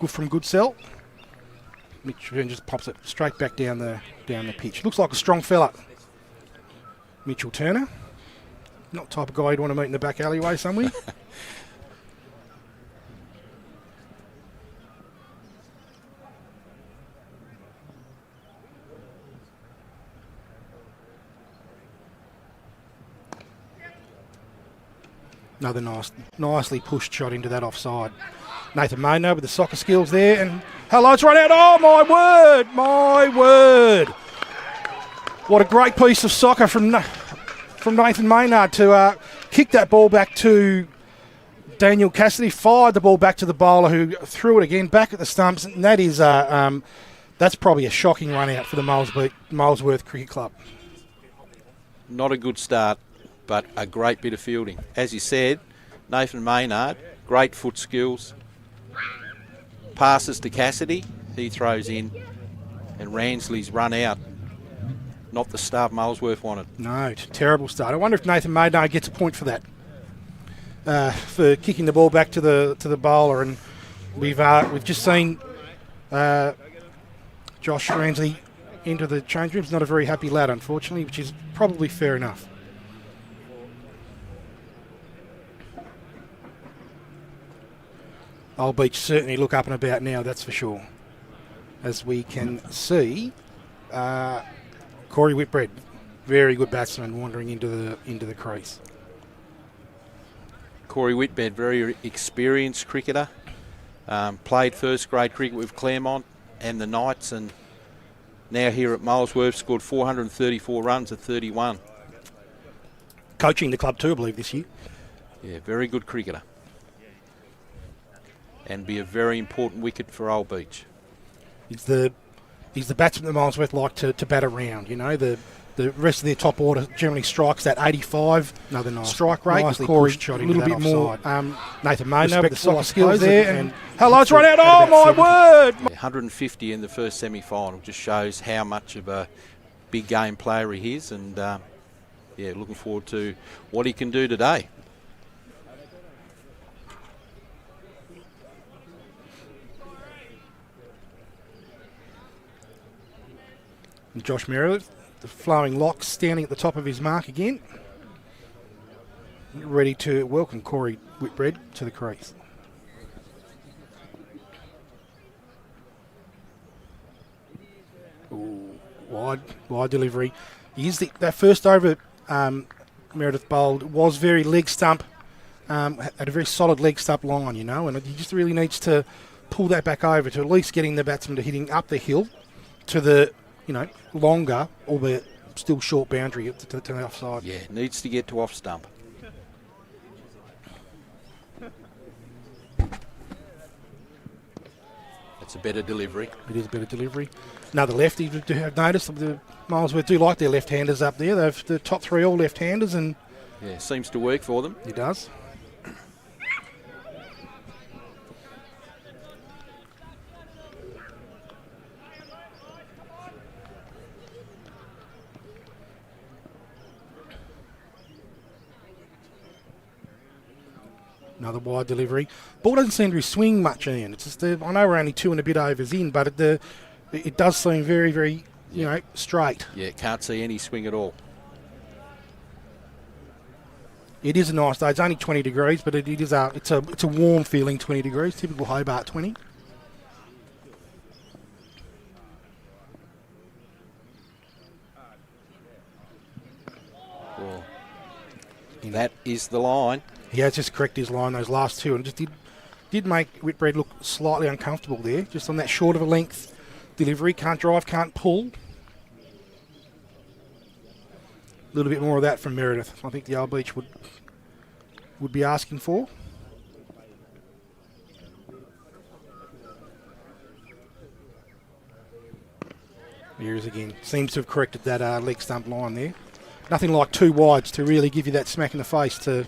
good from Goodsell. Mitchell just pops it straight back down the pitch. Looks like a strong fella. Mitchell Turner. Not the type of guy you'd want to meet in the back alleyway somewhere. Another nicely pushed shot into that offside. Nathan Maynard with the soccer skills there, and hello, it's run out. Oh, my word. What a great piece of soccer from Nathan Maynard to kick that ball back to Daniel Cassidy, fired the ball back to the bowler who threw it again back at the stumps, and that is that's probably a shocking run out for the Molesworth Cricket Club. Not a good start, but a great bit of fielding. As you said, Nathan Maynard, great foot skills. Passes to Cassidy, he throws in, and Ramsley's run out. Not the start Molesworth wanted. No, terrible start. I wonder if Nathan Maynard gets a point for that, for kicking the ball back to the bowler. And we've just seen Josh Ramsley into the change room. He's not a very happy lad, unfortunately, which is probably fair enough. Old Beach certainly look up and about now, that's for sure. As we can see, Cory Whitbread, very good batsman, wandering into the crease. Cory Whitbread, very experienced cricketer. Played first grade cricket with Claremont and the Knights, and now here at Molesworth, scored 434 runs at 31. Coaching the club too, I believe, this year. Yeah, very good cricketer. And be a very important wicket for Old Beach. He's the batsman that Molesworth like to bat around. You know, the rest of their top order generally strikes that 85 strike rate. Nicely pushed shot into that offside. A little bit more Nathan Maynard with the soccer skills there. And hello, it's run out. Oh, my word! 150 in the first semi-final just shows how much of a big game player he is. And, yeah, looking forward to what he can do today. And Josh Meredith, the flowing locks, standing at the top of his mark again. Ready to welcome Cory Whitbread to the crease. Ooh, wide delivery. That first over Meredith bowled was very leg stump, had a very solid leg stump line, you know, and he just really needs to pull that back over to at least getting the batsman to hitting up the hill to the, you know, longer, albeit still short boundary to the offside. Yeah, needs to get to off stump. That's a better delivery. It is a better delivery. Another lefty, you have noticed, the Molesworth do like their left-handers up there. They've the top three all left-handers, and yeah, seems to work for them. It does. Another wide delivery. Ball doesn't seem to swing much, Ian. It's just I know we're only 2 and a bit overs in, but it does seem very, very, you know, straight. Yeah, can't see any swing at all. It is a nice day. It's only 20 degrees, but it's a warm feeling 20 degrees. Typical Hobart 20. Well, that is the line. He has just corrected his line those last two, and just did make Whitbread look slightly uncomfortable there, just on that short of a length delivery. Can't drive, can't pull. A little bit more of that from Meredith. I think the Old Beach would be asking for. Here he is again. Seems to have corrected that leg stump line there. Nothing like 2 wides to really give you that smack in the face to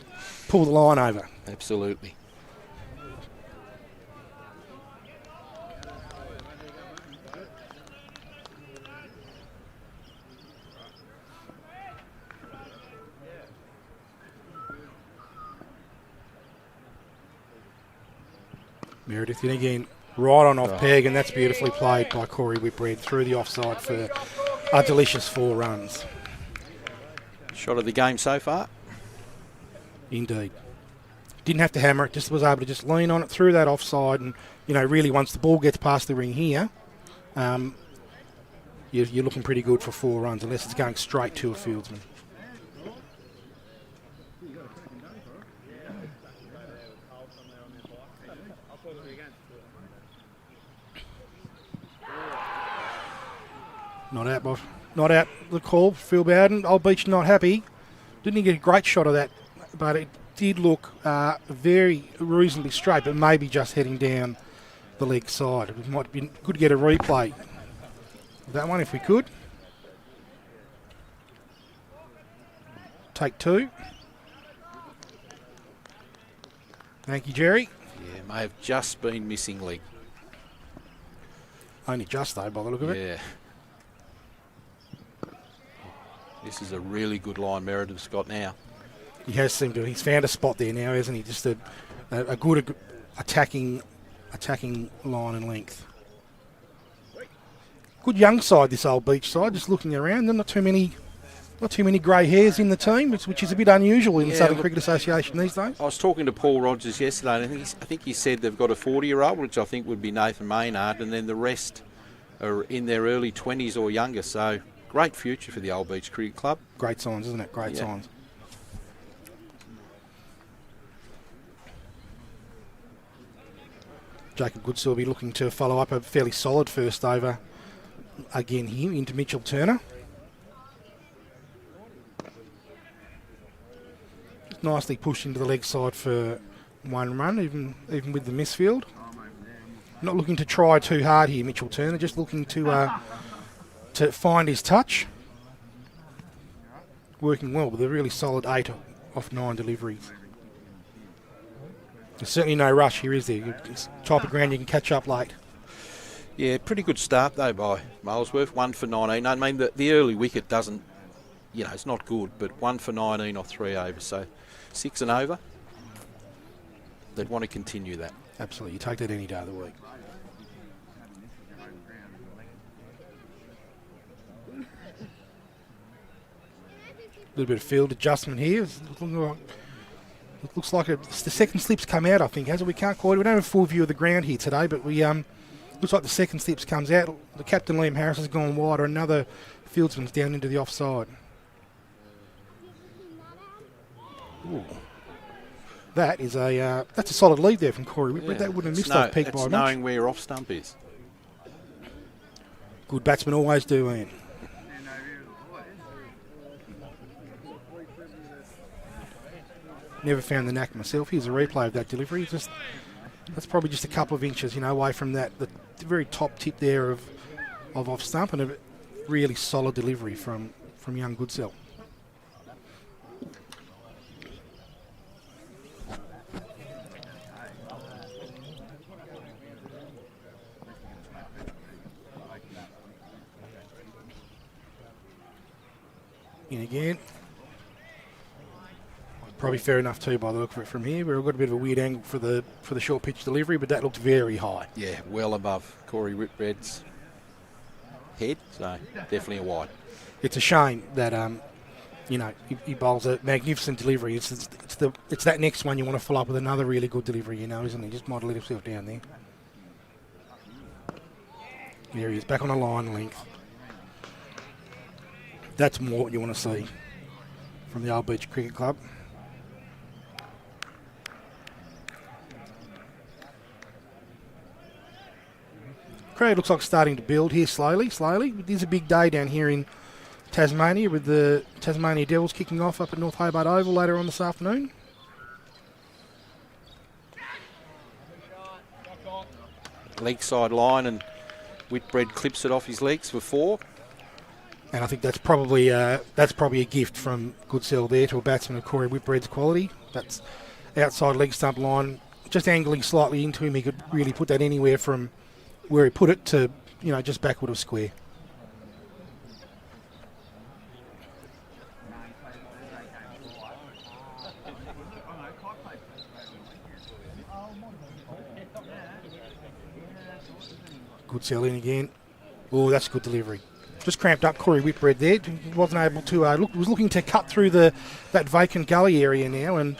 pull the line over. Absolutely. Meredith in again. Right on off peg, and that's beautifully played by Cory Whitbread through the offside for a delicious 4 runs. Shot of the game so far. Indeed. Didn't have to hammer it, just was able to just lean on it through that offside, and, you know, really once the ball gets past the ring here, you're looking pretty good for 4 runs, unless it's going straight to a fieldsman. Not out, boss. Not out the call. Phil Bowden. Old Beach not happy. Didn't get a great shot of that, but it did look very reasonably straight, but maybe just heading down the leg side. It might be good to get a replay of that one if we could. Take 2. Thank you, Jerry. Yeah, may have just been missing leg. Only just though, by the look of it. Yeah. This is a really good line Meredith's got now. He has seemed to. He's found a spot there now, hasn't he? Just a good attacking line and length. Good young side, this Old Beach side. Just looking around, there's not too many grey hairs in the team, which is a bit unusual in the Southern Cricket Association these days. I was talking to Paul Rogers yesterday, and I think he said they've got a 40-year-old, which I think would be Nathan Maynard, and then the rest are in their early 20s or younger. So great future for the Old Beach Cricket Club. Great signs, isn't it? Great signs. Jacob Goodsell will be looking to follow up a fairly solid first over again here into Mitchell Turner. Just nicely pushed into the leg side for 1 run, even with the misfield. Not looking to try too hard here, Mitchell Turner, just looking to find his touch. Working well with a really solid 8 off 9 deliveries. There's certainly no rush here, is there? It's the type of ground you can catch up late. Yeah, pretty good start though by Molesworth, 1 for 19. I mean, the early wicket doesn't, it's not good, but 1 for 19 off 3 overs, so 6 and over. They'd want to continue that. Absolutely, you take that any day of the week. A little bit of field adjustment here. It looks like the second slip's come out, I think, hasn't it? We don't have a full view of the ground here today, but we looks like the second slip's comes out. The captain, Liam Harris, has gone wider. Another fieldsman's down into the offside. Ooh. That's a solid lead there from Cory Whitbread. That wouldn't have missed off peak by much. Knowing where your off stump is. Good batsmen always do, Ian. Never found the knack myself. Here's a replay of that delivery. That's probably just a couple of inches, away from the very top tip there of off stump, and a really solid delivery from young Goodsell. In again. Probably fair enough too by the look of it from here. We've got a bit of a weird angle for the short pitch delivery, but that looked very high. Yeah, well above Cory Whitbread's head, so definitely a wide. It's a shame that he bowls a magnificent delivery. It's that next one you want to follow up with another really good delivery, isn't he? Just might have let himself down there. There he is, back on a line length. That's more what you want to see from the Old Beach Cricket Club. Crowd looks like starting to build here slowly. It is a big day down here in Tasmania with the Tasmania Devils kicking off up at North Hobart Oval later on this afternoon. Leg side line, and Whitbread clips it off his legs for 4. And I think that's probably a gift from Goodsell there to a batsman of Cory Whitbread's quality. That's outside leg stump line, just angling slightly into him. He could really put that anywhere from where he put it to, just backward of square. Goodsell in again. Oh, that's a good delivery. Just cramped up Cory Whitbread there. He wasn't able to was looking to cut through that vacant gully area now, and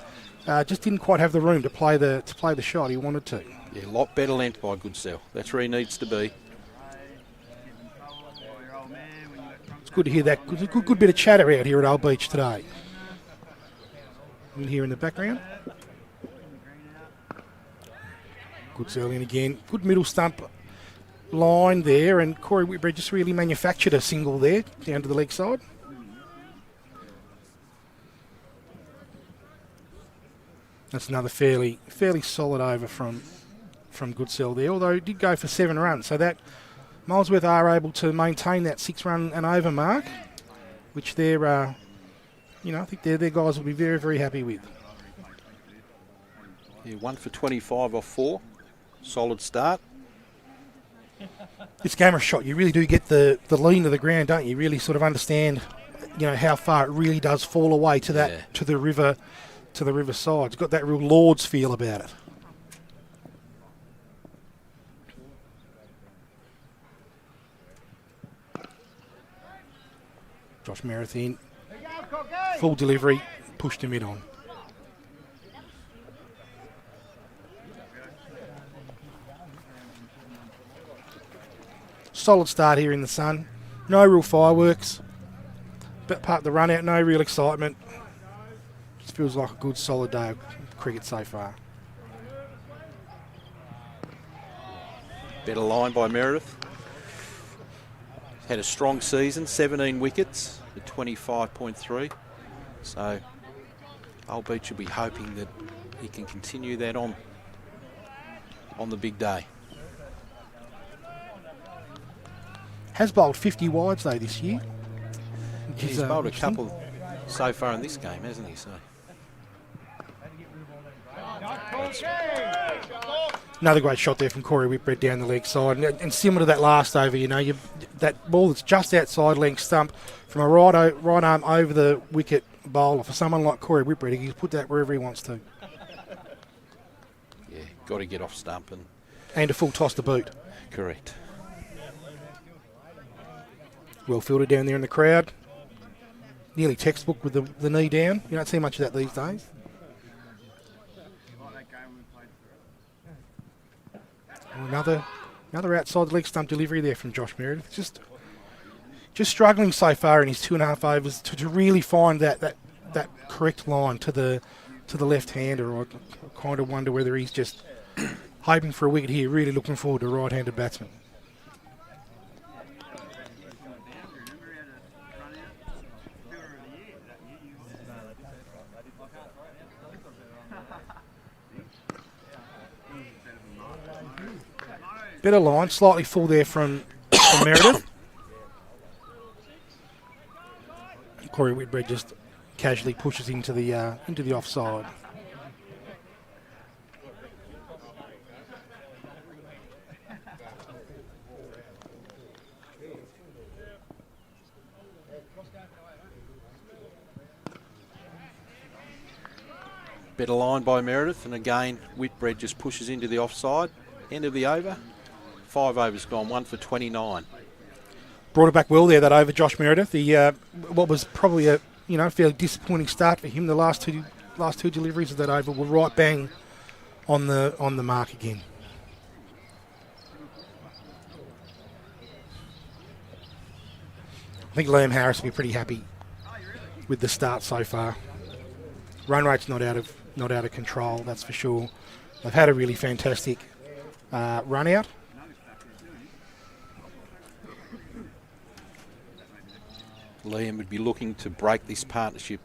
just didn't quite have the room to play the shot he wanted to. Yeah, a lot better length by Goodsell. That's where he needs to be. It's good to hear that. Good bit of chatter out here at Old Beach today. And here in the background. Goodsell in again. Good middle stump line there, and Cory Whitbread just really manufactured a single there down to the leg side. That's another fairly solid over from Goodsell there, although it did go for 7 runs, so that Molesworth are able to maintain that 6-run and over mark, which they're I think their guys will be very, very happy with. Yeah, 1 for 25 off 4. Solid start. This camera shot, you really do get the lean of the ground, don't you? You really sort of understand, how far it really does fall away to that to the river side. It's got that real Lord's feel about it. Josh Meredith in. Full delivery, pushed him in on. Solid start here in the sun. No real fireworks. But part of the run out, no real excitement. Just feels like a good solid day of cricket so far. Better line by Meredith. Had a strong season, 17 wickets at 25.3. So Old Beach will be hoping that he can continue that on the big day. Has bowled 50 wides though this year. He's bowled a couple so far in this game, hasn't he? So another great shot there from Cory Whitbread down the leg side, and similar to that last over, that ball that's just outside length stump from a right arm over the wicket bowler. For someone like Cory Whitbread, he can put that wherever he wants to. Yeah, got to get off stump and a full toss to boot. Correct. Well fielded down there in the crowd. Nearly textbook with the knee down. You don't see much of that these days. Another outside the leg stump delivery there from Josh Meredith. Just struggling so far in his 2.5 overs to really find that correct line to the left-hander. I kind of wonder whether he's just hoping for a wicket here, really looking forward to a right-handed batsman. Better line, slightly full there from Meredith. Cory Whitbread just casually pushes into the offside. Better line by Meredith, and again Whitbread just pushes into the offside. End of the over. 5 overs gone, 1 for 29. Brought it back well there, that over, Josh Meredith. What was probably a fairly disappointing start for him. The last two deliveries of that over were right bang on the mark again. I think Liam Harris will be pretty happy with the start so far. Run rate's not out of control, that's for sure. They've had a really fantastic run out. Liam would be looking to break this partnership.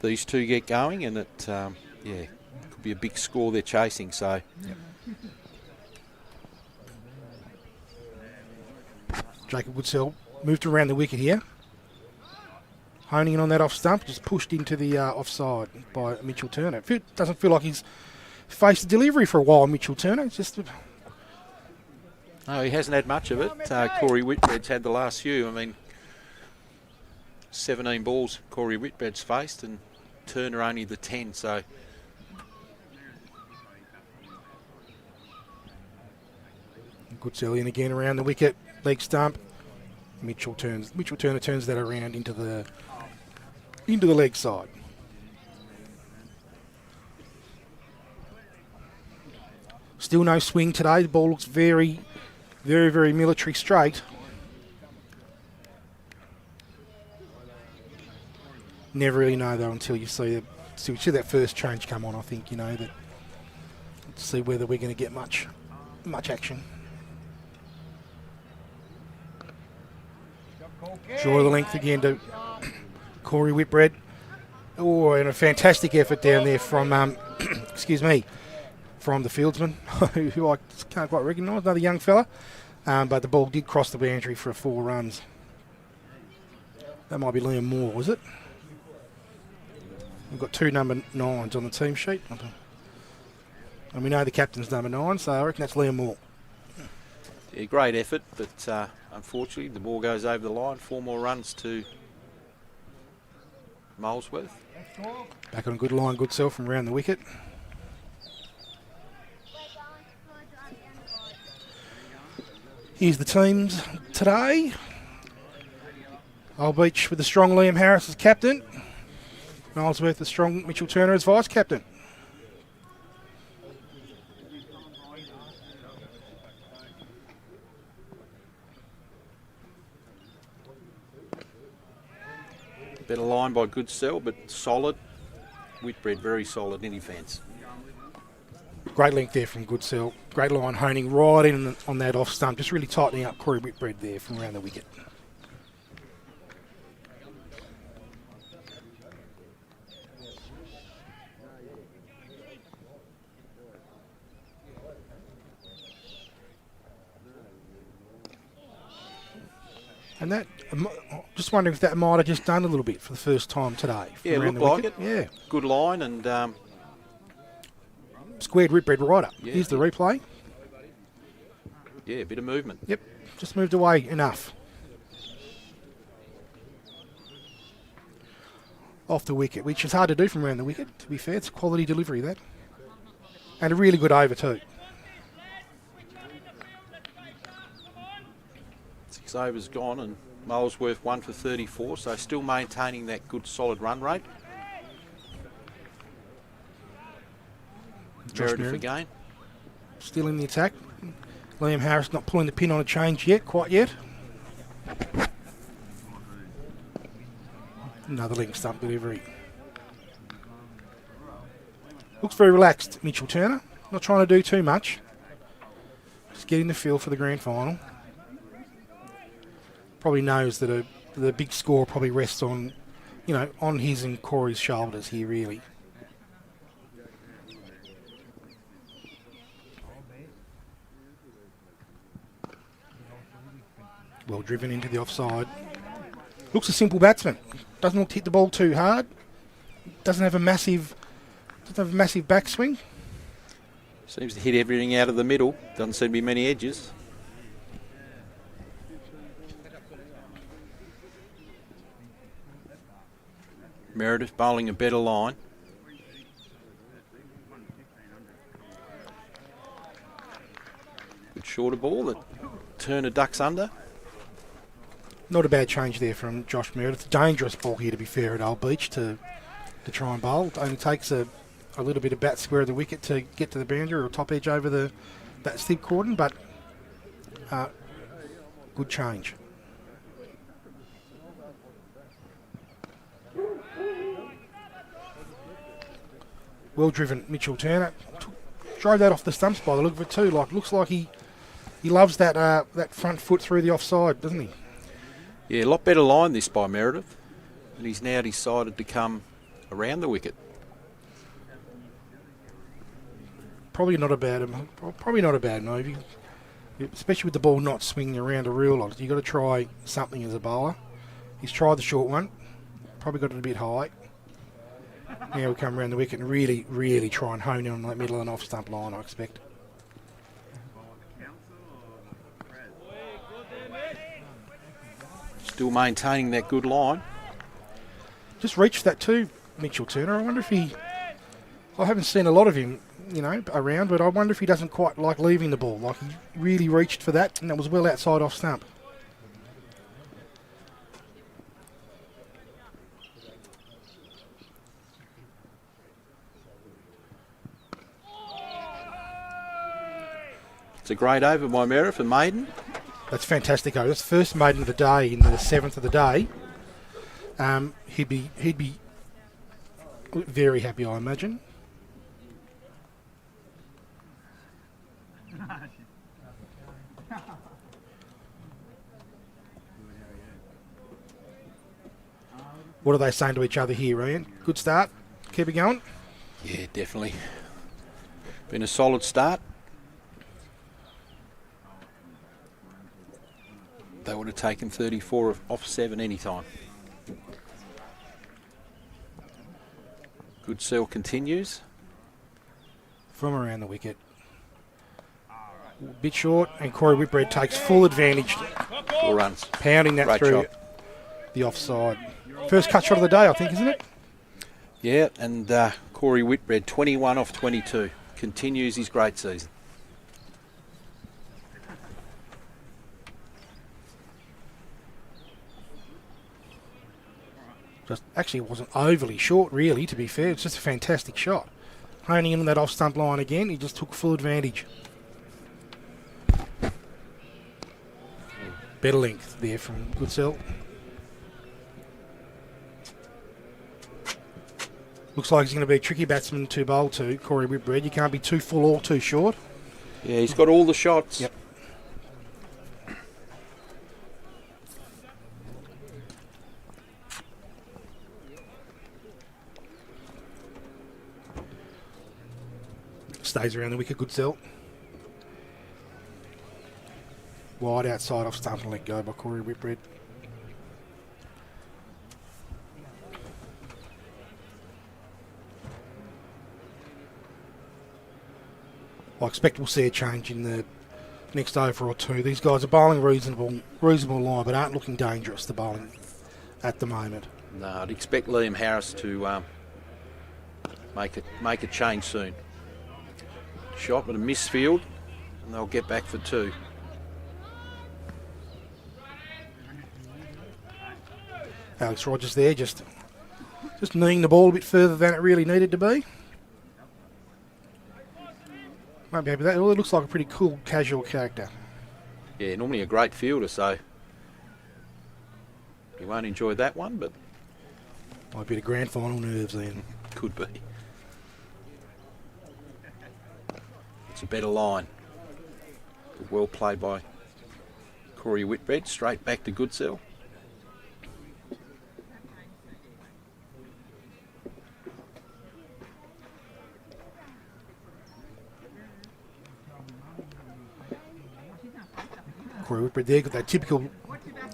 These two get going, and it could be a big score they're chasing. So, Jacob Goodsell moved around the wicket here, honing in on that off stump, just pushed into the offside by Mitchell Turner. It doesn't feel like he's faced a delivery for a while, Mitchell Turner. It's just no, he hasn't had much of it. Cory Whitbread's had the last few. I mean, 17 balls Cory Whitbread's faced, and Turner only the 10. So Goodsell in again around the wicket, leg stump. Mitchell Turner turns that around into the leg side. Still no swing today. The ball looks very, very, very military straight. Never really know though until you see that first change come on. I think that. Let's see whether we're going to get much action. Draw the length again to Cory Whitbread. Oh, and a fantastic effort down there from from the fieldsman, who I can't quite recognise, another young fella. But the ball did cross the boundary for 4 runs. That might be Liam Moore, was it? We've got 2 number 9s on the team sheet. And we know the captain's number 9, so I reckon that's Liam Moore. Yeah, great effort, but unfortunately the ball goes over the line. 4 more runs to Molesworth. Back on a good line, Goodsell from around the wicket. Here's the teams today. Old Beach with the strong Liam Harris as captain. Molesworth the strong Mitchell Turner as vice captain. Better line by Goodsell, but solid. Whitbread very solid in defence. Great length there from Goodsell. Great line honing right in on that off stump, just really tightening up Cory Whitbread there from around the wicket. And that, just wondering if that might have just done a little bit for the first time today. Yeah, looked like it. Yeah. Good line and... squared Whitbread right up. Yeah. Here's the replay. Yeah, a bit of movement. Yep, just moved away enough. Off the wicket, which is hard to do from around the wicket, to be fair. It's a quality delivery, that. And a really good over too. 6 overs gone and Molesworth 1 for 34, so still maintaining that good solid run rate. Meredith again. Still in the attack. Liam Harris not pulling the pin on a change yet, quite yet. Another leg stump delivery. Looks very relaxed, Mitchell Turner. Not trying to do too much. Just getting the feel for the grand final. Probably knows that the big score probably rests on, on his and Cory's shoulders here, really. Well driven into the offside. Looks a simple batsman. Doesn't look to hit the ball too hard. Doesn't have a massive backswing. Seems to hit everything out of the middle. Doesn't seem to be many edges. Meredith bowling a better line. Good shorter ball that Turner ducks under. Not a bad change there from Josh Meredith. Dangerous ball here, to be fair, at Old Beach to try and bowl. It only takes a little bit of bat square of the wicket to get to the boundary or top edge over that slip cordon, but good change. Well driven Mitchell Turner. Drove that off the stumps by the look of it too. Looks like he loves that front foot through the offside, doesn't he? Yeah, a lot better line this by Meredith. And he's now decided to come around the wicket. Probably not a bad move, especially with the ball not swinging around a real lot. You've got to try something as a bowler. He's tried the short one. Probably got it a bit high. Now we come around the wicket and really, really try and hone in on that middle and off stump line, I expect. Still maintaining that good line. Just reached that too, Mitchell Turner. I wonder if I haven't seen a lot of him around, but I wonder if he doesn't quite like leaving the ball. Like, he really reached for that, and that was well outside off stump. It's a great over by Meredith and maiden. That's fantastic. That's the first maiden of the day in the 7th of the day. He'd be very happy, I imagine. What are they saying to each other here, Ian? Good start. Keep it going. Yeah, definitely. Been a solid start. They would have taken 34 off 7 any time. Goodsell continues. From around the wicket. Bit short, and Cory Whitbread takes full advantage. 4 runs. Pounding that Great through shot. the offside. First cut shot of the day, I think, isn't it? Yeah, and Cory Whitbread, 21 off 22. Continues his great season. Just actually wasn't overly short, really, to be fair. It's just a fantastic shot. Honing in on that off-stump line again, he just took full advantage. Better length there from Goodsell. Looks like he's going to be a tricky batsman to bowl to, Cory Whitbread. You can't be too full or too short. Yeah, he's got all the shots. Yep. Stays around the wicket, Goodsell. Wide outside off stump and let go by Cory Whitbread. I expect we'll see a change in the next over or two. These guys are bowling reasonable line, but aren't looking dangerous, the bowling at the moment. No, I'd expect Liam Harris to make a change soon. Shot with a misfield, and they'll get back for 2. Alex Rogers there, just kneeing the ball a bit further than it really needed to be. Might be happy with that. Well, it looks like a pretty cool, casual character. Yeah, normally a great fielder, so you won't enjoy that one, but Might be the grand final nerves then. could be. It's a better line. Well played by Cory Whitbread. Straight back to Goodsell. Cory Whitbread there, got that typical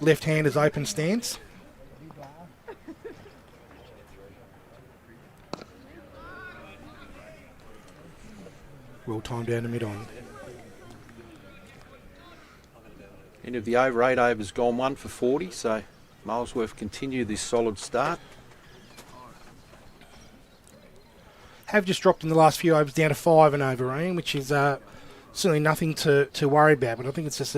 left-hander's open stance. Well timed down the mid-on. End of the over, 8 overs gone 1 for 40, so Molesworth continue this solid start. Have just dropped in the last few overs down to 5 and over, Ian, which is certainly nothing to worry about, but I think it's just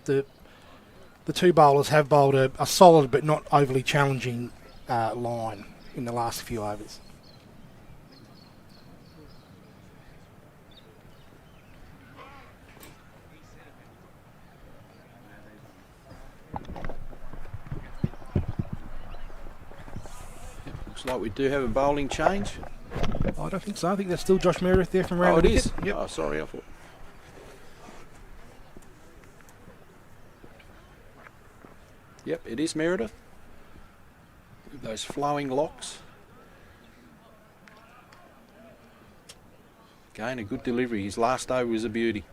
the two bowlers have bowled a solid but not overly challenging line in the last few overs. Looks like we do have a bowling change. I don't think so. I think that's still Josh Meredith there from around Oh, it the is? wicket. Yep. Oh, sorry, I thought. Yep, it is Meredith. With those flowing locks. Again, a good delivery. His last over was a beauty.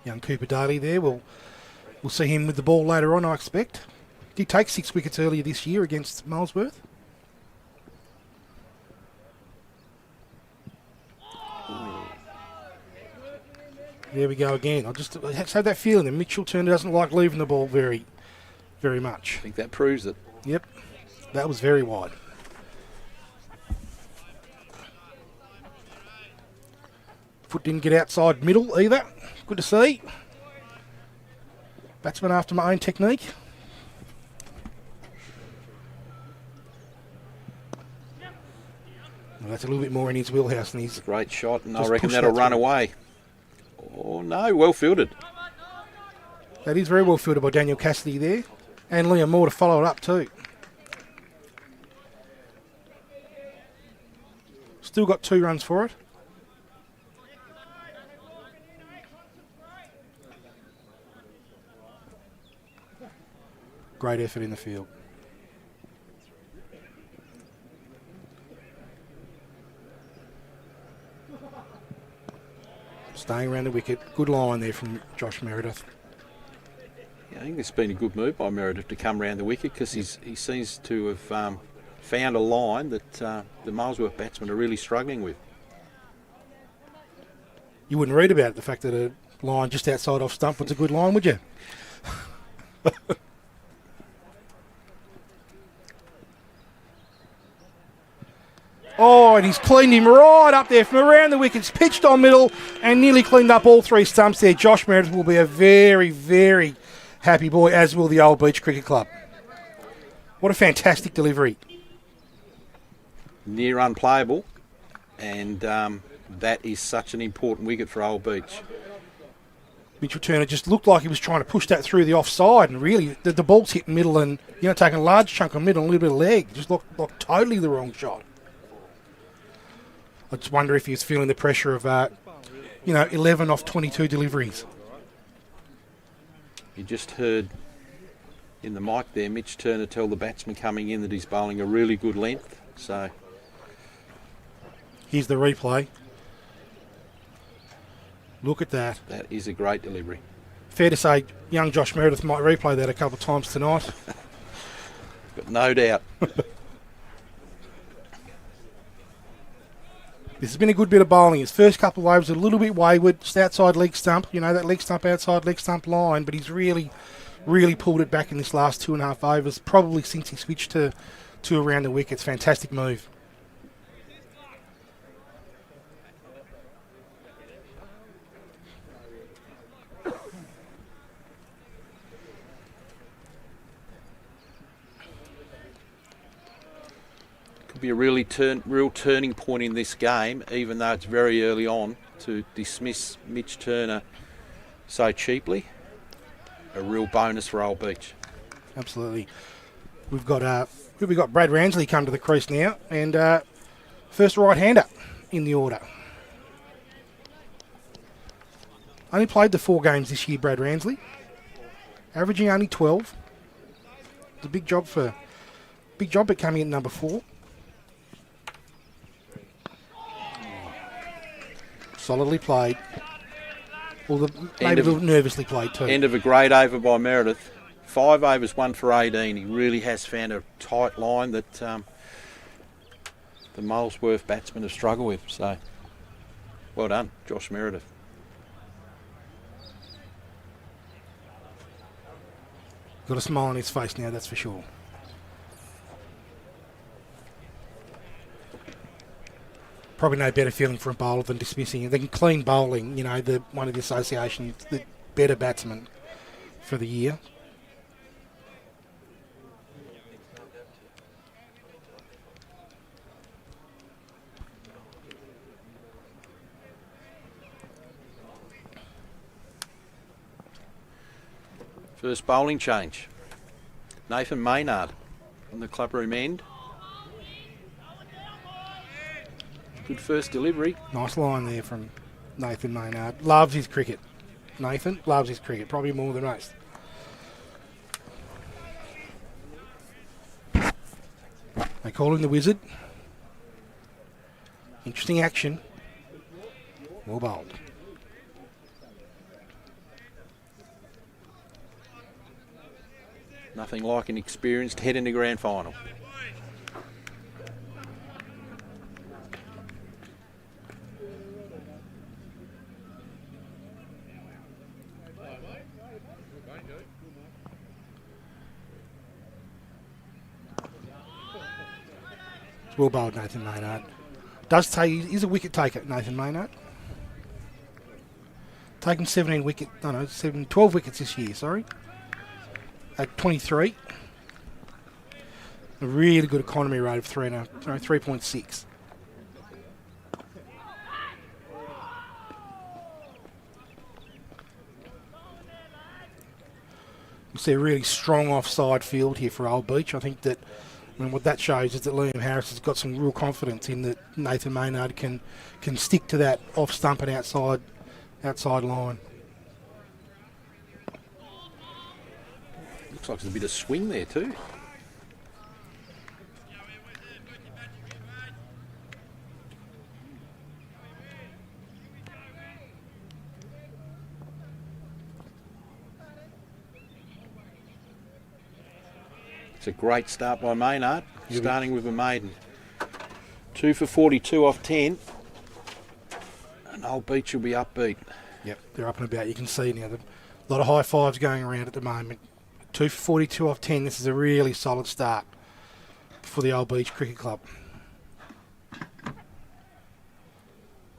Young Cooper Daly there. We'll see him with the ball later on, I expect. Did take 6 wickets earlier this year against Molesworth. There we go again. I just have that feeling that Mitchell Turner doesn't like leaving the ball very very much. I think that proves it. Yep, that was very wide. Foot didn't get outside middle either. Good to see. Batsman after my own technique. Well, that's a little bit more in his wheelhouse than his. Great shot, and I Just reckon push that'll that run through. away. Oh, no, well fielded. That is very well fielded by Daniel Cassidy there. And Liam Moore to follow it up too. Still got 2 runs for it. Great effort in the field. Staying around the wicket. Good line there from Josh Meredith. Yeah, I think it's been a good move by Meredith to come round the wicket because he seems to have found a line that the Molesworth batsmen are really struggling with. You wouldn't read about it, the fact that a line just outside off stump was a good line, would you? Oh, and he's cleaned him right up there from around the wickets, pitched on middle and nearly cleaned up all 3 stumps there. Josh Meredith will be a very, very happy boy, as will the Old Beach Cricket Club. What a fantastic delivery. Near unplayable, and that is such an important wicket for Old Beach. Mitchell Turner just looked like he was trying to push that through the offside, and really the ball's hit middle and, taking a large chunk of middle and a little bit of leg. Just looked totally the wrong shot. I just wonder if he was feeling the pressure of, 11 off 22 deliveries. You just heard in the mic there Mitch Turner tell the batsman coming in that he's bowling a really good length. So here's the replay. Look at that. That is a great delivery. Fair to say, young Josh Meredith might replay that a couple of times tonight. But no doubt. This has been a good bit of bowling. His first couple of overs a little bit wayward, just outside leg stump, that leg stump, outside leg stump line, but he's really, really pulled it back in this last 2.5 overs, probably since he switched to around the wickets. Fantastic move. Be a real turning point in this game, even though it's very early on, to dismiss Mitch Turner so cheaply. A real bonus for Old Beach. Absolutely. We've got Brad Ramsley come to the crease now, and first right-hander in the order. Only played the 4 games this year, Brad Ramsley. Averaging only 12. It's a big job at coming in at number 4. Solidly played. Maybe a little nervously played too. End of a great over by Meredith. 5 overs, 1 for 18. He really has found a tight line that the Molesworth batsmen have struggled with. So, well done, Josh Meredith. Got a smile on his face now, that's for sure. Probably no better feeling for a bowler than dismissing it. They can clean bowling, one of the association's the better batsman for the year. First bowling change. Nathan Maynard on the clubroom end. Good first delivery. Nice line there from Nathan Maynard. Loves his cricket. Nathan loves his cricket, probably more than most. They call him the Wizard. Interesting action. Well bowled. Nothing like an experienced head in the grand final. It's well bowled, Nathan Maynard. Does take, he's a wicket taker, Nathan Maynard. Taken 12 wickets this year, sorry. At 23. A really good economy rate of 3.6. You see a really strong offside field here for Old Beach. I think that, what that shows is that Liam Harris has got some real confidence in that Nathan Maynard can stick to that off stump and outside line. Looks like there's a bit of swing there too. It's a great start by Maynard, starting with a maiden. 2 for 42 off 10. And Old Beach will be upbeat. Yep, they're up and about. You can see now a lot of high fives going around at the moment. 2 for 42 off 10. This is a really solid start for the Old Beach Cricket Club.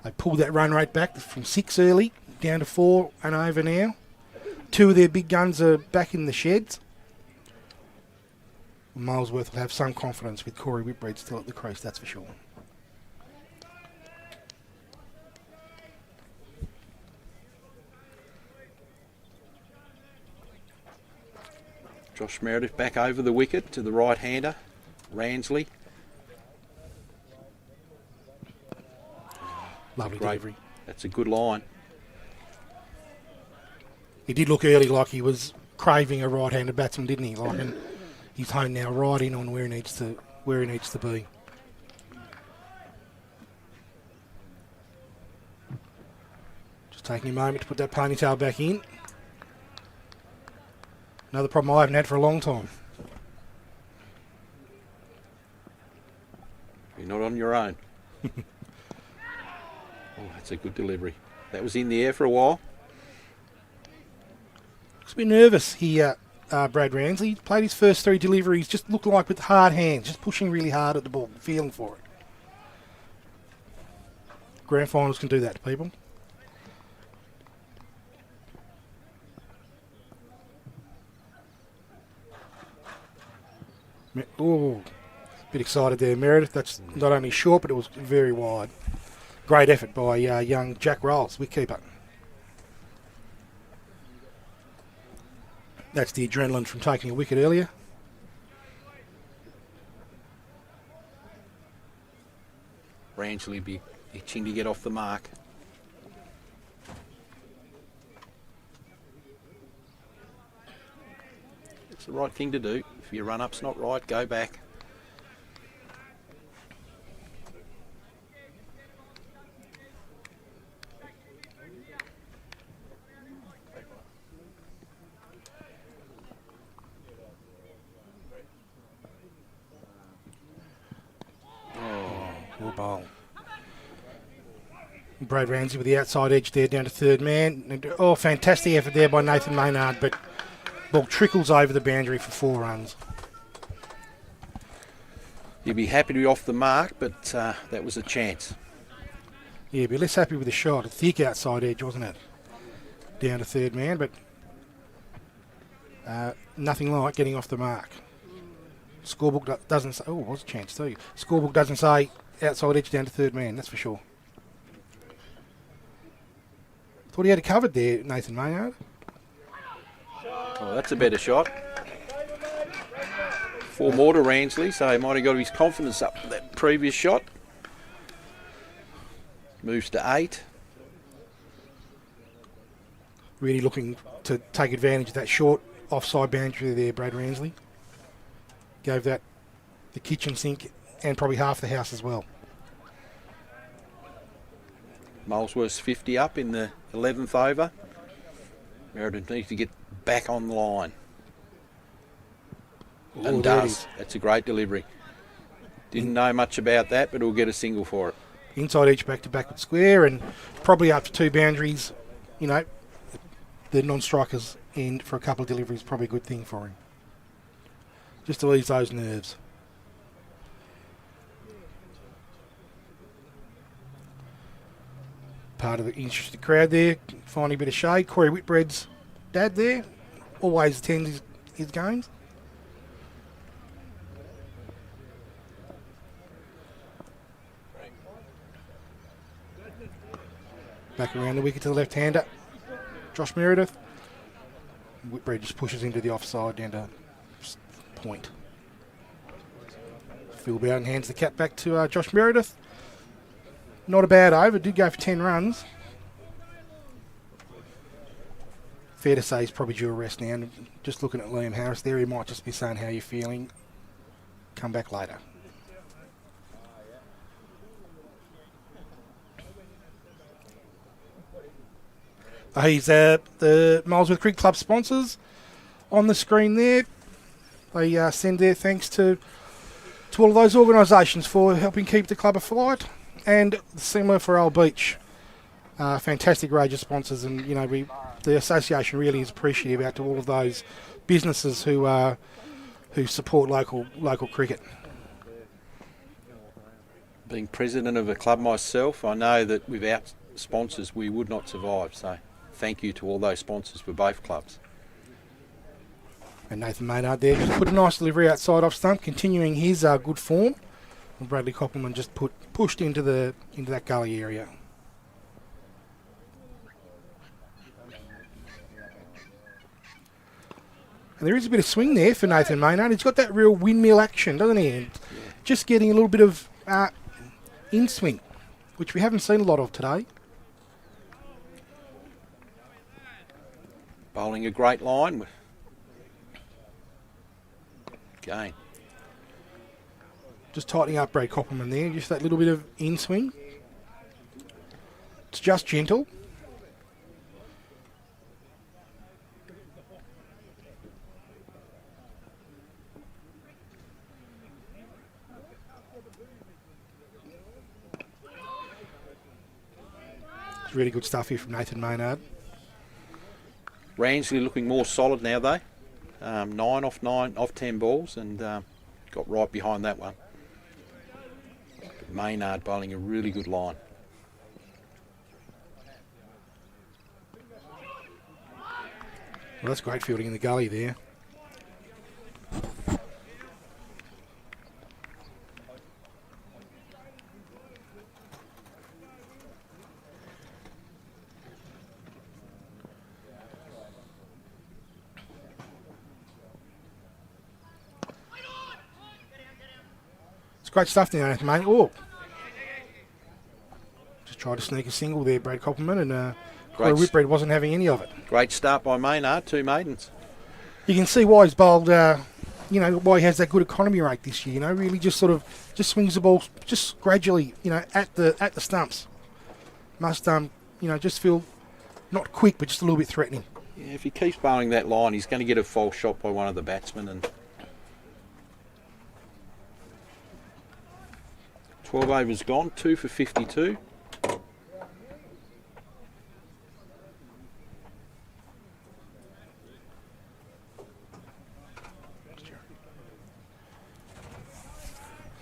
They pulled that run rate back from 6 early down to 4 and over now. 2 of their big guns are back in the sheds. Molesworth will have some confidence with Cory Whitbread still at the crease, that's for sure. Josh Meredith back over the wicket to the right-hander, Ramsley. Lovely delivery. That's a good line. He did look early like he was craving a right-handed batsman, didn't he? And he's honed now right in on where he needs to be. Just taking a moment to put that ponytail back in. Another problem I haven't had for a long time. You're not on your own. Oh, that's a good delivery. That was in the air for a while. Looks a bit nervous here, Brad Ramsley. He played his first 3 deliveries, just looked like with hard hands, just pushing really hard at the ball, feeling for it. Grand finals can do that to people. Oh, bit excited there, Meredith. That's not only short, but it was very wide. Great effort by young Jack Rolls, wicketkeeper. That's the adrenaline from taking a wicket earlier. Ramsley be itching to get off the mark. It's the right thing to do. If your run-up's not right, go back. Poor bowl. Brad Ramsey with the outside edge there down to third man. And, oh, fantastic effort there by Nathan Maynard, but ball trickles over the boundary for 4 runs. You'd be happy to be off the mark, but that was a chance. Yeah, be less happy with the shot. A thick outside edge, wasn't it? Down to third man, but nothing like getting off the mark. Scorebook doesn't say... Oh, it was a chance too. Scorebook doesn't say outside edge down to third man, that's for sure. Thought he had it covered there, Nathan Maynard. Oh, that's a better shot. 4 more to Ramsley, so he might have got his confidence up with that previous shot. Moves to 8. Really looking to take advantage of that short offside boundary there, Brad Ramsley. Gave that the kitchen sink and probably half the house as well. Molesworth's 50 up in the 11th over. Meredith needs to get back on the line. Ooh, and does. That's a great delivery. Didn't know much about that, but we'll get a single for it. Inside edge back to backward square, and probably after 2 boundaries, you know, the non-strikers end for a couple of deliveries, probably a good thing for him. Just to ease those nerves. part of the interested crowd there, finding a bit of shade. Cory Whitbread's dad there, always attends his games. Back around the wicket to the left-hander, Josh Meredith. Whitbread just pushes into the offside down to point. Phil Bowden hands the cap back to Josh Meredith. Not a bad over, did go for 10 runs. Fair to say he's probably due a rest now. And just looking at Liam Harris there, he might just be saying, how you feeling? Come back later. He's the Molesworth Cricket Club sponsors on the screen there. They send their thanks to all of those organisations for helping keep the club afloat, and similar for Old Beach. Fantastic range of sponsors, and you know the association really is appreciative out to all of those businesses who support local cricket. Being president of a club myself, I know that without sponsors we would not survive. So thank you to all those sponsors for both clubs. And Nathan Maynard there just put a nice delivery outside off stump, continuing his good form. And Bradley Koppelman just pushed into that gully area. And there is a bit of swing there for Nathan Maynard. He's got that real windmill action, doesn't he? And just getting a little bit of in swing, which we haven't seen a lot of today. Bowling a great line. Again. Just tightening up Brad Koppelman there. Just that little bit of in swing. It's just gentle. It's really good stuff here from Nathan Maynard. Ramsley looking more solid now though. 9 off 10 balls, and got right behind that one. But Maynard bowling a really good line. Well, that's great fielding in the gully there. Great stuff now, mate. Oh, just tried to sneak a single there, Brad Koppelman, and Cory Whitbread wasn't having any of it. Great start by Maynard, 2 maidens. You can see why he's bowled, why he has that good economy rate this year. You know, really just swings the ball just gradually, at the stumps. Must just feel not quick, but just a little bit threatening. Yeah, if he keeps bowling that line, he's going to get a false shot by one of the batsmen, and 12 overs gone, 2 for 52.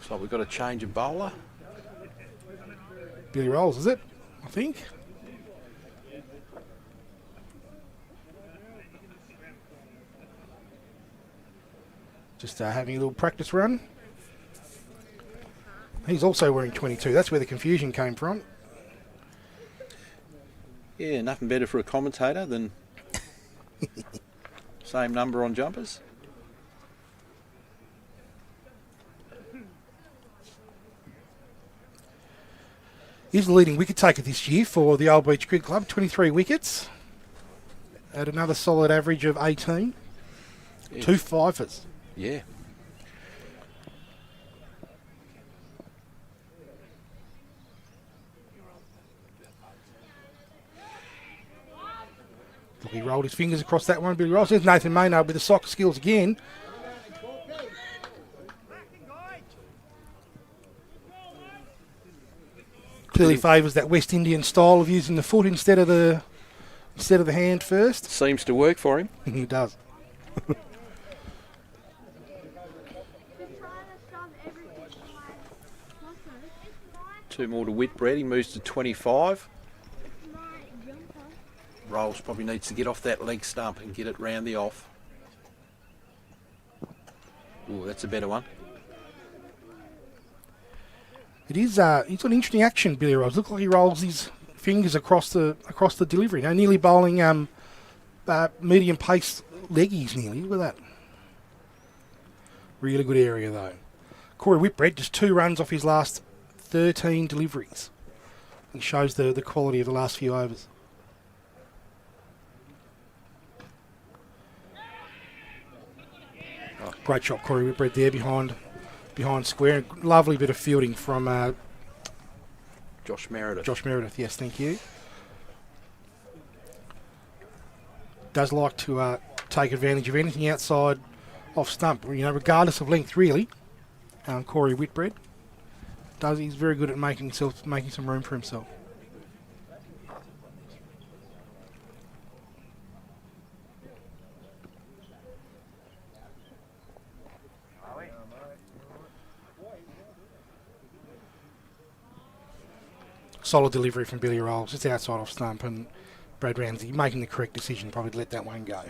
So we've got a change of bowler. Billy Rolls, is it? I think. Just having a little practice run. He's also wearing 22. That's where the confusion came from. Yeah, nothing better for a commentator than same number on jumpers. He's the leading wicket taker this year for the Old Beach Cricket Club, 23 wickets at another solid average of 18. Yeah. 2 fifers. Yeah. He rolled his fingers across that one. Billy Rolls. There's Nathan Maynard with the soccer skills again. Clearly favours that West Indian style of using the foot instead of the hand first. Seems to work for him. He does. 2 more to Whitbread. He moves to 25. Rolls probably needs to get off that leg stump and get it round the off. Ooh, that's a better one. It is. He's got interesting action, Billy Rolls. Looks like he rolls his fingers across the delivery. Now, nearly bowling medium pace leggies. Nearly. Look at that. Really good area though. Cory Whitbread just 2 runs off his last 13 deliveries. It shows the quality of the last few overs. Oh, great shot, Cory Whitbread there behind square. Lovely bit of fielding from Josh Meredith. Josh Meredith, yes, thank you. Does like to take advantage of anything outside off stump, regardless of length, really. Cory Whitbread he's very good at making some room for himself. Solid delivery from Billy Rolls, just outside off stump, and Brad Ramsley making the correct decision, probably to let that one go.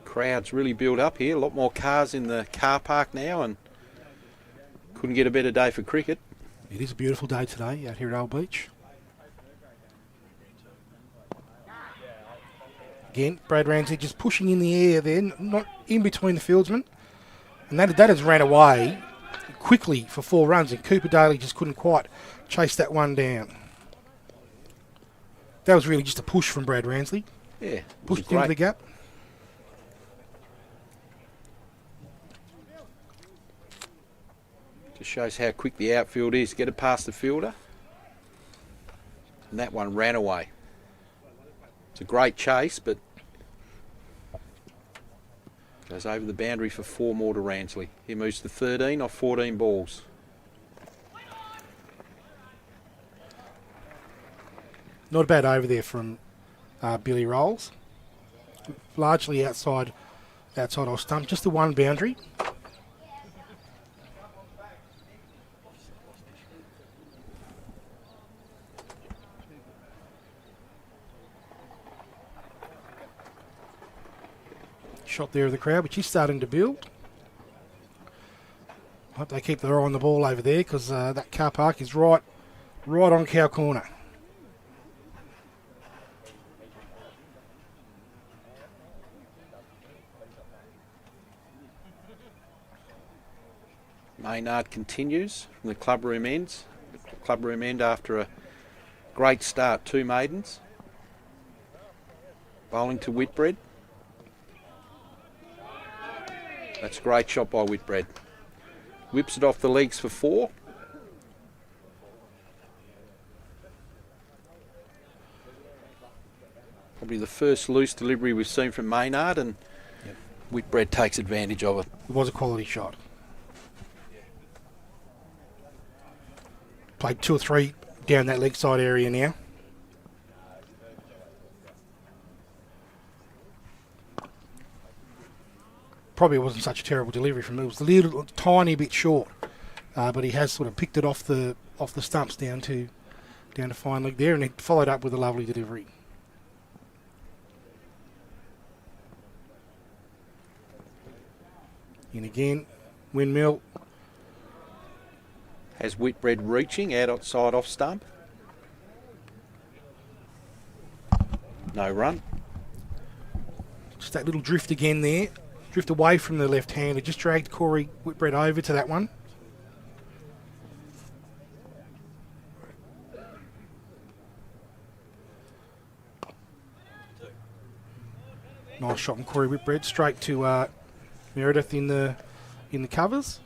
Crowds really build up here. A lot more cars in the car park now, and couldn't get a better day for cricket. It is a beautiful day today out here at Old Beach. Again, Brad Ramsley just pushing in the air there, not in between the fieldsmen. And that has ran away quickly for 4 runs, and Cooper Daly just couldn't quite chase that one down. That was really just a push from Brad Ramsley. Yeah. Pushed into the gap. Just shows how quick the outfield is. Get it past the fielder. And that one ran away. It's a great chase, but goes over the boundary for 4 more to Ramsley. He moves to 13 off 14 balls. Not a bad over there from Billy Rolls. Largely outside off stump. Just the one boundary. Shot there of the crowd, which is starting to build. Hope they keep their eye on the ball over there, because that car park is right on Cow Corner. Maynard continues from the clubroom ends. Clubroom end after a great start. 2 maidens. Bowling to Whitbread. That's a great shot by Whitbread. Whips it off the legs for 4. Probably the first loose delivery we've seen from Maynard, and Whitbread takes advantage of it. It was a quality shot. Played 2 or 3 down that leg side area now. Probably wasn't such a terrible delivery from him. It was a little tiny bit short, but he has sort of picked it off the stumps down to fine leg there, and he followed up with a lovely delivery. In again, windmill. Has Whitbread reaching outside off stump. No run. Just that little drift again there. Drift away from the left hand. It just dragged Cory Whitbread over to that one. Nice shot from Cory Whitbread. Straight to Meredith in the covers.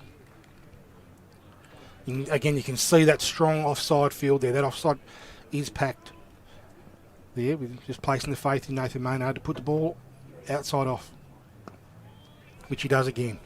Again, you can see that strong offside field there. That offside is packed there. We're just placing the faith in Nathan Maynard to put the ball outside off, which he does again.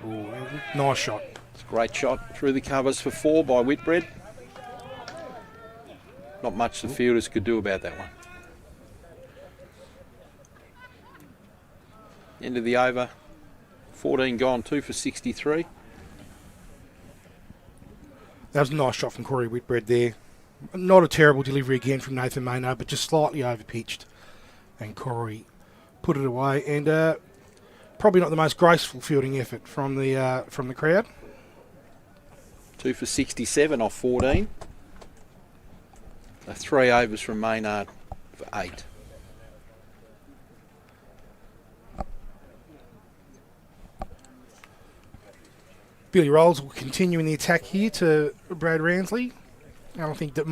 Ooh, Nice shot. It's a great shot through the covers for 4 by Whitbread. Not much the fielders could do about that one. End of the over. 14 gone, 2 for 63. That was a nice shot from Cory Whitbread there. Not a terrible delivery again from Nathan Maynard, but just slightly overpitched. And Cory put it away. And probably not the most graceful fielding effort from the crowd. 2 for 67 off 14. So 3 overs from Maynard for 8. Billy Rolls will continue in the attack here to Brad Ramsley. I don't think that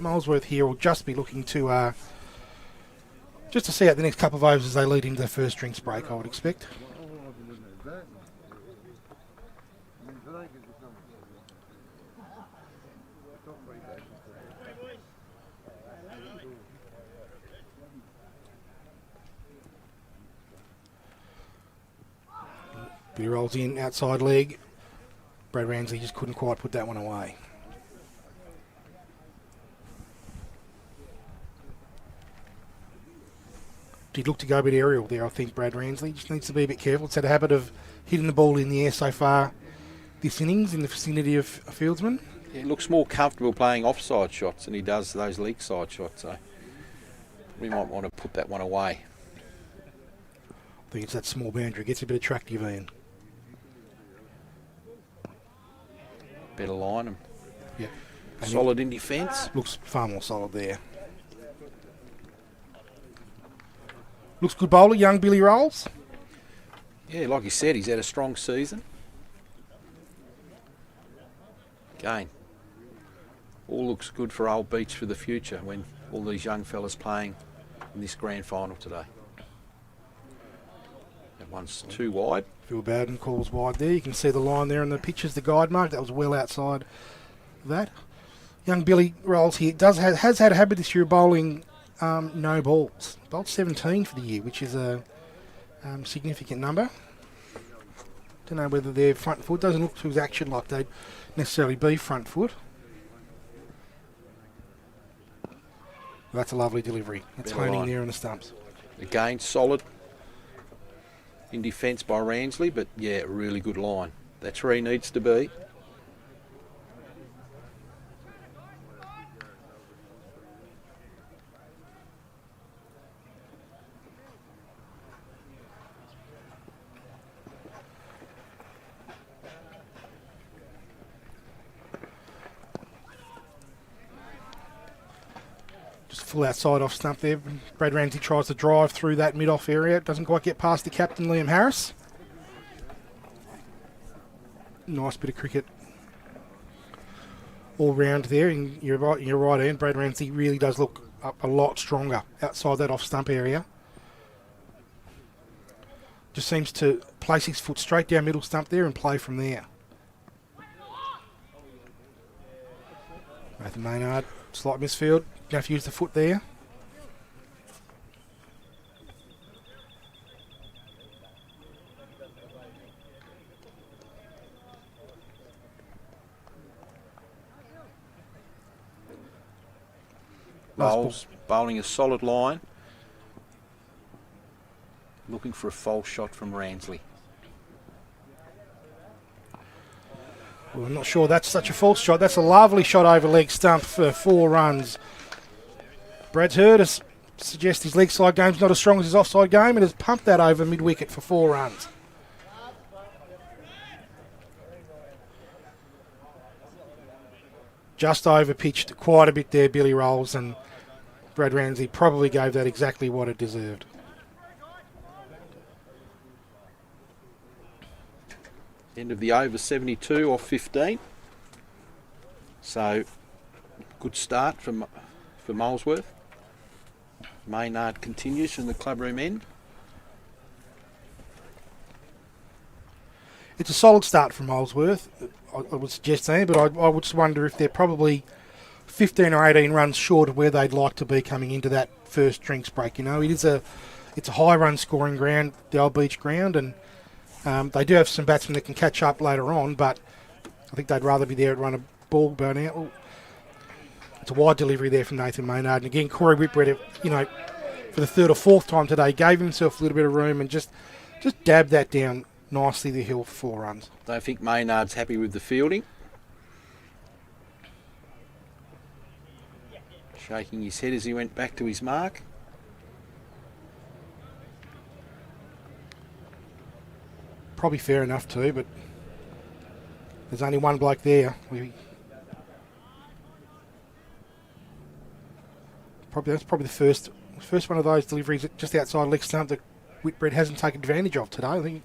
Molesworth here will just be looking to just to see out the next couple of overs as they lead into the first drinks break, I would expect. Billy rolls in, outside leg. Brad Ramsley just couldn't quite put that one away. Did look to go a bit aerial there, I think, Brad Ramsley. Just needs to be a bit careful. It's had a habit of hitting the ball in the air so far this innings in the vicinity of a fieldsman. Yeah, he looks more comfortable playing offside shots than he does those leg side shots, so we might want to put that one away. I think it's that small boundary. Gets a bit attractive, Ian. Better line him. Yeah. Solid in defence. Looks far more solid there. Looks good bowler, young Billy Rolls. Yeah, like you said, he's had a strong season. Again, all looks good for Old Beach for the future when all these young fellas playing in this grand final today. That one's too wide. Phil Bowden calls wide there. You can see the line there in the pictures, the guide mark. That was well outside that. Young Billy Rolls here has had a habit this year of bowling no balls. Bowled 17 for the year, which is a significant number. Don't know whether they're front foot. Doesn't look to his action like they'd necessarily be front foot. That's a lovely delivery. That's honing there on the stumps. Again, solid in defence by Ramsley, but yeah, really good line. That's where he needs to be. Full outside off stump there. Brad Ramsley tries to drive through that mid-off area. Doesn't quite get past the captain, Liam Harris. Nice bit of cricket all round there. And you're right, Ian. Brad Ramsley really does look up a lot stronger outside that off stump area. Just seems to place his foot straight down middle stump there and play from there. Nathan Maynard, slight misfield. Going to have to use the foot there. Bowles bowling a solid line. Looking for a false shot from Ramsley. Well, I'm not sure that's such a false shot. That's a lovely shot over leg stump for 4 runs. Brad's heard us suggest his leg side game's not as strong as his offside game and has pumped that over mid-wicket for 4 runs. Just over-pitched quite a bit there, Billy Rolls, and Brad Ramsley probably gave that exactly what it deserved. End of the over, 72 off 15. So, good start for Molesworth. Maynard continues from the clubroom end. It's a solid start from Molesworth, I would suggest, but I would just wonder if they're probably 15 or 18 runs short of where they'd like to be coming into that first drinks break. You know, it's a high run scoring ground, the Old Beach ground, and They do have some batsmen that can catch up later on, but I think they'd rather be there and run a ball burn out. Ooh. It's a wide delivery there from Nathan Maynard. And again, Cory Whitbread, for the third or fourth time today, gave himself a little bit of room and just dabbed that down nicely the hill for 4 runs. Don't think Maynard's happy with the fielding. Shaking his head as he went back to his mark. Probably fair enough too, but there's only one bloke there. That's probably the first one of those deliveries just outside leg stump that Whitbread hasn't taken advantage of today. I think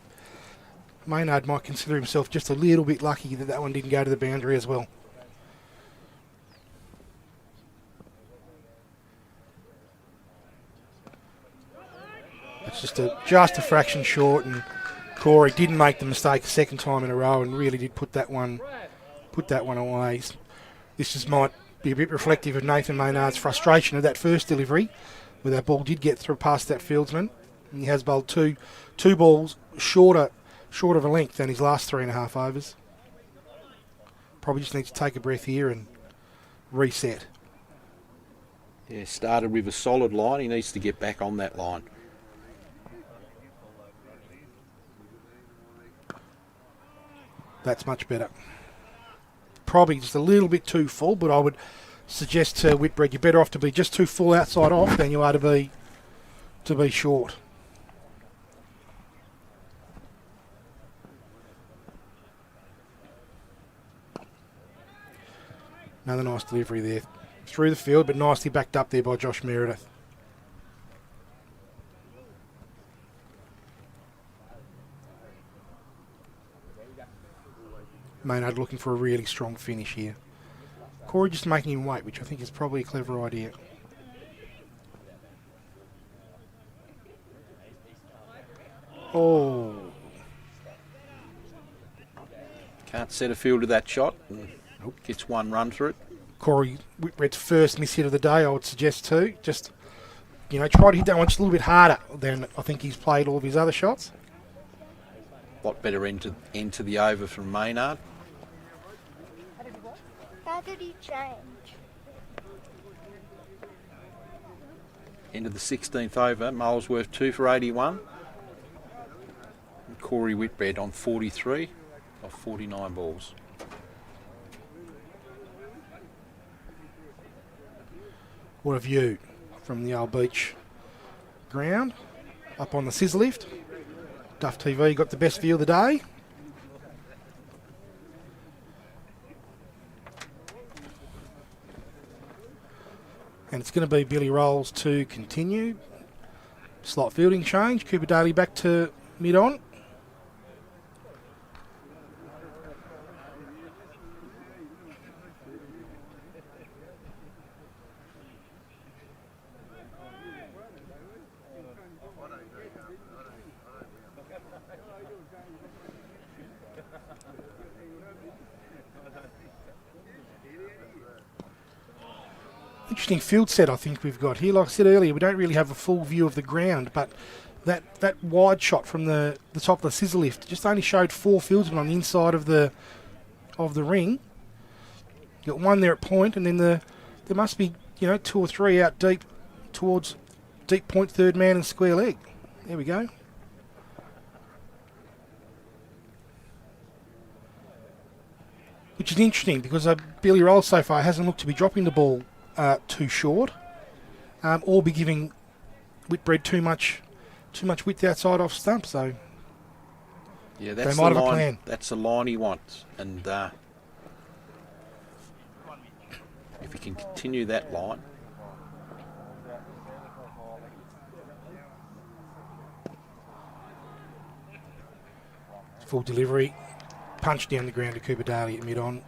Maynard might consider himself just a little bit lucky that one didn't go to the boundary as well. It's just a fraction short, and Cory didn't make the mistake a second time in a row and really did put that one away. This just might be a bit reflective of Nathan Maynard's frustration of that first delivery, where that ball did get through past that fieldsman. And he has bowled two balls short of a length than his last 3.5 overs. Probably just needs to take a breath here and reset. Yeah, started with a solid line. He needs to get back on that line. That's much better. Probably just a little bit too full, but I would suggest to Whitbread you're better off to be just too full outside off than you are to be short. Another nice delivery there. Through the field, but nicely backed up there by Josh Meredith. Maynard looking for a really strong finish here. Cory just making him wait, which I think is probably a clever idea. Oh. Can't set a field to that shot. Nope. Gets 1 run through it. Cory Whitbread's first miss hit of the day, I would suggest too. Just, try to hit that one just a little bit harder than I think he's played all of his other shots. Lot better end to the over from Maynard. How did he change? End of the 16th over, Molesworth 2 for 81. And Cory Whitbread on 43 of 49 balls. What a view from the old beach ground up on the scissor lift. Duff TV got the best view of the day. And it's going to be Billy Rolls to continue. Slot fielding change. Cooper Daly back to mid-on. Interesting field set I think we've got here. Like I said earlier, we don't really have a full view of the ground, but that wide shot from the top of the scissor lift just only showed 4 fieldsmen on the inside of the ring. You've got one there at point, and then there must be 2 or 3 out deep towards deep point, third man and square leg. There we go. Which is interesting because Billy Rolls so far hasn't looked to be dropping the ball too short, or be giving Whitbread too much width outside off stump. So yeah, that's they might the have line. a plan. That's the line he wants, and if he can continue that line. Full delivery, punch down the ground to Cooper Daly at mid-on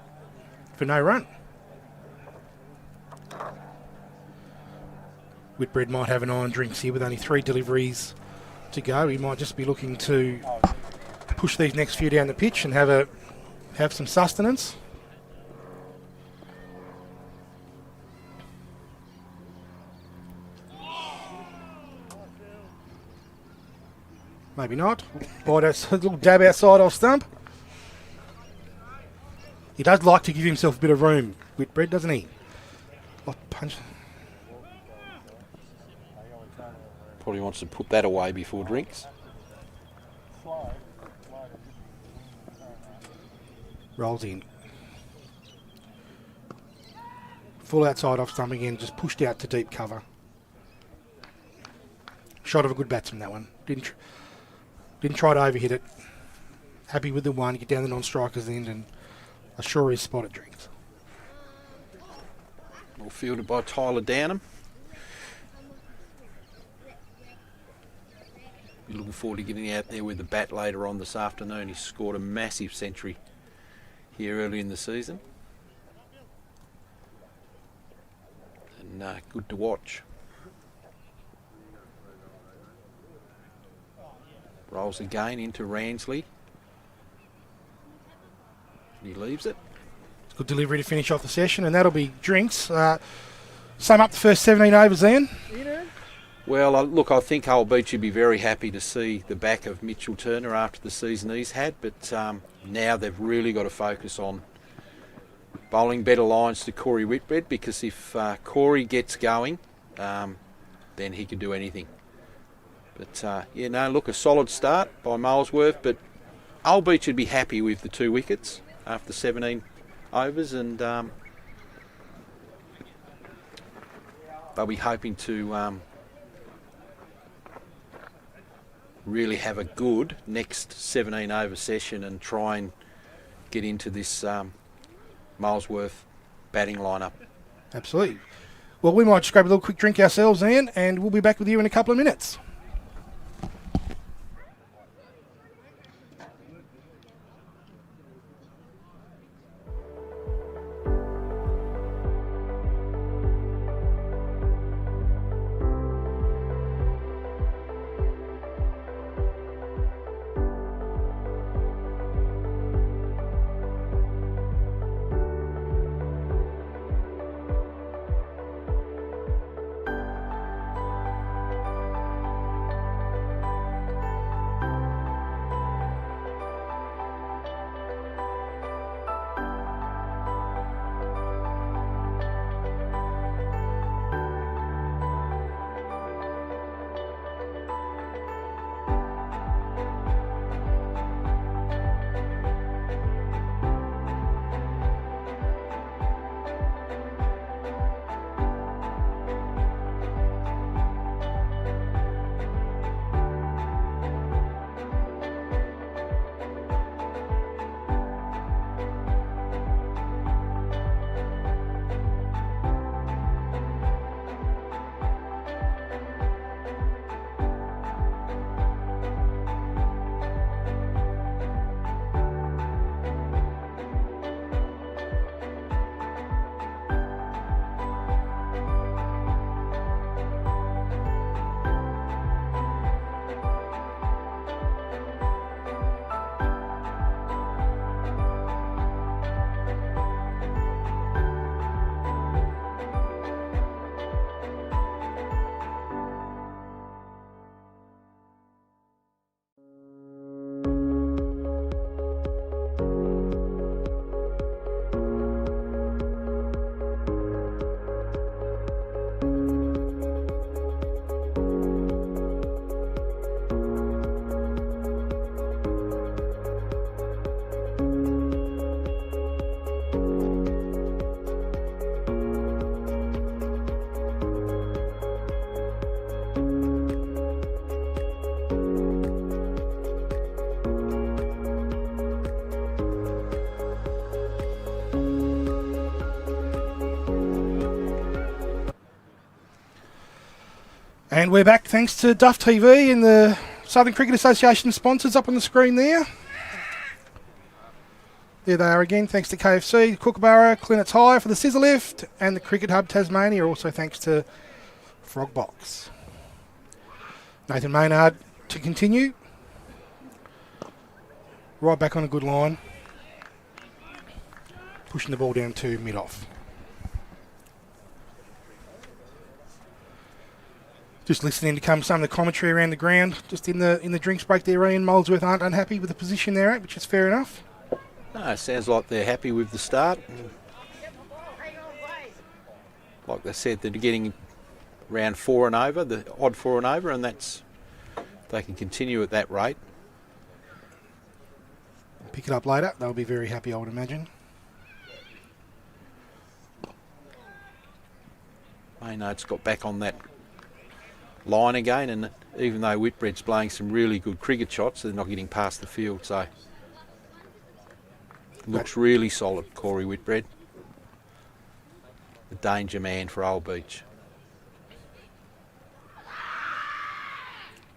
for no run. Whitbread might have an eye on drinks here with only 3 deliveries to go. He might just be looking to push these next few down the pitch and have some sustenance. Maybe not. Bite a little dab outside off stump. He does like to give himself a bit of room, Whitbread, doesn't he? Like punch. Probably wants to put that away before drinks. Rolls in. Full outside off stump again, just pushed out to deep cover. Shot of a good batsman, that one. Didn't try to overhit it. Happy with the one, get down the non-striker's end and a sure is spot at drinks. Well fielded by Tyler Downham. Be looking forward to getting out there with the bat later on this afternoon. He scored a massive century here early in the season. And good to watch. Rolls again into Ramsley. He leaves it. Good delivery to finish off the session, and that'll be drinks. Sum up the first 17 overs then. Well, look, I think Hull Beach would be very happy to see the back of Mitchell Turner after the season he's had, but now they've really got to focus on bowling better lines to Cory Whitbread, because if Cory gets going, then he can do anything. But, look, a solid start by Molesworth, but Hull Beach would be happy with the 2 wickets after 17 overs, and they'll be hoping to really have a good next 17 over session and try and get into this Molesworth batting lineup. Absolutely. Well, we might just grab a little quick drink ourselves, Ian, and we'll be back with you in a couple of minutes. And we're back thanks to Duff TV and the Southern Cricket Association sponsors up on the screen there. There they are again, thanks to KFC, Kookaburra, Clennett Hire for the scissor lift, and the Cricket Hub Tasmania, also thanks to FrogBox. Nathan Maynard to continue. Right back on a good line. Pushing the ball down to mid-off. Just listening to some of the commentary around the ground, just in the drinks break there, Ian, Molesworth aren't unhappy with the position they're at, which is fair enough. No, it sounds like they're happy with the start. Like they said, they're getting round 4 and over, the odd 4 and over, and that's they can continue at that rate. Pick it up later. They'll be very happy, I would imagine. Maynard's got back on that line again, and even though Whitbread's playing some really good cricket shots, they're not getting past the field, so looks really solid, Cory Whitbread. The danger man for Old Beach.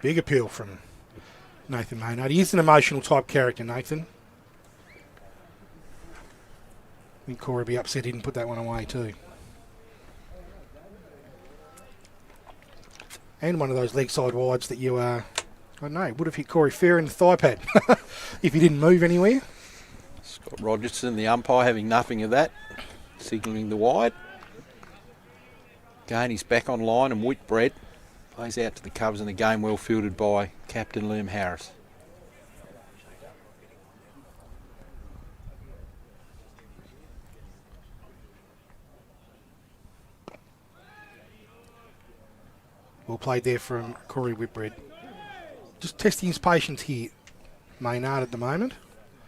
Big appeal from Nathan Maynard. He is an emotional type character, Nathan. I think Cory would be upset he didn't put that one away too. And one of those leg side wides that you, I don't know, would have hit Cory fair in the thigh pad if he didn't move anywhere. Scott Rogerson, the umpire, having nothing of that, signalling the wide. Again, he's back on line, and Whitbread plays out to the covers, and the game well fielded by Captain Liam Harris. Well played there from Cory Whitbread. Just testing his patience here, Maynard, at the moment.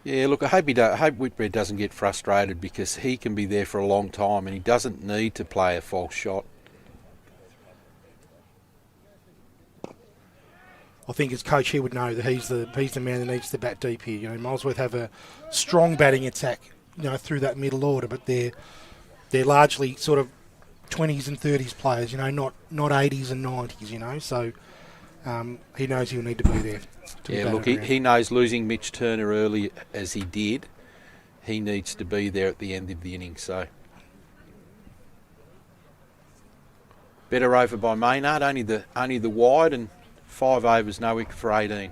Yeah, look, I hope Whitbread doesn't get frustrated, because he can be there for a long time and he doesn't need to play a false shot. I think as coach he would know that he's the man that needs to bat deep here. You know, Molesworth have a strong batting attack, you know, through that middle order, but they're largely sort of 20s and 30s players, you know, not 80s and 90s, you know. So he knows he'll need to be there. Yeah, look, he knows losing Mitch Turner early as he did, he needs to be there at the end of the innings. So better over by Maynard, only the wide, and 5 overs, no wicket for 18.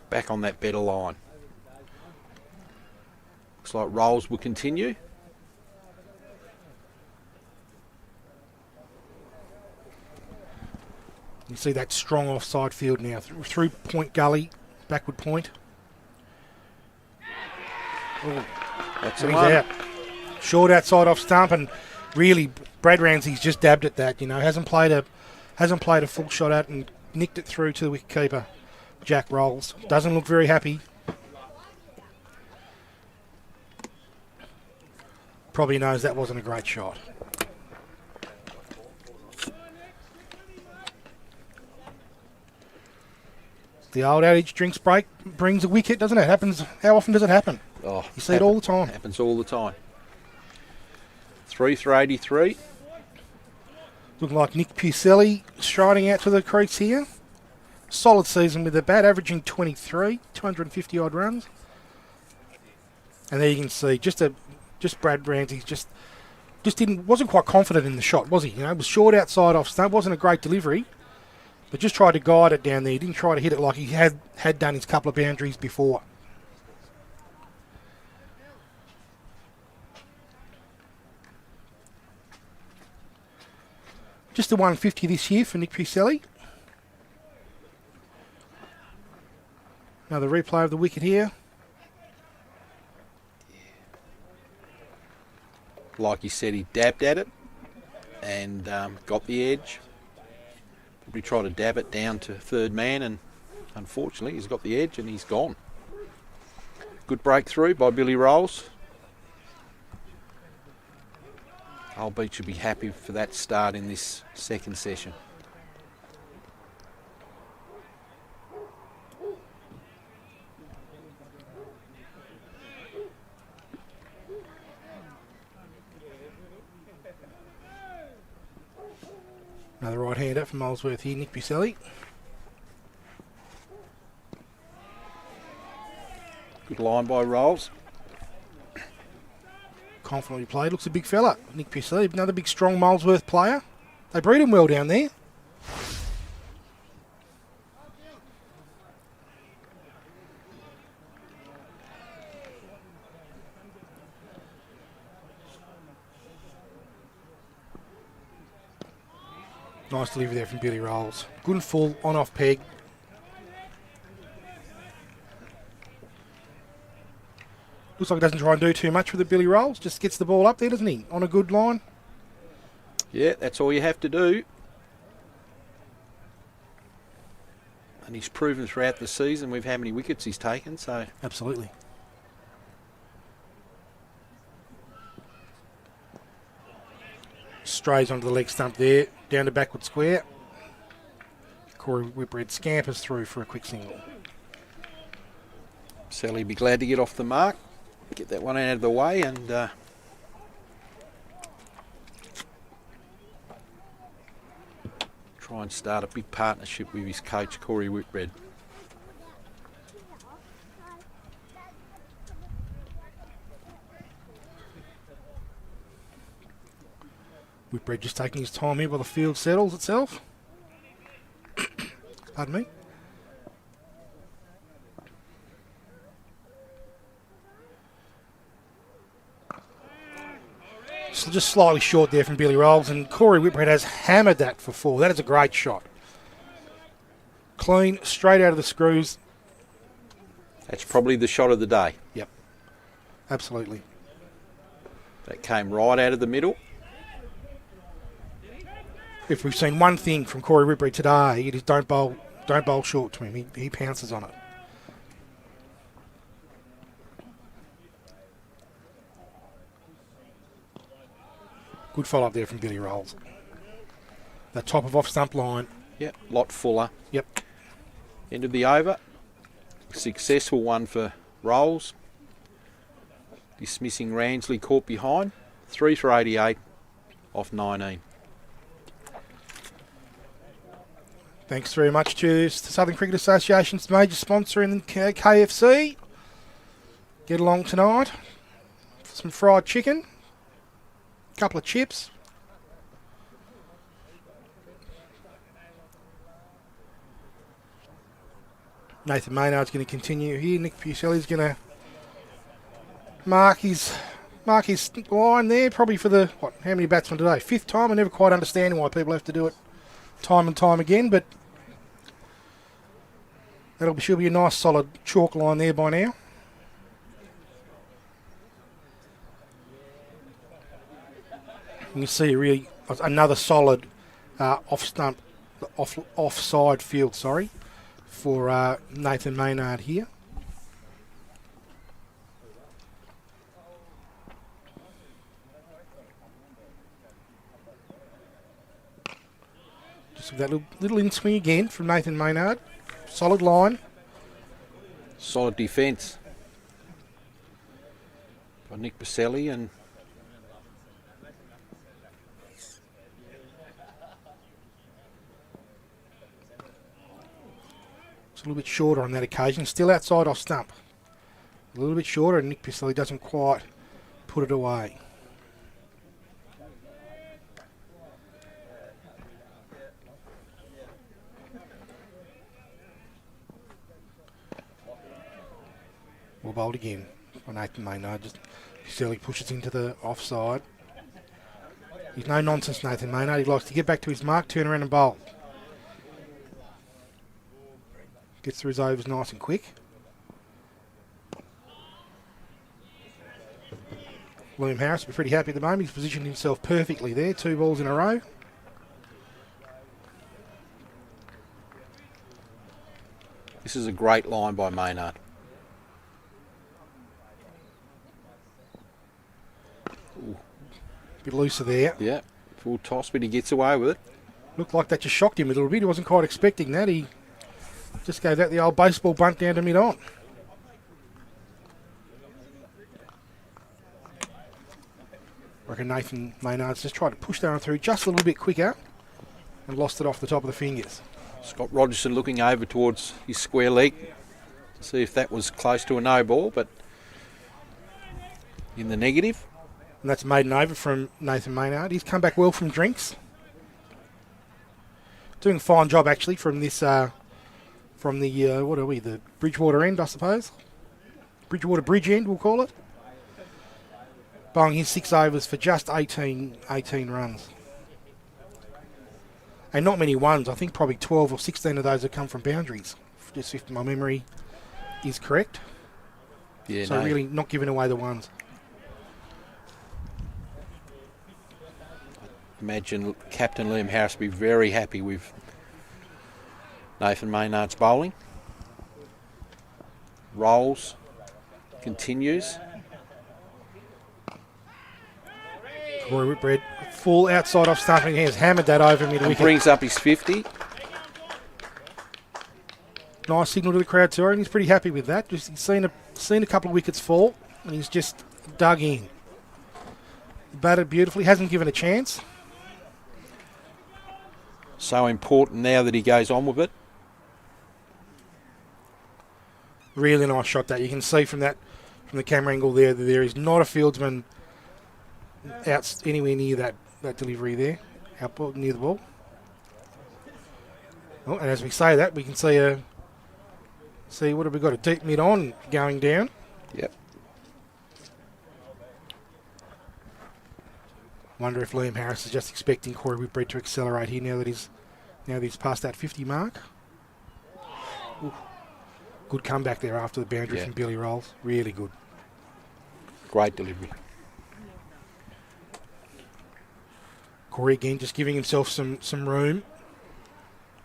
Back on that better line. Looks like rolls will continue. You see that strong offside field now through Point Gully, backward point. Oh, that's he's out. Short outside off stump, and really Brad Ramsley's just dabbed at that. You know, hasn't played a full shot at and nicked it through to the wicket keeper. Jack Rolls doesn't look very happy. Probably knows that wasn't a great shot. The old adage, drinks break brings a wicket, doesn't it? How often does it happen? Oh, you see it all the time. Happens all the time. 3 for 83. Looking like Nick Pucelli striding out to the crease here. Solid season with the bat, averaging 23, 250 odd runs. And there you can see just Brad Ramsey just wasn't quite confident in the shot, was he? You know, it was short outside off stump, wasn't a great delivery, but just tried to guide it down there. He didn't try to hit it like he had done his couple of boundaries before. Just the 150 this year for Nick Pucelli. Another replay of the wicket here. Like he said, he dabbed at it and got the edge. Probably tried to dab it down to third man, and unfortunately he's got the edge and he's gone. Good breakthrough by Billy Rolls. Old Beach should be happy for that start in this second session. Another right-hander from Molesworth here, Nick Pucelli. Good line by Rolls. Confidently played, looks a big fella. Nick Pucelli, another big strong Molesworth player. They breed him well down there. Nice delivery there from Billy Rolls. Good and full, on off peg. Looks like he doesn't try and do too much with the Billy Rolls. Just gets the ball up there, doesn't he? On a good line. Yeah, that's all you have to do. And he's proven throughout the season with how many wickets he's taken. So absolutely. Strays onto the leg stump there. Down to backward square. Cory Whitbread scampers through for a quick single. Sally be glad to get off the mark. Get that one out of the way and try and start a big partnership with his coach, Cory Whitbread. Whitbread just taking his time here while the field settles itself. Pardon me. Just slightly short there from Billy Rolls, and Cory Whitbread has hammered that for 4. That is a great shot. Clean, straight out of the screws. That's probably the shot of the day. Yep, absolutely. That came right out of the middle. If we've seen one thing from Cory Whitbread today, it is don't bowl short to him. He pounces on it. Good follow-up there from Billy Rolls. The top of off-stump line. Yep, lot fuller. Yep. End of the over. Successful one for Rolls. Dismissing Ramsley caught behind. 3 for 88 off 19. Thanks very much to Southern Cricket Association's major sponsor in KFC. Get along tonight for some fried chicken. Couple of chips. Nathan Maynard's going to continue here. Nick Pucelli's going to mark his line there, probably for the, how many batsmen today? 5th time. I never quite understand why people have to do it time and time again, but should be a nice solid chalk line there by now. You can see really another solid offside field, for Nathan Maynard here. Just that little in swing again from Nathan Maynard. Solid line. Solid defence by Nick Pucelli and a little bit shorter on that occasion. Still outside off stump. A little bit shorter, and Nick Pucelli doesn't quite put it away. Well bowled again by Nathan Maynard. Just Pucelli pushes into the offside. He's no nonsense, Nathan Maynard. He likes to get back to his mark, turn around and bowl. Gets through his overs nice and quick. Liam Harris will be pretty happy at the moment. He's positioned himself perfectly there. 2 balls in a row. this is a great line by Maynard. Ooh. Bit looser there. Yeah, full toss, but he gets away with it. Looked like that just shocked him a little bit. He wasn't quite expecting that. He just gave that the old baseball bunt down to mid-on. I reckon Nathan Maynard's just tried to push that one through just a little bit quicker and lost it off the top of the fingers. Scott Rogerson looking over towards his square leg to see if that was close to a no ball, but in the negative. And that's maiden over from Nathan Maynard. He's come back well from drinks. Doing a fine job actually from this, from the, what are we, the Bridgewater end, I suppose. Bridgewater Bridge end, we'll call it. Bowling his 6 overs for just 18 runs. And not many ones. I think probably 12 or 16 of those have come from boundaries, just if my memory is correct. Yeah, so really not giving away the ones. Imagine Captain Liam Harris be very happy with Nathan Maynard's bowling. Rolls, continues. Cory Whitbread, full outside off stumping. He has hammered that over mid-wicket. Brings up his 50. Nice signal to the crowd too, and he's pretty happy with that. Just he's seen a couple of wickets fall, and he's just dug in. Batted beautifully, hasn't given a chance. So important now that he goes on with it. Really nice shot that. You can see from the camera angle there that there is not a fieldsman out anywhere near that delivery there, out near the ball. Oh, and as we say that, we can see what have we got? A deep mid on going down. Yep. Wonder if Liam Harris is just expecting Cory Whitbread to accelerate here now that he's past that 50 mark. Ooh. Good comeback there after the boundary from Billy Rolls. Really good. Great delivery. Cory again just giving himself some room.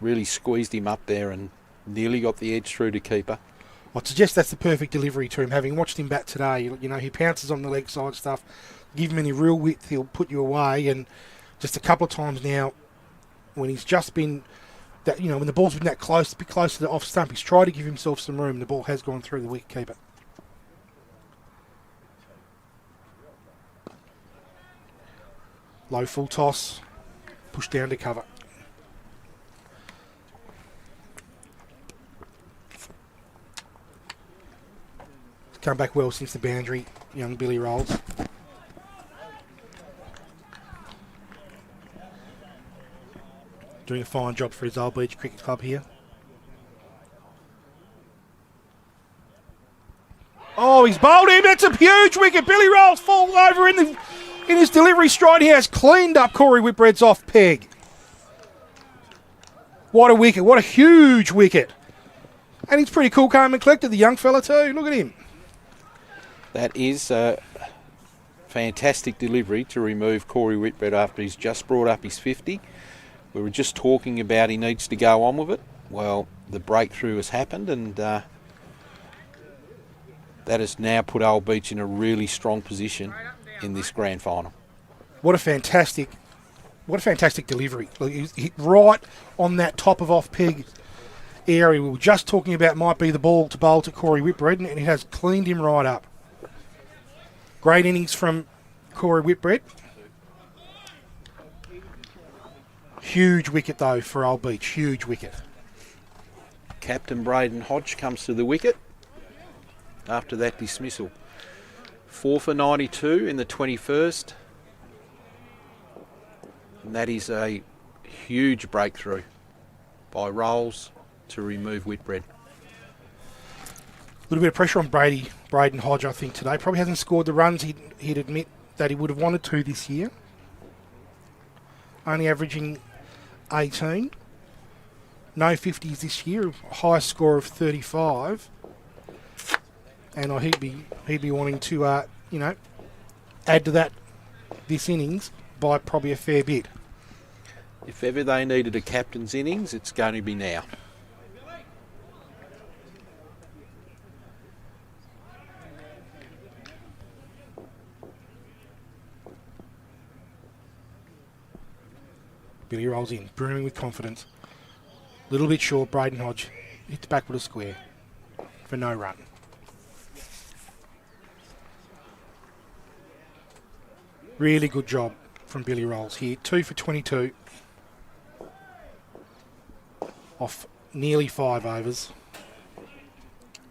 Really squeezed him up there and nearly got the edge through to keeper. I'd suggest that's the perfect delivery to him. Having watched him bat today, he pounces on the leg side stuff. Give him any real width, he'll put you away. And just a couple of times now, when he's just been that, when the ball's been that close, a bit close to the off stump, he's tried to give himself some room. The ball has gone through the wicket keeper. Low full toss, push down to cover. Come back well since the boundary, young Billy Rolls. Doing a fine job for his Old Beach Cricket Club here. Oh, he's bowled him. That's a huge wicket. Billy Rolls falls over in his delivery stride. He has cleaned up Cory Whitbread's off peg. What a wicket. What a huge wicket. And he's pretty cool, calm and collected, the young fella too. Look at him. That is a fantastic delivery to remove Cory Whitbread after he's just brought up his 50. We were just talking about he needs to go on with it. Well, the breakthrough has happened, and that has now put Old Beach in a really strong position in this grand final. delivery. Look, he's hit right on that top of off peg area we were just talking about might be the ball to bowl to Cory Whitbread, and it has cleaned him right up. Great innings from Cory Whitbread. Huge wicket though for Old Beach, huge wicket. Captain Braden Hodge comes to the wicket after that dismissal. 4 for 92 in the 21st. And that is a huge breakthrough by Rolls to remove Whitbread. A little bit of pressure on Braden Hodge, I think, today. Probably hasn't scored the runs he'd admit that he would have wanted to this year. Only averaging 18. No 50s this year. Highest score of 35. And he'd be wanting to, add to that this innings by probably a fair bit. If ever they needed a captain's innings, it's going to be now. Billy rolls in, brimming with confidence. Little bit short, Braden Hodge hits back with a square for no run. Really good job from Billy Rolls here. 2 for 22 off nearly 5 overs.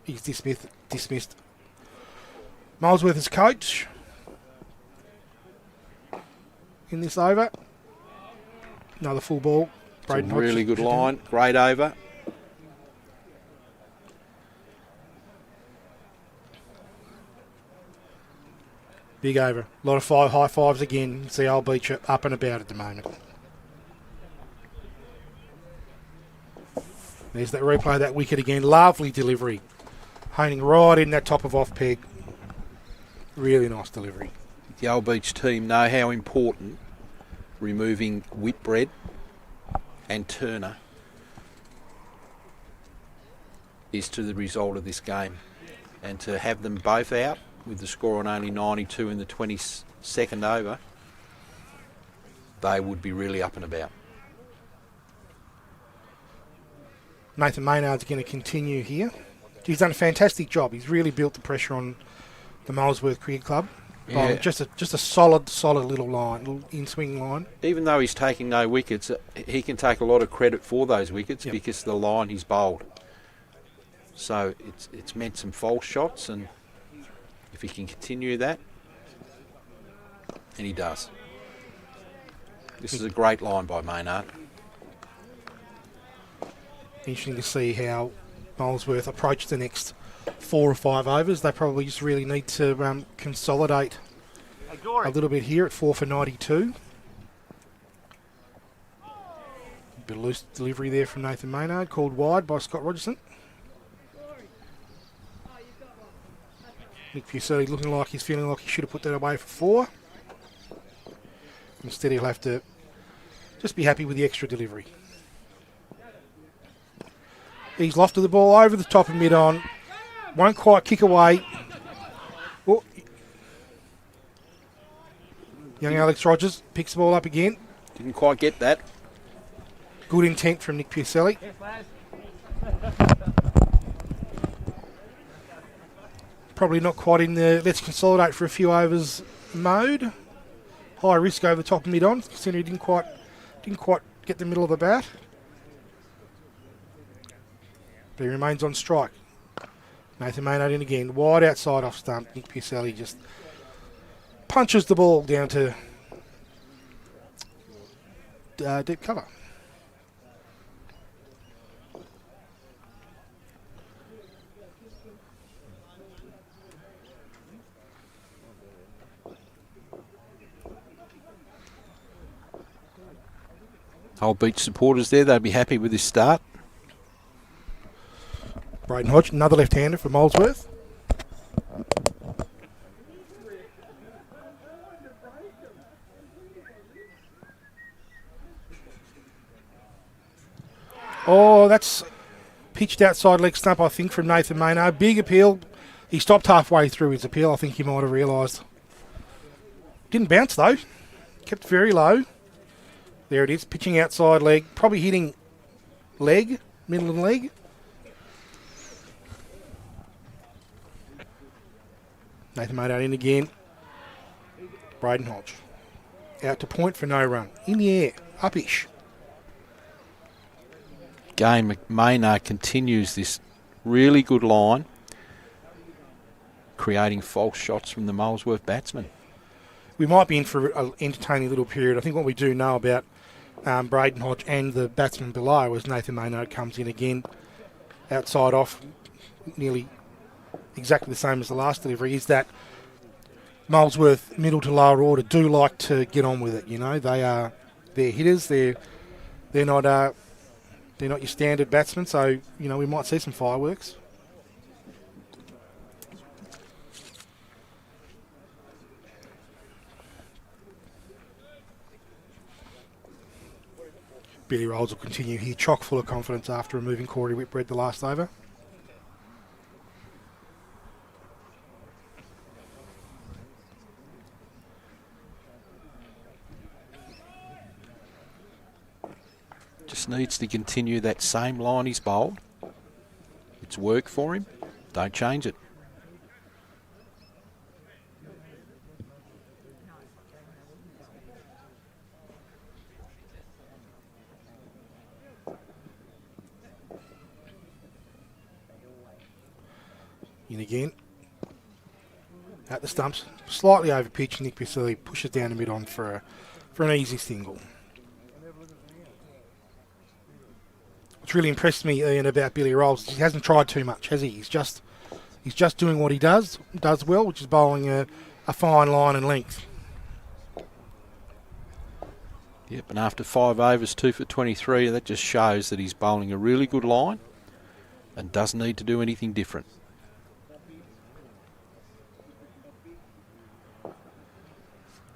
He's dismissed. Molesworth is coach in this over. Another full ball. Braden Hodge, really good line. Great over. Big over. A lot of high fives again. See Old Beach up and about at the moment. There's that replay of that wicket again. Lovely delivery. Honing right in that top of off peg. Really nice delivery. The Old Beach team know how important removing Whitbread and Turner is to the result of this game. And to have them both out with the score on only 92 in the 22nd over, they would be really up and about. Nathan Maynard's going to continue here. He's done a fantastic job. He's really built the pressure on the Molesworth Cricket Club. Yeah. Just a solid little line, little in-swing line. Even though he's taking no wickets, he can take a lot of credit for those wickets Yep. because of the line he's bowled. So it's meant some false shots, and if he can continue that, and he does. This is a great line by Maynard. Interesting to see how Molesworth approach the next 4 or 5 overs. They probably just really need to consolidate a little bit here at 4 for 92. A bit of loose delivery there from Nathan Maynard, called wide by Scott Rogerson. Nick Pucelli looking like he's feeling like he should have put that away for 4. Instead he'll have to just be happy with the extra delivery. He's lofted the ball over the top of mid-on. Won't quite kick away. Oh. Young Alex Rogers picks the ball up again. Didn't quite get that. Good intent from Nick Pucelli. Probably not quite in the let's consolidate for a few overs mode. High risk over the top of mid-on, considering he didn't quite get the middle of the bat. But he remains on strike. Nathan Maynard in again. Wide outside off stump. Nick Pucelli just punches the ball down to deep cover. Old Beach supporters there, they'd be happy with this start. Braden Hodge, another left-hander for Molesworth. Oh, that's pitched outside leg stump, I think, from Nathan Maynard. Big appeal. He stopped halfway through his appeal. I think he might have realised. Didn't bounce, though. Kept very low. There it is, pitching outside leg. Probably hitting leg, middle of the leg. Nathan Maynard in again. Braden Hodge. Out to point for no run. In the air. Upish. Again, Maynard continues this really good line, creating false shots from the Molesworth batsman. We might be in for an entertaining little period. I think what we do know about Braden Hodge and the batsman below is Nathan Maynard comes in again. Outside off. Nearly exactly the same as the last delivery, is that Molesworth middle to lower order do like to get on with it. You know, they're hitters. They're not your standard batsmen. So you know we might see some fireworks. Billy Rolls will continue here, chock full of confidence after removing Cory Whitbread the last over. Just needs to continue that same line he's bowled. It's worked for him. Don't change it. In again. At the stumps. Slightly over pitch. Nick Pucelli pushes down the mid-on for an easy single. What's really impressed me, Ian, about Billy Rolls, he hasn't tried too much, has he? He's just doing what he does well, which is bowling a fine line and length. Yep, and after 5 overs, 2 for 23, that just shows that he's bowling a really good line. and doesn't need to do anything different.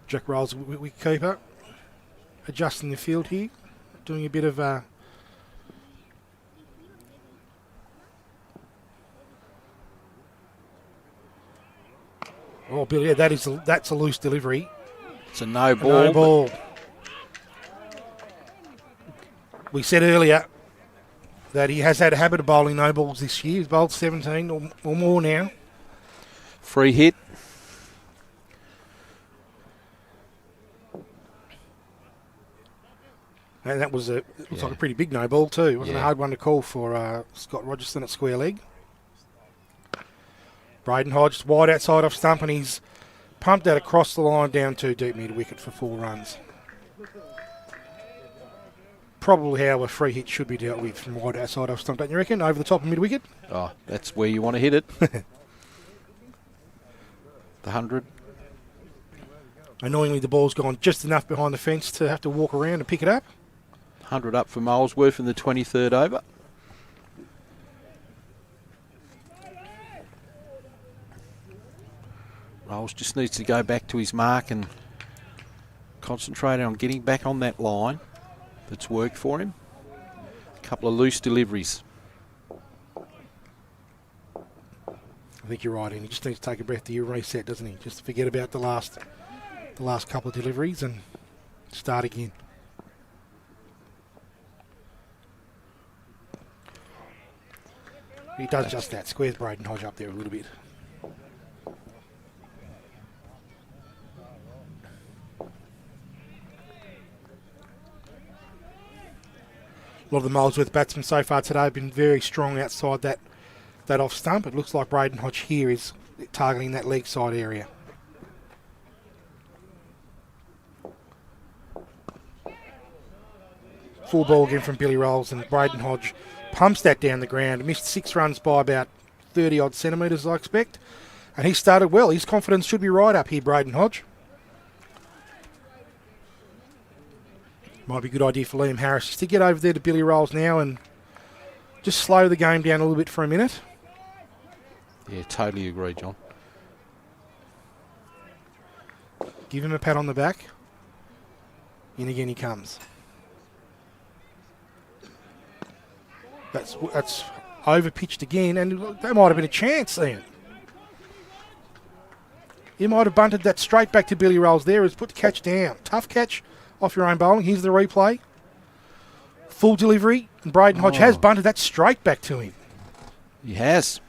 Jack Rolls, wicketkeeper, adjusting the field here, doing a bit of oh, Billy, yeah, that's a loose delivery. It's a no ball. No ball. We said earlier that he has had a habit of bowling no balls this year. He's bowled 17 or more now. Free hit. And that was it looks like a pretty big no ball too. It wasn't a Yeah. hard one to call for Scott Rogerson at square leg. Braden Hodge wide outside off stump, and he's pumped that across the line down to deep mid wicket for 4 runs. Probably how a free hit should be dealt with from wide outside off stump, don't you reckon? Over the top of mid wicket. Oh, that's where you want to hit it. The 100. Annoyingly, the ball's gone just enough behind the fence to have to walk around and pick it up. 100 up for Molesworth in the 23rd over. Rolls just needs to go back to his mark and concentrate on getting back on that line that's worked for him. A couple of loose deliveries. I think you're right, and he just needs to take a breath to reset, doesn't he? Just forget about the last couple of deliveries and start again. He does just that. Squares Braden Hodge up there a little bit. A lot of the Molesworth batsmen so far today have been very strong outside that off stump. It looks like Braden Hodge here is targeting that leg side area. Full ball again from Billy Rolls, and Braden Hodge pumps that down the ground. Missed 6 runs by about 30 odd centimetres, I expect. And he started well. His confidence should be right up here, Braden Hodge. Might be a good idea for Liam Harris just to get over there to Billy Rolls now and just slow the game down a little bit for a minute. Yeah, totally agree, John. Give him a pat on the back. In again he comes. That's over-pitched again, and that might have been a chance, Ian. He might have bunted that straight back to Billy Rolls there. Has put the catch down. Tough catch off your own bowling. Here's the replay. Full delivery, and Braden Hodge has bunted that straight back to him. He has.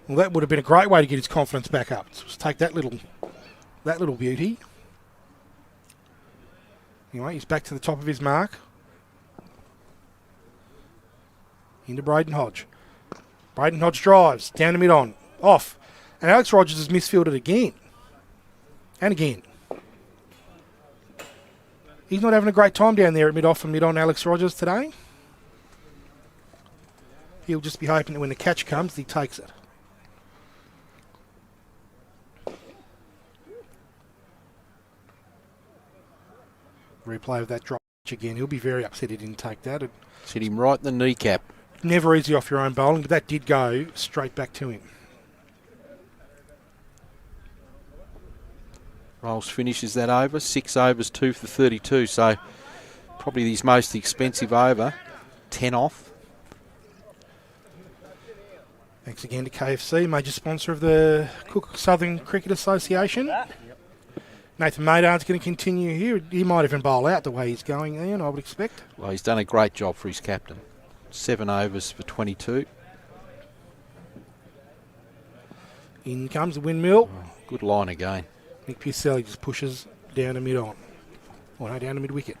Well, that would have been a great way to get his confidence back up. Just take that little beauty. Anyway, he's back to the top of his mark. Into Braden Hodge. Braden Hodge drives down to mid-on, off, and Alex Rogers has misfielded again. And again. He's not having a great time down there at mid-off and mid-on, Alex Rogers, today. He'll just be hoping that when the catch comes, he takes it. Replay of that drop again. He'll be very upset he didn't take that. It's hit him right in the kneecap. Never easy off your own bowling, but that did go straight back to him. Rolls finishes that over. 6 overs, 2 for 32. So probably his most expensive over. 10 off. Thanks again to KFC, major sponsor of the Cook Southern Cricket Association. Nathan Maynard's going to continue here. He might even bowl out the way he's going, Ian, I would expect. Well, he's done a great job for his captain. 7 overs for 22. In comes the windmill. Oh, good line again. Nick Pucelli just pushes down to mid-on. Or no, down to mid-wicket.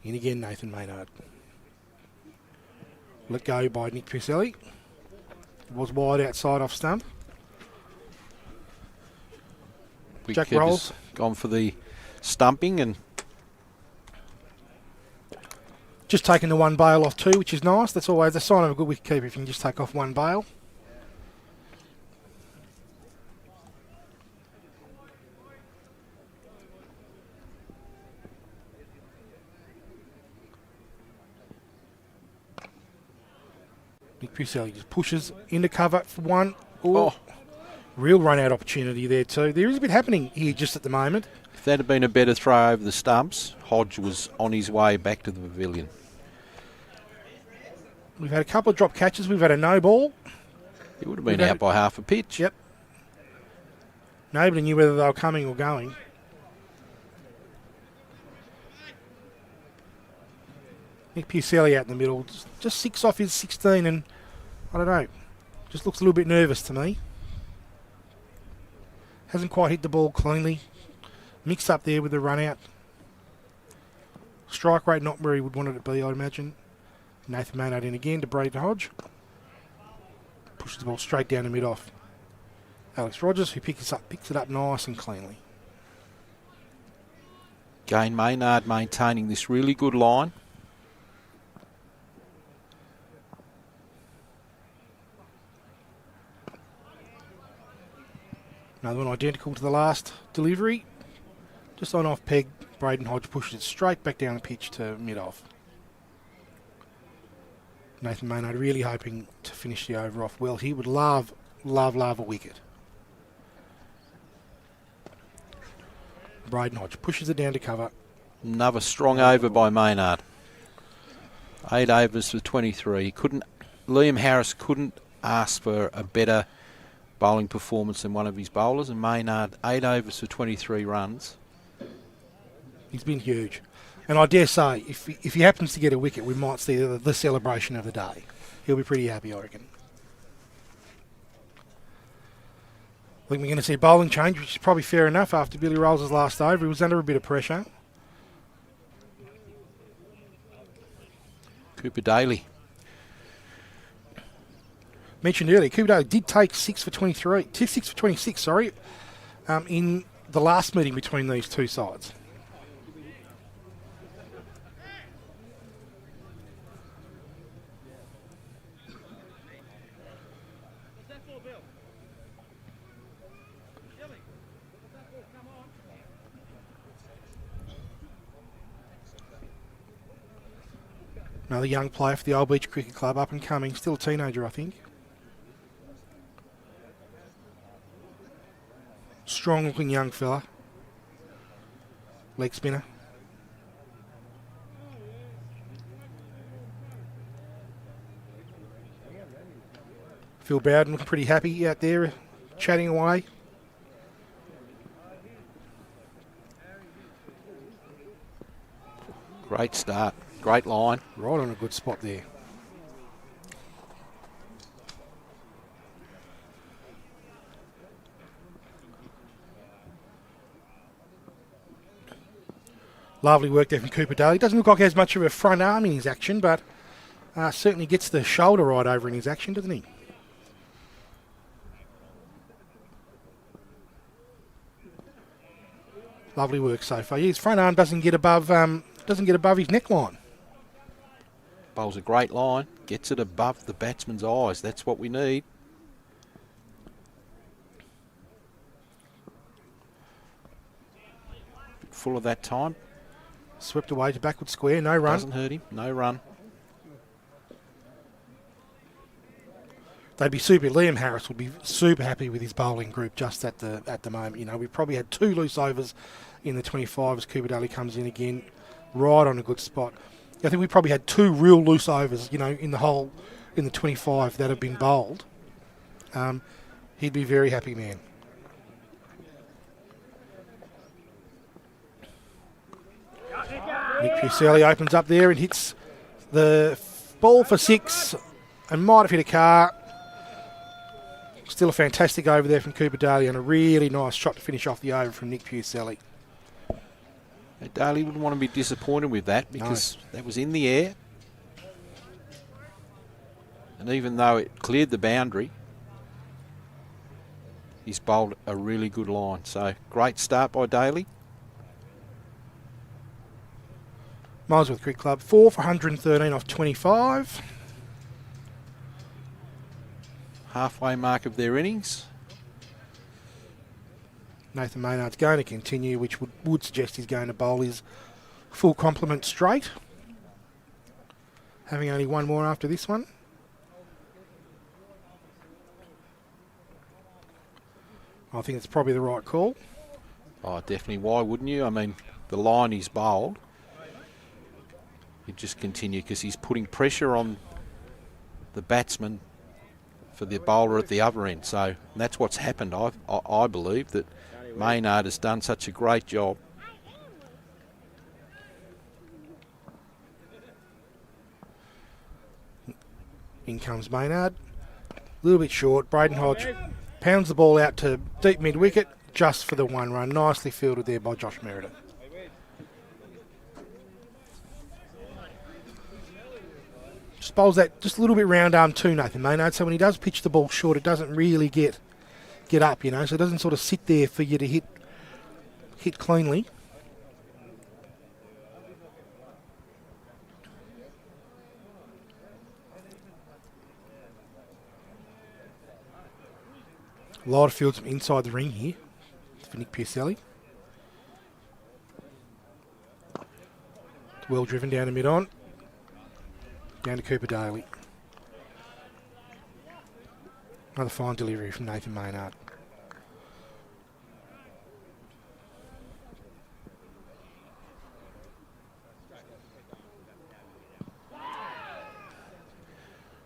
In again, Nathan Maynard. Let go by Nick Pucelli. Was wide outside off stump. Jack Wicket Rolls. has gone for the stumping and Just taking the one bail off 2, which is nice. That's always a sign of a good wicketkeeper if you can just take off one bail. Nick Pucelli just pushes into cover for one. Oh. Real run-out opportunity there too. There is a bit happening here just at the moment. If that had been a better throw over the stumps, Hodge was on his way back to the pavilion. We've had a couple of drop catches. We've had a no ball. He would have been out by half a pitch. Yep. Nobody knew whether they were coming or going. Nick Pucelli out in the middle. Just 6 off his 16 and, I don't know, just looks a little bit nervous to me. Hasn't quite hit the ball cleanly. Mixed up there with the run out. Strike rate not where he would want it to be, I'd imagine. Nathan Maynard in again to Braden Hodge. Pushes the ball straight down the mid-off. Alex Rogers, who picks it up nice and cleanly. Again, Maynard maintaining this really good line. Another one identical to the last delivery. Just on off peg, Braden Hodge pushes it straight back down the pitch to mid-off. Nathan Maynard really hoping to finish the over off well. He would love a wicket. Braden Hodge pushes it down to cover. Another strong over by Maynard. 8 overs for 23. Liam Harris couldn't ask for a better bowling performance than one of his bowlers, and Maynard 8 overs for 23 runs. He's been huge. And I dare say, if he happens to get a wicket, we might see the celebration of the day. He'll be pretty happy, I reckon. I think we're going to see a bowling change, which is probably fair enough after Billy Rolls' last over. He was under a bit of pressure. Cooper Daly. Mentioned earlier, Cooper Daly did take 6 for 26, in the last meeting between these two sides. Another young player for the Old Beach Cricket Club, up and coming, still a teenager, I think. Strong looking young fella. Leg spinner. Phil Bowden looking pretty happy out there, chatting away. Great start. Great line. Right on a good spot there. Lovely work there from Cooper Daly. Doesn't look like he has much of a front arm in his action, but certainly gets the shoulder right over in his action, doesn't he? Lovely work so far. His front arm doesn't get above his neckline. Bowls a great line. Gets it above the batsman's eyes. That's what we need. Bit full of that time. Swept away to backward square. No run. Doesn't hurt him. No run. They'd be super. Liam Harris would be super happy with his bowling group just at the moment. You know, we probably had 2 loose overs in the 25 as Cooper Daly comes in again, right on a good spot. I think we probably had 2 real loose overs, you know, in the 25 that have been bowled. He'd be a very happy man. Nick Pucelli opens up there and hits the ball for 6 and might have hit a car. Still a fantastic over there from Cooper Daly and a really nice shot to finish off the over from Nick Pucelli. Daly wouldn't want to be disappointed with that because that was in the air. And even though it cleared the boundary, he's bowled a really good line. So great start by Daly. Molesworth Cricket Club, 4 for 113 off 25. Halfway mark of their innings. Nathan Maynard's going to continue, which would suggest he's going to bowl his full complement straight. Having only one more after this one. I think it's probably the right call. Oh, definitely. Why wouldn't you? I mean, the line he's bowled, he'd just continue because he's putting pressure on the batsman for the bowler at the other end. So that's what's happened. I believe that Maynard has done such a great job. In comes Maynard. A little bit short. Braden Hodge pounds the ball out to deep mid-wicket just for the 1 run. Nicely fielded there by Josh Meredith. Just bowls that just a little bit round arm too, Nathan Maynard. So when he does pitch the ball short, it doesn't really get up, you know. So it doesn't sort of sit there for you to hit cleanly. A lot of fields from inside the ring here for Nick Pucelli. Well driven down to mid-on. Down to Cooper Daly. Another fine delivery from Nathan Maynard.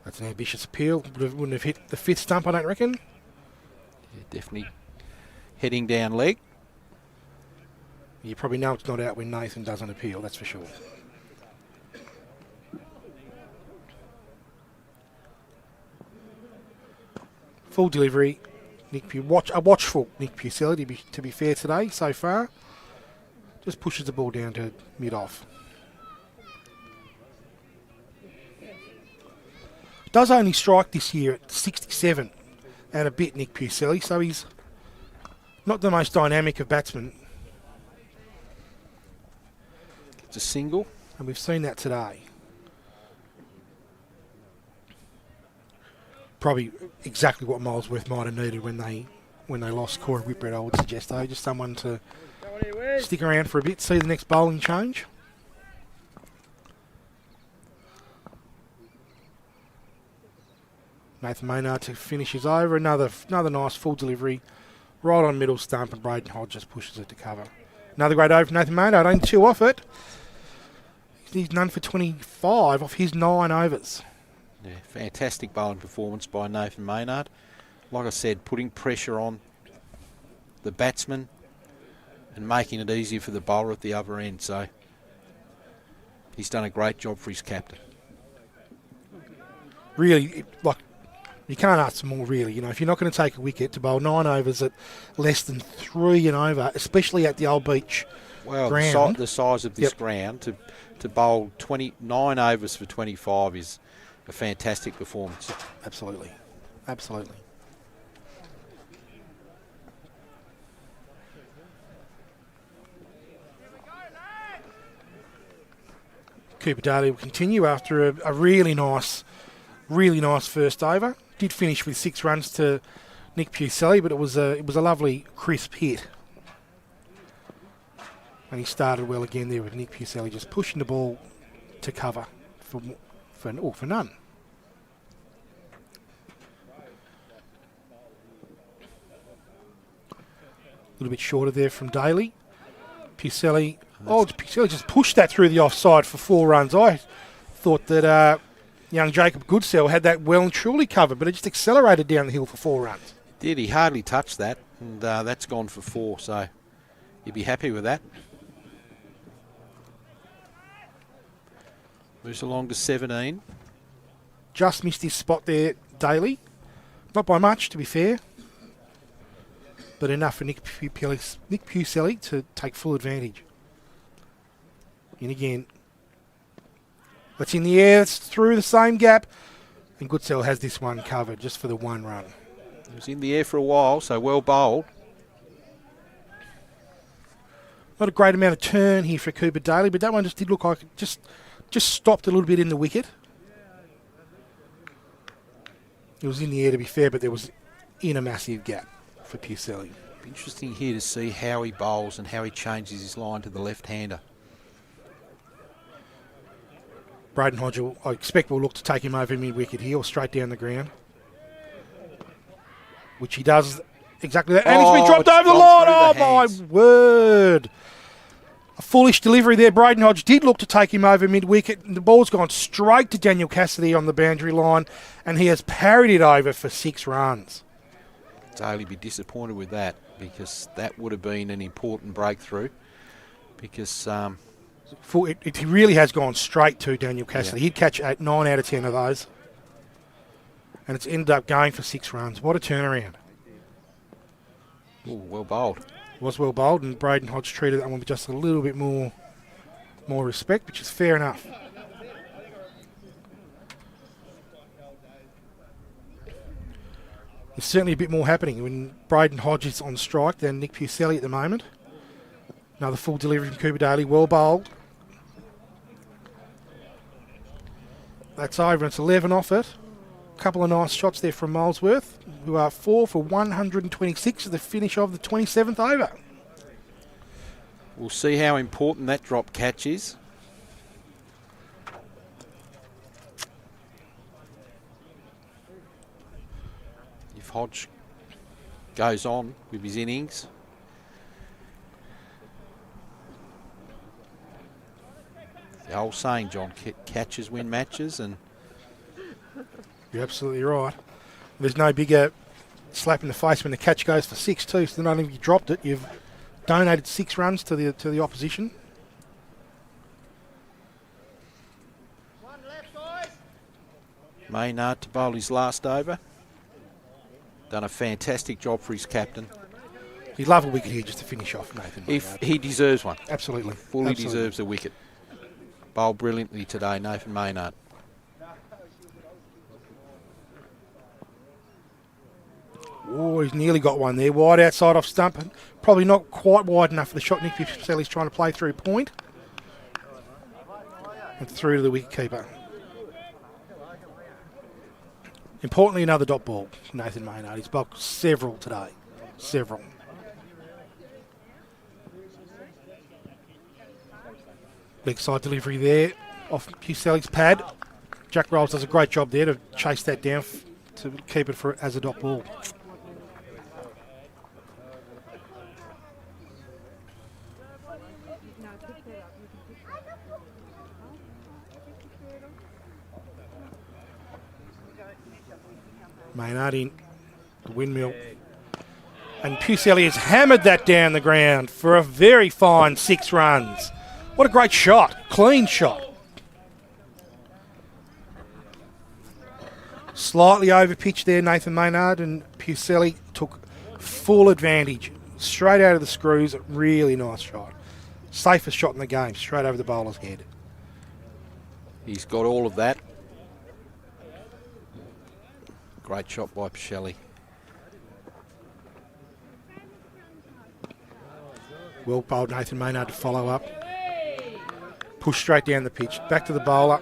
That's an ambitious appeal. Wouldn't have hit the 5th stump, I don't reckon. Yeah, definitely heading down leg. You probably know it's not out when Nathan does an appeal, that's for sure. Full delivery. A watchful Nick Pucelli to be fair today so far. Just pushes the ball down to mid-off. Does only strike this year at 67 and a bit, Nick Pucelli, so he's not the most dynamic of batsmen. It's a single. And we've seen that today. Probably exactly what Molesworth might have needed when they lost Cory Whitbread, I would suggest, though. Just someone to stick around for a bit, see the next bowling change. Nathan Maynard to finish his over. Another nice full delivery. Right on middle stump, and Braden Hodge just pushes it to cover. Another great over from Nathan Maynard. Only 2 off it. He's none for 25 off his 9 overs. Yeah, fantastic bowling performance by Nathan Maynard. Like I said, putting pressure on the batsman and making it easier for the bowler at the other end. So he's done a great job for his captain. Really, you can't ask for more, really. You know, if you're not going to take a wicket, to bowl 9 overs at less than 3 and over, especially at the old beach ground. The size of this ground, to bowl 29 overs for 25 is a fantastic performance. Absolutely. Absolutely. Cooper Daly will continue after a really nice first over. Did finish with 6 runs to Nick Pucelli, but it was a lovely crisp hit. And he started well again there with Nick Pucelli just pushing the ball to cover for none. A little bit shorter there from Daly. Pucelli just pushed that through the offside for 4 runs. I thought that young Jacob Goodsell had that well and truly covered, but it just accelerated down the hill for 4 runs. Did he hardly touched that, and that's gone for 4, so you'd be happy with that. Moves along to 17. Just missed his spot there, Daly. Not by much, to be fair, but enough for Nick Pucelli to take full advantage. And again, that's in the air, it's through the same gap, and Goodsell has this one covered just for the 1 run. It was in the air for a while, so well bowled. Not a great amount of turn here for Cooper Daly, but that one just did look like it just stopped a little bit in the wicket. It was in the air, to be fair, but there was in a massive gap for Pucelli. Interesting here to see how he bowls and how he changes his line to the left-hander. Braden Hodge, I expect, will look to take him over mid-wicket here or straight down the ground, which he does Exactly that. And he's been dropped over the line. Oh, my word. A foolish delivery there. Braden Hodge did look to take him over mid-wicket. The ball's gone straight to Daniel Cassidy on the boundary line, and he has parried it over for 6 runs. Daly be disappointed with that, because that would have been an important breakthrough. Because it really has gone straight to Daniel Cassidy. Yeah. He'd catch 9 out of 10 of those. And it's ended up going for 6 runs. What a turnaround. Ooh, well bowled. Was well bowled, and Braden Hodge treated that one with just a little bit more respect, which is fair enough. There's certainly a bit more happening when Braden Hodge is on strike than Nick Pucelli at the moment. Another full delivery from Cooper Daly, well bowled. That's over, it's 11 off it. A couple of nice shots there from Molesworth, who are 4 for 126 at the finish of the 27th over. We'll see how important that drop catch is. If Hodge goes on with his innings, the old saying, John, catches win matches, and you're absolutely right. There's no bigger slap in the face when the catch goes for 6 too. So not only have you dropped it, you've donated 6 runs to the opposition. Maynard to bowl his last over. Done a fantastic job for his captain. He'd love a wicket here just to finish off, Nathan. If he deserves one. Absolutely. Fully deserves a wicket. Bowled brilliantly today, Nathan Maynard. Oh, he's nearly got one there. Wide outside off stump. Probably not quite wide enough for the shot Nick Pucelli's trying to play through point. And through to the wicketkeeper. Importantly, another dot ball, Nathan Maynard. He's blocked several today. Several. Big side delivery there off Pucelli's pad. Jack Rolls does a great job there to chase that down to keep it for as a dot ball. Maynard in the windmill. And Pucelli has hammered that down the ground for a very fine 6 runs. What a great shot. Clean shot. Slightly over pitch there, Nathan Maynard, and Pucelli took full advantage. Straight out of the screws. Really nice shot. Safest shot in the game. Straight over the bowler's head. He's got all of that. Great shot by Pucelli. Well bowled Nathan Maynard to follow up. Push straight down the pitch. Back to the bowler.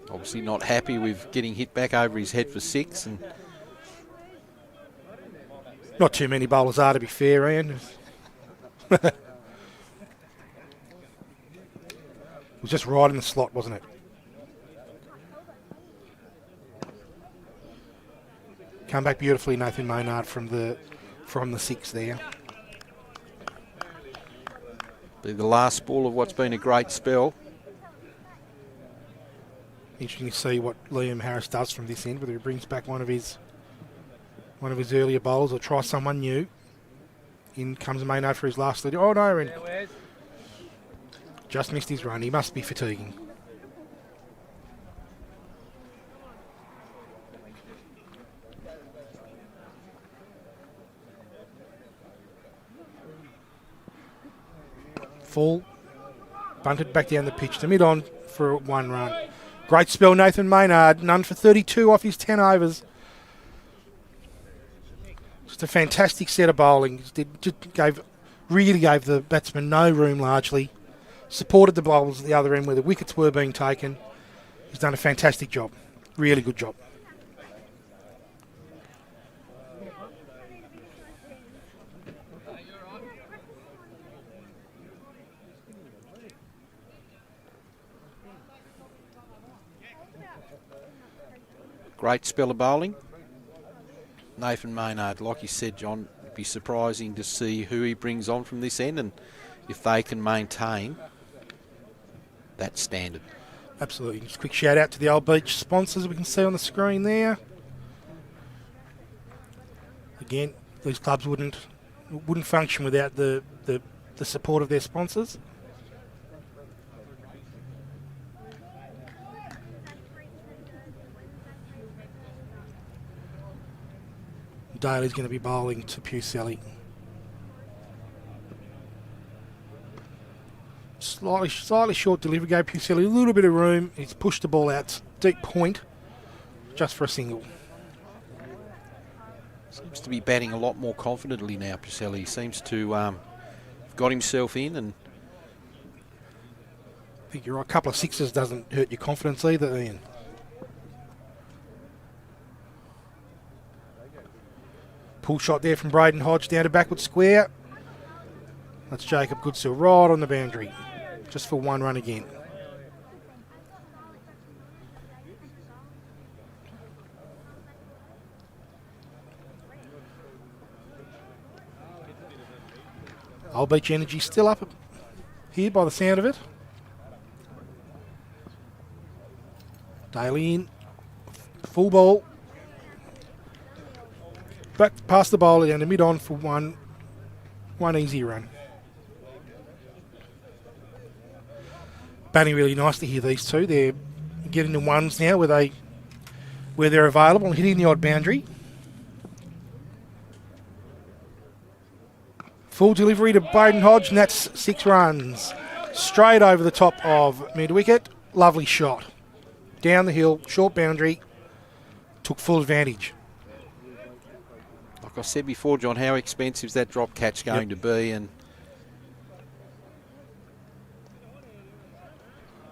Obviously not happy with getting hit back over his head for 6. And not too many bowlers are, to be fair, Ian. It was just right in the slot, wasn't it? Come back beautifully, Nathan Maynard, from the 6 there. Be the last ball of what's been a great spell. Interesting to see what Liam Harris does from this end, whether he brings back one of his earlier bowlers or tries someone new. In comes Maynard for his last lead. Oh no, and just missed his run. He must be fatiguing. Full, bunted back down the pitch to mid-on for 1 run. Great spell, Nathan Maynard. None for 32 off his 10 overs. Just a fantastic set of bowling. Really gave the batsman no room largely. Supported the bowlers at the other end where the wickets were being taken. He's done a fantastic job. Really good job. Great spell of bowling. Nathan Maynard, like you said, John, it'd be surprising to see who he brings on from this end and if they can maintain that standard. Absolutely. Just a quick shout out to the Old Beach sponsors we can see on the screen there. Again, these clubs wouldn't function without the support of their sponsors. Daly's going to be bowling to Pucelli. Slightly short delivery go, Pucelli, a little bit of room. He's pushed the ball out deep point just for a single. Seems to be batting a lot more confidently now, Pucelli. He seems to have got himself in, and I think you're right. A couple of sixes doesn't hurt your confidence either, Ian. Pull shot there from Braden Hodge down to backward square. That's Jacob Goodsell right on the boundary. Just for one run again. Old Beach Energy still up here by the sound of it. Daly in. Full ball. Back past the bowler down to mid-on for one easy run. Batting really nice to hear these two. They're getting the ones now where they're available and hitting the odd boundary. Full delivery to Braden Hodge, and that's 6 runs. Straight over the top of mid-wicket. Lovely shot. Down the hill, short boundary. Took full advantage. like I said before, John, how expensive is that drop catch going to be? And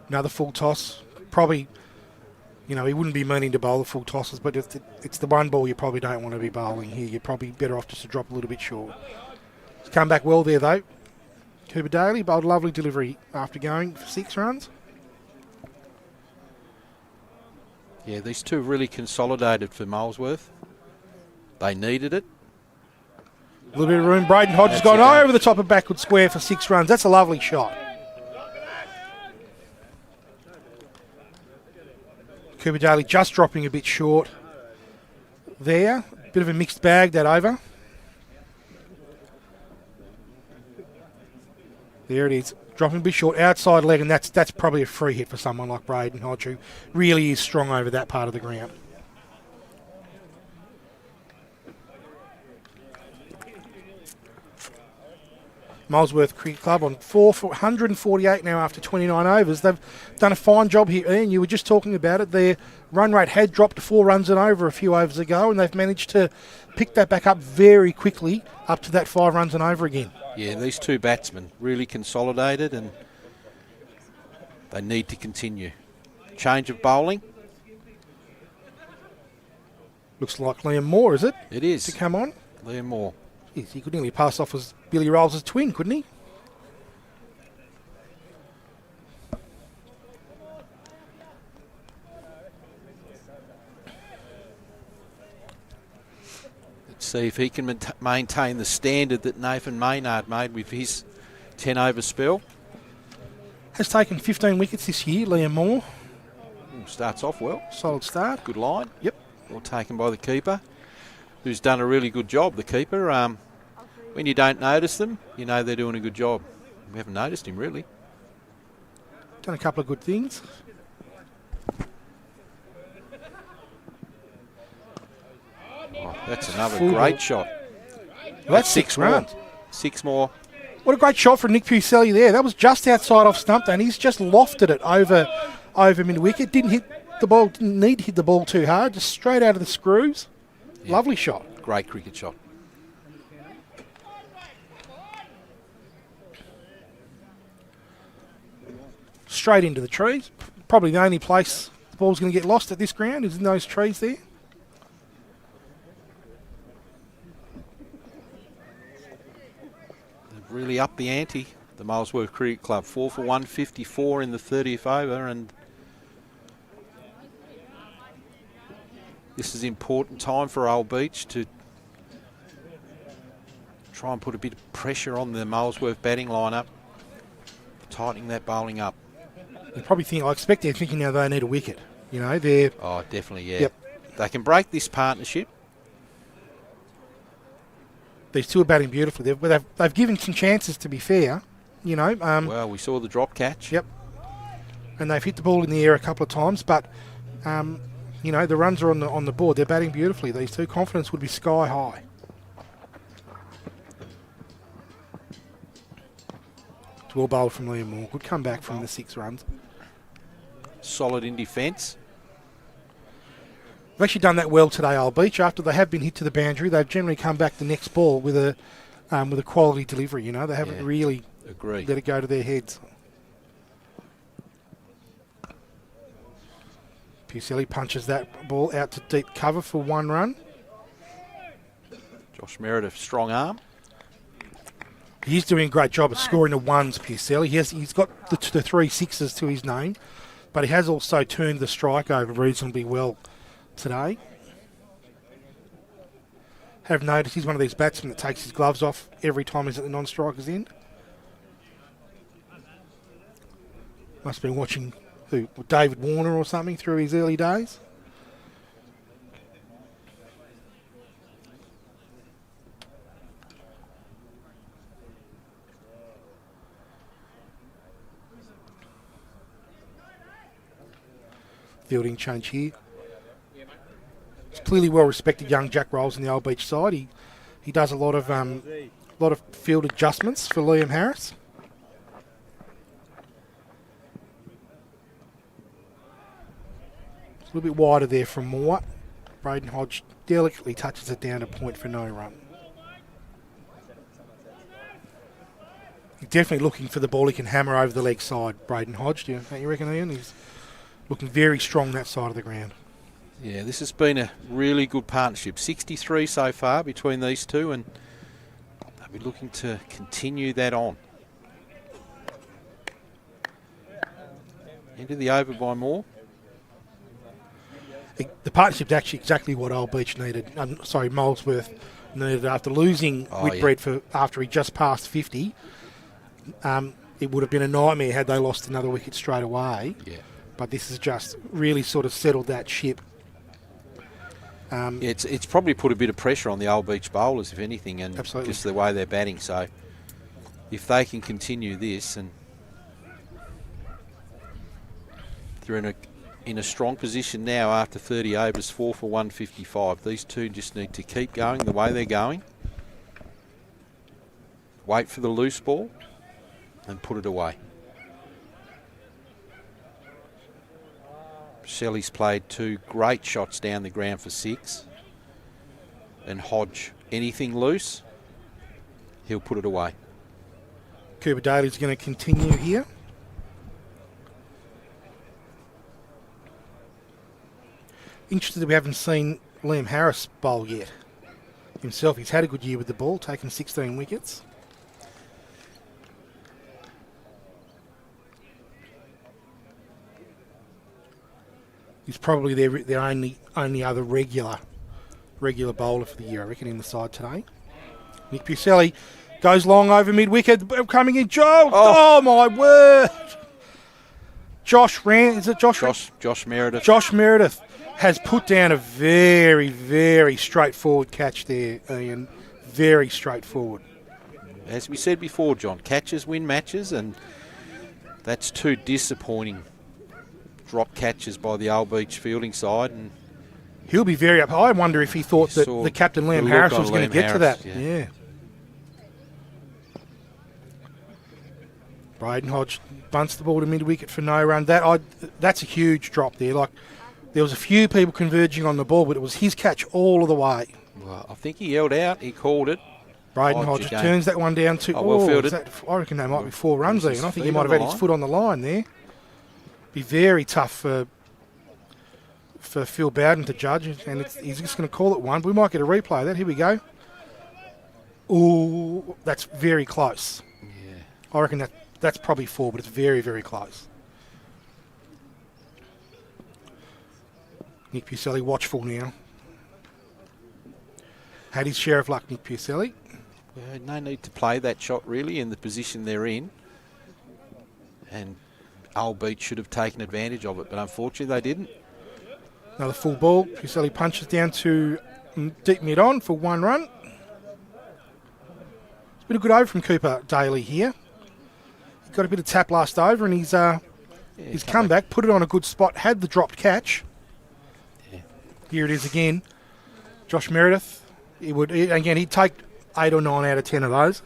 another full toss. Probably, you know, he wouldn't be meaning to bowl the full tosses, but it's the one ball you probably don't want to be bowling here. You're probably better off just to drop a little bit short. He's come back well there, though. Cooper Daly bowled a lovely delivery after going for 6 runs. yeah, these two really consolidated for Molesworth. They needed it. A little bit of room. Braden Hodge has gone over the top of backward square for 6 runs. That's a lovely shot. Cooper Daly just dropping a bit short there. Bit of a mixed bag, that over. There it is. Dropping a bit short, outside leg, and that's probably a free hit for someone like Braden Hodge, who really is strong over that part of the ground. Molesworth Cricket Club on 448 now after 29 overs. They've done a fine job here, Ian. You were just talking about it. Their run rate had dropped to 4 runs and over a few overs ago, and they've managed to pick that back up very quickly up to that 5 runs and over again. Yeah, these two batsmen really consolidated, and they need to continue. Change of bowling. Looks like Liam Moore, is it? It is. To come on. Liam Moore. Yes, he could nearly pass off as Billy Rolls' twin, couldn't he? Let's see if he can maintain the standard that Nathan Maynard made with his 10-over spell. Has taken 15 wickets this year, Liam Moore. Starts off well. Solid start. Good line. Yep. Well taken by the keeper, who's done a really good job, the keeper. When you don't notice them, you know they're doing a good job. We haven't noticed him, really. Done a couple of good things. Oh, that's another great shot. Well, that's 6 runs. 6 more. What a great shot from Nick Pucelli there. That was just outside off stump, and he's just lofted it over mid-wicket. Didn't need to hit the ball too hard, just straight out of the screws. Yeah. Lovely shot. Great cricket shot. Straight into the trees. Probably the only place the ball's going to get lost at this ground is in those trees there. They've really upped the ante, the Molesworth Cricket Club. 4 for 154 in the 30th over, and this is important time for Old Beach to try and put a bit of pressure on the Molesworth batting lineup, tightening that bowling up. They probably think, I expect they're thinking now they need a wicket. You know, they're... Oh, definitely, yeah. Yep. They can break this partnership. These two are batting beautifully. They've given some chances, to be fair. You know. Well, we saw the drop catch. Yep. And they've hit the ball in the air a couple of times, but, you know, the runs are on the board. They're batting beautifully. These two, confidence would be sky high. It's well bowled from Liam Moore. Good comeback from the 6 runs. Solid in defence. They've actually done that well today, Old Beach. After they have been hit to the boundary, they've generally come back the next ball with a quality delivery. You know, they haven't really let it go to their heads. Pucelli punches that ball out to deep cover for 1 run. Josh Meredith, strong arm. He's doing a great job of scoring the ones, Pucelli. He's got the 3 sixes to his name, but he has also turned the strike over reasonably well today. Have noticed he's one of these batsmen that takes his gloves off every time he's at the non-striker's end. Must have been watching David Warner or something through his early days. Fielding change here. He's clearly well-respected young Jack Rolls in the Old Beach side. He does a lot of field adjustments for Liam Harris. It's a little bit wider there from Moore. Braden Hodge delicately touches it down to point for no run. He's definitely looking for the ball he can hammer over the leg side, Braden Hodge. Don't you reckon, Ian? He's looking very strong that side of the ground. Yeah, this has been a really good partnership. 63 so far between these two, and they'll be looking to continue that on. Into the over by Moore. The partnership's actually exactly what Old Beach needed. Molesworth needed after losing Whitbread after he just passed 50. It would have been a nightmare had they lost another wicket straight away. Yeah. But this has just really sort of settled that ship. It's probably put a bit of pressure on the Old Beach bowlers, if anything, and absolutely. Just the way they're batting. So if they can continue this, and they're in a strong position now after 30 overs, 4 for 155. These two just need to keep going the way they're going. Wait for the loose ball and put it away. Shelley's played 2 great shots down the ground for 6. And Hodge, anything loose, he'll put it away. Cooper Daly's going to continue here. Interested that we haven't seen Liam Harris bowl yet. Himself, he's had a good year with the ball, taking 16 wickets. He's probably their only other regular bowler for the year, I reckon, in the side today. Nick Pucelli goes long over mid-wicket, coming in. Oh my word! Josh Meredith. Josh Meredith has put down a very, very straightforward catch there, Ian. Very straightforward. As we said before, John, catches win matches, and that's 2 disappointing drop catches by the Old Beach fielding side, and he'll be very up. I wonder if he thought that the captain Liam Harris was going to get to that. Yeah. Braden Hodge bunts the ball to mid-wicket for no run. That's a huge drop there. Like, there was a few people converging on the ball, but it was his catch all of the way. Well, I think he held out. He called it. Braden Hodge turns that one down to... well fielded. I reckon that might be 4 runs there, and I think he might have had his foot on the line there. Be very tough for Phil Bowden to judge, and he's just going to call it 1. But we might get a replay of that. Here we go. Ooh, that's very close. Yeah. I reckon that's probably 4, but it's very, very close. Nick Pucelli watchful now. Had his share of luck, Nick Pucelli. No need to play that shot really in the position they're in. And Old Beach should have taken advantage of it, but unfortunately they didn't. Another full ball. Pucelli punches down to deep mid on for 1 run. It's been a good over from Cooper Daly here. He got a bit of tap last over, and he's come back, put it on a good spot, had the dropped catch. Yeah. Here it is again. Josh Meredith, he'd take 8 or 9 out of 10 of those.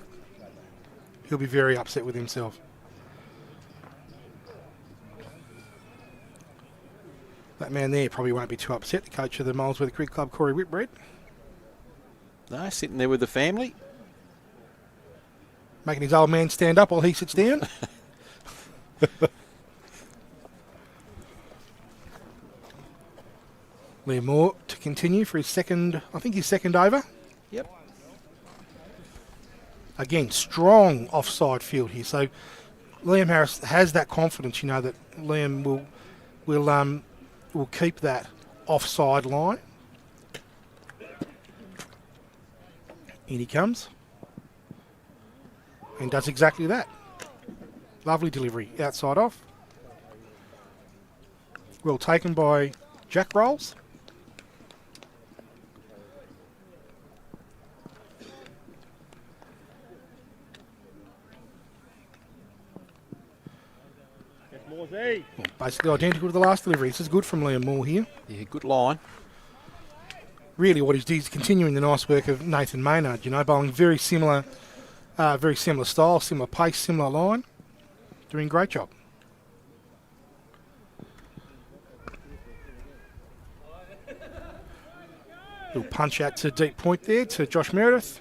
He'll be very upset with himself. That man there probably won't be too upset, the coach of the Molesworth Cricket Club, Cory Whitbread. No, sitting there with the family. Making his old man stand up while he sits down. Liam Moore to continue for his second over. Yep. Again, strong offside field here. So Liam Harris has that confidence, that Liam will keep that offside line. In he comes. And does exactly that. Lovely delivery, outside off. Well taken by Jack Rolls. Well, basically identical to the last delivery. This is good from Liam Moore here. Yeah, good line. Really what he's continuing the nice work of Nathan Maynard, bowling very similar style, similar pace, similar line. Doing a great job. Little punch out to deep point there to Josh Meredith.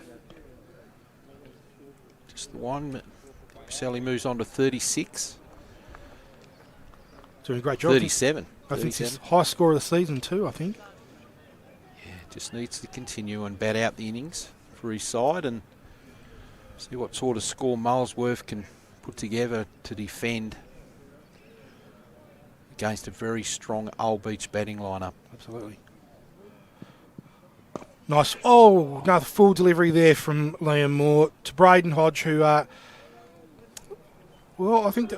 Just the one. Sally moves on to 36. Doing a great job. 37. I think it's his high score of the season too, I think. Yeah, just needs to continue and bat out the innings for his side and see what sort of score Molesworth can put together to defend against a very strong Old Beach batting lineup. Absolutely. Nice. Oh, another full delivery there from Liam Moore to Braden Hodge, who well, I think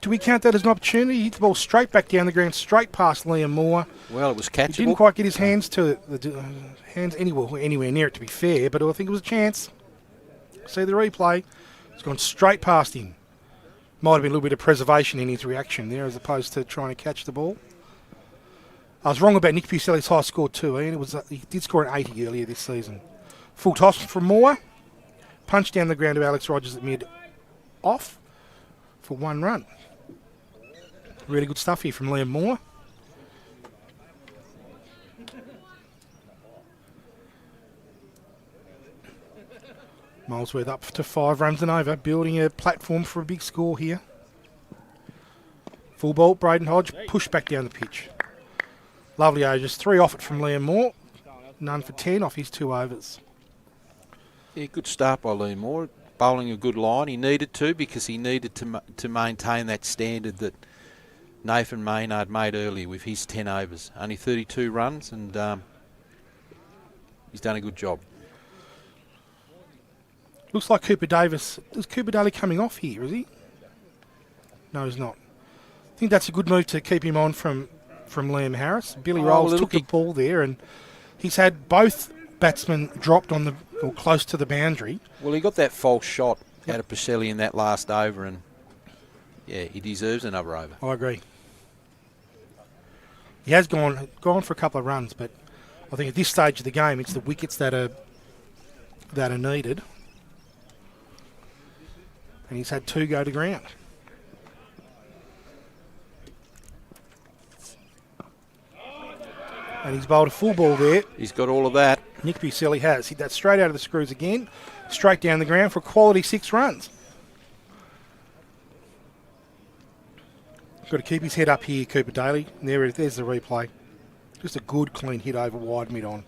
do we count that as an opportunity? He hit the ball straight back down the ground, straight past Liam Moore. Well, it was catchable. He didn't quite get his hands to anywhere near it, to be fair, but I think it was a chance. See the replay. It's gone straight past him. Might have been a little bit of preservation in his reaction there as opposed to trying to catch the ball. I was wrong about Nick Pucelli's high score too, Ian. He did score an 80 earlier this season. Full toss from Moore. Punch down the ground to Alex Rogers at mid off for 1 run. Really good stuff here from Liam Moore. Molesworth up to 5 runs and over, building a platform for a big score here. Full ball, Braden Hodge, push back down the pitch. Lovely overs, 3 off it from Liam Moore. None for 10 off his 2 overs. Yeah, good start by Liam Moore. Bowling a good line. He needed to because he needed to maintain that standard that Nathan Maynard made earlier with his 10 overs. Only 32 runs and he's done a good job. Looks like Cooper Davis. Is Cooper Daly coming off here, is he? No, he's not. I think that's a good move to keep him on from Liam Harris. Billy Rolls took the ball there, and he's had both batsmen dropped on or close to the boundary. Well, he got that false shot out of Pucelli in that last over, and yeah, he deserves another over. I agree. He has gone for a couple of runs, but I think at this stage of the game, it's the wickets that are needed. And he's had 2 go to ground. And he's bowled a full ball there. He's got all of that. Nick Pucelli has. Hit that straight out of the screws again. Straight down the ground for a quality 6 runs. Got to keep his head up here, Cooper Daly. There's the replay. Just a good, clean hit over wide mid-on.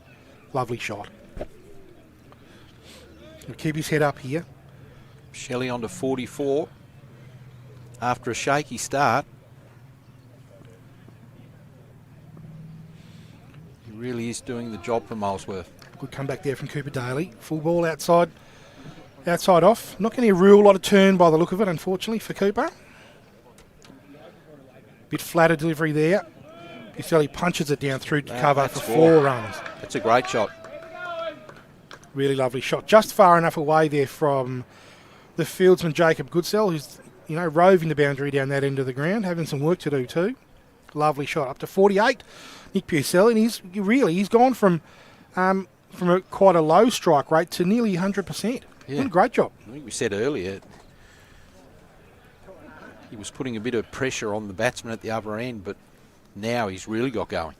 Lovely shot. Got to keep his head up here. Shelley on to 44 after a shaky start. He really is doing the job for Molesworth. Good comeback there from Cooper Daly. Full ball outside Outside off. Not getting a real lot of turn by the look of it, unfortunately, for Cooper. Bit flatter delivery there. Pucelli punches it down through to cover for 4 runs. That's a great shot. Really lovely shot. Just far enough away there from the fieldsman Jacob Goodsell, who's, roving the boundary down that end of the ground, having some work to do too. Lovely shot. Up to 48, Nick Pucelli, and he's gone from quite a low strike rate to nearly 100%. Yeah. What a great job. I think we said earlier he was putting a bit of pressure on the batsman at the other end, but now he's really got going.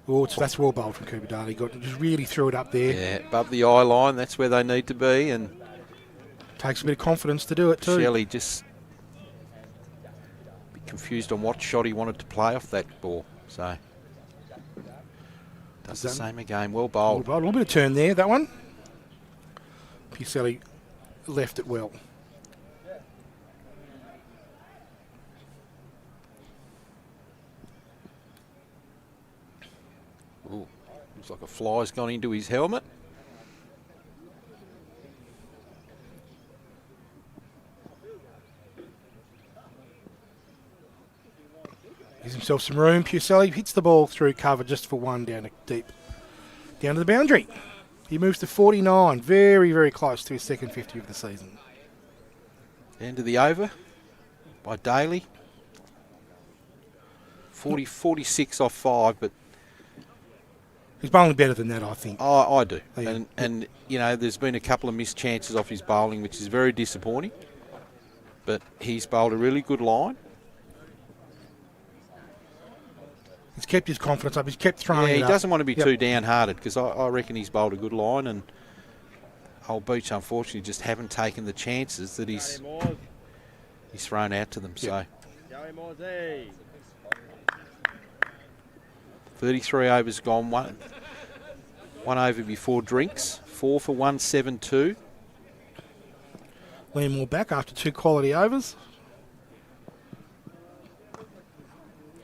Oh, that's well bowled from Kookaburra. He just really threw it up there. Yeah, above the eye line, that's where they need to be, and takes a bit of confidence to do it too. Shelley just a bit confused on what shot he wanted to play off that ball. So does the same again. Well bowled. A little bit of turn there, that one. Pucelli left it well. Ooh, looks like a fly's gone into his helmet. Gives himself some room. Pucelli hits the ball through cover just for 1 down to the boundary. He moves to 49, very, very close to his second 50 of the season. End of the over by Daly. 46 off 5, but he's bowling better than that, I think. I do. Yeah. And there's been a couple of missed chances off his bowling, which is very disappointing. But he's bowled a really good line. He's kept his confidence up. He's kept throwing He it up. doesn't want to be too downhearted, because I reckon he's bowled a good line, and Old Beach, unfortunately, just haven't taken the chances that he's thrown out to them. Yep. So 33 overs gone. One over before drinks. 4 for 172. Liam Moore back after 2 quality overs.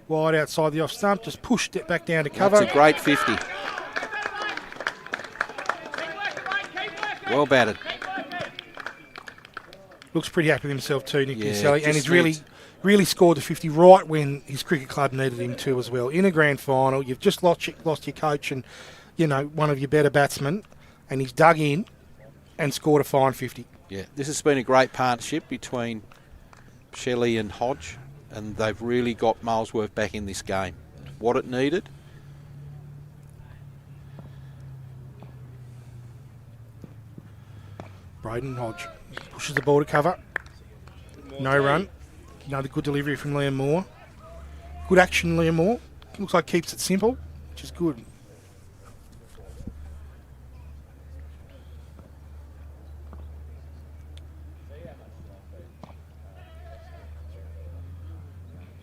Wide outside the off stump, just pushed it back down to cover. That's a great 50. Well batted. Looks pretty happy with himself too, Nick Yeah, Pucelli, and just he's really scored the 50 right when his cricket club needed him to as well. In a grand final, you've just lost your coach and one of your better batsmen, and he's dug in and scored a fine 50. Yeah, this has been a great partnership between Shelley and Hodge, and they've really got Molesworth back in this game. What it needed. Braden Hodge pushes the ball to cover. No run. Another good delivery from Liam Moore. Good action, Liam Moore. Looks like keeps it simple, which is good.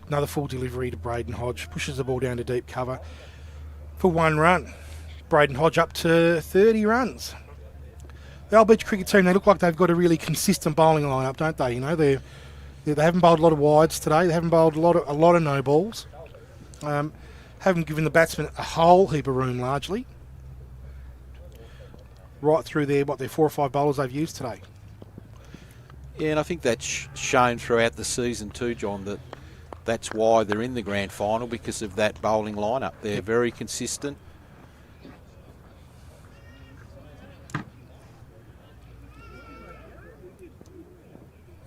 Another full delivery to Braden Hodge. Pushes the ball down to deep cover for 1 run. Braden Hodge up to 30 runs. The Old Beach cricket team, they look like they've got a really consistent bowling lineup, don't they? They haven't bowled a lot of wides today. They haven't bowled a lot of no balls. Haven't given the batsmen a whole heap of room largely. Right through their 4 or 5 bowlers they've used today. Yeah, and I think that's shown throughout the season too, John, that's why they're in the grand final, because of that bowling lineup. They're very consistent.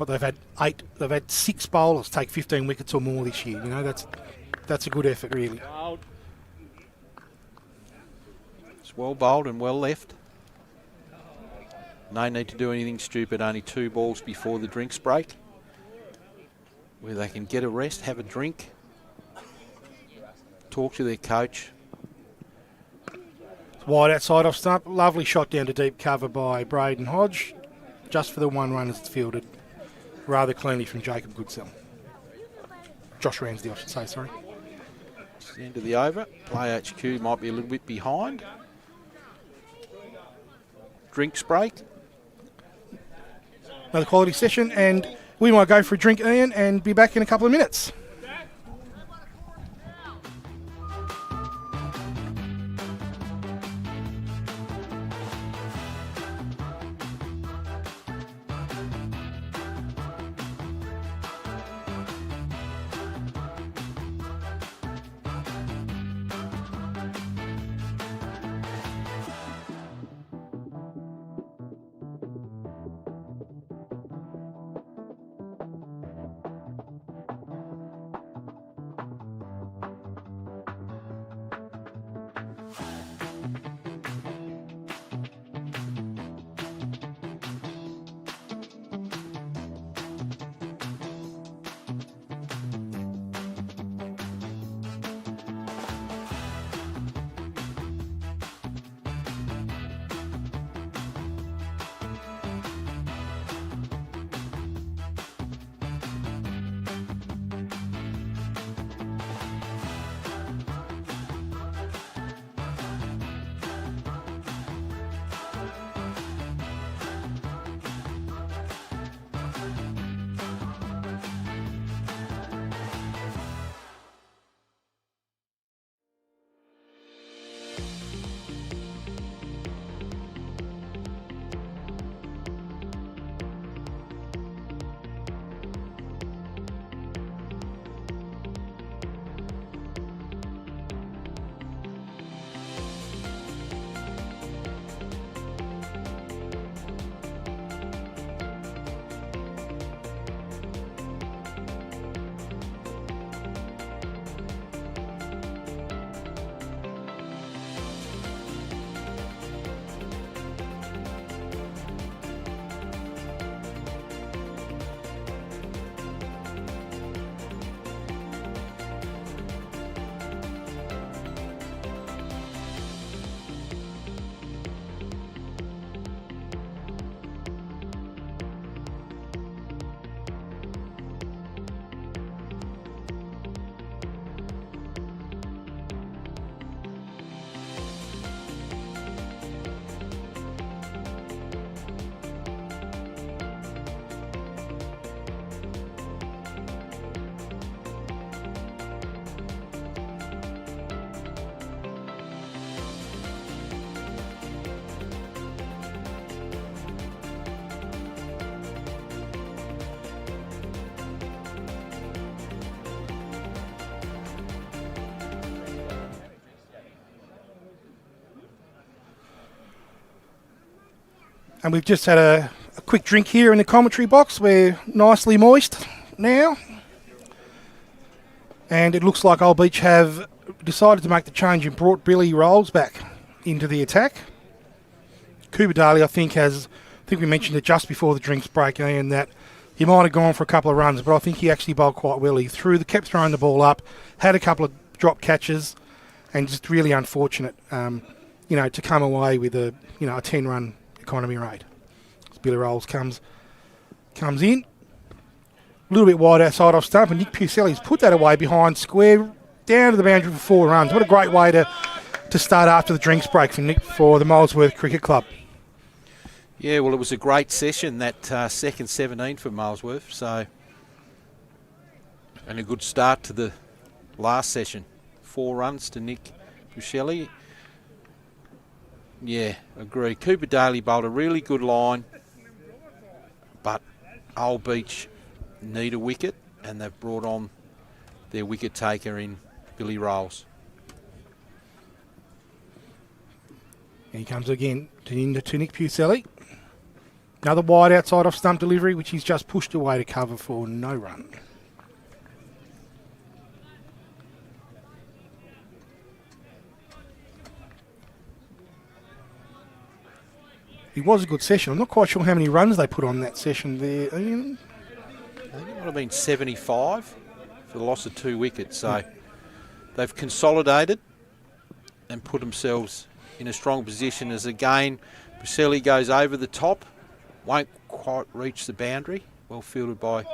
They've had 6 bowlers take 15 wickets or more this year. That's a good effort, really. It's well bowled and well left. No need to do anything stupid. Only 2 balls before the drinks break, where they can get a rest, have a drink, talk to their coach. Wide outside off stump. Lovely shot down to deep cover by Braden Hodge. Just for the 1 run as it's fielded. Rather cleanly from Jacob Goodsell. Josh Ramsley, I should say, sorry. It's the end of the over. Play HQ might be a little bit behind. Drinks break. Another quality session, and we might go for a drink, Ian, and be back in a couple of minutes. And we've just had a quick drink here in the commentary box. We're nicely moist now. And it looks like Old Beach have decided to make the change and brought Billy Rolls back into the attack. Kookaburra, I think we mentioned it just before the drinks break, and that he might have gone for a couple of runs, but I think he actually bowled quite well. He kept throwing the ball up, had a couple of drop catches, and just really unfortunate, to come away with a 10-run economy rate. Billy Rolls comes in. A little bit wide outside off stump, and Nick Pucelli's put that away behind square, down to the boundary for 4 runs. What a great way to start after the drinks break for the Molesworth Cricket Club. Yeah, well, it was a great session, that second 17 for Molesworth, and a good start to the last session. 4 runs to Nick Pucelli. Yeah, agree. Cooper Daly bowled a really good line, but Old Beach need a wicket, and they've brought on their wicket taker in Billy Rolls. And he comes again to Nick Pucelli. Another wide outside off stump delivery, which he's just pushed away to cover for no run. It was a good session. I'm not quite sure how many runs they put on that session there. I think it might have been 75 for the loss of 2 wickets. So they've consolidated and put themselves in a strong position as again Pucelli goes over the top, won't quite reach the boundary. Well fielded by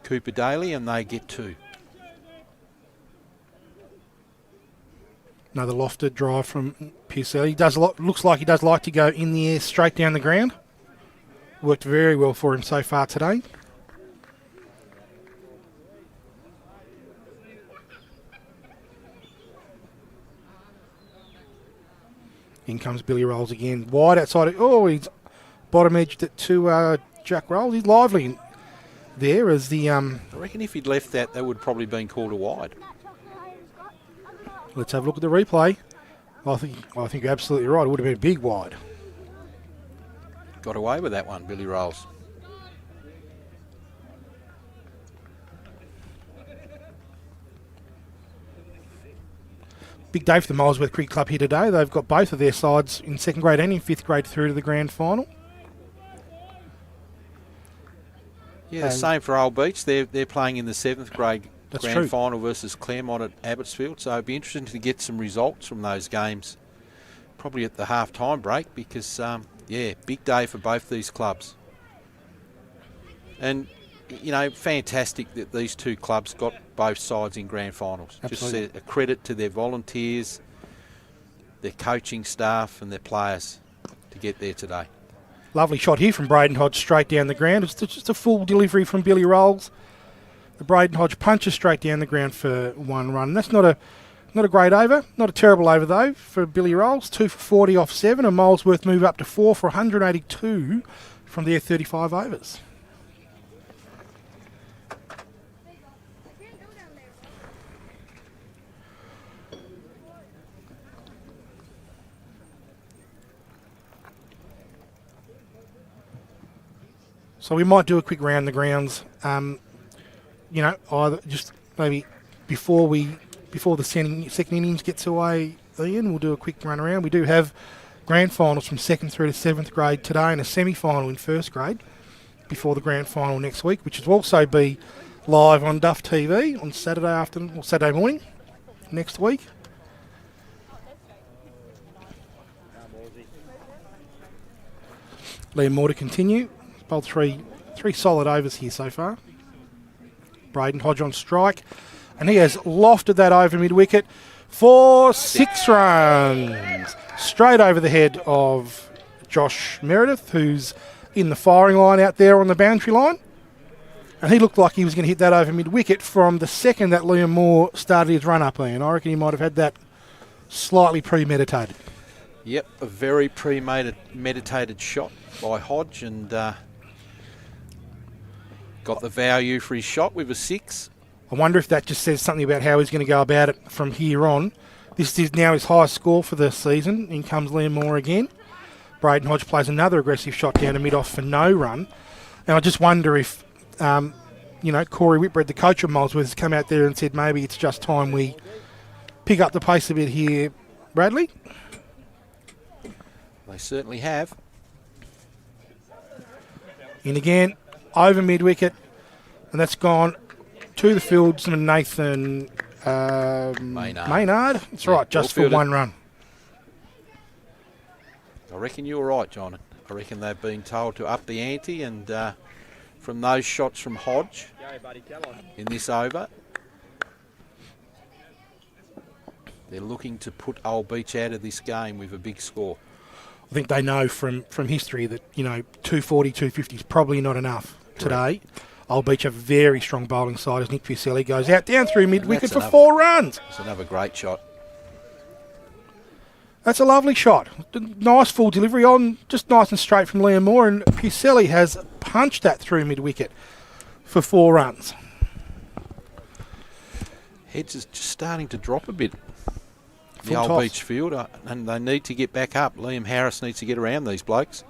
Cooper Daly, and they get 2. Another lofted drive from Pucelli. Looks like he does like to go in the air straight down the ground. Worked very well for him so far today. In comes Billy Rolls again. Wide outside. He's bottom edged it to Jack Rolls. He's lively there as the... I reckon if he'd left that would have probably been called a wide. Let's have a look at the replay. I think you're absolutely right. It would have been a big wide. Got away with that one, Billy Rolls. Big day for the Molesworth Cricket Club here today. They've got both of their sides in 2nd grade and in 5th grade through to the grand final. Yeah, the same for Old Beach. They're playing in the 7th grade grand final versus Claremont at Abbotsfield. So it'd be interesting to get some results from those games, probably at the half-time break, because, big day for both these clubs. And, fantastic that these 2 clubs got both sides in grand finals. Absolutely. Just a credit to their volunteers, their coaching staff and their players to get there today. Lovely shot here from Braden Hodge straight down the ground. It's just a full delivery from Billy Rolls. The Braden Hodge punches straight down the ground for 1 run. That's not a great over. Not a terrible over, though, for Billy Rolls. 2 for 40 off 7. And Molesworth move up to 4 for 182 from their 35 overs. So we might do a quick round the grounds. Either just maybe before the second innings gets away, Ian, we'll do a quick run around. We do have grand finals from 2nd through to 7th grade today, and a semi-final in 1st grade before the grand final next week, which will also be live on Duff TV on Saturday afternoon or Saturday morning next week. Liam Moore to continue. Bowled three solid overs here so far. Braden Hodge on strike, and he has lofted that over mid-wicket for 6 runs. Straight over the head of Josh Meredith, who's in the firing line out there on the boundary line. And he looked like he was going to hit that over mid-wicket from the second that Liam Moore started his run-up, Ian. I reckon he might have had that slightly premeditated. Yep, a very premeditated shot by Hodge, and got the value for his shot with a 6. I wonder if that just says something about how he's going to go about it from here on. This is now his highest score for the season. In comes Liam Moore again. Braden Hodge plays another aggressive shot down to mid-off for no run. And I just wonder if, Cory Whitbread, the coach of Molesworth, has come out there and said maybe it's just time we pick up the pace a bit here, Bradley. They certainly have. In again, over mid-wicket, and that's gone to the fields and Nathan Maynard. That's right, just for one run. I reckon you're right, John. I reckon they've been told to up the ante, and from those shots from Hodge in this over, they're looking to put Old Beach out of this game with a big score. I think they know from history that, 240, 250 is probably not enough today. Old Beach have a very strong bowling side as Nick Pucelli goes out down through mid-wicket for 4 runs. It's another great shot. That's a lovely shot. Nice full delivery on, just nice and straight from Liam Moore, and Pucelli has punched that through mid-wicket for 4 runs. Heads is just starting to drop a bit. The Full Old toss. Beach field, and they need to get back up. Liam Harris needs to get around these blokes.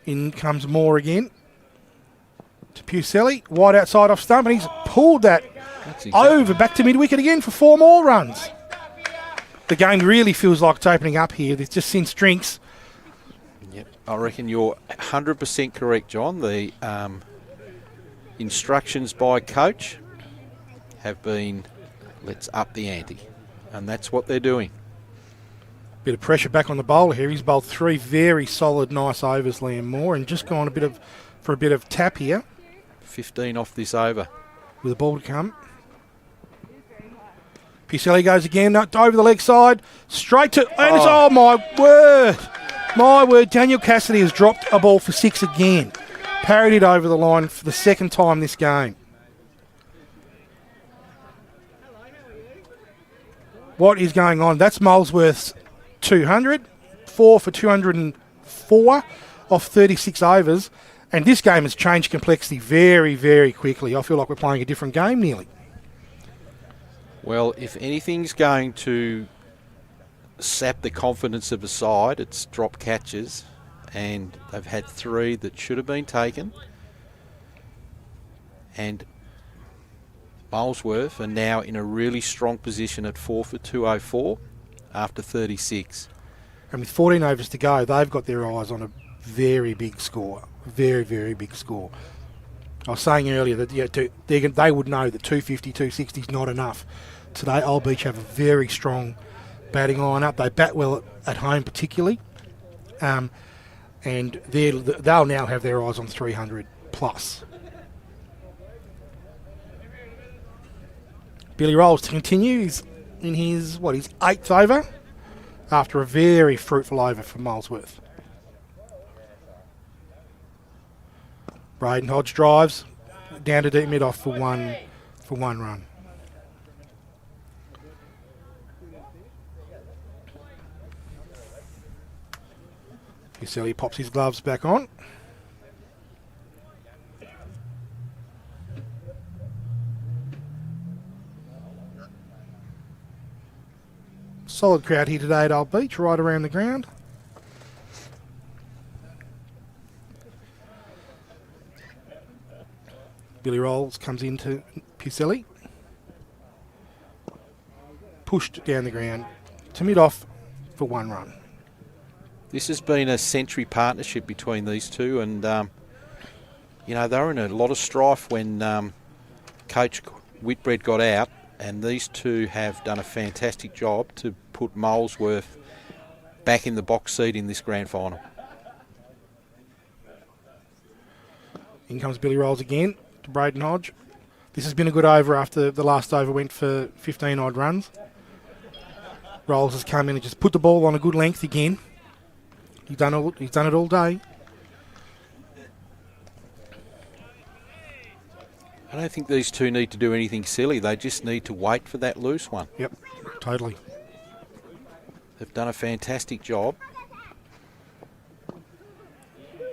In comes Moore again to Pucelli, wide outside off stump, and he's pulled that over back to mid-wicket again for 4 more runs. The game really feels like it's opening up here. There's just since drinks. Yep, I reckon you're 100% correct, John. The instructions by coach have been, let's up the ante, and that's what they're doing. Bit of pressure back on the bowler here. He's bowled 3 very solid, nice overs, Liam Moore, and just gone for a bit of tap here. 15 off this over. With the ball to come. Pucelli goes again, over the leg side, straight to, and it's, oh my word, Daniel Cassidy has dropped a ball for 6 again. Parried it over the line for the 2nd time this game. What is going on? That's Molesworth's 200, 4 for 204 off 36 overs, and this game has changed complexity very, very quickly. I feel like we're playing a different game nearly. Well, if anything's going to sap the confidence of a side, it's drop catches, and they've had 3 that should have been taken, and Molesworth are now in a really strong position at 4 for 204 after 36. And with 14 overs to go, they've got their eyes on a very big score. Very, very big score. I was saying earlier that they would know that 250, 260 is not enough. Today, Old Beach have a very strong batting lineup. They bat well at home particularly. And they'll now have their eyes on 300 plus. Billy Rolls continues in his 8th over after a very fruitful over for Molesworth. Braden Hodge drives down to deep mid-off for one run. Pucelli pops his gloves back on. Solid crowd here today at Old Beach, right around the ground. Billy Rolls comes into Pucelli. Pushed down the ground to mid-off for 1 run. This has been a century partnership between these two, and they were in a lot of strife when Coach Whitbread got out, and these two have done a fantastic job to put Molesworth back in the box seat in this grand final. In comes Billy Rolls again to Braden Hodge. This has been a good over after the last over went for 15 odd runs. Rolls has come in and just put the ball on a good length again. He's done it all day. I don't think these two need to do anything silly. They just need to wait for that loose one. Yep, totally. They've done a fantastic job.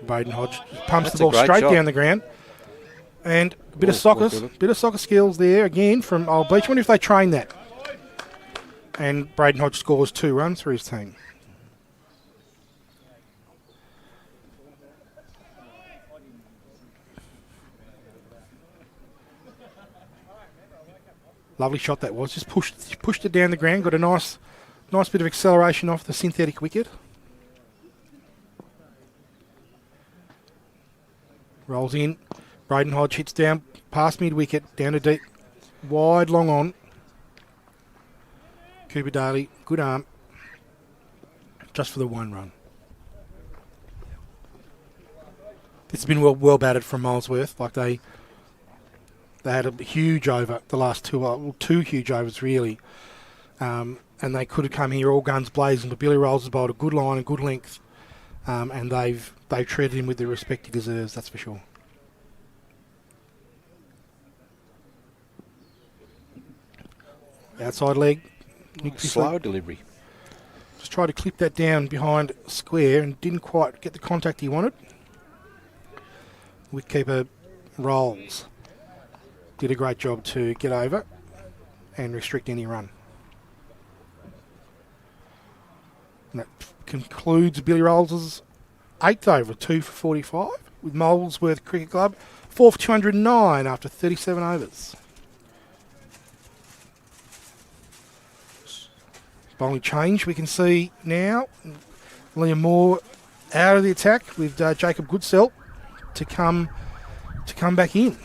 Braden Hodge pumps That's the ball straight shot. down the ground. And a bit of soccer skills there again from Old Beach. I wonder if they train that. And Braden Hodge scores 2 runs for his team. Lovely shot that was. Just pushed it down the ground. Got a nice bit of acceleration off the synthetic wicket. Rolls in. Braden Hodge hits down past mid-wicket, down to deep. Wide, long on. Cooper Daly, good arm. Just for the 1 run. This has been well batted from Molesworth. Like they had a huge over the last 2 huge overs really. And they could have come here all guns blazing, but Billy Rolls has bowled a good line and good length. And they've treated him with the respect he deserves, that's for sure. Outside leg. Slow delivery. Just tried to clip that down behind square and didn't quite get the contact he wanted. Wicketkeeper Rolls did a great job to get over and restrict any run. And that concludes Billy Rolls' 8th over, 2 for 45, with Molesworth Cricket Club 4 for 209 after 37 overs. Bowling change we can see now. Liam Moore out of the attack with Jacob Goodsell to come back in.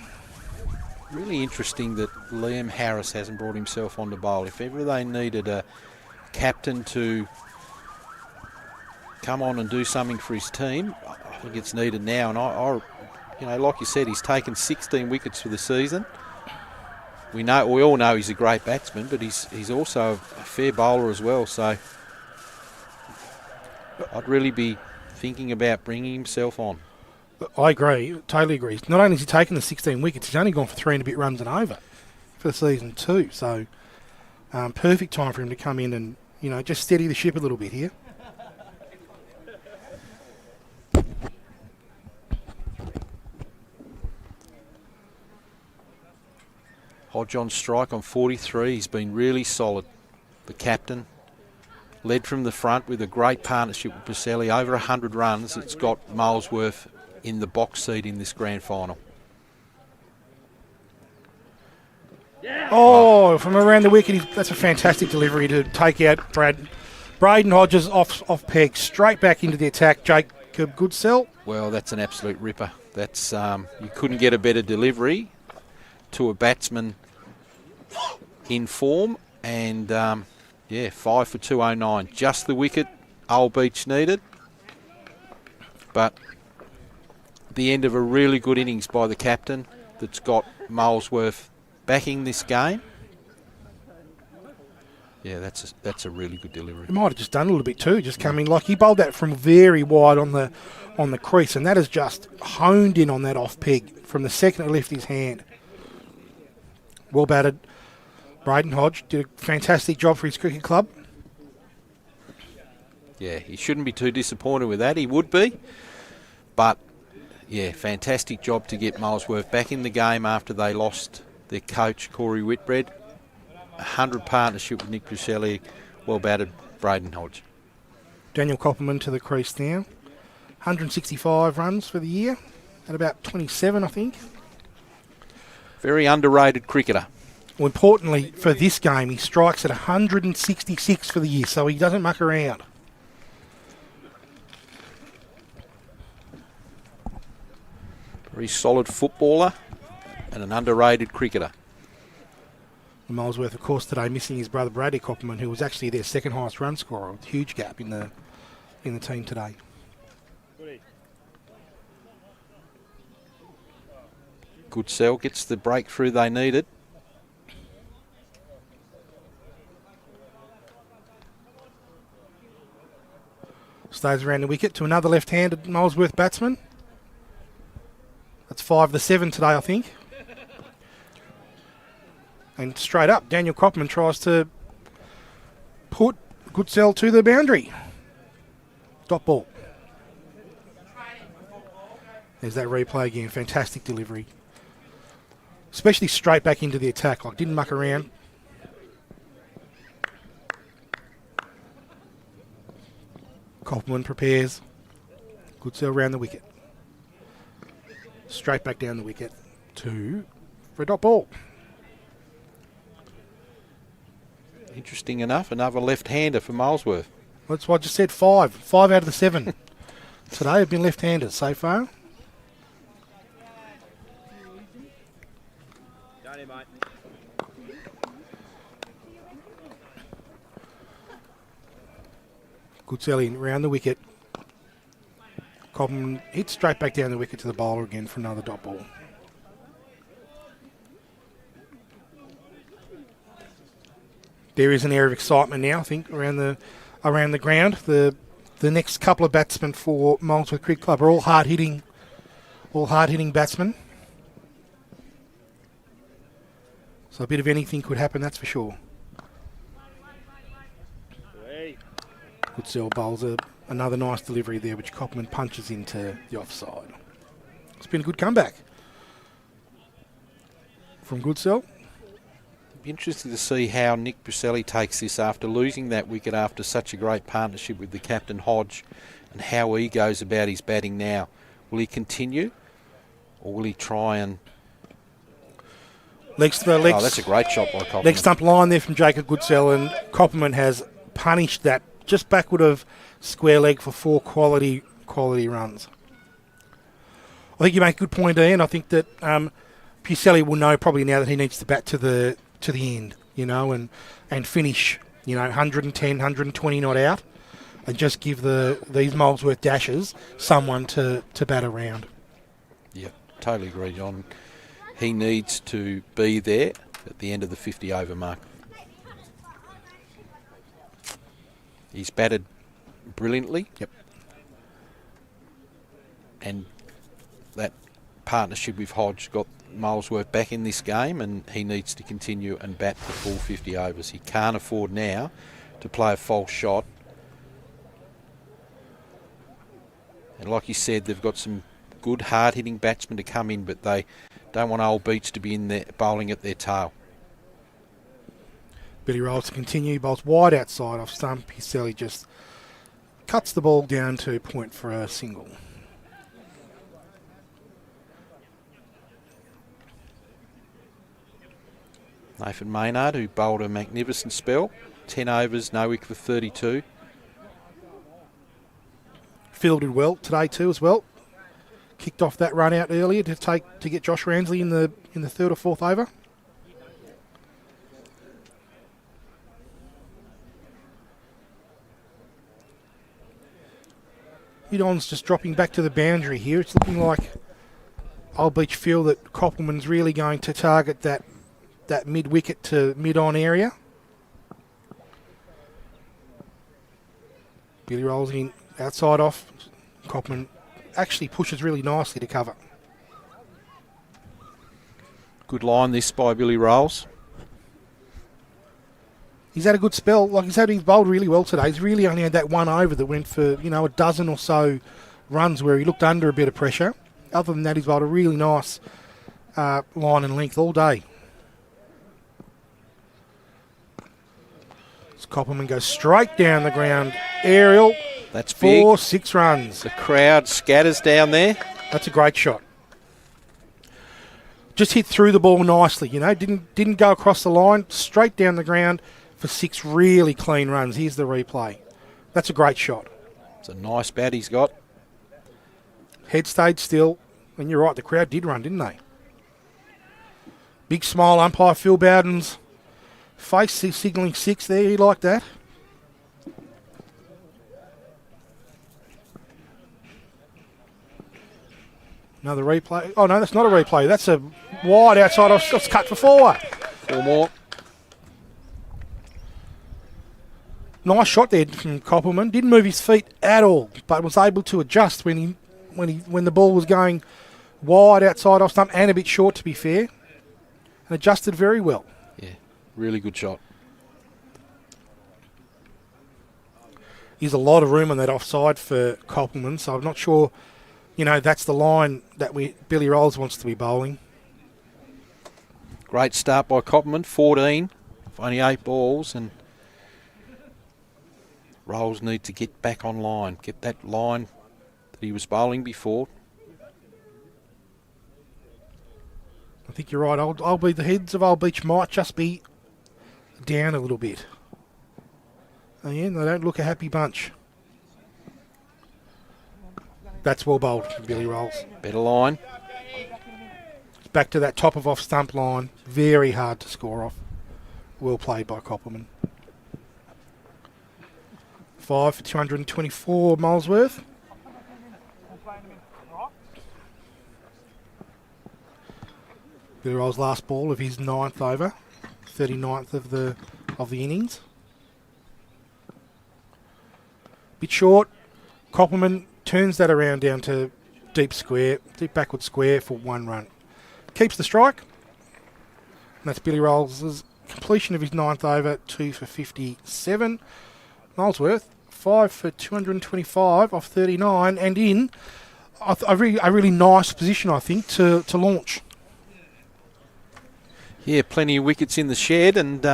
Really interesting that Liam Harris hasn't brought himself on to bowl. If ever they needed a captain to come on and do something for his team, I think it's needed now. And I like you said, he's taken 16 wickets for the season. We all know he's a great batsman, but he's also a fair bowler as well. So I'd really be thinking about bringing himself on. I agree, totally agree. Not only has he taken the 16 wickets, he's only gone for 3 and a bit runs and over for the season too. So perfect time for him to come in and just steady the ship a little bit here. Hodge on strike on 43. He's been really solid. The captain led from the front with a great partnership with Pucelli. Over 100 runs. It's got Molesworth in the box seat in this grand final. Oh, from around the wicket, that's a fantastic delivery to take out Braden Hodges off peg, straight back into the attack. Jacob Goodsell. Well, that's an absolute ripper. That's you couldn't get a better delivery to a batsman in form, and 5 for 209. Just the wicket Old Beach needed, but the end of a really good innings by the captain that's got Molesworth backing this game. Yeah, that's a really good delivery. He might have just done a little bit too, just come in like he bowled that from very wide on the crease, and that has just honed in on that off peg from the second it left his hand. Well batted. Braden Hodge did a fantastic job for his cricket club. Yeah, he shouldn't be too disappointed with that. He would be. But, yeah, fantastic job to get Molesworth back in the game after they lost their coach, Cory Whitbread. 100 partnership with Nick Pucelli. Well batted, Braden Hodge. Daniel Copperman to the crease now. 165 runs for the year. At about 27, I think. Very underrated cricketer. Well, importantly for this game, he strikes at 166 for the year, so he doesn't muck around. Very solid footballer and an underrated cricketer. Molesworth, of course, today missing his brother Bradley Copperman, who was actually their second highest run scorer. Huge gap in the team today. Goodsell gets the breakthrough they needed. Stays around the wicket to another left-handed Molesworth batsman. That's 5 of the 7 today, I think. And straight up, Daniel Copperman tries to put Goodsell to the boundary. Dot ball. There's that replay again. Fantastic delivery. Especially straight back into the attack. Like, didn't muck around. Koppelman prepares. Goodsell round the wicket. Straight back down the wicket for a dot ball. Interesting enough, another left-hander for Molesworth. That's what I just said, 5. 5 out of the 7 today have been left-handers so far. Goodsell in round the wicket. Cobham hits straight back down the wicket to the bowler again for another dot ball. There is an air of excitement now, I think, around the ground. The next couple of batsmen for Molesworth Cricket Club are all hard hitting batsmen. So a bit of anything could happen, that's for sure. Goodsell bowls another nice delivery there, which Koppelman punches into the offside. It's been a good comeback from Goodsell. Be interesting to see how Nick Pucelli takes this after losing that wicket after such a great partnership with the captain Hodge, and how he goes about his batting now. Will he continue, or will he try and... That's a great shot by Koppelman. Leg stump line there from Jacob Goodsell, and Koppelman has punished that just backward of square leg for 4 quality runs. I think you make a good point, Ian. I think that Pucelli will know probably now that he needs to bat to the end, and finish, 110, 120 not out, and just give these Molesworth dashes someone to bat around. Yeah, totally agree, John. He needs to be there at the end of the 50 over mark. He's batted brilliantly. Yep. And that partnership with Hodge got Molesworth back in this game, and he needs to continue and bat the full 50 overs. He can't afford now to play a false shot. And like you said, they've got some good hard-hitting batsmen to come in, but they don't want old Beach to be in there bowling at their tail. Billy Rolls to continue, bowls wide outside off stump. Pucelli just cuts the ball down to point for a single. Nathan Maynard, who bowled a magnificent spell. 10 overs, no wicket for 32. Fielded well today too as well. Kicked off that run out earlier to get Josh Ramsley in the 3rd or 4th over. Udon's just dropping back to the boundary here. It's looking like Old Beach feel that Koppelman's really going to target that mid-wicket to mid-on area. Billy rolls in outside off. Koppelman actually pushes really nicely to cover. Good line this by Billy Rolls. He's had a good spell. He's bowled really well today. He's really only had that one over that went for, a dozen or so runs where he looked under a bit of pressure. Other than that, he's bowled a really nice line and length all day. So Koppelman goes straight down the ground. Aerial. That's big. 4-6 runs. The crowd scatters down there. That's a great shot. Just hit through the ball nicely, Didn't go across the line. Straight down the ground for 6 really clean runs. Here's the replay. That's a great shot. It's a nice bat he's got. Head stayed still. And you're right, the crowd did run, didn't they? Big smile, umpire Phil Bowden's face signalling 6 there. He liked that. Another replay. Oh, no, that's not a replay. That's a wide outside. It's cut for 4. 4 more. Nice shot there from Koppelman. Didn't move his feet at all, but was able to adjust when the ball was going wide outside off stump and a bit short, to be fair, and adjusted very well. Yeah, really good shot. There's a lot of room on that offside for Koppelman, so I'm not sure, that's the line that Billy Rolls wants to be bowling. Great start by Koppelman, 14, only 8 balls, and Rolls need to get back on line, get that line that he was bowling before. I think you're right. The heads of Old Beach might just be down a little bit. Again, they don't look a happy bunch. That's well bowled from Billy Rolls. Better line. Back to that top of off stump line. Very hard to score off. Well played by Koppelman. 5 for 224, Molesworth. Billy Rolls' last ball of his 9th over. 39th of the innings. Bit short. Koppelman turns that around down to deep backward square for 1 run. Keeps the strike. And that's Billy Rolls' completion of his 9th over, 2 for 57. Molesworth, 5 for 225 off 39, and in a really nice position, I think, to launch. Yeah, plenty of wickets in the shed, and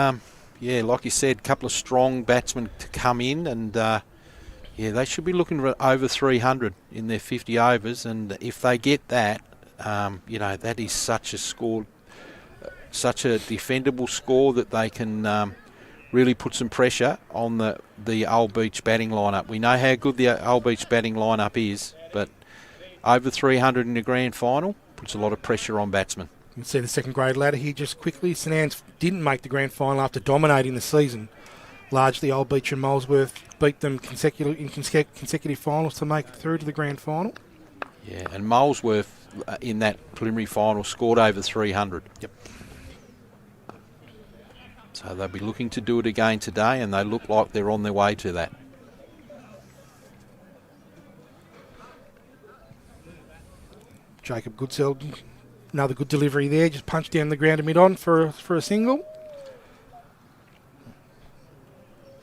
like you said, a couple of strong batsmen to come in, and they should be looking for over 300 in their 50 overs, and if they get that, that is such a score, such a defendable score that they can really put some pressure on the Old Beach batting lineup. We know how good the Old Beach batting lineup is, but over 300 in the grand final puts a lot of pressure on batsmen. You can see the second grade ladder here just quickly. St Anne's didn't make the grand final after dominating the season. Largely Old Beach and Molesworth beat them consecutive finals to make it through to the grand final. Yeah, and Molesworth in that preliminary final scored over 300. Yep. So they'll be looking to do it again today, and they look like they're on their way to that. Jacob Goodsell, another good delivery there, just punched down the ground to mid-on for a single.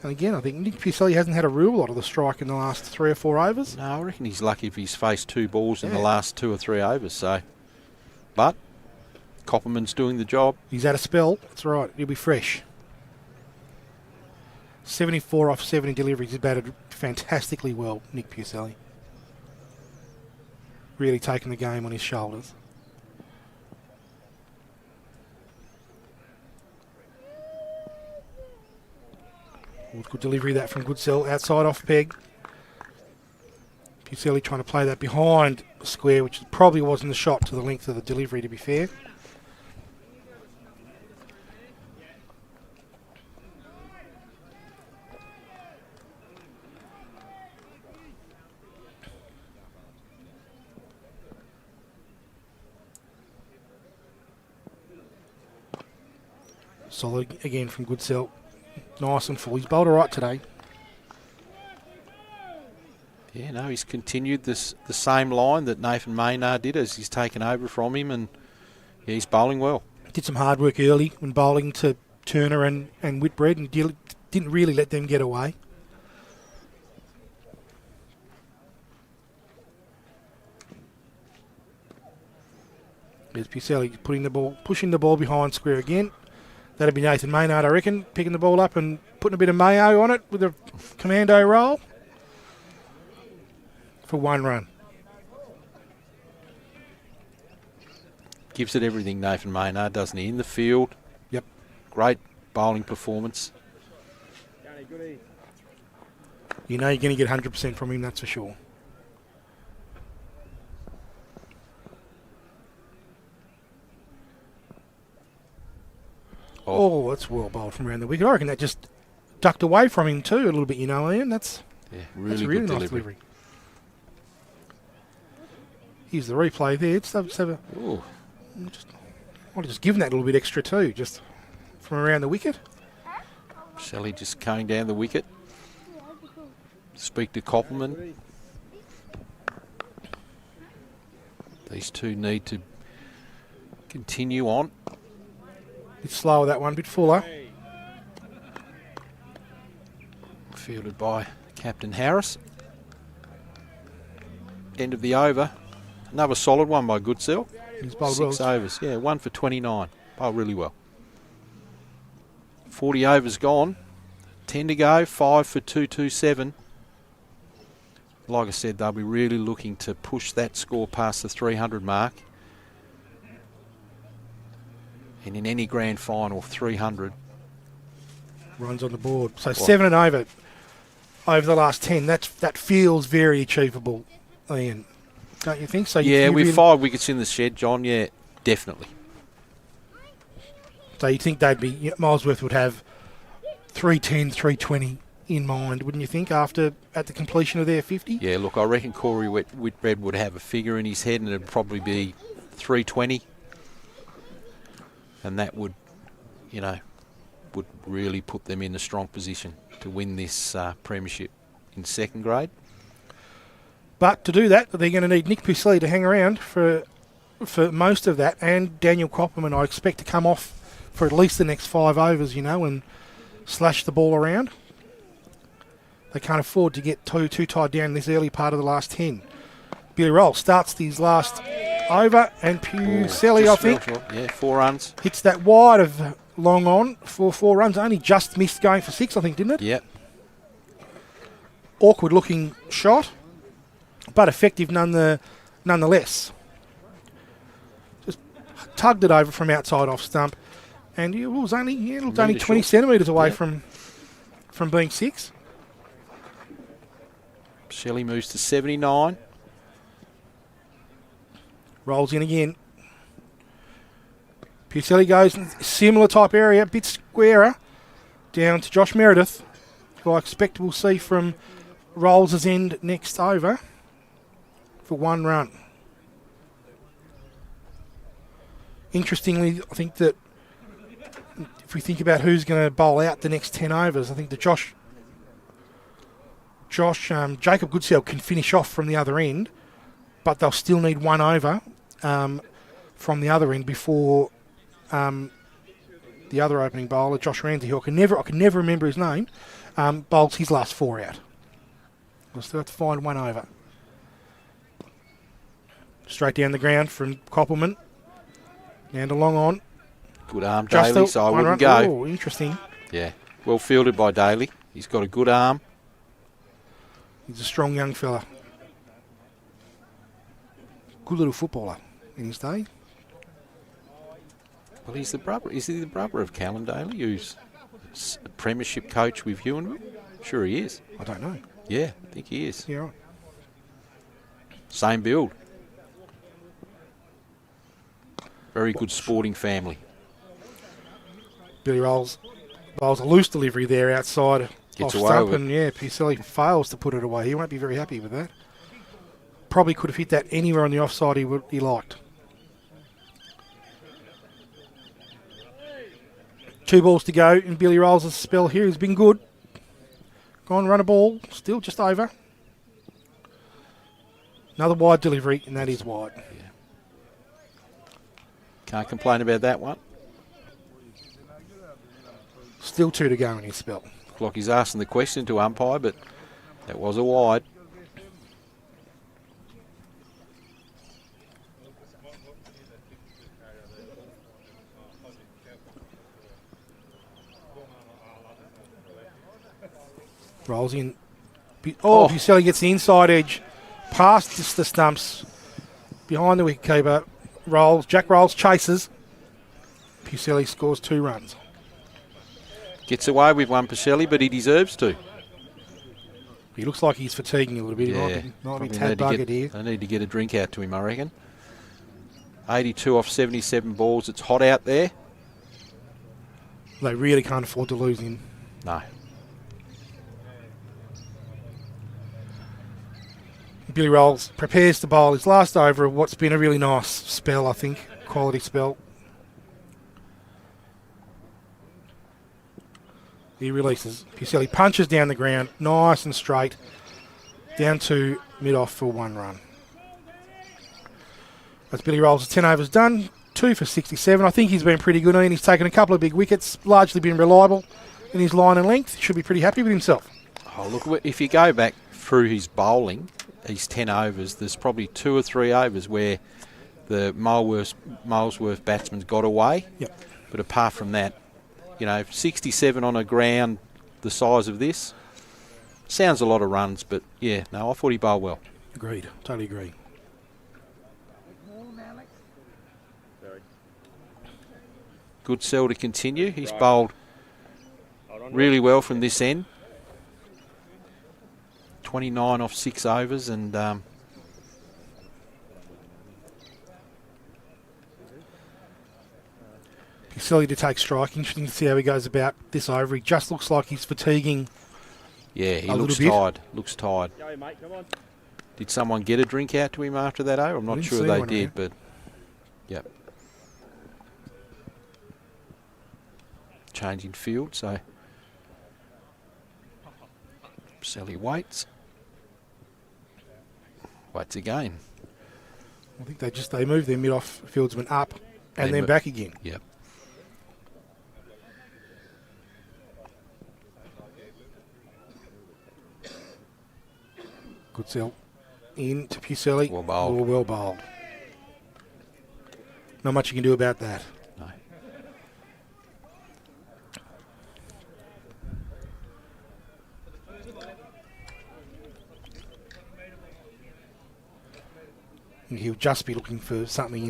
And again, I think Nick Pucelli hasn't had a real lot of the strike in the last 3 or 4 overs. No, I reckon he's lucky if he's faced 2 balls in the last 2 or 3 overs. So, but Koppelman's doing the job. He's had a spell. That's right. He'll be fresh. 74 off 70 deliveries. He's batted fantastically well, Nick Pucelli. Really taking the game on his shoulders. Good delivery that from Goodsell outside off peg. Pucelli trying to play that behind square, which probably wasn't the shot to the length of the delivery, to be fair. Solid again from Goodsell. Nice and full. He's bowled all right today. Yeah, no, he's continued the same line that Nathan Maynard did as he's taken over from him, and he's bowling well. Did some hard work early when bowling to Turner and Whitbread, and didn't really let them get away. There's Pucelli pushing the ball behind square again. That'd be Nathan Maynard, I reckon, picking the ball up and putting a bit of mayo on it with a commando roll for 1 run. Gives it everything, Nathan Maynard, doesn't he? In the field. Yep. Great bowling performance. You know you're going to get 100% from him, that's for sure. Oh, that's well bowled from around the wicket. I reckon that just ducked away from him too a little bit, Ian. That's really good nice delivery. Here's the replay there. I'll just give him that a little bit extra too, just from around the wicket. Shelley just going down the wicket. Speak to Koppelman. These two need to continue on. Bit slower that one, bit fuller. Fielded by Captain Harris. End of the over. Another solid one by Goodsell. He's bowled 6 well. overs. Yeah, 1 for 29. Bowled really well. 40 overs gone. 10 to go, 5 for 227. Like I said, they'll be really looking to push that score past the 300 mark. And in any grand final, 300. Runs on the board. So 7 and over the last 10. That feels very achievable, Ian. Don't you think? So yeah, with 5 wickets in the shed, John, yeah, definitely. So you think Molesworth would have 310, 320 in mind, wouldn't you think, at the completion of their 50? Yeah, look, I reckon Cory Whitbread would have a figure in his head and it'd probably be 320. And that would, would really put them in a strong position to win this premiership in second grade. But to do that, they're going to need Nick Pucelli to hang around for most of that, and Daniel Copperman, I expect, to come off for at least the next 5 overs, and slash the ball around. They can't afford to get too tied down in this early part of the last 10. Billy Rolls starts his last over, and Pucelli, I think, yeah, 4 runs. Hits that wide of long on for 4 runs. Only just missed going for 6, I think, didn't it? Yep. Awkward looking shot, but effective nonetheless. Just tugged it over from outside off stump, and it was only 20 centimetres away from being 6. Shelley moves to 79. Rolls in again. Pucelli goes in similar type area, a bit squarer, down to Josh Meredith, who I expect we'll see from Rolls' end next over for 1 run. Interestingly, I think that if we think about who's going to bowl out the next 10 overs, I think that Jacob Goodsell can finish off from the other end, but they'll still need 1 over from the other end before the other opening bowler, Josh Ramsley, who I can never remember his name, bowls his last 4 out. We'll still have to find 1 over. Straight down the ground from Koppelman. And along on. Good arm, Daly, so I wouldn't go. Oh, interesting. Yeah, well fielded by Daly. He's got a good arm. He's a strong young fella. Good little footballer in his day. Well, he's the brother. Is he the brother of Callum Daly, who's a premiership coach with Ewanville? Sure he is. I don't know. Yeah, I think he is. Yeah, right. Same build. Very good sporting family. Billy Rolls bowls a loose delivery there outside Gets off away stump, with it. and Pucelli fails to put it away. He won't be very happy with that. Probably could have hit that anywhere on the offside he liked. 2 balls to go in Billy Rolls' spell here. He's been good. Gone, run a ball, still just over. Another wide delivery, and that is wide. Yeah. Can't complain about that one. Still 2 to go in his spell. Looked like he's asking the question to umpire, but that was a wide. Rolls in. Pucelli gets the inside edge, past just the stumps, behind the wicketkeeper. Jack Rolls chases. Pucelli scores 2 runs. Gets away with 1, Pucelli, but he deserves to. He looks like he's fatiguing a little bit. Yeah, He might be tad buggered here. They need to get a drink out to him, I reckon. 82 off 77 balls. It's hot out there. They really can't afford to lose him. No. Billy Rolls prepares to bowl his last over of what's been a really nice spell, I think. Quality spell. He releases. Pucelli punches down the ground, nice and straight, down to mid-off for 1 run. That's Billy Rolls' 10 overs done, 2 for 67. I think he's been pretty good, and he's taken a couple of big wickets, largely been reliable in his line and length. Should be pretty happy with himself. Oh, look, if you go back through his bowling, his 10 overs, there's probably 2 or 3 overs where the Molesworth batsman's got away. Yep. But apart from that, 67 on a ground the size of this. Sounds a lot of runs, but yeah, no, I thought he bowled well. Agreed. Totally agree. Goodsell to continue. He's bowled really well from this end. 29 off 6 overs, and Pucelli to take strike. Interesting to see how he goes about this over. He just looks like he's fatiguing. Yeah, he looks tired. Looks tired. Go, mate, come on. Did someone get a drink out to him after that over? I'm not sure they did, but yep. Changing field, so Pucelli waits. Waits again. I think they move their mid-off fieldsman up and then back again. Yep. Goodsell in to Pucelli. Well bowled. Well bowled. Not much you can do about that. No. And he'll just be looking for something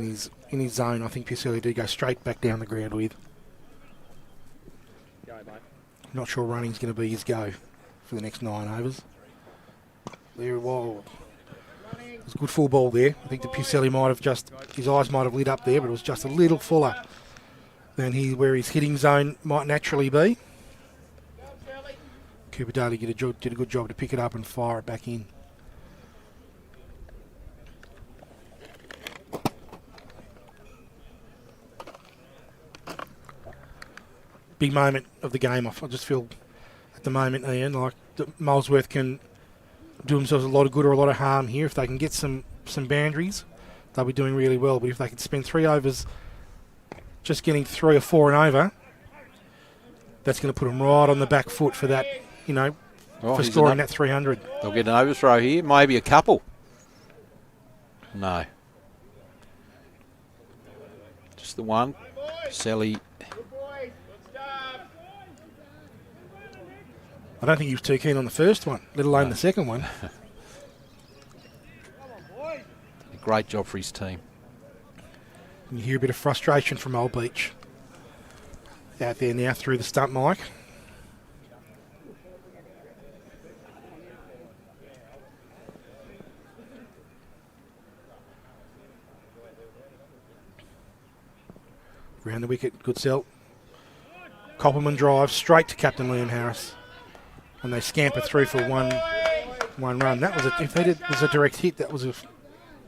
in his zone. I think Pucelli did go straight back down the ground with. Go, mate. Not sure running's going to be his go for the next 9 overs. There it was. It was a good full ball there. I think the Pucelli might have his eyes might have lit up there, but it was just a little fuller than where his hitting zone might naturally be. Kookaburra did a good job to pick it up and fire it back in. Big moment of the game. I just feel at the moment, Ian, like Molesworth can do themselves a lot of good or a lot of harm here. If they can get some boundaries, they'll be doing really well. But if they can spend 3 overs just getting 3 or 4 and over, that's going to put them right on the back foot for that, for scoring that 300. They'll get an overthrow here, maybe a couple. No. Just the one. Pucelli. I don't think he was too keen on the first one, let alone the second one. A great job for his team. And you hear a bit of frustration from Old Beach out there now through the stump mic. Round the wicket, Goodsell. Copperman drives straight to Captain Liam Harris. And they scamper through for one run. That was if they was a direct hit, that was a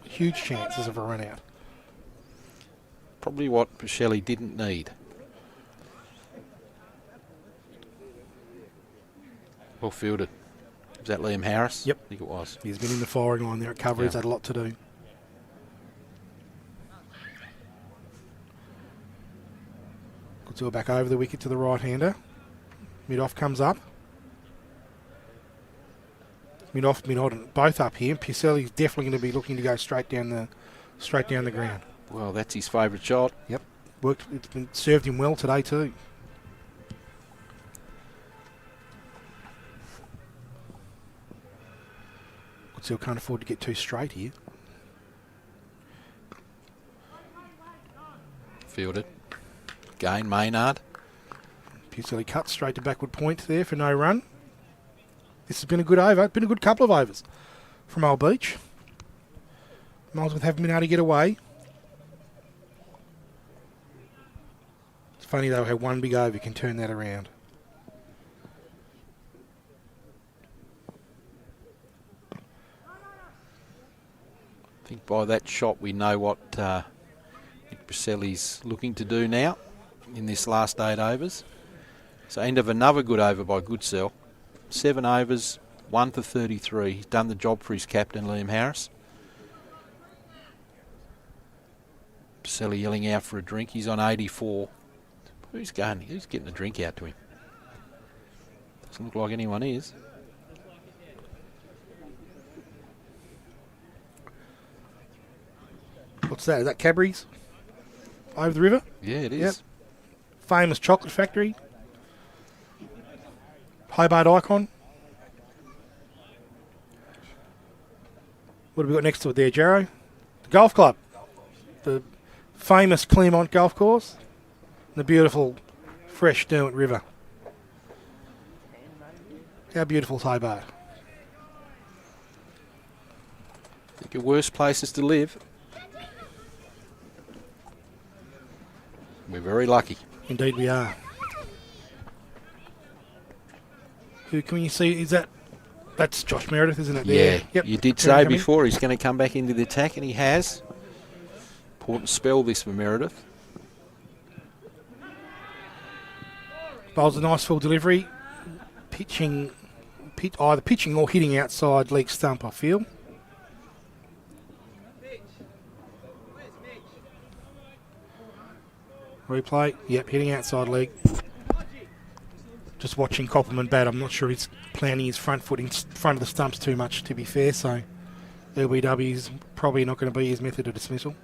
huge chances of a run out. Probably what Pucelli didn't need. Well fielded. Was that Liam Harris? Yep. I think it was. He's been in the firing line there at cover. He's had a lot to do. Goodsell back over the wicket to the right-hander. Mid-off comes up. Mid-off, mid-on, both up here. Pucelli's definitely going to be looking to go straight down the ground. Well, that's his favourite shot. Yep. Worked. It's been served him well today too. Goodsell can't afford to get too straight here. Fielded. Again, Maynard. Pucelli cuts straight to backward point there for no run. This has been a good over. It's been a good couple of overs from Old Beach. Molesworth haven't been able to get away. It's funny though how one big over can turn that around. I think by that shot we know what Pucelli's looking to do now in this last 8 overs. So end of another good over by Goodsell. 7 overs, 1 for 33. He's done the job for his captain, Liam Harris. Pucelli yelling out for a drink. He's on 84. Who's going? Who's getting a drink out to him? Doesn't look like anyone is. What's that? Is that Cadbury's? Over the river? Yeah, it is. Yep. Famous chocolate factory. Hobart icon. What have we got next to it there, Jarro? The golf club. The famous Claremont Golf Course. The beautiful, fresh Derwent River. How beautiful is Hobart? I think of worse places to live. We're very lucky. Indeed we are. Who can you see? Is that... That's Josh Meredith, isn't it? Yeah, there? Yep. you did say before he's going to come back into the attack, and he has. Important spell this for Meredith. Bowls a nice full delivery. Either pitching or hitting outside leg stump, I feel. Replay. Yep, hitting outside leg. Just watching Koppelman bat. I'm not sure he's planting his front foot in front of the stumps too much, to be fair. So LBW is probably not going to be his method of dismissal.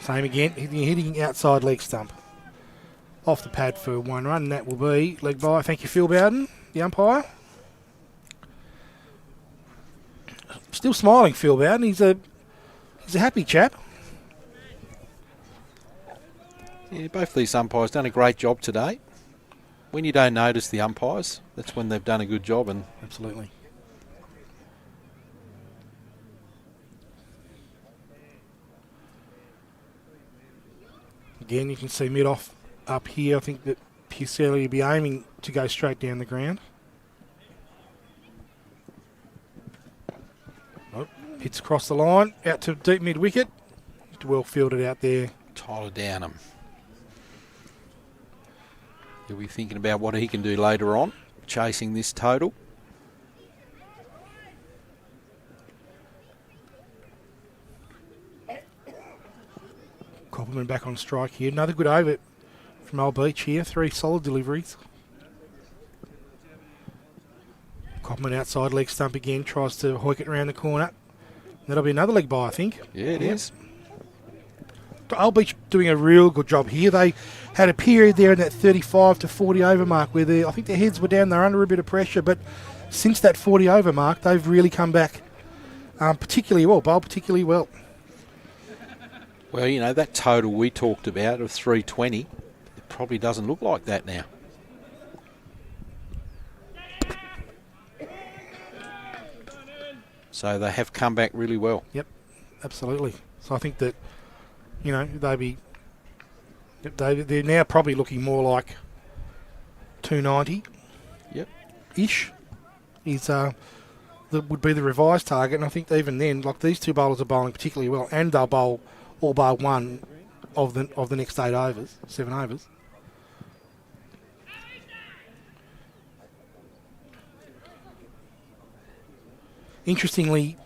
Same again, hitting outside leg stump. Off the pad for 1 run, and that will be leg by. Thank you, Phil Bowden, the umpire. Still smiling, Phil Bowden. He's a happy chap. Yeah, both these umpires done a great job today. When you don't notice the umpires, that's when they've done a good job. And absolutely. Again, you can see mid-off up here. I think that Pucelli will be aiming to go straight down the ground. Oh, hits across the line, out to deep mid-wicket. Well fielded out there. Tyler Downham. He'll be thinking about what he can do later on, chasing this total. Koppelman back on strike here. Another good over from Old Beach here. 3 solid deliveries. Koppelman outside leg stump again. Tries to hoik it around the corner. That'll be another leg by, I think. Yeah, it is. Old Beach doing a real good job here. They had a period there in that 35 to 40 over mark where I think their heads were down. They're under a bit of pressure, but since that 40 over mark, they've really come back particularly well. Bowled particularly well. Well, you know, that total we talked about of 320, it probably doesn't look like that now. So they have come back really well. Yep, absolutely. So I think that, you know, they're now probably looking more like 290. Yep. Ish. That would be the revised target, and I think even then, like these two bowlers are bowling particularly well, and they'll bowl all bar one of the next 8 overs, 7 overs. Interestingly,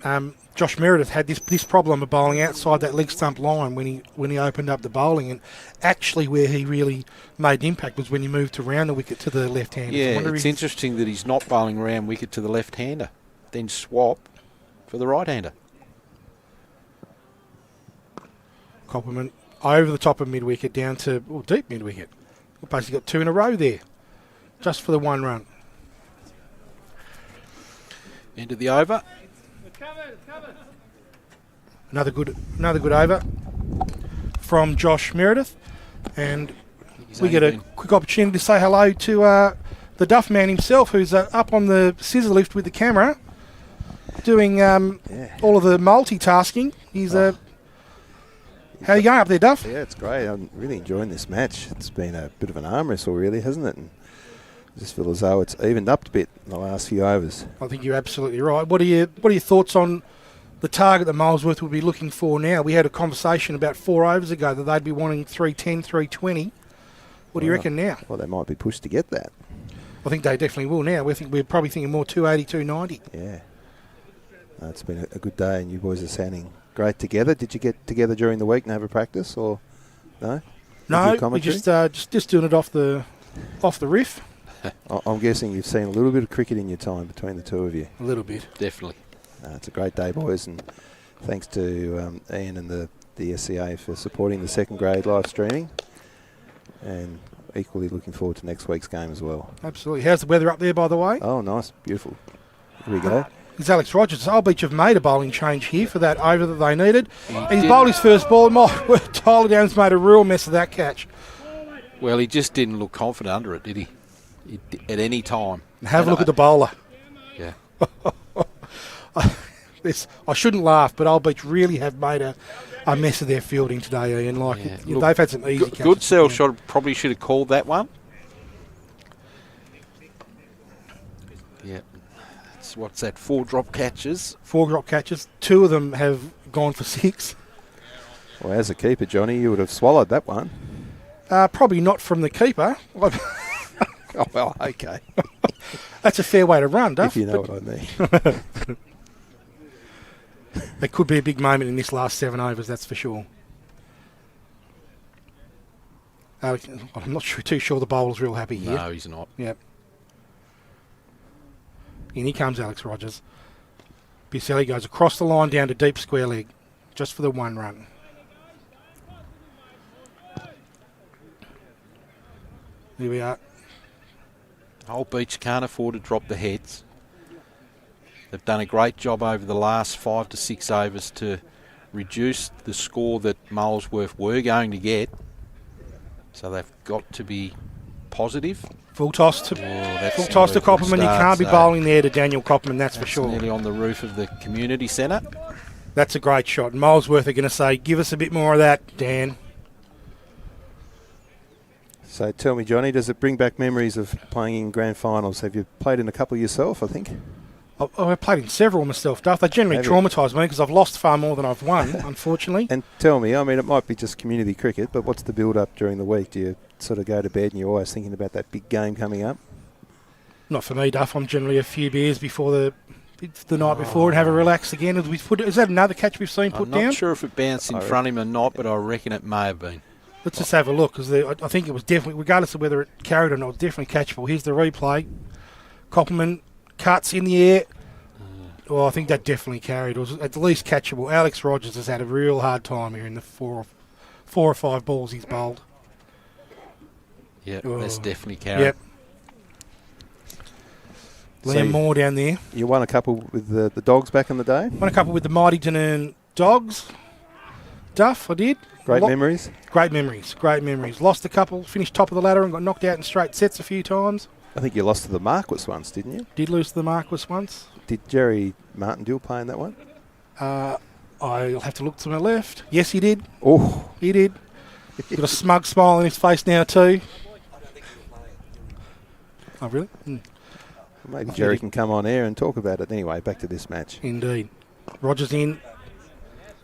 Josh Meredith had this problem of bowling outside that leg stump line when he opened up the bowling, and actually where he really made impact was when he moved to round the wicket to the left-hander. Yeah, it's interesting that he's not bowling round wicket to the left-hander, then swap for the right-hander. Koppelman over the top of mid-wicket down to deep mid-wicket. We've basically got 2 in a row there, just for the 1 run. End of the over. Another good over from Josh Meredith, and we get a quick opportunity to say hello to the Duff man himself, who's up on the scissor lift with the camera, doing all of the multitasking. He's how are you going up there, Duff? Yeah, it's great. I'm really enjoying this match. It's been a bit of an arm wrestle, really, hasn't it? And I just feel as though it's evened up a bit in the last few overs. I think you're absolutely right. What are your thoughts on the target that Molesworth would be looking for now? We had a conversation about 4 overs ago that they'd be wanting 310, 320. What do you reckon now? Well, they might be pushed to get that. I think they definitely will now. We're probably thinking more 280, 290. Yeah. It's been a good day, and you boys are sounding great together. Did you get together during the week and have a practice, or no? No, we just doing it off the riff. I'm guessing you've seen a little bit of cricket in your time between the two of you. A little bit. Definitely. It's a great day, boys, and thanks to Ian and the SCA for supporting the second grade live streaming. And equally looking forward to next week's game as well. Absolutely. How's the weather up there, by the way? Oh, nice. Beautiful. Here we go. It's Alex Rogers. Old Beach have made a bowling change here for that over that they needed. He's bowled his first ball. My word, Tyler Downs made a real mess of that catch. Well, he just didn't look confident under it, did he? At any time. Have a look at the bowler. Yeah. I shouldn't laugh, but Old Beach really have made a mess of their fielding today, Ian. Like, Look, they've had some easy catches. Goodsell probably should have called that one. Yeah. What's that? 4 drop catches. 4 drop catches. 2 of them have gone for 6. Well, as a keeper, Johnny, you would have swallowed that one. Probably not from the keeper. Oh, well, okay. That's a fair way to run, Duff. If you know what I mean. There could be a big moment in this last 7 overs, that's for sure. I'm not too sure the bowler's real happy here. No, he's not. Yep. In he comes Alex Rogers. Pucelli goes across the line down to deep square leg, just for the 1 run. Here we are. Old Beach can't afford to drop the heads. They've done a great job over the last 5 to 6 overs to reduce the score that Molesworth were going to get. So they've got to be positive. Full toss to Copperman. You can't be bowling there to Daniel Copperman, that's for sure. Nearly on the roof of the community centre. That's a great shot. And Molesworth are going to say, give us a bit more of that, Dan. So tell me, Johnny, does it bring back memories of playing in grand finals? Have you played in a couple yourself, I think? I've played in several myself, Duff. They generally traumatise me because I've lost far more than I've won, unfortunately. And tell me, I mean, it might be just community cricket, but what's the build-up during the week? Do you sort of go to bed and you're always thinking about that big game coming up? Not for me, Duff. I'm generally a few beers before the night before and have a relax again. Is that another catch we've seen put down? I'm not sure if it bounced in front of him or not, but I reckon it may have been. Let's just have a look, because I think it was definitely, regardless of whether it carried or not, it was definitely catchable. Here's the replay. Copperman cuts in the air. Well, I think that definitely carried. It was at least catchable. Alex Rogers has had a real hard time here in the 4 or 5 balls he's bowled. Yeah, that's definitely carried. Yep. Liam Moore down there. You won a couple with the Dogs back in the day? Won a couple with the mighty Dunedin Dogs. Duff, I did. Great memories? Great memories, great memories. Lost a couple, finished top of the ladder and got knocked out in straight sets a few times. I think you lost to the Marquis once, didn't you? Did lose to the Marquis once. Did Jerry Martindale play in that one? I'll have to look to my left. Yes, he did. Oh, he did. Got a smug smile on his face now too. Oh, really? Maybe Jerry can come on air and talk about it. Anyway, back to this match. Indeed. Rogers in.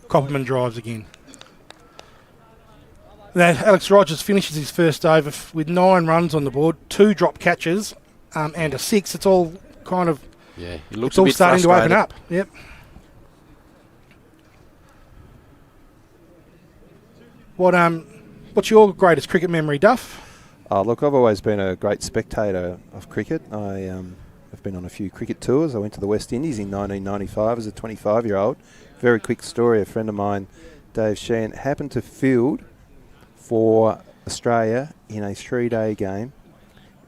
Copperman drives again. Now, Alex Rogers finishes his first over with 9 runs on the board, 2 drop catches, and a 6. It's all kind of... Yeah, he looks it's all starting to open up. Yep. What's your greatest cricket memory, Duff? Look, I've always been a great spectator of cricket. I have been on a few cricket tours. I went to the West Indies in 1995 as a 25-year-old. Very quick story. A friend of mine, Dave Sheehan, happened to field for Australia in a 3-day game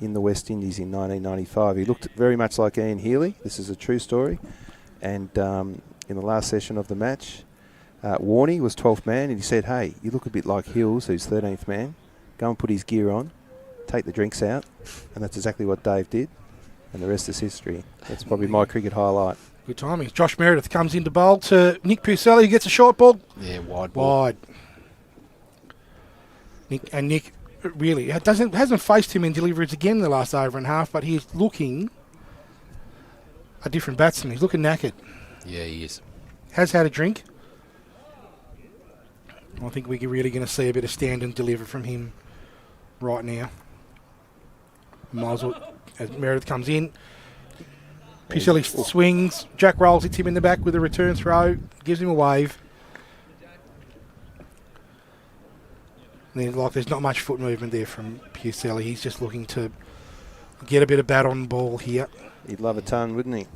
in the West Indies in 1995. He looked very much like Ian Healy. This is a true story. And in the last session of the match, Warney was 12th man, and he said, hey, you look a bit like Hills, who's 13th man. Go and put his gear on, take the drinks out. And that's exactly what Dave did. And the rest is history. That's probably my cricket highlight. Good timing. Josh Meredith comes into bowl to Nick Pucelli, who gets a short ball. Yeah, wide ball. Wide. Nick really hasn't faced him in deliveries again in the last over and a half, but he's looking a different batsman. He's looking knackered. Yeah, he is. Has had a drink. I think we're really going to see a bit of stand and deliver from him right now. Might as well, as Meredith comes in. Pucelli swings. Jack rolls, hits him in the back with a return throw. Gives him a wave. And then, there's not much foot movement there from Pucelli. He's just looking to get a bit of bat on the ball here. He'd love a ton, wouldn't he?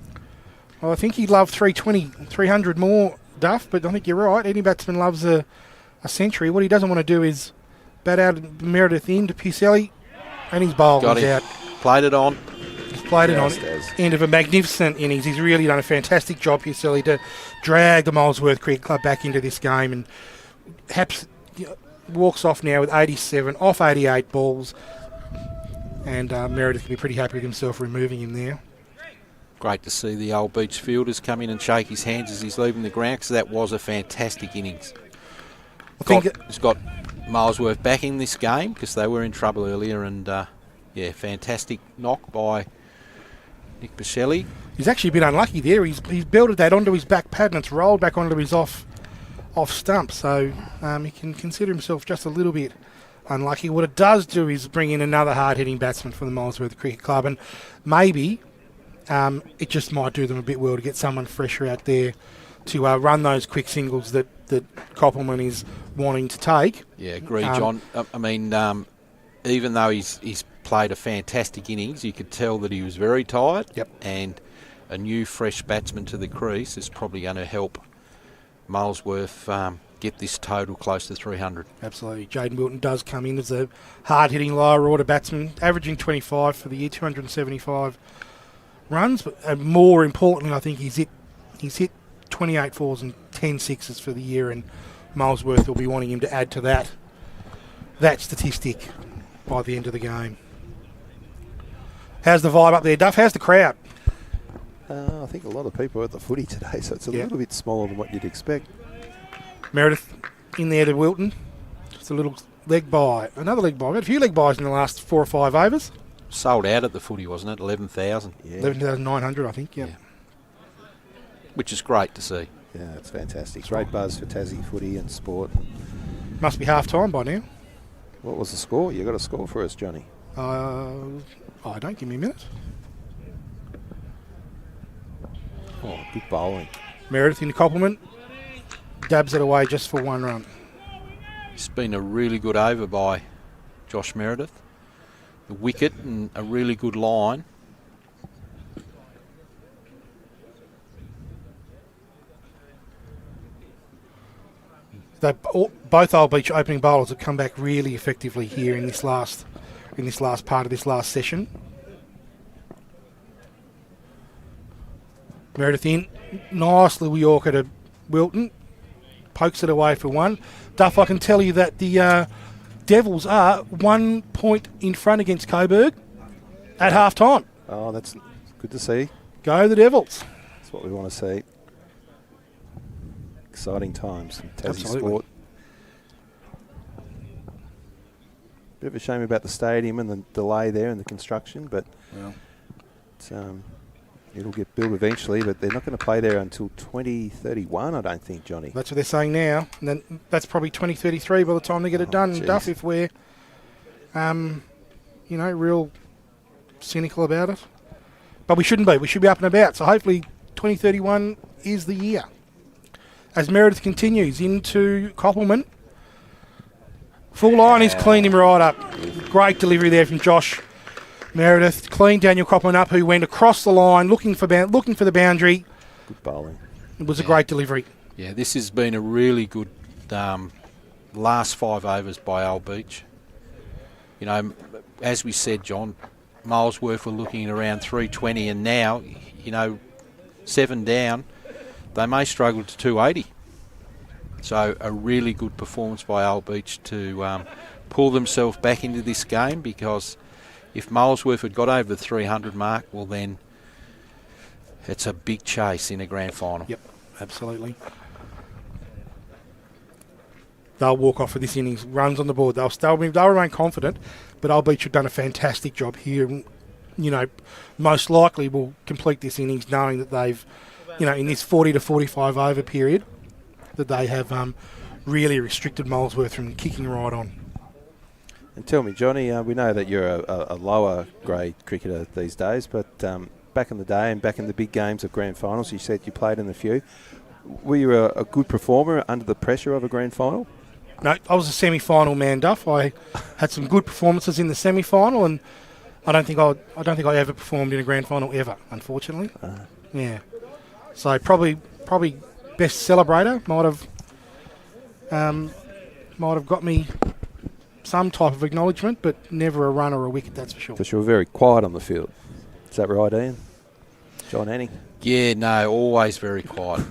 Well, I think he'd love 300 more, Duff, but I think you're right. Any batsman loves a century. What he doesn't want to do is bat out Meredith in to Pucelli. And his bowl Got is him. out. Played it on. He's played it on. Yes, does. End of a magnificent innings. He's really done a fantastic job here, Pucelli, to drag the Molesworth Cricket Club back into this game. And Haps walks off now with 87 off 88 balls. And Meredith can be pretty happy with himself removing him there. Great to see the Old Beach fielders come in and shake his hands as he's leaving the ground, because that was a fantastic innings. He's got Molesworth back in this game because they were in trouble earlier, and fantastic knock by Nick Pucelli. He's actually been unlucky there. He's belted that onto his back pad and it's rolled back onto his off stump, so he can consider himself just a little bit unlucky. What it does do is bring in another hard-hitting batsman for the Molesworth Cricket Club, and maybe it just might do them a bit well to get someone fresher out there to run those quick singles that Koppelman is wanting to take. Yeah, agree, John. I mean, even though he's played a fantastic innings, you could tell that he was very tired. Yep. And a new fresh batsman to the crease is probably going to help Molesworth get this total close to 300. Absolutely. Jaden Wilton does come in as a hard-hitting lower order batsman, averaging 25 for the year, 275 runs. But more importantly, I think he's hit 28 fours and 10 sixes for the year, and Molesworth will be wanting him to add to that statistic by the end of the game. How's the vibe up there, Duff? How's the crowd? I think a lot of people are at the footy today, so it's a little bit smaller than what you'd expect. Meredith in there to Wilton. Just a little leg bye. Another leg bye. We've had a few leg byes in the last 4 or 5 overs. Sold out at the footy, wasn't it? 11,000. Yeah. 11,900, I think, yeah. Which is great to see. Yeah, it's fantastic. Great buzz for Tassie footy and sport. Must be half-time by now. What was the score? You got a score for us, Johnny? Don't give me a minute. Oh, good bowling. Meredith in the compliment. Dabs it away just for 1 run. It's been a really good over by Josh Meredith. The wicket and a really good line. Both Old Beach opening bowlers have come back really effectively here in this last part of this last session. Meredith in, nice little Yorker to Wilton, pokes it away for 1. Duff, I can tell you that the Devils are 1 point in front against Coburg at half time. Oh, that's good to see. Go the Devils. That's what we want to see. Exciting times in Tassie Absolutely. sport. Bit of a shame about the stadium and the delay there and the construction, but it'll get built eventually. But they're not going to play there until 2031, I don't think, Johnny. That's what they're saying now. And then that's probably 2033 by the time they get it done. Geez. Duff, if we're, real cynical about it. But we shouldn't be. We should be up and about. So hopefully 2031 is the year. As Meredith continues into Koppelman. Full line is cleaned him right up. Great delivery there from Josh Meredith. Cleaned Daniel Koppelman up, who went across the line looking for the boundary. Good bowling. It was a great delivery. Yeah, this has been a really good last 5 overs by Old Beach. You know, as we said, John, Molesworth were looking at around 320, and now, 7 down, they may struggle to 280. So a really good performance by Old Beach to pull themselves back into this game, because if Molesworth had got over the 300 mark, well then it's a big chase in a grand final. Yep, absolutely. They'll walk off with this innings. Runs on the board. They'll remain confident, but Old Beach have done a fantastic job here. Most likely will complete this innings knowing that they've, in this 40 to 45 over period, that they have really restricted Molesworth from kicking right on. And tell me, Johnny, we know that you're a lower grade cricketer these days, but back in the day and back in the big games of grand finals, you said you played in a few. Were you a good performer under the pressure of a grand final? No, I was a semi-final man, Duff. I had some good performances in the semi-final, and I don't think I ever performed in a grand final ever, unfortunately. Yeah. So probably best celebrator might have got me some type of acknowledgement, but never a run or a wicket, that's for sure. Because you were very quiet on the field. Is that right, Ian? Jon Anning? Yeah, no, always very quiet.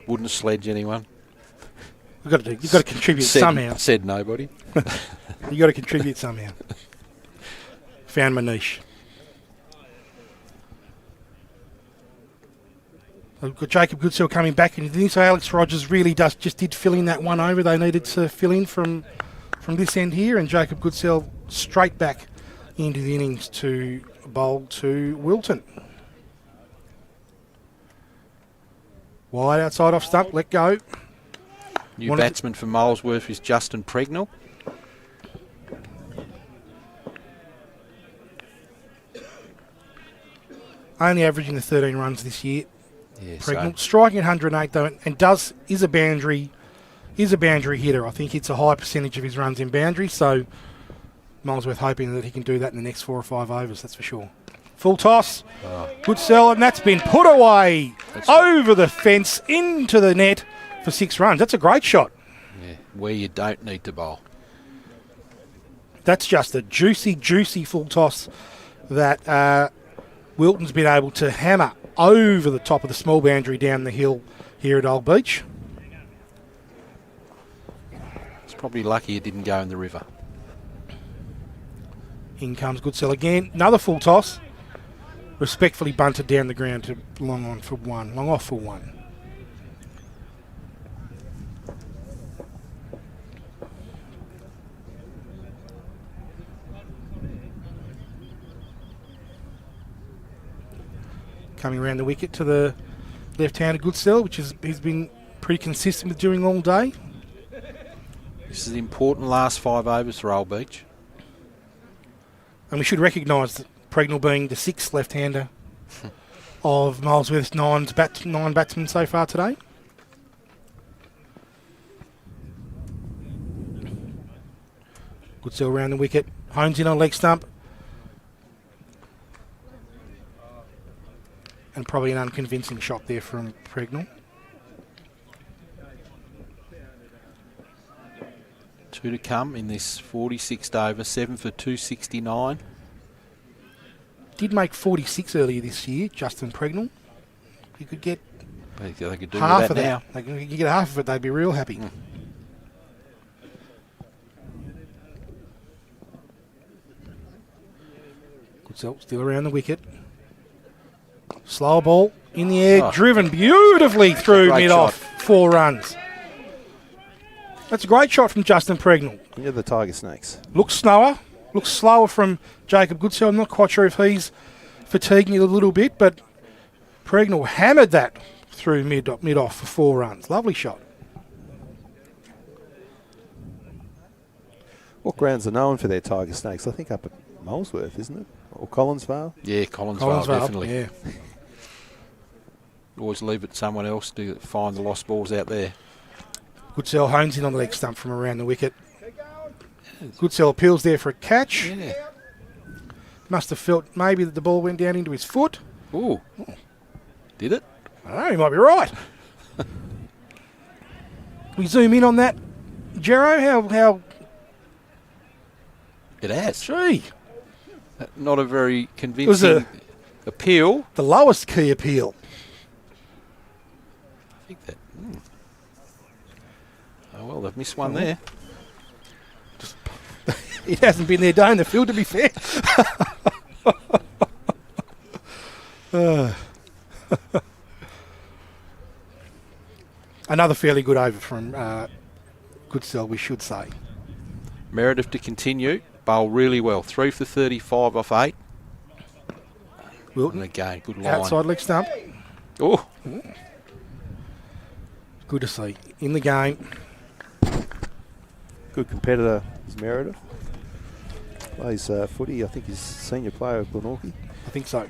Wouldn't sledge anyone. You've got to contribute somehow. Said nobody. You've got to contribute somehow. Found my niche. We've got Jacob Goodsell coming back into the innings, so Alex Rogers really just did fill in that one over. They needed to fill in from this end here, and Jacob Goodsell straight back into the innings to bowl to Wilton. Wide outside off stump, let go. New batsman for Molesworth is Justin Pregnell. Only averaging the 13 runs this year. Yeah, Pregnell, striking at 108 though, and is a boundary hitter. I think it's a high percentage of his runs in boundary, so Molesworth hoping that he can do that in the next 4 or 5 overs, that's for sure. Full toss, Goodsell, and that's been put away over the fence into the net for 6 runs. That's a great shot. Yeah, where you don't need to bowl. That's just a juicy, juicy full toss that Wilton's been able to hammer over the top of the small boundary down the hill here at Old Beach. It's probably lucky it didn't go in the river. In comes Goodsell again. Another full toss. Respectfully bunted down the ground to long off for one. Coming around the wicket to the left-hander Goodsell, which he's been pretty consistent with doing all day. This is the important last 5 overs for Old Beach. And we should recognise that Pregnell being the 6th left-hander of Molesworth's 9 batsmen so far today. Goodsell around the wicket, hones in on leg stump. And probably an unconvincing shot there from Pregnell. 2 to come in this 46th over, 7 for 269. Did make 46 earlier this year, Justin Pregnell. You could get They could do half with of that now. that. You get half of it, they'd be real happy. Goodsell still around the wicket. Slower ball in the air, driven beautifully through mid-off. 4 runs. That's a great shot from Justin Pregnell. You're the Tiger Snakes. Looks slower from Jacob Goodsell. I'm not quite sure if he's fatiguing it a little bit, but Pregnell hammered that through mid-off for 4 runs. Lovely shot. What grounds are known for their Tiger Snakes? I think up at Molesworth, isn't it? Or Collinsvale? Yeah, Collinsvale definitely. Yeah. Always leave it to someone else to find the lost balls out there. Goodsell hones in on the leg stump from around the wicket. Goodsell appeals there for a catch. Yeah. Must have felt maybe that the ball went down into his foot. Ooh. Did it? I don't know, he might be right. We zoom in on that. Jero, how... It has. Gee. Not a very convincing appeal. The lowest key appeal. I think that... Oh, well, they've missed one there. It hasn't been their day in the field, to be fair. Another fairly good over from Goodsell, we should say. Meredith to continue. Bowl really well. 3 for 35 off 8. Wilton. And again, good line. Outside leg stump. Oh. Good to see. In the game. Good competitor is Meredith. Plays footy. I think he's senior player of Glenorchy. I think so.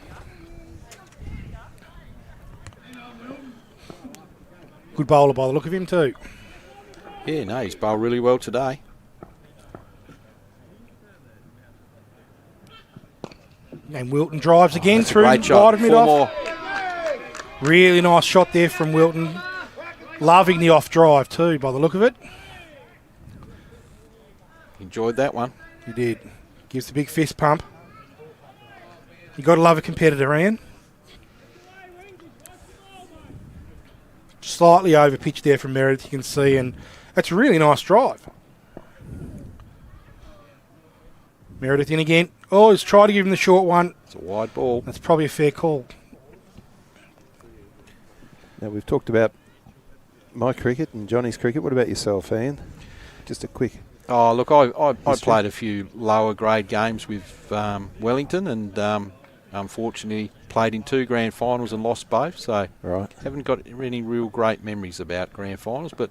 Good bowler by the look of him too. Yeah, no, he's bowled really well today. And Wilton drives again through Great shot. right of 4 mid-off. more. Really nice shot there from Wilton. Loving the off drive too by the look of it. Enjoyed that one. He did. Gives the big fist pump. You got to love a competitor, Ian. Slightly over pitch there from Meredith, you can see, and that's a really nice drive. Meredith in again. Oh, he's tried to give him the short one. It's a wide ball. That's probably a fair call. Now, we've talked about my cricket and Johnny's cricket. What about yourself, Ian? Just a quick... Oh, look, I played a few lower grade games with Wellington, and unfortunately played in 2 grand finals and lost both, so right. Haven't got any real great memories about grand finals, but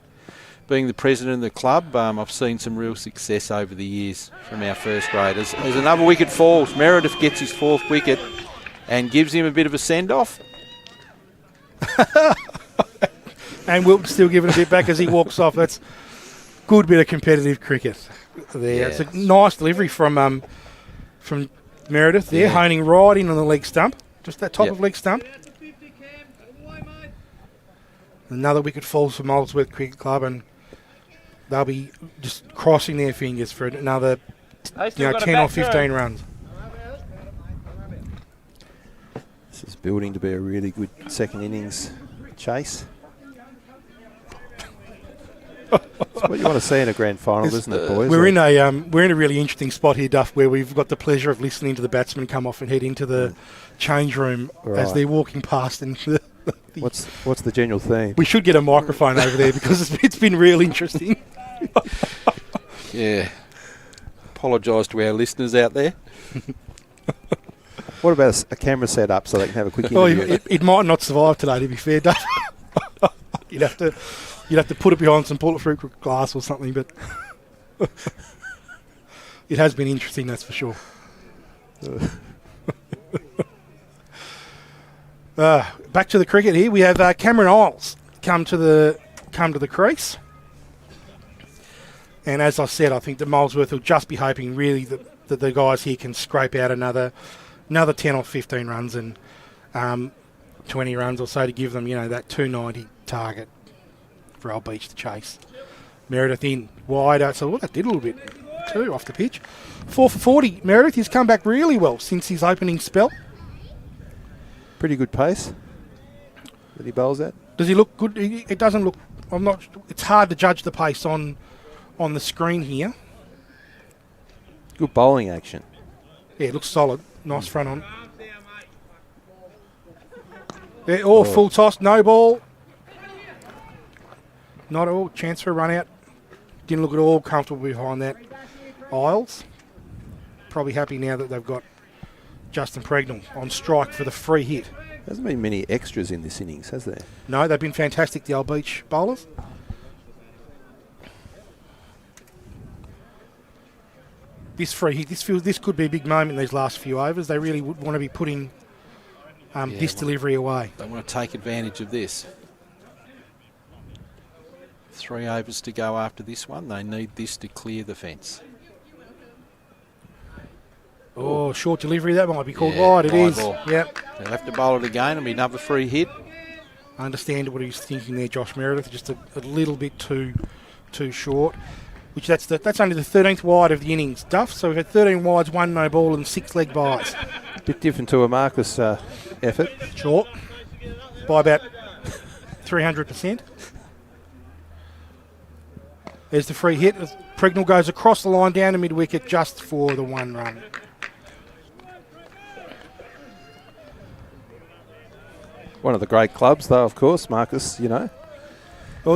being the president of the club, I've seen some real success over the years from our first graders. As another wicket falls, Meredith gets his 4th wicket and gives him a bit of a send-off. And Wilton still giving a bit back as he walks off. That's good bit of competitive cricket there. Yes. It's a nice delivery from Meredith there, honing right in on the leg stump, just that top of leg stump. Another wicket falls for Molesworth Cricket Club, and they'll be just crossing their fingers for another 10 or 15 runs. This is building to be a really good second innings chase. That's what you want to see in a grand final, isn't it, boys? We're in a really interesting spot here, Duff, where we've got the pleasure of listening to the batsmen come off and head into the change room as they're walking past. And what's the general theme? We should get a microphone over there because it's been real interesting. Yeah. Apologise to our listeners out there. What about a camera set up so they can have a quick interview? It might not survive today, to be fair, Duff. You'd have to put it behind some bulletproof glass or something, but it has been interesting, that's for sure. Back to the cricket here. We have Cameron Isles come to the crease, and as I said, I think that Molesworth will just be hoping really that the guys here can scrape out another 10 or 15 runs and 20 runs or so to give them, that 290 target for Old Beach to chase. Meredith in wide out, so that did a little bit too off the pitch. 4 for 40. Meredith, he's come back really well since his opening spell. Pretty good pace that he bowls at. Does he look good? It doesn't look. I'm not. It's hard to judge the pace on the screen here. Good bowling action. Yeah, it looks solid. Nice front on. Yeah, full toss, no ball. Not at all. Chance for a run out. Didn't look at all comfortable behind that. Isles. Probably happy now that they've got Justin Pregnell on strike for the free hit. There hasn't been many extras in this innings, has there? No, they've been fantastic, the Old Beach bowlers. This free hit, this could be a big moment in these last few overs. They really would want to be putting this delivery away. They want to take advantage of this. 3 overs to go after this one. They need this to clear the fence. Oh, short delivery. That might be called wide. It is. Ball. Yep. They'll have to bowl it again. It'll be another free hit. I understand what he's thinking there, Josh Meredith. Just a little bit too short. Which that's only the 13th wide of the innings, Duff. So we've had 13 wides, 1 no ball, and 6 leg byes. Bit different to a Marcus effort. Short. By about 300%. There's the free hit. Pregnell goes across the line down to mid-wicket just for the 1 run. One of the great clubs, though, of course, Marcus, Well,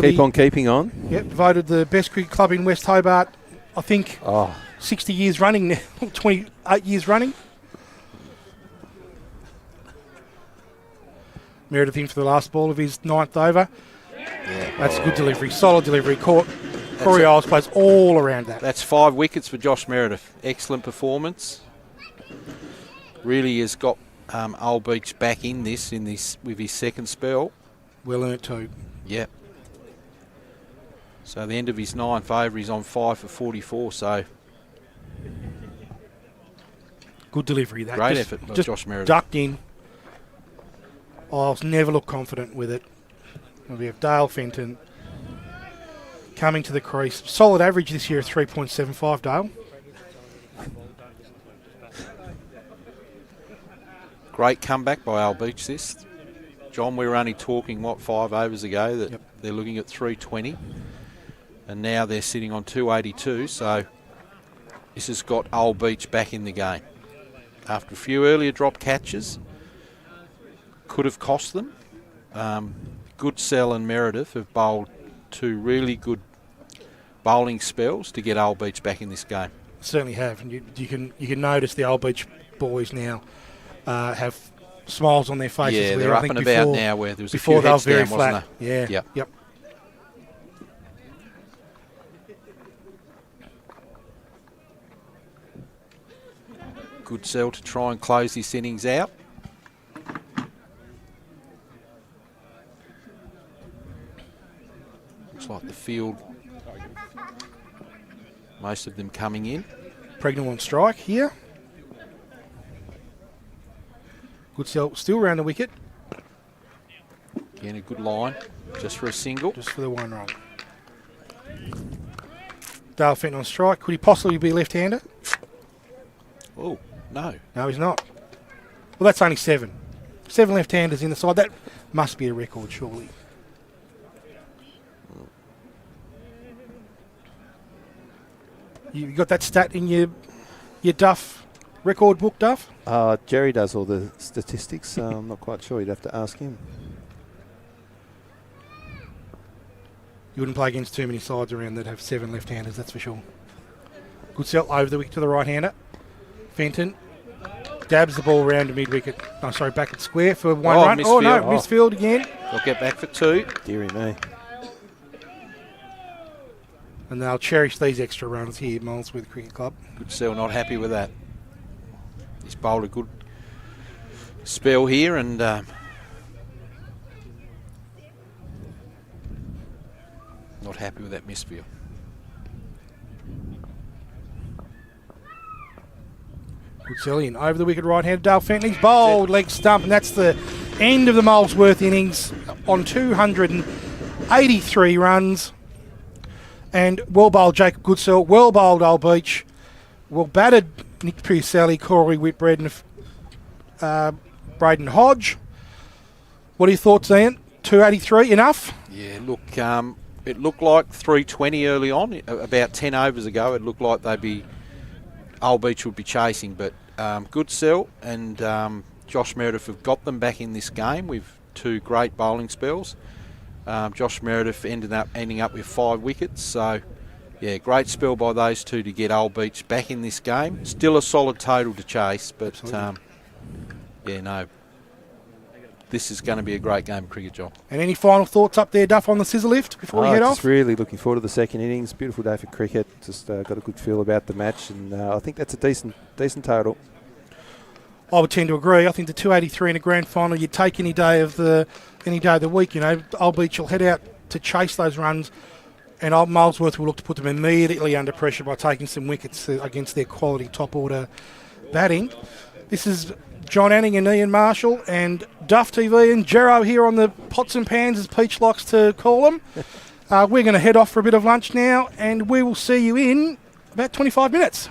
keep on keeping on. Yep, voted the best cricket club in West Hobart, I think, 60 years running now, 28 years running. Meredith in for the last ball of his 9th over. Yeah. That's a good delivery, solid delivery. Cory Isles plays all around that. That's 5 wickets for Josh Meredith. Excellent performance. Really has got Old Beach back in this with his second spell. Well earned too. Yep. So the end of his 9th over, he's on 5 for 44. So good delivery. That great effort by Josh Meredith. Ducked in. Isles never looked confident with it. We have Dale Fenton, coming to the crease. Solid average this year of 3.75, Dale. Great comeback by Al Beach this. John, we were only talking, 5 overs ago that they're looking at 320. And now they're sitting on 282. So this has got Al Beach back in the game. After a few earlier drop catches, could have cost them. Goodsell and Meredith have bowled 2 really good bowling spells to get Al Beach back in this game. Certainly have. And you can notice the Al Beach boys now have smiles on their faces. Yeah, they're up and about now, where there was a few before they were heads very down, flat. wasn't there? Yeah. Yep. Goodsell to try and close this innings out. Looks like the field, most of them coming in. Pregnant on strike here. Goodsell still around the wicket. Again, a good line, just for a single. Just for the 1 run. Dale Fenton on strike. Could he possibly be left-hander? Oh, no. No, he's not. Well, that's only 7. 7 left-handers in the side. That must be a record, surely. You got that stat in your Duff record book, Duff? Jerry does all the statistics. I'm not quite sure. You'd have to ask him. You wouldn't play against too many sides around that have 7 left-handers, that's for sure. Goodsell over the wicket to the right-hander. Fenton dabs the ball around to mid-wicket. Oh, sorry, back at square for 1 run. Misfield. Oh, no, misfield again. They'll get back for 2. Deary me. And they'll cherish these extra runs here at Molesworth Cricket Club. Goodsell not happy with that. He's bowled a good spell here and not happy with that misfield. Goodsell in over the wicket right-hander. Dale Fenton, he's bowled leg stump, and that's the end of the Molesworth innings on 283 runs. And well bowled Jacob Goodsell, well bowled Al Beach, well battered Nick Pucelli, Cory Whitbread and Braden Hodge. What are your thoughts, Ian? 283, enough? Yeah, look, it looked like 320 early on. About 10 overs ago, it looked like Al Beach would be chasing, but Goodsell and Josh Meredith have got them back in this game with 2 great bowling spells. Josh Meredith ending up with 5 wickets. So, yeah, great spell by those 2 to get Al Beach back in this game. Still a solid total to chase, but this is going to be a great game of cricket, John. And any final thoughts up there, Duff, on the scissor lift before we head off? Just really looking forward to the second innings. Beautiful day for cricket. Just got a good feel about the match, and I think that's a decent total. I would tend to agree. I think the 283 in a grand final, you'd take any day of the week. You know, Al Beach will head out to chase those runs, and Molesworth will look to put them immediately under pressure by taking some wickets against their quality top order batting. This is Jon Anning and Ian Marshall and Duff TV and Jero here on the pots and pans, as Peach likes to call them. We're going to head off for a bit of lunch now, and we will see you in about 25 minutes.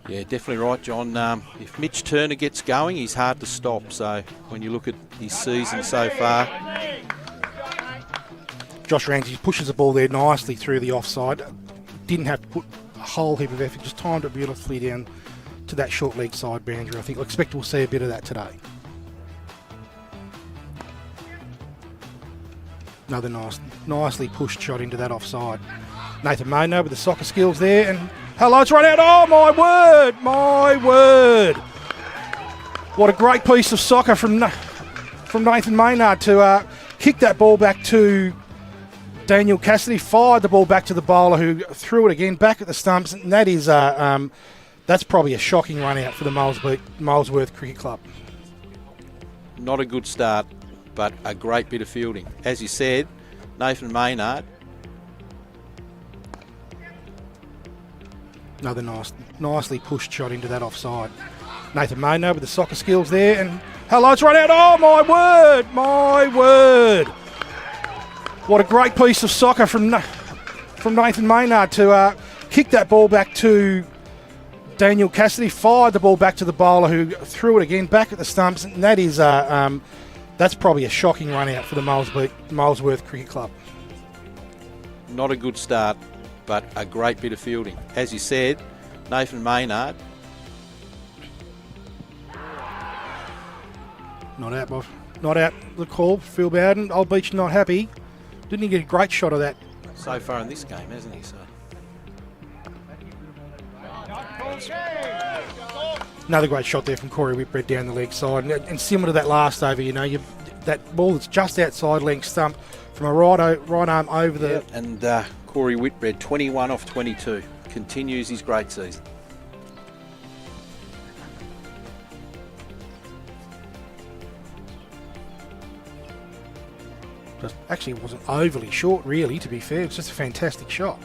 Yeah, definitely right, John. If Mitch Turner gets going, he's hard to stop. So when you look at his season so far. Josh Ramsey pushes the ball there nicely through the offside. Didn't have to put a whole heap of effort, just timed it beautifully down to that short leg side boundary. I expect we'll see a bit of that today. Another nicely pushed shot into that offside. Nathan Maynard with the soccer skills there, and hello, it's run out. Oh my word, my word! What a great piece of soccer from Nathan Maynard to kick that ball back to Daniel Cassidy, fired the ball back to the bowler who threw it again back at the stumps, and that is that's probably a shocking run out for the Molesworth Cricket Club. Not a good start, but a great bit of fielding. As you said, Nathan Maynard. Another nicely pushed shot into that offside. Nathan Maynard with the soccer skills there, and hello, it's run out. Oh my word, my word! What a great piece of soccer from Nathan Maynard to kick that ball back to Daniel Cassidy, fired the ball back to the bowler who threw it again back at the stumps, and that is that's probably a shocking run out for the Molesworth Cricket Club. Not a good start, but a great bit of fielding. As you said, Nathan Maynard. Not out, Bob. Not out the call. Phil Bowden. Old Beach not happy. Didn't he get a great shot of that? So far in this game, hasn't he? So. Another great shot there from Cory Whitbread down the leg side, and similar to that last over, you know, that ball that's just outside length stump from a right arm over the. Yeah, and Cory Whitbread, 21 off 22, continues his great season. Actually, it wasn't overly short, really, to be fair. It's just a fantastic shot.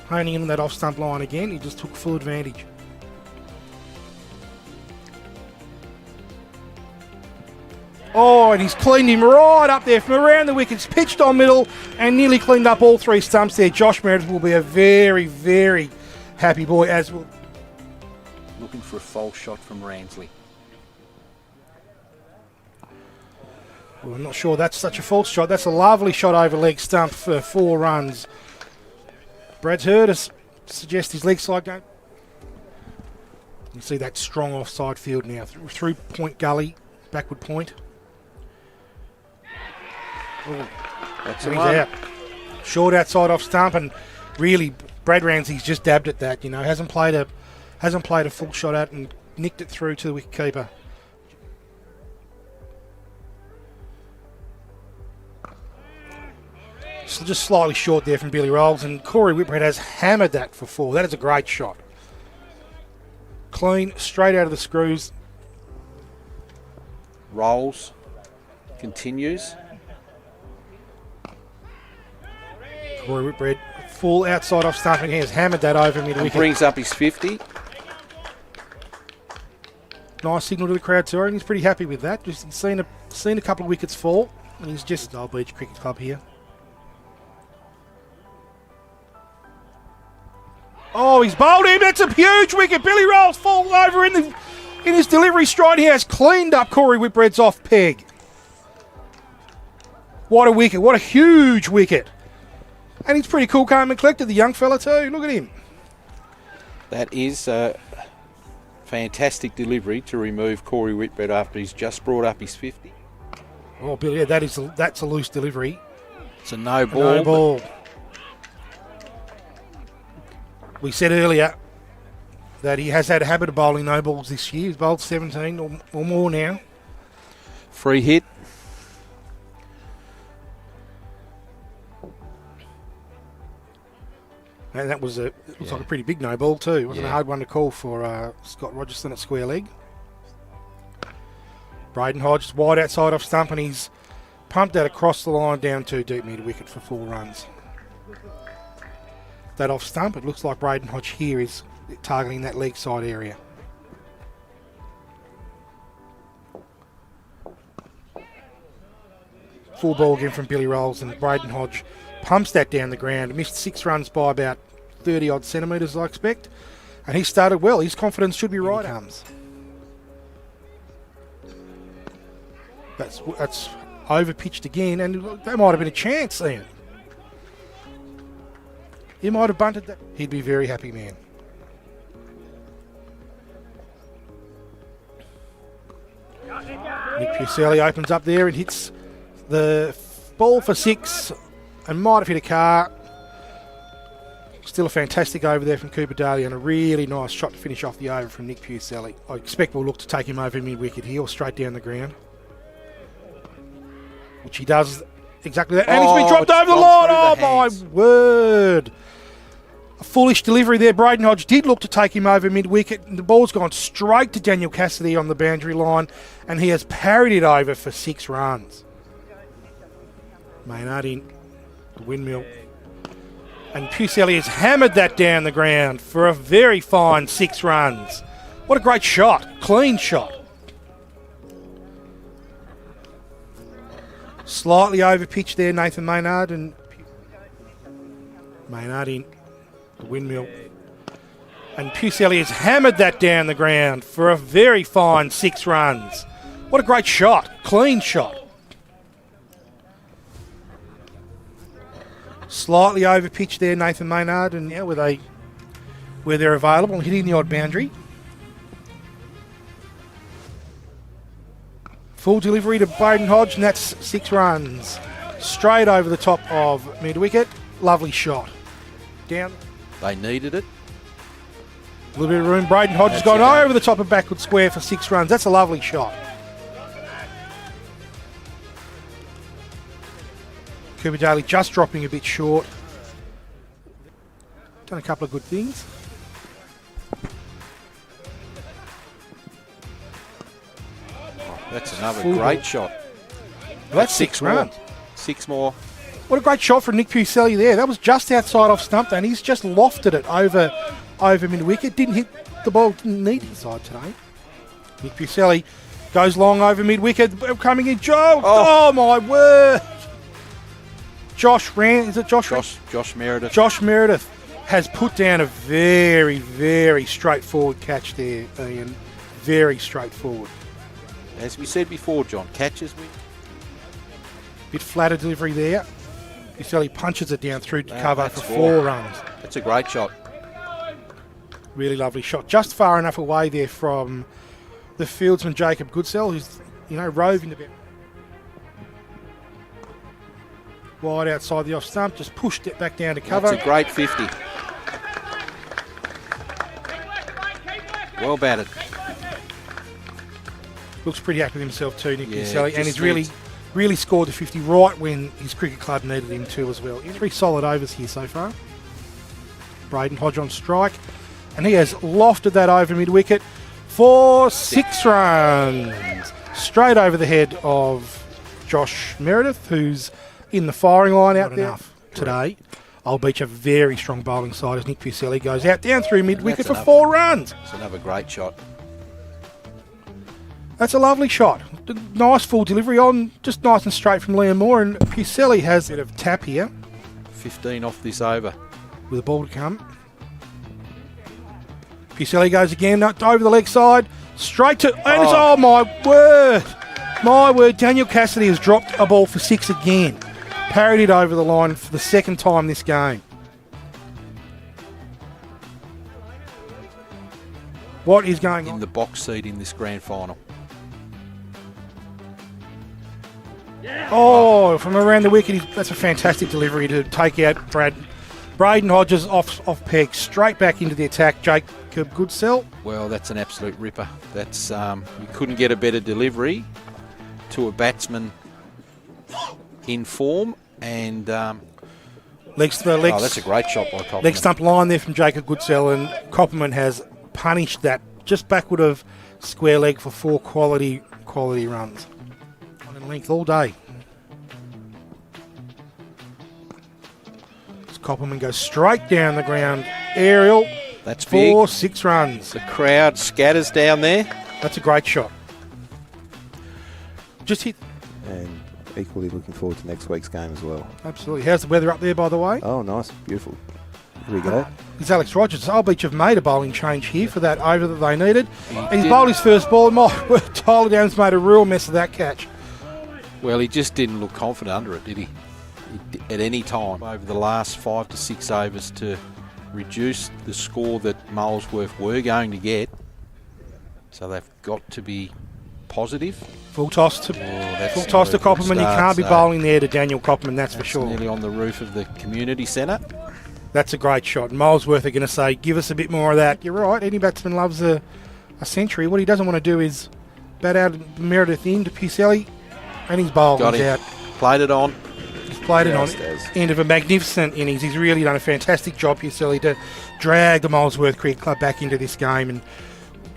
Honing in on that off-stump line again, he just took full advantage. Oh, and he's cleaned him right up there from around the wickets, pitched on middle, and nearly cleaned up all three stumps there. Josh Meredith will be a very, very happy boy, as will. Looking for a false shot from Ramsley. Well, I'm not sure that's such a false shot. That's a lovely shot over leg stump for 4 runs. Brad's heard us suggest his leg side go. You can see that strong offside field now through Point Gully, backward point. Oh, That's he's out. Short outside off stump, and really Brad Ramsey's just dabbed at that. You know, hasn't played a full shot out and nicked it through to the wicket keeper. Just slightly short there from Billy Rolls, and Cory Whitbread has hammered that for 4. That is a great shot. Clean, straight out of the screws. Rolls continues. Cory Whitbread, full outside off stump, and he has hammered that over mid And wicket. brings up his 50. Nice signal to the crowd too, and he's pretty happy with that. Just seen a couple of wickets fall, and he's just Old Beach Cricket Club here. Oh, he's bowled him. That's a huge wicket. Billy Rolls falls over in his delivery stride. He has cleaned up Cory Whitbread's off peg. What a wicket. What a huge wicket. And he's pretty cool, calm and collected, the young fella too. Look at him. That is a fantastic delivery to remove Cory Whitbread after he's just brought up his 50. Oh, Billy, yeah, that's a loose delivery. It's a no ball. No ball. We said earlier that he has had a habit of bowling no balls this year. He's bowled 17 or more now. Free hit. And that was looks like a pretty big no ball too. It wasn't a hard one to call for Scott Rogerson at square leg. Braden Hodge wide outside off stump, and he's pumped that across the line down 2 deep mid wicket for 4 runs. That off stump, it looks like Braden Hodge here is targeting that leg side area. Full ball again from Billy Rolls, and Braden Hodge pumps that down the ground. Missed 6 runs by about 30 odd centimetres, I expect. And he started well. His confidence should be right. Comes. That's over pitched again, and that might have been a chance, Ian. He might have bunted that. He'd be a very happy man. Nick Pucelli opens up there and hits the ball for 6 and might have hit a car. Still a fantastic over there from Kookaburra and a really nice shot to finish off the over from Nick Pucelli. I expect we'll look to take him over mid-wicket here or straight down the ground. Which he does exactly that. And he's been dropped over the line. Oh, my word. A foolish delivery there. Braden Hodge did look to take him over mid-wicket. And the ball's gone straight to Daniel Cassidy on the boundary line. And he has parried it over for 6 runs. Maynard in the windmill. And Pucelli has hammered that down the ground for a very fine 6 runs. What a great shot. Clean shot. Slightly over pitch there, Nathan Maynard. And Maynard in the windmill. And Pucelli has hammered that down the ground for a very fine 6 runs. What a great shot. Clean shot. Slightly over pitch there, Nathan Maynard. And yeah, where they're available, hitting the odd boundary. Full delivery to Braden Hodge, and that's 6 runs. Straight over the top of mid-wicket. Lovely shot. Down. They needed it. A little bit of room. Braden Hodge has gone over the top of backward square for 6 runs. That's a lovely shot. Kookaburra just dropping a bit short. Done a couple of good things. That's another great shot. Well, that's 6 runs. 6 more. What a great shot from Nick Pucelli there. That was just outside off stump, and he's just lofted it over mid-wicket. Didn't hit the ball, didn't need inside today. Nick Pucelli goes long over mid-wicket. Coming in, Joe. Oh my word. Josh Meredith. Josh Meredith has put down a very, very straightforward catch there, Ian. Very straightforward. As we said before, John, catches me. Bit flatter delivery there. Pucelli punches it down through to cover for 4 runs. That's a great shot. Really lovely shot. Just far enough away there from the fieldsman Jacob Goodsell, who's, roving a bit. Wide outside the off stump, just pushed it back down to cover. That's a great 50. Well batted. Looks pretty happy with himself too, Nick Pucelli, and he's really scored the 50 right when his cricket club needed him to as well. 3 solid overs here so far. Braden Hodge on strike, and he has lofted that over mid-wicket for 6 runs. Straight over the head of Josh Meredith, who's in the firing line out there today. I'll beat a very strong bowling side as Nick Pucelli goes out down through mid-wicket for 4 runs. It's another great shot. That's a lovely shot. Nice full delivery on, just nice and straight from Liam Moore, and Pucelli has a bit of tap here. 15 off this over. With a ball to come. Pucelli goes again, over the leg side, straight to, and it's, oh my word. My word, Daniel Cassidy has dropped a ball for 6 again. Parried it over the line for the 2nd time this game. What is going on? In the box seat in this grand final. Oh, from around the wicket, that's a fantastic delivery to take out Braden Hodges off peg, straight back into the attack, Jacob Goodsell. Well, that's an absolute ripper. That's you couldn't get a better delivery to a batsman in form, and legs. That's a great shot by Copperman. Leg stump line there from Jacob Goodsell, and Copperman has punished that just backward of square leg for 4 quality runs. On in length all day. As Copperman goes straight down the ground, aerial. That's big. 4, 6 runs. The crowd scatters down there. That's a great shot. Just hit. And equally looking forward to next week's game as well. Absolutely. How's the weather up there, by the way? Oh, nice. Beautiful. Here we go. It's Alex Rogers. Albeach have made a bowling change here for that over that they needed. And he's bowled his first ball. My word, Tyler Downs made a real mess of that catch. Well, he just didn't look confident under it, did he? At any time over the last 5 to 6 overs to reduce the score that Molesworth were going to get. So they've got to be positive. Full toss to that's full toss to not a good Copperman. You start, can't be so bowling there to Daniel Copperman, that's for sure. Nearly on the roof of the community centre. That's a great shot. Molesworth are going to say, give us a bit more of that. You're right, any batsman loves a century. What he doesn't want to do is bat out Meredith in to Pucelli, and he's bowled. Got He's him. out. Played it on. He's played it on. Downstairs. End of a magnificent innings. He's really done a fantastic job, Pucelli, to drag the Molesworth Cricket Club back into this game, and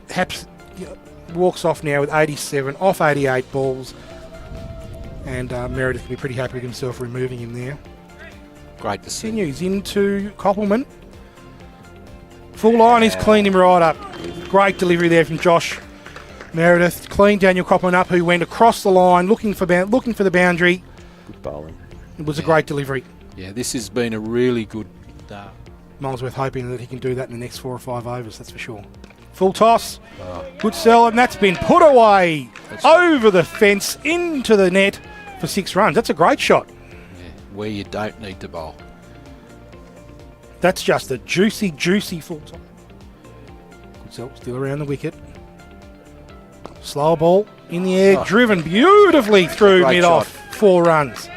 Haps walks off now with 87 off 88 balls, and Meredith can be pretty happy with himself removing him there. Great to see. Continues into Koppelman. Full line, he's cleaned him right up. Great delivery there from Josh Meredith. Cleaned Daniel Koppelman up, who went across the line looking for the boundary. Good bowling. It was a great delivery. Yeah, this has been a really good. Molesworth hoping that he can do that in the next 4 or 5 overs, that's for sure. Full toss. Goodsell, and that's been put away over the fence into the net for 6 runs. That's a great shot. Where you don't need to bowl. That's just a juicy, juicy full toss. Goodsell still around the wicket. Slower ball in the air, driven beautifully through Great mid-off. 4 runs.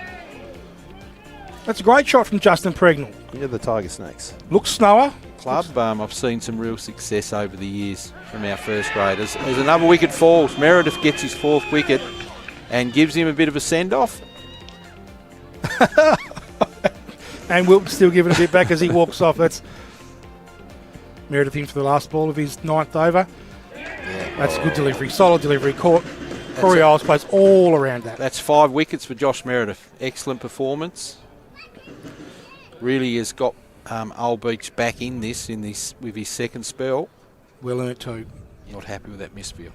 That's a great shot from Justin Pregnell. Yeah, the Tiger Snakes. Looks slower. Club, I've seen some real success over the years from our first graders. As another wicket falls, Meredith gets his 4th wicket and gives him a bit of a send-off. And Wilton's still giving a bit back as he walks off. That's Meredith in for the last ball of his 9th over. That's a good delivery, solid delivery. Cory Isles plays all around that. That's 5 wickets for Josh Meredith. Excellent performance. Really has got Old Beach back in this with his 2nd spell. Well earned too. Not happy with that misfield.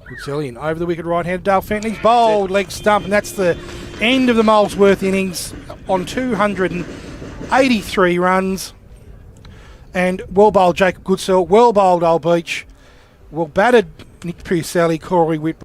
Goodsell in over the wicket right-handed. Dale Fenton's bowled leg stump, and that's the end of the Molesworth innings on 283 runs. And well bowled Jacob Goodsell, well bowled Old Beach, well batted Nick Pucelli, Cory Whitbread.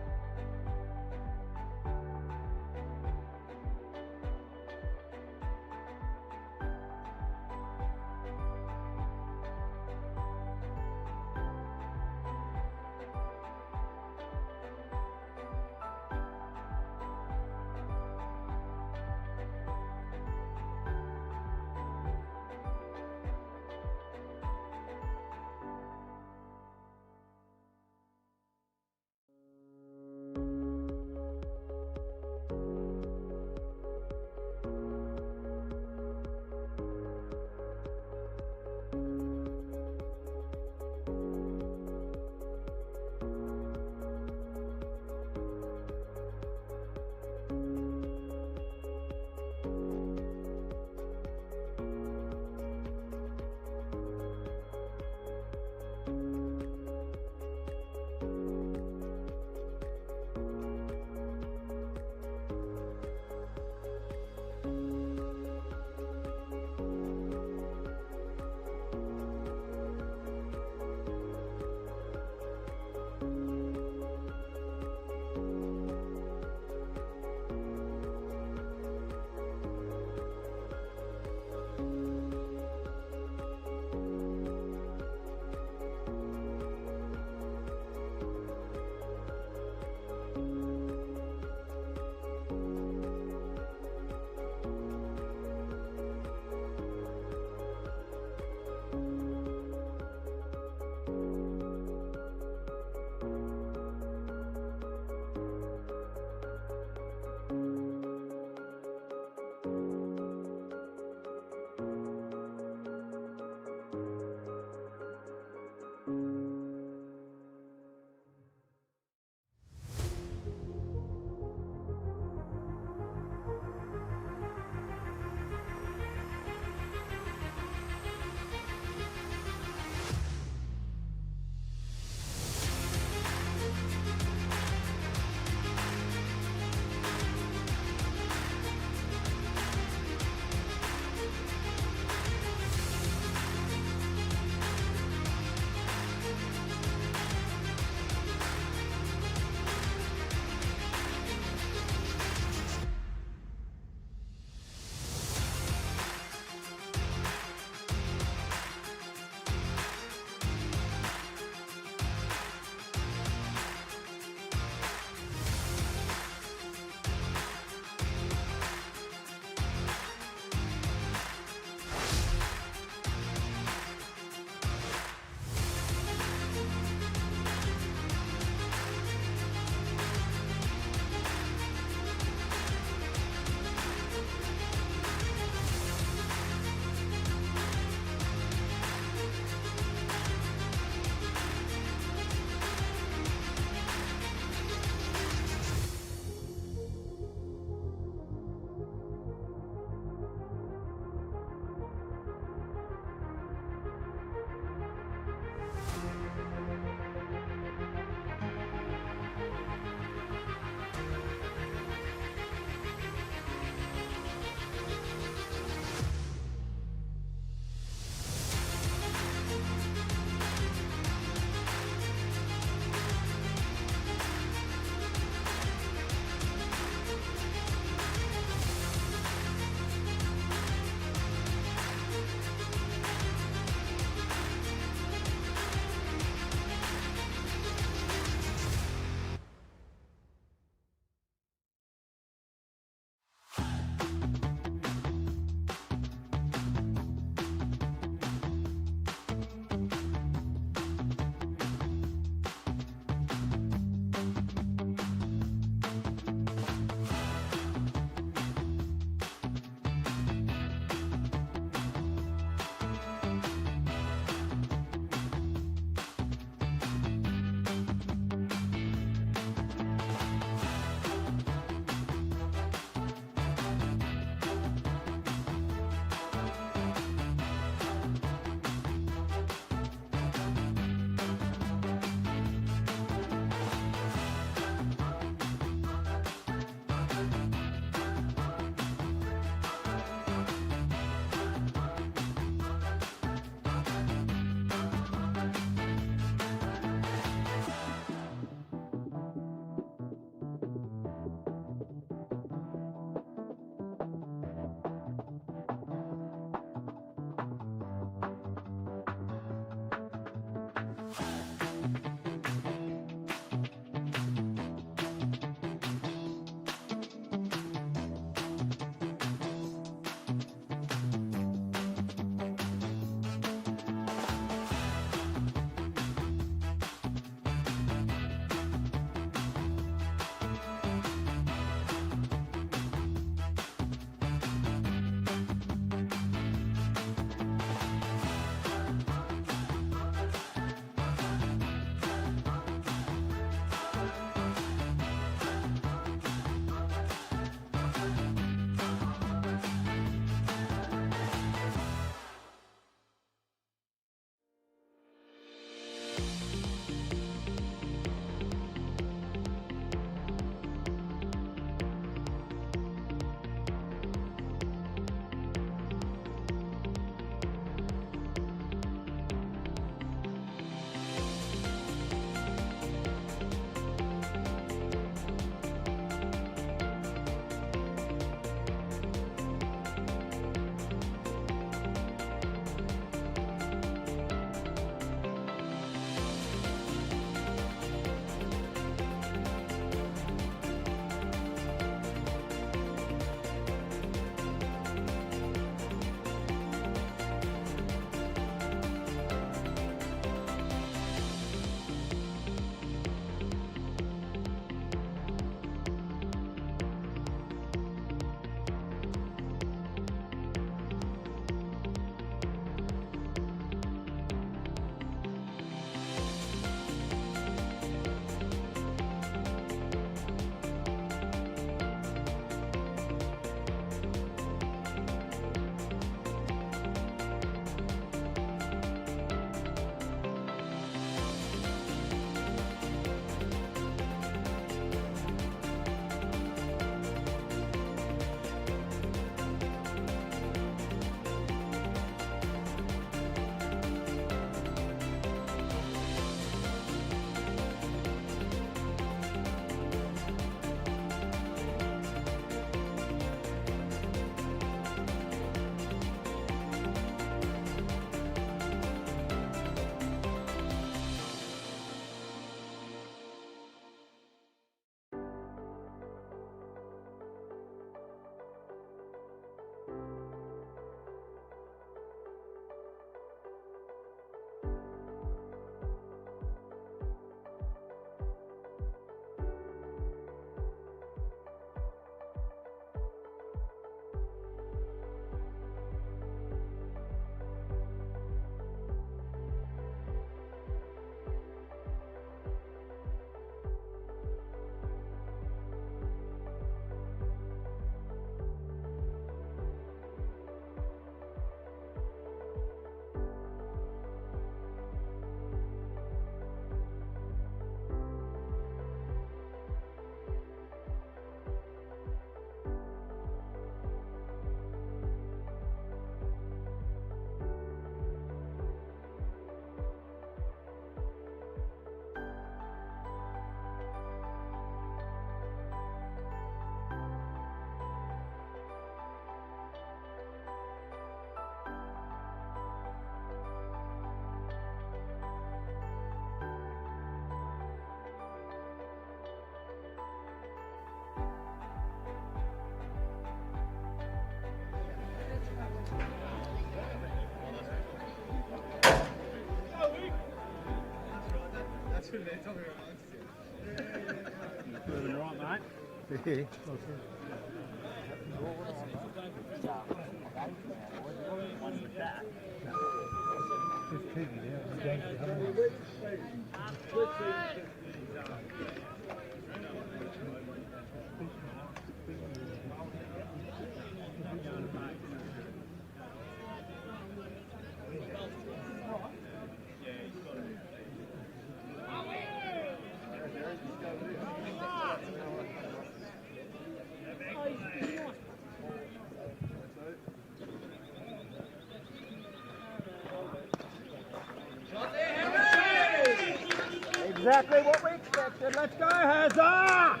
Exactly what we expected. Let's go, Hazard!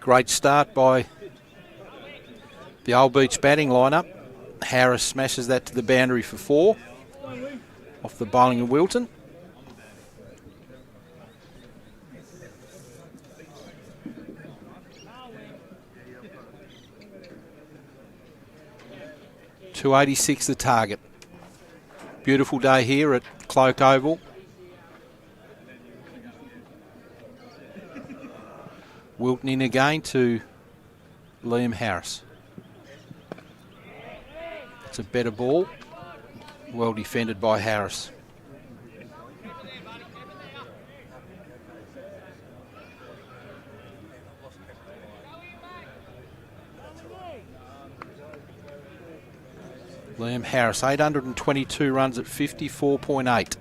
Great start by the Old Beach batting lineup. Harris smashes that to the boundary for 4 off the bowling of Wilton. .286 the target. Beautiful day here at Cloak Oval. Wilton in again to Liam Harris. It's a better ball. Well defended by Harris. Liam Harris, 822 runs at 54.8.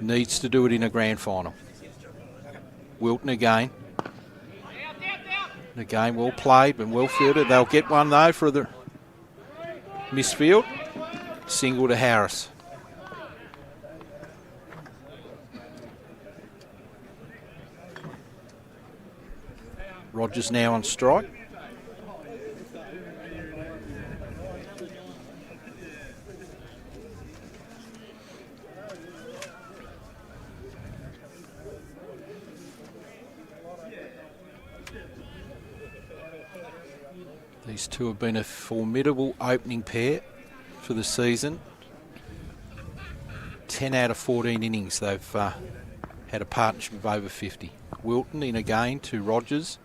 Needs to do it in a grand final. Wilton again. Again, well played and well fielded. They'll get one though for the misfield. Single to Harris. Rogers now on strike. These two have been a formidable opening pair for the season. 10 out of 14 innings they've had a partnership of over 50. Wilton in again to Rogers.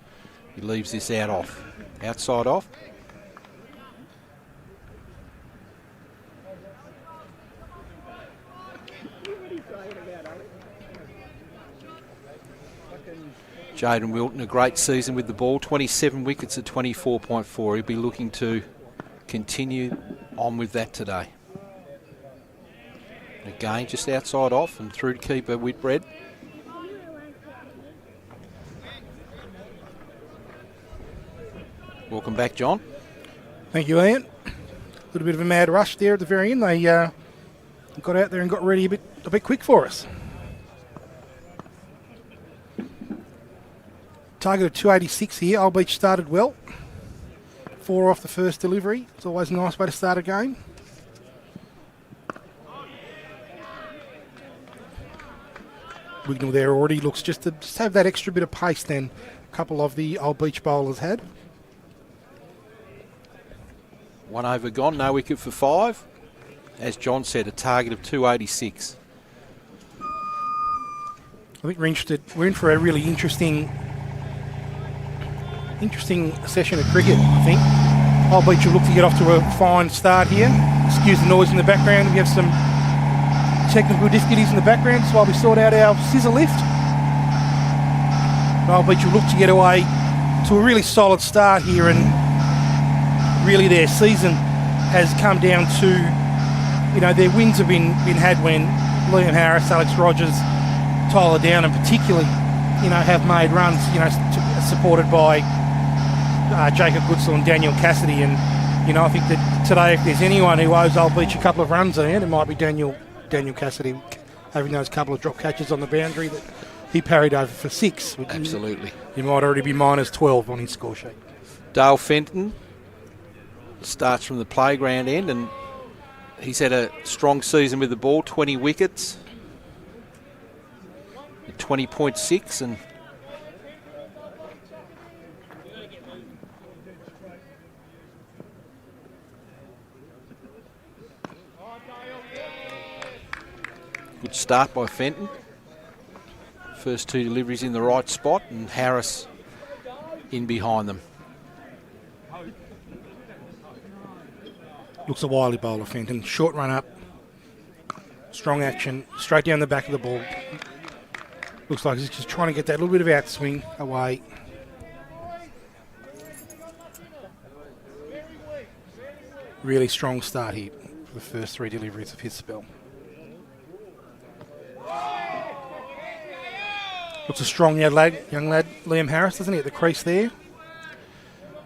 He leaves this outside off. Jaden Wilton, a great season with the ball, 27 wickets at 24.4. He'll be looking to continue on with that today. Again, just outside off and through to keeper Whitbread. Welcome back, John. Thank you, Ian. A little bit of a mad rush there at the very end. They got out there and got ready a bit quick for us. Target of 286 here. Old Beach started well. 4 off the first delivery. It's always a nice way to start a game. Wignall there already looks just to have that extra bit of pace than a couple of the Old Beach bowlers had. 1 over gone, no wicket for 5. As John said, a target of 286. I think we're in for a really interesting session of cricket, I think. Old Beach will look to get off to a fine start here. Excuse the noise in the background. We have some technical difficulties in the background. That's why we sort out our scissor lift. Old Beach will look to get away to a really solid start here, and really their season has come down to, their wins have been had when Liam Harris, Alex Rogers, Tyler Downham particularly, have made runs, supported by Jacob Goodsell and Daniel Cassidy. And, I think that today, if there's anyone who owes Old Beach a couple of runs, it might be Daniel Cassidy, having those couple of drop catches on the boundary that he parried over for 6. Absolutely. He might already be minus 12 on his score sheet. Dale Fenton starts from the playground end, and he's had a strong season with the ball, 20 wickets, 20.6, and Good start by Fenton. First two deliveries in the right spot, and Harris in behind them. Looks a wily bowler, Fenton. Short run up. Strong action. Straight down the back of the ball. Looks like he's just trying to get that little bit of outswing away. Really strong start here for the first three deliveries of his spell. Looks a strong young lad, Liam Harris, doesn't he, at the crease there?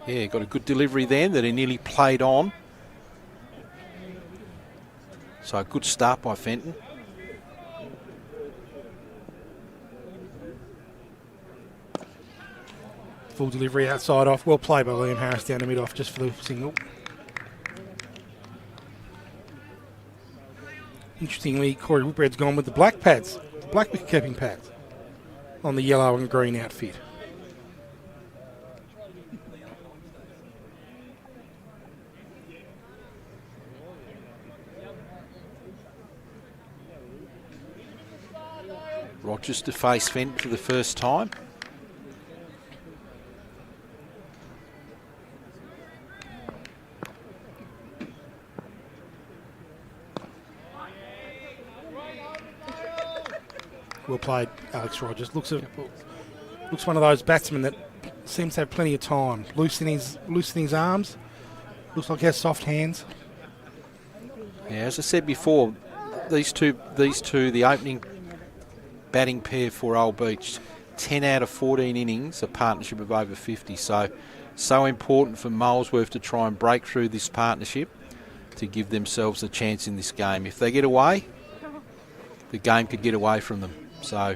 Yeah, got a good delivery then that he nearly played on. So a good start by Fenton. Full delivery outside off. Well played by Liam Harris down the mid off just for the single. Interestingly, Cory Whitbread's gone with the black pads, the black wicket-keeping pads, on the yellow and green outfit. Rogers to face Fenton for the first time. Well played, Alex Rogers. Looks one of those batsmen that seems to have plenty of time. Loose in his arms. Looks like he has soft hands. Yeah, as I said before, these two, the opening batting pair for Old Beach, 10 out of 14 innings, a partnership of over 50. So important for Molesworth to try and break through this partnership to give themselves a chance in this game. If they get away, the game could get away from them. So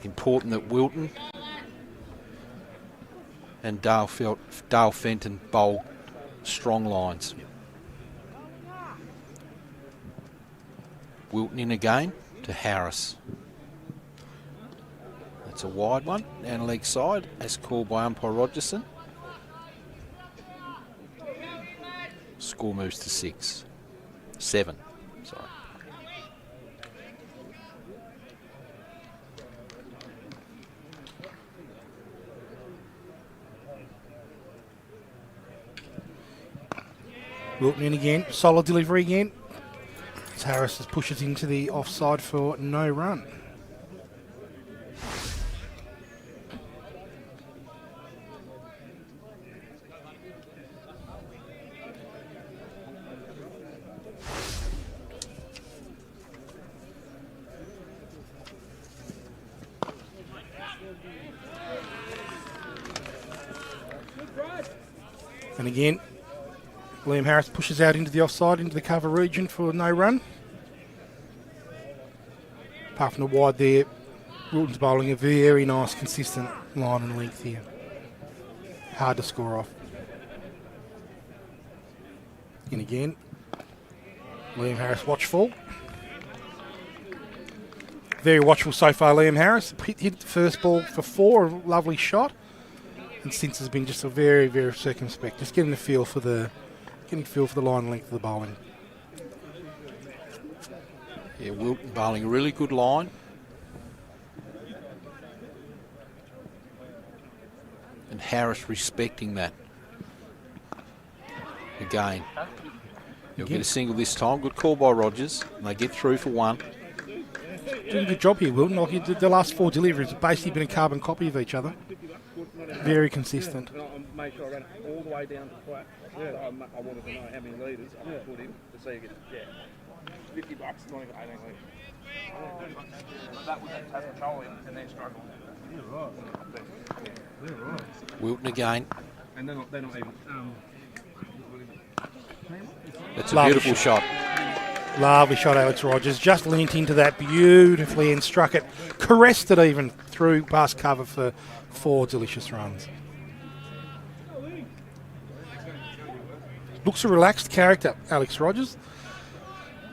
important that Wilton and Dale Fenton bowl strong lines. Wilton in again to Harris. That's a wide one, down the leg side, as called by umpire Rogerson. Score moves to 7. Sorry. Wilton in again, solid delivery again. As Harris pushes into the offside for no run. And again, Liam Harris pushes out into the offside, into the cover region for no run. Apart from the wide there, Wilton's bowling a very nice, consistent line and length here. Hard to score off. In again, Liam Harris watchful. Very watchful so far, Liam Harris. Hit the first ball for 4, a lovely shot. And since has been just a very, very circumspect, just getting a feel for the line and length of the bowling. Yeah, Wilton bowling a really good line. And Harris respecting that. Again. He'll get a single this time. Good call by Rogers. And they get through for 1. Doing a good job here, Wilton. Like the last 4 deliveries have basically been a carbon copy of each other. Very consistent. I made sure I ran all the way down to flat. I wanted to know how many litres I could put in to see again. $50, not even 18 litres. That was at Tasmania and then struggled. You're right. Wilton again. And they're not even. That's a beautiful shot. Lovely shot, Alex Rogers. Just leant into that beautifully and struck it. Caressed it even through past cover for 4 delicious runs. Looks a relaxed character, Alex Rogers.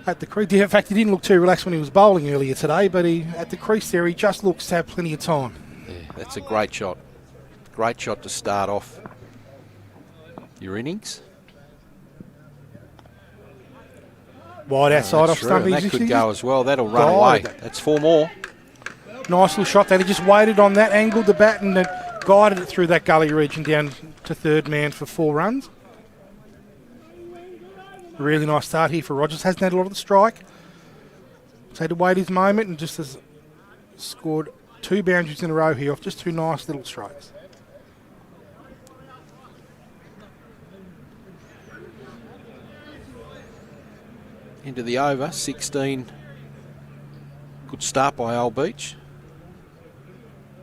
At the crease, in fact, he didn't look too relaxed when he was bowling earlier today, but at the crease there, he just looks to have plenty of time. Yeah, that's a great shot. Great shot to start off your innings. Wide outside off stump. That could go as well. That'll run Guided away. that. That's 4 more. Nice little shot there. They just waited on that, angled the bat and guided it through that gully region down to third man for 4 runs. Really nice start here for Rogers. Hasn't had a lot of the strike. He's had to wait his moment and just has scored 2 boundaries in a row here off just 2 nice little strikes. Into the over, 16. Good start by Old Beach.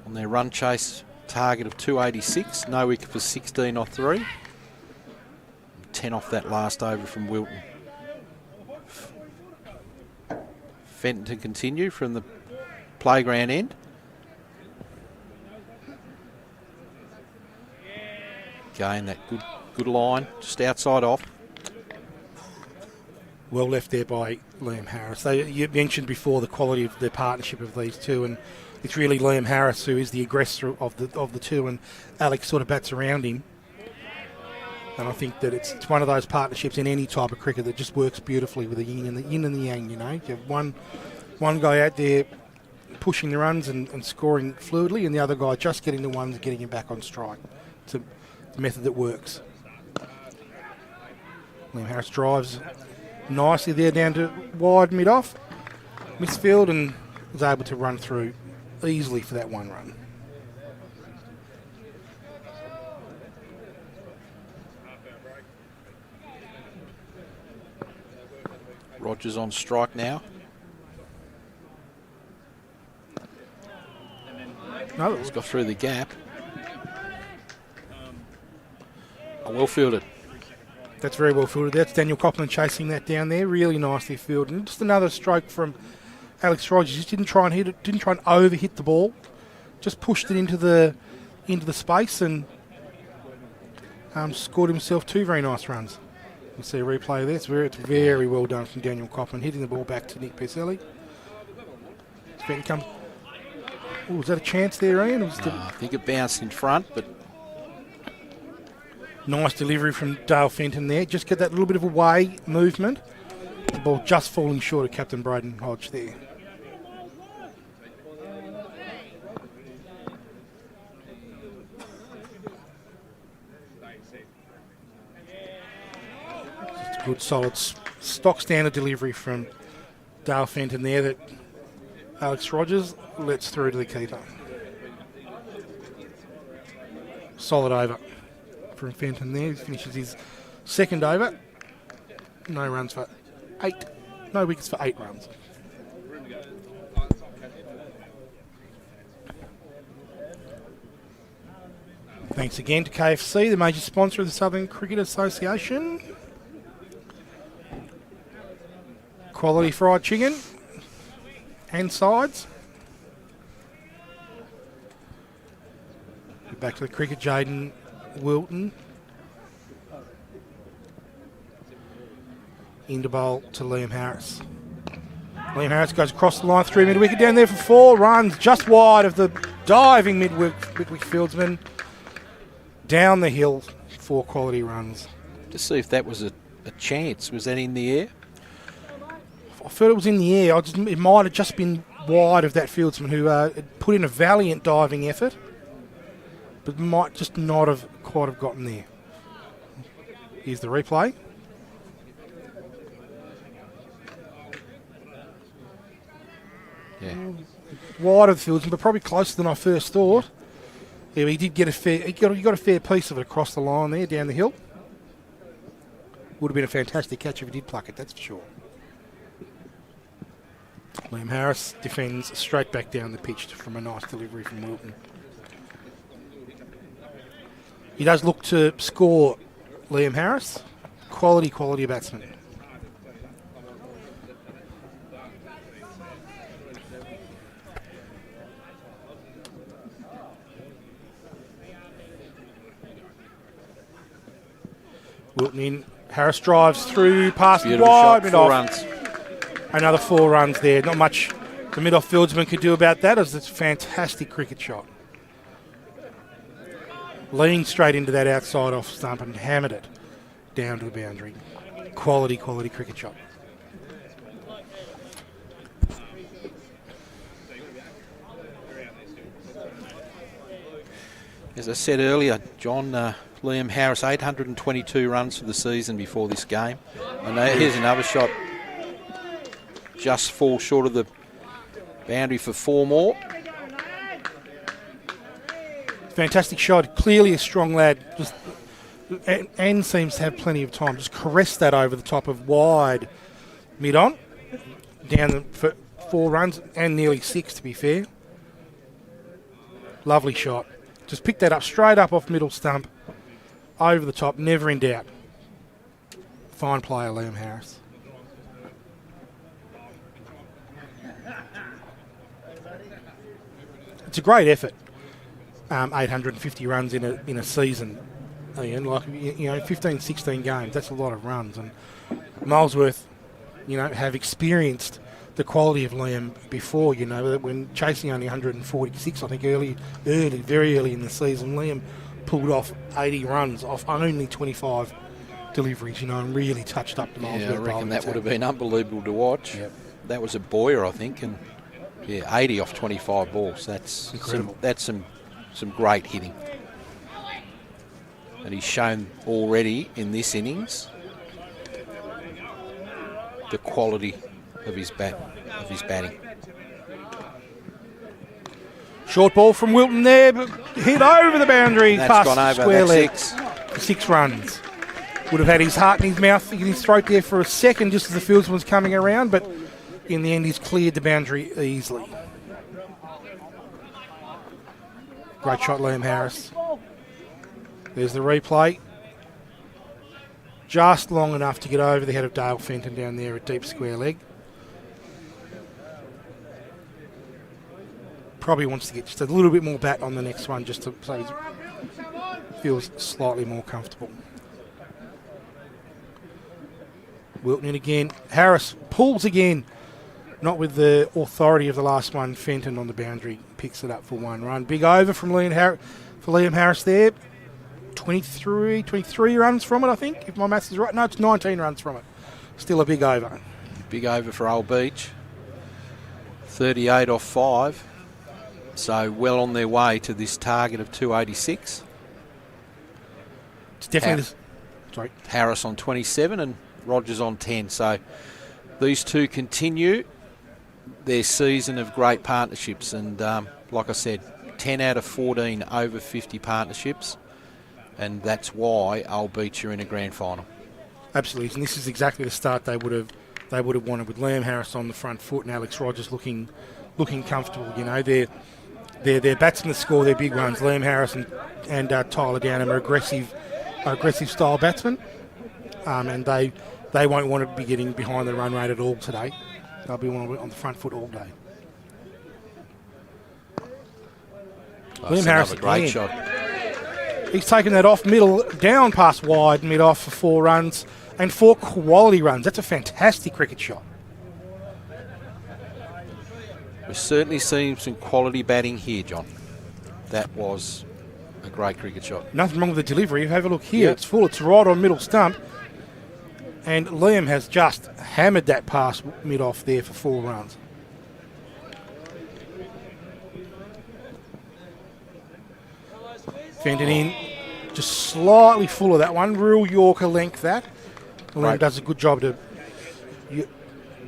On their run chase target of 286. No wicket for 16 off 3. 10 off that last over from Wilton. Fenton to continue from the playground end. Again, that good line, just outside off. Well left there by Liam Harris. You mentioned before the quality of the partnership of these two, and it's really Liam Harris who is the aggressor of the two, and Alex sort of bats around him. And I think that it's one of those partnerships in any type of cricket that just works beautifully with the yin and the yang. You know, you have one guy out there pushing the runs and scoring fluidly, and the other guy just getting the ones and getting him back on strike. It's a method that works. Liam Harris drives nicely there down to wide mid-off, misfield, and was able to run through easily for that 1 run. Rogers on strike now. No, He's got through the gap. Well fielded. that's very well fielded. That's Daniel Copland chasing that down there. Really nicely fielded. And just another stroke from Alex Rogers. Just didn't try and hit it. Didn't try and overhit the ball. Just pushed it into the space and scored himself 2 very nice runs. You see a replay there. It's very well done from Daniel Copland, hitting the ball back to Nick Pucelli. Oh, was that a chance there, Ian? I think it bounced in front, but nice delivery from Dale Fenton there. Just get that little bit of away movement. The ball just falling short of Captain Braden Hodge there. Just a good solid stock standard delivery from Dale Fenton there that Alex Rogers lets through to the keeper. Solid over from Fenton there. He finishes his 2nd over. No runs for 8. No wickets for 8 runs. Thanks again to KFC, the major sponsor of the Southern Cricket Association. Quality fried chicken and sides. Back to the cricket, Jaden Wilton. Into bowl to Liam Harris. Liam Harris goes across the line, 3 mid wicket down there for 4 runs, just wide of the diving mid-wicket fieldsman. Down the hill, 4 quality runs. just see if that was a chance. Was that in the air? I felt it was in the air. It might have just been wide of that fieldsman who put in a valiant diving effort, but might just not have quite have gotten there. Here's the replay. Yeah. Wide of the fieldsman, but probably closer than I first thought. Yeah, he did get he got a fair piece of it across the line there, down the hill. Would have been a fantastic catch if he did pluck it, that's for sure. Liam Harris defends straight back down the pitch from a nice delivery from Wilton. He does look to score, Liam Harris. Quality batsman. Wilton in. Harris drives through, past Beautiful wide, shot, mid-off. 4 runs. Another 4 runs there. Not much the mid-off fieldsman could do about that, as it's a fantastic cricket shot. Leaned straight into that outside off stump and hammered it down to the boundary. Quality cricket shot. As I said earlier, John, Liam Harris, 822 runs for the season before this game. And here's another shot. Just falls short of the boundary for 4 more. Fantastic shot. Clearly a strong lad. And seems to have plenty of time. Just caressed that over the top of wide mid-on. Down for 4 runs and nearly 6, to be fair. Lovely shot. Just picked that up straight up off middle stump. Over the top, never in doubt. Fine player, Liam Harris. It's a great effort. 850 runs in a season. Ian, 15, 16 games. That's a lot of runs. And Molesworth, have experienced the quality of Liam before. When chasing only 146, I think very early in the season, Liam pulled off 80 runs off only 25 deliveries, and really touched up the Molesworth. Yeah, I reckon that would have been unbelievable to watch. Yep. That was a Boyer, I think, and 80 off 25 balls. That's incredible. That's some great hitting. And he's shown already in this innings the quality of his batting. Short ball from Wilton there, but hit over the boundary. That's past gone over. Square leg. 6 runs. Would have had his heart in his mouth, in his throat there for a second, just as the fieldsman was coming around, but in the end, he's cleared the boundary easily. Great shot, Liam Harris. There's the replay. Just long enough to get over the head of Dale Fenton down there at deep square leg. Probably wants to get just a little bit more bat on the next one, just so he feels slightly more comfortable. Wilton in again. Harris pulls again. Not with the authority of the last one. Fenton on the boundary picks it up for 1 run. Big over from Liam Harris there. 23 runs from it, I think, if my maths is right. No, it's 19 runs from it. Still a big over. Big over for Old Beach. 38 off 5. So well on their way to this target of 286. It's definitely Harris on 27 and Rogers on 10. So these two continue their season of great partnerships. And like I said, 10 out of 14 over 50 partnerships. And that's why Old Beach are in a grand final. Absolutely, and this is exactly the start they would have wanted, with Liam Harris on the front foot and Alex Rogers looking comfortable. Their batsmen that score their big runs. Liam Harris and Tyler Downham are aggressive style batsmen, and they won't want to be getting behind the run rate at all today. They'll be on the front foot all day. Liam Harris, a great shot. He's taken that off middle, down past wide, mid-off for 4 runs and 4 quality runs. That's a fantastic cricket shot. We're certainly seeing some quality batting here, John. That was a great cricket shot. Nothing wrong with the delivery. Have a look here. Yep. It's full. It's right on middle stump. And Liam has just hammered that past mid-off there for 4 runs. Fenton in, just slightly full of that one. Real Yorker length that. Liam does a good job to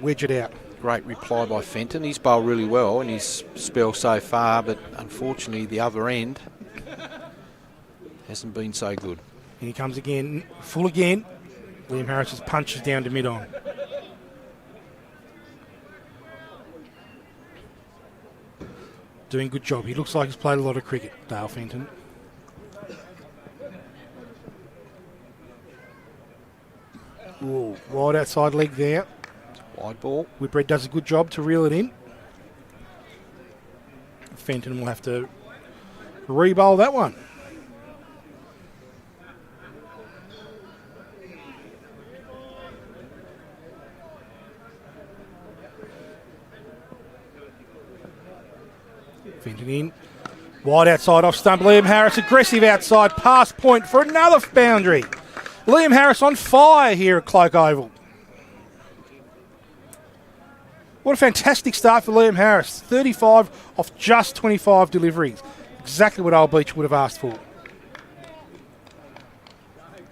wedge it out. Great reply by Fenton. He's bowled really well in his spell so far, but unfortunately the other end hasn't been so good. And he comes again, full again. Liam Harris just punches down to mid-on. Doing a good job. He looks like he's played a lot of cricket, Dale Fenton. Ooh, wide outside leg there. Wide ball. Whitbread does a good job to reel it in. Fenton will have to re-bowl that one. Fenton in. Wide outside off stump. Liam Harris aggressive outside pass point for another boundary. Liam Harris on fire here at Cloak Oval. What a fantastic start for Liam Harris. 35 off just 25 deliveries. exactly what Old Beach would have asked for.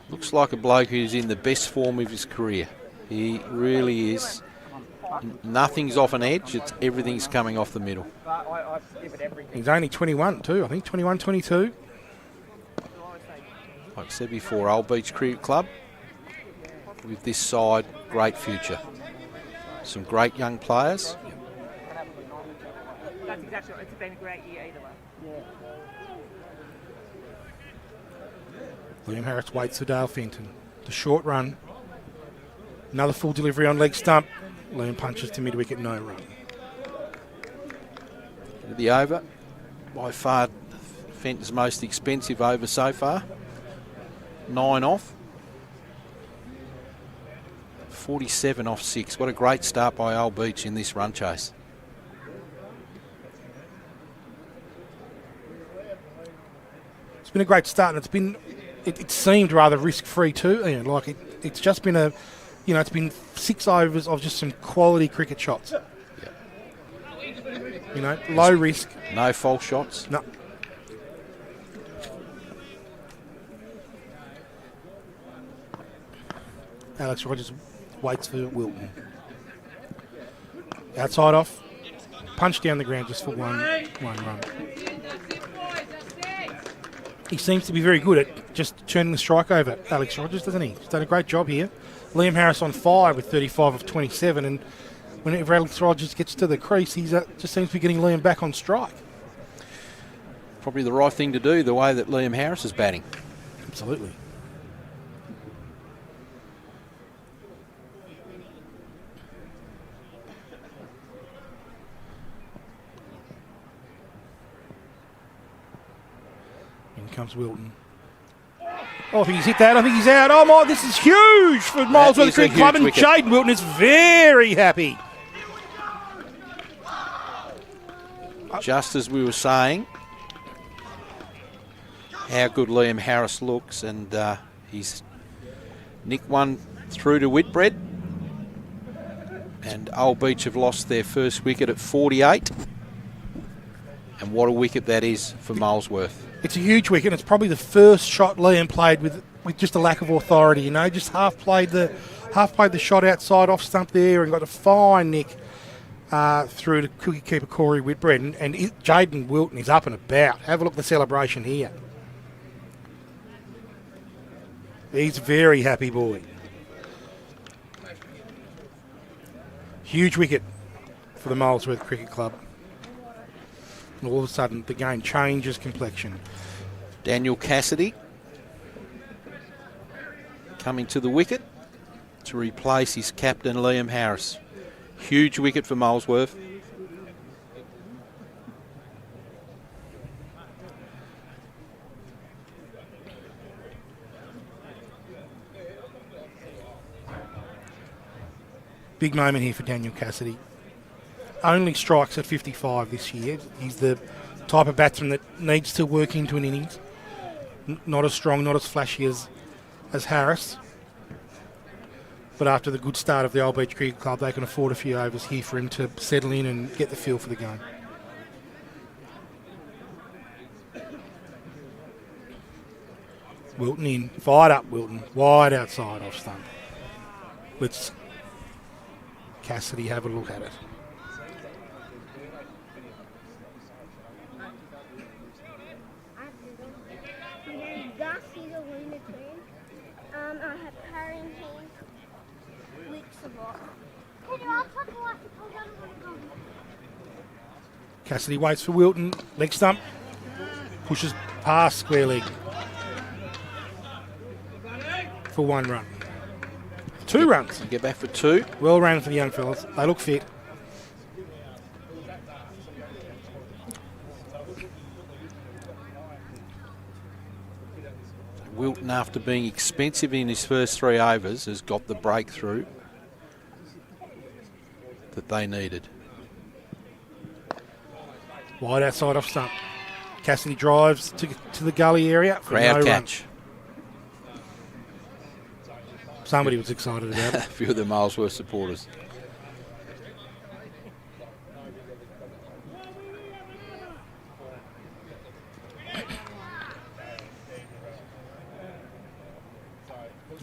Looks like a bloke who's in the best form of his career. He really is. Nothing's off an edge. Everything's coming off the middle. He's only 21 too, I think. 21, 22. Like I said before, Old Beach Cricket Club, with this side, great future. Some great young players. That's exactly right. It's been a great year either way. Liam Harris waits for Dale Fenton. The short run. Another full delivery on leg stump. Liam punches to mid-wicket, no run. The over, by far Fenton's most expensive over so far. 9 off. 47 off 6. What a great start by Old Beach in this run chase. It's been a great start, and it seemed rather risk-free too, Ian. Like it's just been it's been 6 overs of just some quality cricket shots. Yep. Low risk. No false shots. No. Alex Rogers waits for Wilton. Outside off. Punch down the ground just for one run. He seems to be very good at just turning the strike over, Alex Rogers, doesn't he? He's done a great job here. Liam Harris on fire with 35 of 27, and whenever Alex Rogers gets to the crease, he just seems to be getting Liam back on strike. Probably the right thing to do, the way that Liam Harris is batting. Absolutely. In comes Wilton. Oh, I think he's hit that. I think he's out. Oh, my, this is huge for Molesworth Cricket Club, and Jaden Wilton is very happy. Just as we were saying, how good Liam Harris looks, and he's nicked one through to Whitbread. And Old Beach have lost their first wicket at 48. And what a wicket that is for Molesworth. It's a huge wicket. It's probably the first shot Liam played with just a lack of authority. Just half played the shot outside off stump there, and got a fine nick through to cookie keeper Cory Whitbread. And Jaden Wilton is up and about. Have a look at the celebration here. He's a very happy boy. Huge wicket for the Molesworth Cricket Club. And all of a sudden, the game changes complexion. Daniel Cassidy coming to the wicket to replace his captain, Liam Harris. Huge wicket for Molesworth. Big moment here for Daniel Cassidy. Only strikes at 55 this year. He's the type of batsman that needs to work into an innings. Not as strong, not as flashy as Harris. But after the good start of the Old Beach Cricket Club, they can afford a few overs here for him to settle in and get the feel for the game. Wilton in. Fired up Wilton. Wide outside off stump. Let's Cassidy have a look at it. I have carrying hands weeks ago. Cassidy waits for Wilton. Leg stump. Pushes past square leg. For 1 run. 2 runs. Get back for 2. Well ran for the young fellas. They look fit. Wilton, after being expensive in his first 3 overs, has got the breakthrough that they needed. Wide outside off stump. Cassidy drives to the gully area. For Crowd no catch. Run. Somebody was excited about it. A few of the Molesworth supporters.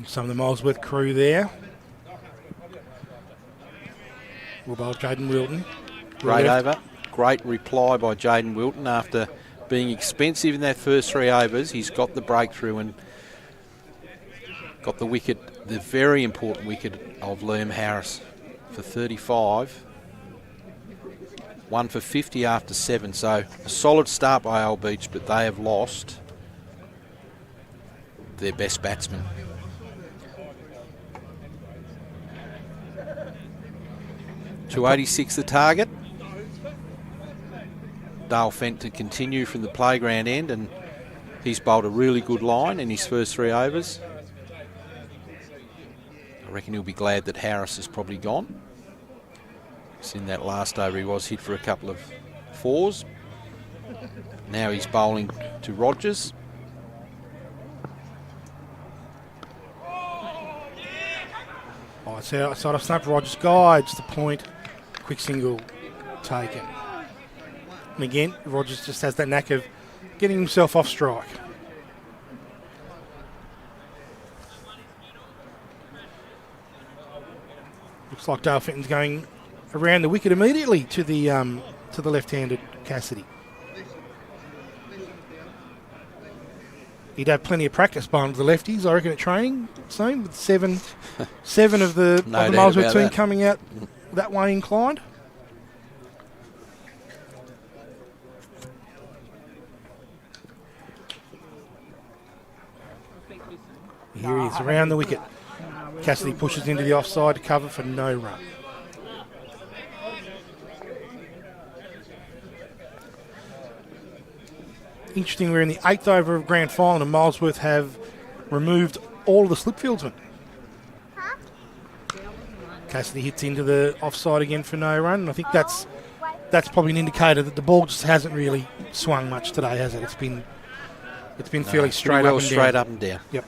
Some of the Molesworth crew there. We'll bowl Jaden Wilton. Great over. Great reply by Jaden Wilton after being expensive in that first 3 overs. He's got the breakthrough and got the wicket, the very important wicket of Liam Harris for 35. 1 for 50 after 7. So a solid start by Old Beach, but they have lost their best batsman. .286 the target. Dale Fent to continue from the playground end, and he's bowled a really good line in his first 3 overs. I reckon he'll be glad that Harris has probably gone. Because in that last over he was hit for a couple of 4s. Now he's bowling to Rogers. Oh, it's outside of snap. Rogers guides the point. Quick single taken. And again, Rogers just has that knack of getting himself off strike. Looks like Dale Fenton's going around the wicket immediately to the left-handed Cassidy. He'd have plenty of practice bowling to the lefties, I reckon, at training soon, with seven of the Molesworth team coming out that way inclined. Here he is, around the wicket. Cassidy pushes into the offside to cover for no run. Interesting, we're in the 8th over of grand final and Molesworth have removed all of the slip fieldsmen. Cassidy hits into the offside again for no run. And I think that's probably an indicator that the ball just hasn't really swung much today, has it? It's been fairly straight up and down. Yep.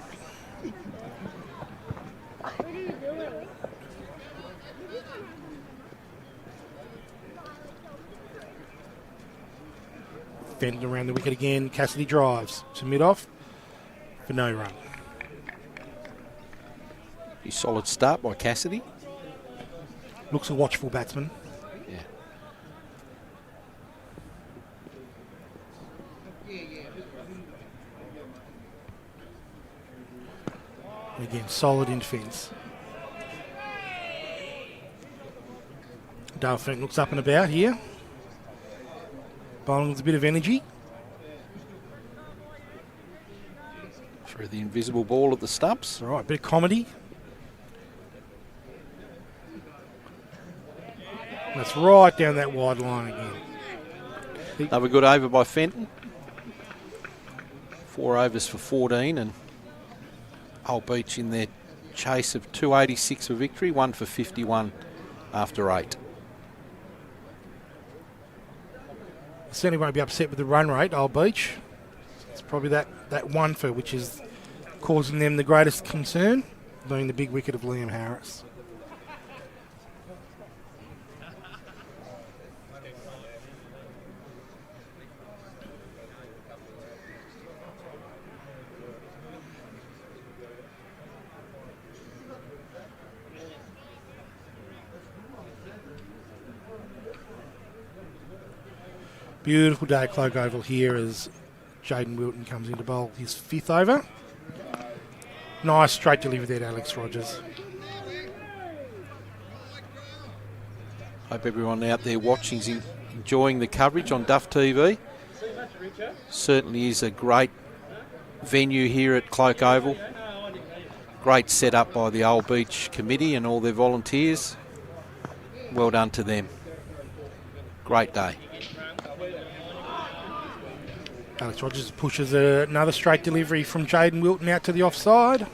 Fenton around the wicket again. Cassidy drives to mid-off for no run. A solid start by Cassidy. Looks a watchful batsman. Yeah. Again, solid in defence. Dale Fenton looks up and about here. Bowling with a bit of energy. Through the invisible ball at the stumps. All right, bit of comedy. That's right down that wide line again. Another good over by Fenton. 4 overs for 14, and Old Beach in their chase of 286 for victory, 1 for 51 after 8. Certainly won't be upset with the run rate, Old Beach. It's probably that 1 for which is causing them the greatest concern, being the big wicket of Liam Harris. Beautiful day at Cloak Oval here as Jaden Wilton comes in to bowl his 5th over. Nice straight delivery there to Alex Rogers. Hope everyone out there watching is enjoying the coverage on Duff TV. Certainly is a great venue here at Cloak Oval. Great setup by the Old Beach committee and all their volunteers. Well done to them. Great day. Alex Rogers pushes another straight delivery from Jaden Wilton out to the offside.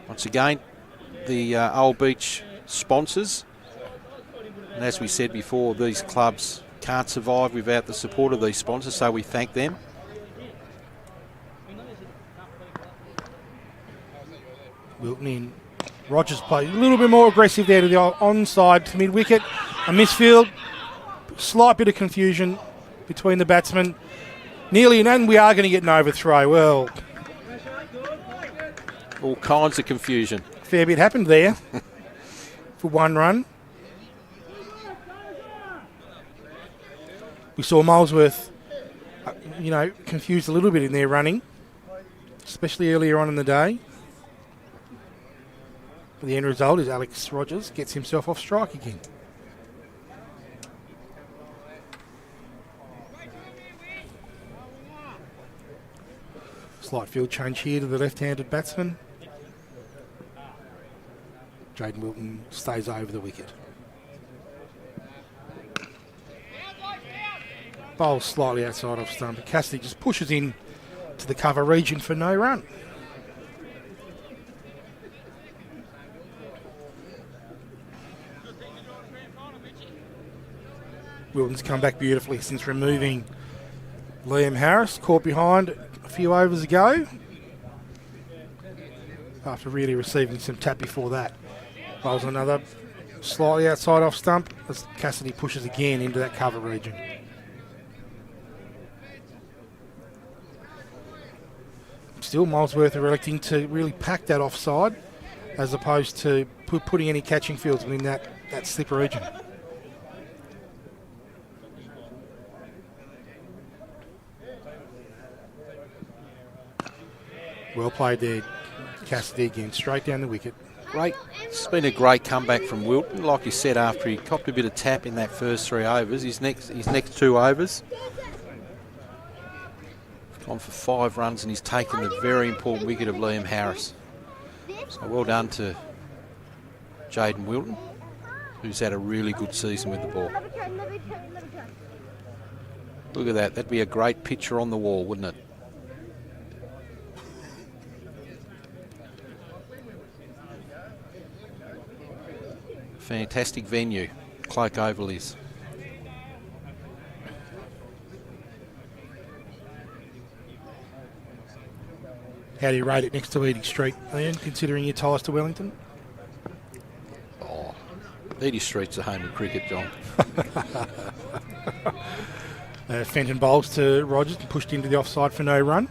Once again, the Old Beach sponsors. And as we said before, these clubs can't survive without the support of these sponsors, so we thank them. Wilton in. Rogers plays a little bit more aggressive there to the onside to mid-wicket. A misfield, slight bit of confusion between the batsmen. Nearly, and we are going to get an overthrow. Well, All kinds of confusion. fair bit happened there for one run. We saw Molesworth, confused a little bit in their running, especially earlier on in the day. The end result is Alex Rogers gets himself off strike again. Slight field change here to the left-handed batsman. Jaden Wilton stays over the wicket. Bowls slightly outside off stump. Cassidy just pushes in to the cover region for no run. Wilton's come back beautifully since removing Liam Harris, caught behind a few overs ago after really receiving some tap before that. Bowls another slightly outside off stump as Cassidy pushes again into that cover region. Still, Molesworth are electing to really pack that offside as opposed to putting any catching fields within that slip region. Well played there, Cassidy again, straight down the wicket. Great. It's been a great comeback from Wilton. Like you said, after he copped a bit of tap in that first 3 overs, his next 2 overs, gone for 5 runs, and he's taken the very important wicket of Liam Harris. So well done to Jaden Wilton, who's had a really good season with the ball. Look at that. That'd be a great picture on the wall, wouldn't it? Fantastic venue, Cloak Oval is. How do you rate it next to Eadie Street, Ian, considering your ties to Wellington? Oh, Eadie Street's the home of cricket, John. Fenton bowls to Rogers and pushed into the offside for no run.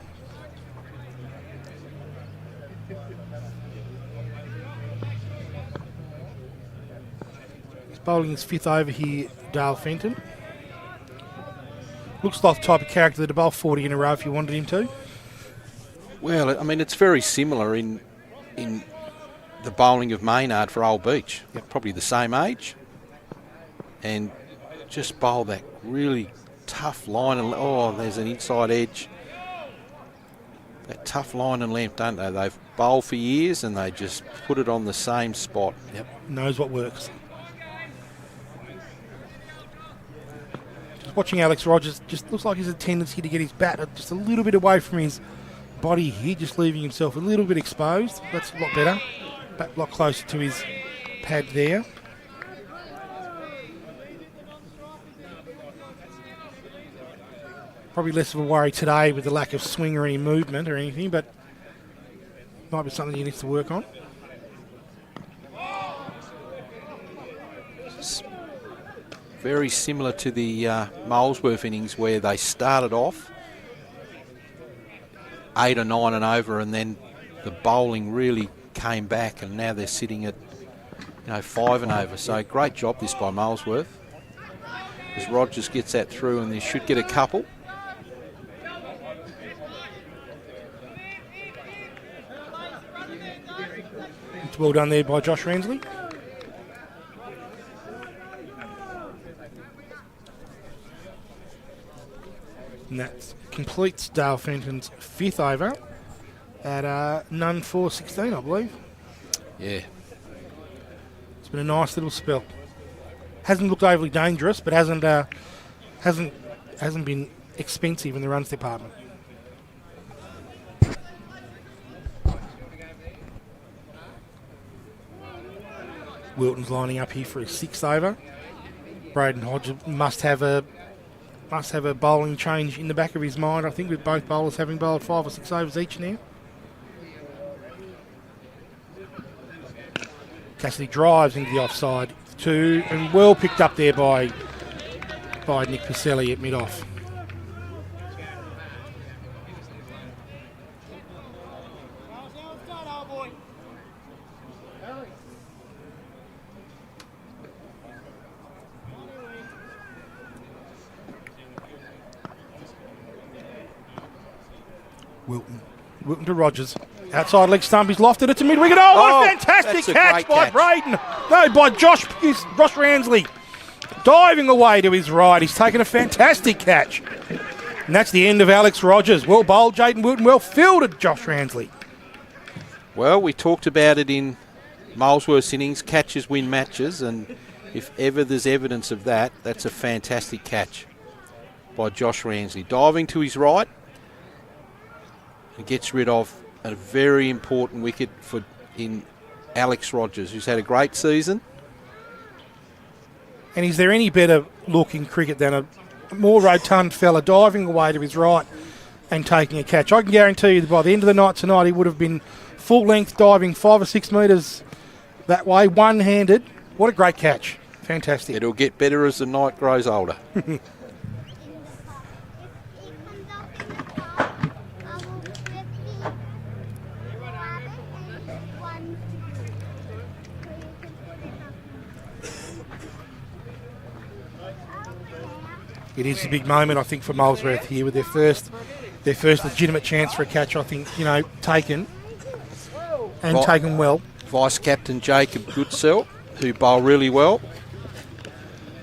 He's bowling his 5th over here, Dale Fenton. Looks like the type of character that'd bowl 40 in a row if you wanted him to. Well, I mean, it's very similar in the bowling of Maynard for Old Beach. Yep. Probably the same age. And just bowl that really tough line. And there's an inside edge. That tough line and length, don't they? They've bowled for years and they just put it on the same spot. Yep, knows what works. Just watching Alex Rogers, just looks like he's a tendency to get his bat just a little bit away from his body here, just leaving himself a little bit exposed. That's a lot better. Bat a lot closer to his pad there. Probably less of a worry today with the lack of swing or any movement or anything, but might be something he needs to work on. It's very similar to the Molesworth innings where they started off 8 or 9 and over, and then the bowling really came back, and now they're sitting at 5 and over. So great job this by Molesworth. As Rogers gets that through, and they should get a couple. It's well done there by Josh Ramsley. And that completes Dale Fenton's 5th over at none for 16, I believe. Yeah. It's been a nice little spell. Hasn't looked overly dangerous, but hasn't been expensive in the runs department. Wilton's lining up here for his 6th over. Braden Hodge must have a bowling change in the back of his mind, I think, with both bowlers having bowled 5 or 6 overs each now. Cassidy drives into the offside and well picked up there by Nick Pucelli at mid-off. Wilton to Rogers. Outside leg stump, he's lofted it to mid-wicket. Oh, what a fantastic that's a catch great by catch. Braden. No, by Josh Ramsley. Diving away to his right. He's taken a fantastic catch. And that's the end of Alex Rogers. Well bowled, Jaden Wilton. Well fielded, Josh Ramsley. Well, we talked about it in Molesworth's innings. Catches win matches, and if ever there's evidence of that, that's a fantastic catch by Josh Ramsley. Diving to his right and gets rid of a very important wicket in Alex Rogers, who's had a great season. And is there any better look in cricket than a more rotund fella diving away to his right and taking a catch? I can guarantee you that by the end of the night tonight, he would have been full length diving 5 or 6 metres that way, one-handed. What a great catch. Fantastic. It'll get better as the night grows older. It is a big moment, I think, for Molesworth here with their first legitimate chance for a catch, I think, taken and taken well. Vice-captain Jacob Goodsell, who bowled really well,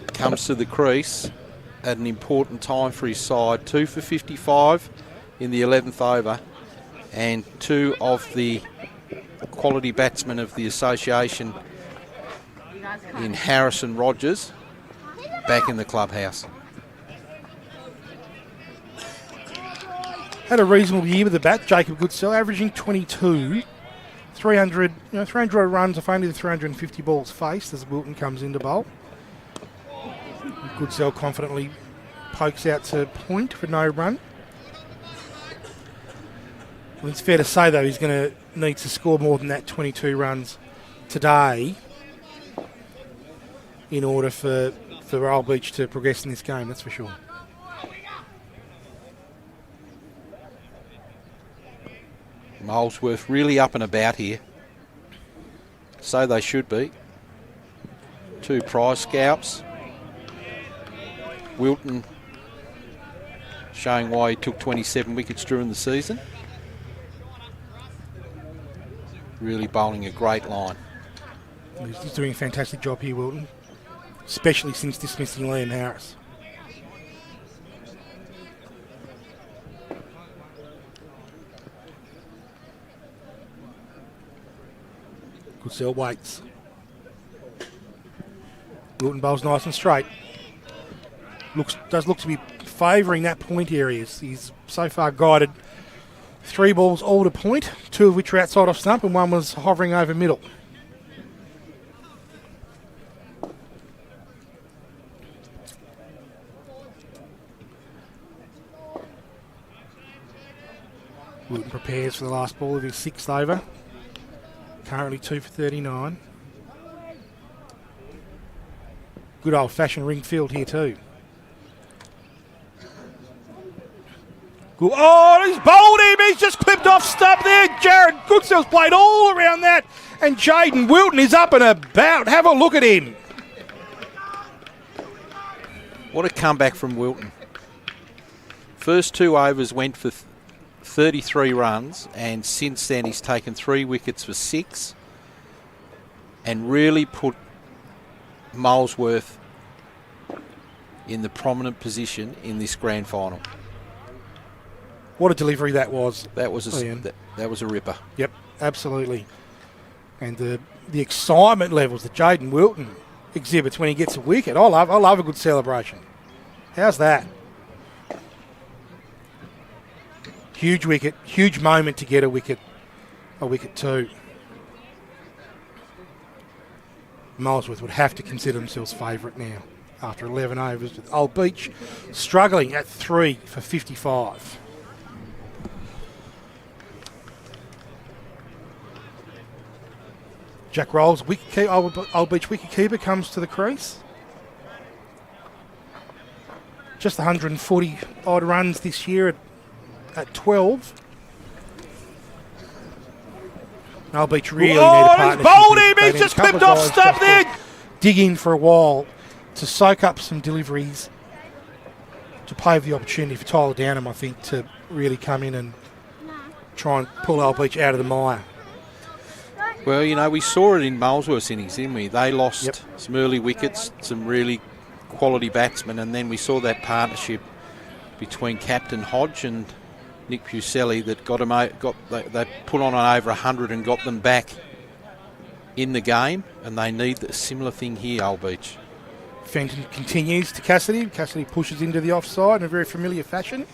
comes to the crease at an important time for his side. 2 for 55 in the 11th over, and 2 of the quality batsmen of the association in Harrison Rogers back in the clubhouse. Had a reasonable year with the bat, Jacob Goodsell, averaging 22, 300 runs off only the 350 balls faced as Wilton comes into bowl. Goodsell confidently pokes out to point for no run. Well, it's fair to say, though, he's going to need to score more than that 22 runs today in order for Royal Beach to progress in this game, that's for sure. Molesworth really up and about here. So they should be. 2 prize scalps. Wilton showing why he took 27 wickets during the season. Really bowling a great line. He's doing a fantastic job here, Wilton, especially since dismissing Liam Harris. Goodsell waits. Wilton bowls nice and straight. Does look to be favouring that point area. He's so far guided 3 balls all to point, 2 of which were outside off stump and 1 was hovering over middle. Wilton prepares for the last ball of his 6th over. Currently 2 for 39. Good old-fashioned ring field here too. Good. Oh, he's bowled him. He's just clipped off stump there. Jared Goodsell's played all around that. And Jaden Wilton is up and about. Have a look at him. What a comeback from Wilton. First 2 overs went for 33 runs, and since then he's taken 3 wickets for 6 and really put Molesworth in the prominent position in this grand final. What a delivery that was. That was a ripper. Yep, absolutely. And the excitement levels that Jaden Wilton exhibits when he gets a wicket. I love a good celebration. How's that? Huge wicket, huge moment to get a wicket too. Molesworth would have to consider themselves favourite now after 11 overs, with Old Beach struggling at 3 for 55. Jack Rolls, Old Beach wicketkeeper, comes to the crease. Just 140 odd runs this year at 12. Old Beach really need a partnership. He's bowled him! He's just clipped off stump there! Dig in for a while to soak up some deliveries to pave the opportunity for Tyler Downham, I think, to really come in and try and pull Old Beach out of the mire. Well, you know, we saw it in Molesworth's innings, didn't we? They lost some early wickets, some really quality batsmen, and then we saw that partnership between Captain Hodge and Nick Pucelli that they put on over 100 and got them back in the game, and they need a similar thing here, Old Beach. Fenton continues to Cassidy. Cassidy pushes into the offside in a very familiar fashion.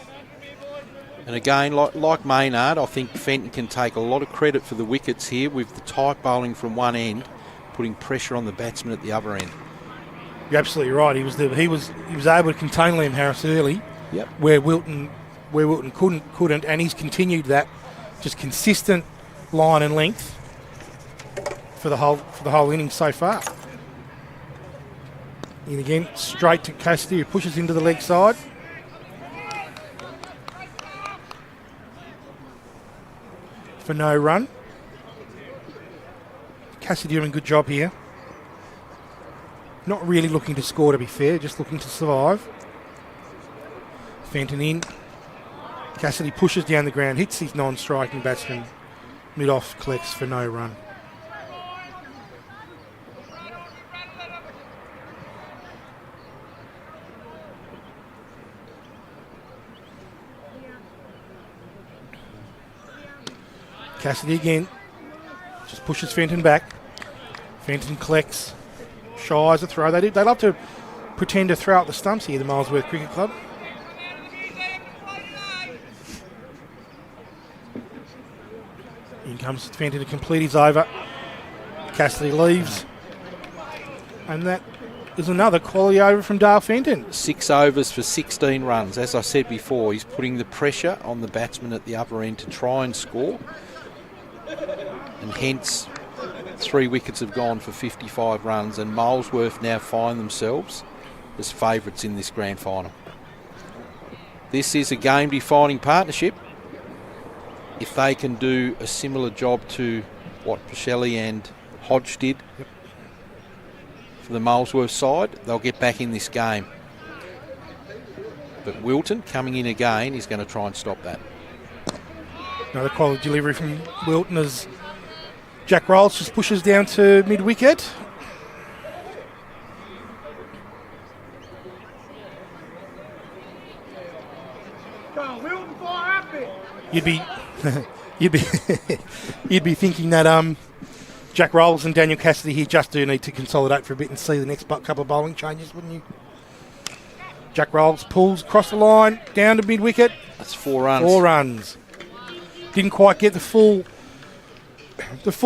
And again, like Maynard, I think Fenton can take a lot of credit for the wickets here with the tight bowling from one end, putting pressure on the batsman at the other end. You're absolutely right. He was able to contain Liam Harris early, where Wilton couldn't, and he's continued that, just consistent line and length for the whole innings so far. And again, straight to Cassidy, who pushes into the leg side. For no run. Cassidy doing a good job here. Not really looking to score, to be fair, just looking to survive. Fenton in. Cassidy pushes down the ground, hits his non-striking batsman. Mid-off collects for no run. Cassidy again, just pushes Fenton back. Fenton collects, shies a throw. They love to pretend to throw out the stumps here, the Molesworth Cricket Club. In comes Fenton to complete his over. Cassidy leaves. And that is another quality over from Dale Fenton. 6 overs for 16 runs. As I said before, he's putting the pressure on the batsman at the upper end to try and score. And hence, 3 wickets have gone for 55 runs, and Molesworth now find themselves as favourites in this grand final. This is a game-defining partnership. If they can do a similar job to what Pucelli and Hodge did for the Molesworth side, they'll get back in this game. But Wilton coming in again is going to try and stop that. Another quality delivery from Wilton as Jack Rolls just pushes down to mid-wicket. You'd be thinking that Jack Rolls and Daniel Cassidy here just do need to consolidate for a bit and see the next couple of bowling changes, wouldn't you? Jack Rolls pulls across the line, down to mid-wicket. That's 4 runs. 4 runs. Didn't quite get the full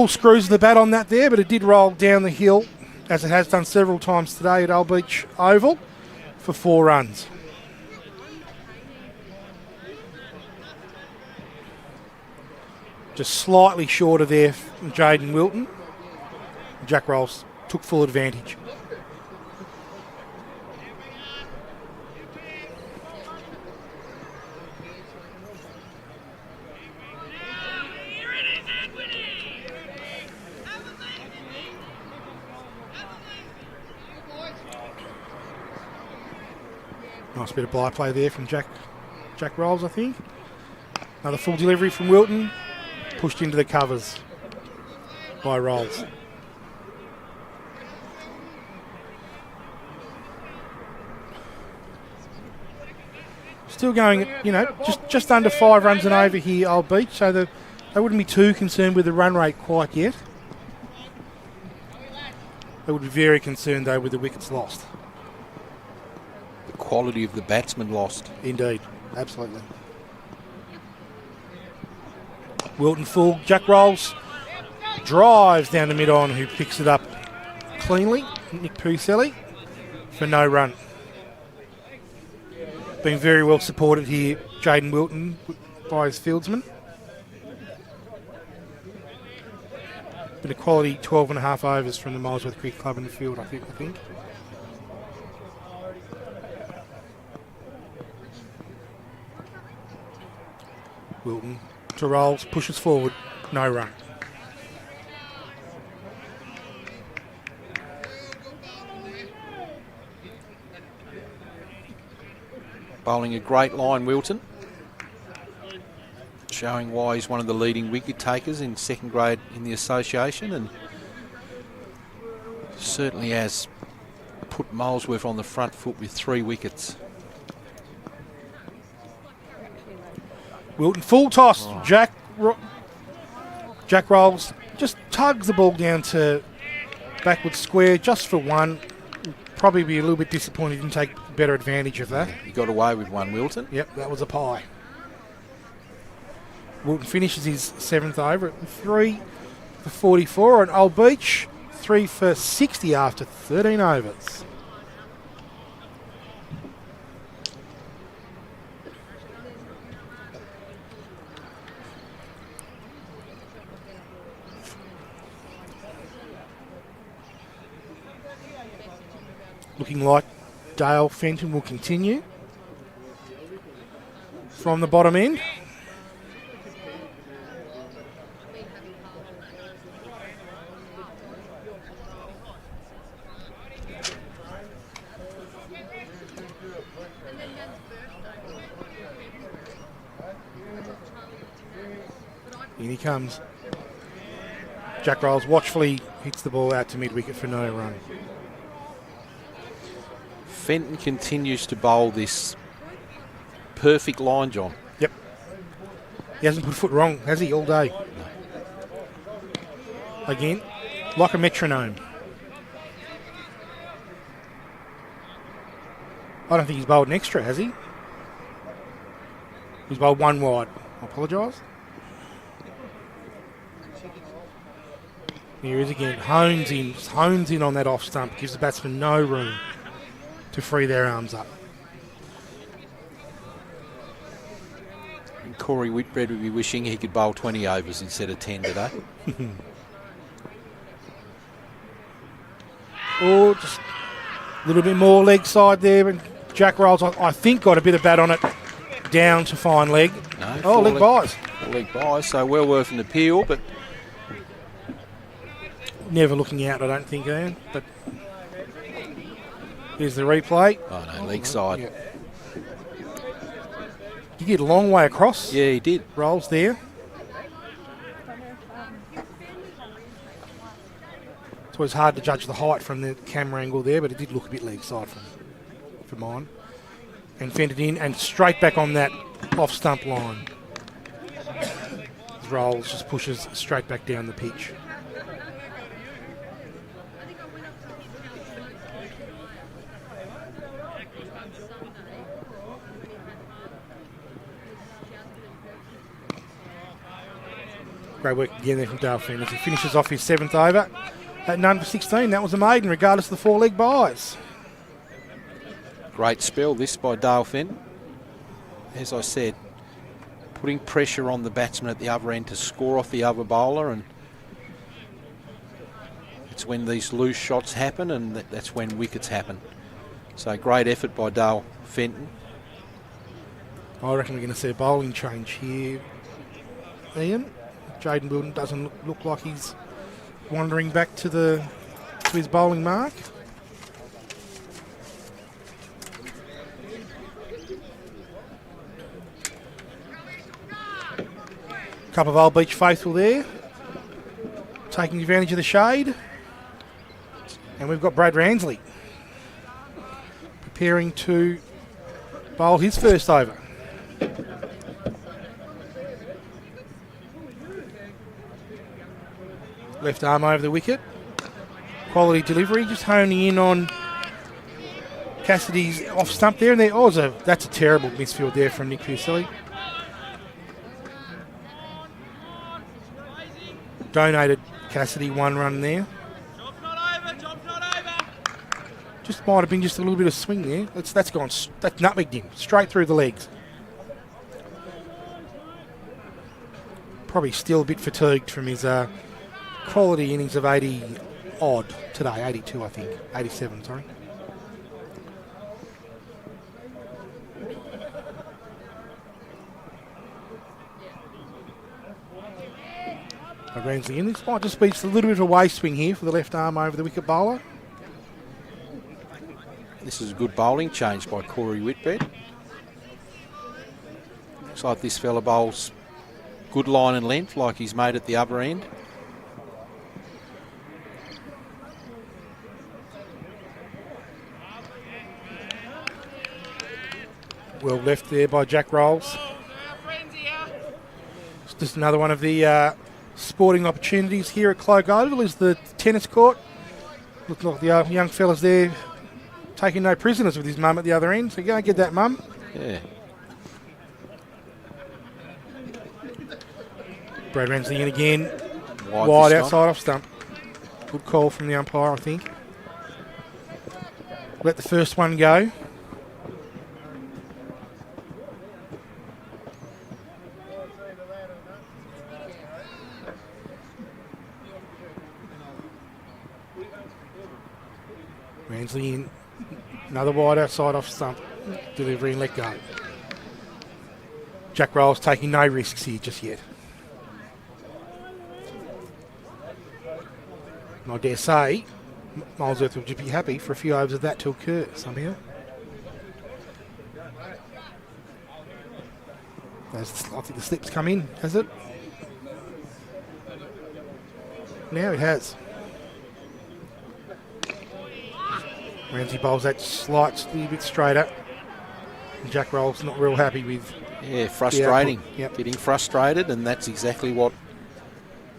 screws of the bat on that there, but it did roll down the hill, as it has done several times today at Old Beach Oval, for 4 runs. Just slightly shorter there from Jaden Wilton. Jack Rolls took full advantage. Nice bit of byplay there from Jack Rolls, I think. Another full delivery from Wilton. Pushed into the covers by Rolls. Still going, just under 5 runs and over here, Old Beach, so they wouldn't be too concerned with the run rate quite yet. They would be very concerned, though, with the wickets lost. The quality of the batsman lost. Indeed, absolutely. Wilton full, Jack Rolls drives down the mid-on, who picks it up cleanly. Nick Pucelli for no run. Been very well supported here, Jaden Wilton, by his fieldsman. Been a quality 12.5 overs from the Molesworth Cricket Club in the field, I think. Wilton to Rolls, pushes forward, no run. Bowling a great line, Wilton. showing why he's one of the leading wicket takers in second grade in the association, and certainly has put Molesworth on the front foot with 3 wickets. Wilton full toss. Jack rolls, just tugs the ball down to backward square just for one. Probably be a little bit disappointed he didn't take better advantage of that. He got away with one, Wilton. Yep, that was a pie. Wilton finishes his 7th over at 3 for 44, and Old Beach 3 for 60 after 13 overs. Looking like Dale Fenton will continue from the bottom end. In he comes. Jack rolls watchfully, hits the ball out to mid-wicket for no run. Fenton continues to bowl this perfect line, John. Yep. He hasn't put a foot wrong, has he, all day? No. Again, like a metronome. I don't think he's bowled an extra, has he? He's bowled 1 wide. I apologise. Here he is again. Hones in on that off stump. Gives the batsman no room to free their arms up. And Cory Whitbread would be wishing he could bowl 20 overs instead of 10 today. Or just a little bit more leg side there. And Jack rolls, I think, got a bit of bat on it down to fine leg. No, leg buys. Leg buys, so well worth an appeal, but never looking out, I don't think, Ian. But here's the replay. Oh no, leg side. Yeah. Did he get a long way across? Yeah, he did. Rolls there. It's always hard to judge the height from the camera angle there, but it did look a bit leg side for mine. And fended in and straight back on that off stump line. Rolls just pushes straight back down the pitch. Great work again there from Dale Fenton as he finishes off his 7th over at none for 16. That was a maiden, regardless of the 4 leg buys. Great spell this by Dale Fenton. As I said, putting pressure on the batsman at the other end to score off the other bowler, and it's when these loose shots happen, and that's when wickets happen. So great effort by Dale Fenton. I reckon we're going to see a bowling change here, Ian. Jaden Wilton doesn't look like he's wandering back to his bowling mark. Couple of Old Beach faithful there, taking advantage of the shade. And we've got Brad Ramsley preparing to bowl his first over. Left arm over the wicket. Quality delivery, just honing in on Cassidy's off stump there. And that's a terrible misfield there from Nick Pucelli. Donated Cassidy 1 run there. Just might have been just a little bit of swing there. That's nutmegged him straight through the legs. Probably still a bit fatigued from his quality innings of 80 odd today. 82, I think. 87, sorry. Ramsley in. This might just be just a little bit of a waist swing here for the left arm over the wicket bowler. This is a good bowling change by Cory Whitbread. Looks like this fella bowls good line and length like he's made at the other end. Well left there by Jack Rolls. It's just another one of the sporting opportunities here at Cloak Oval is the tennis court. Looks like the young fellas there taking no prisoners with his mum at the other end. So go and get that, mum. Yeah. Brad Ramsley in again. Wide Wide this outside off stump. Good call from the umpire, I think. Let the first one go. Ramsley in. Another wide outside off stump. Delivery and let go. Jack Rolls taking no risks here just yet. And I dare say Molesworth will just be happy for a few overs of that to occur somehow. I think the slip's come in, has it? Now it has. Ramsey bowls that slightly bit straighter. And Jack Rolls not real happy with. Yeah, frustrating. Yep. Getting frustrated, and that's exactly what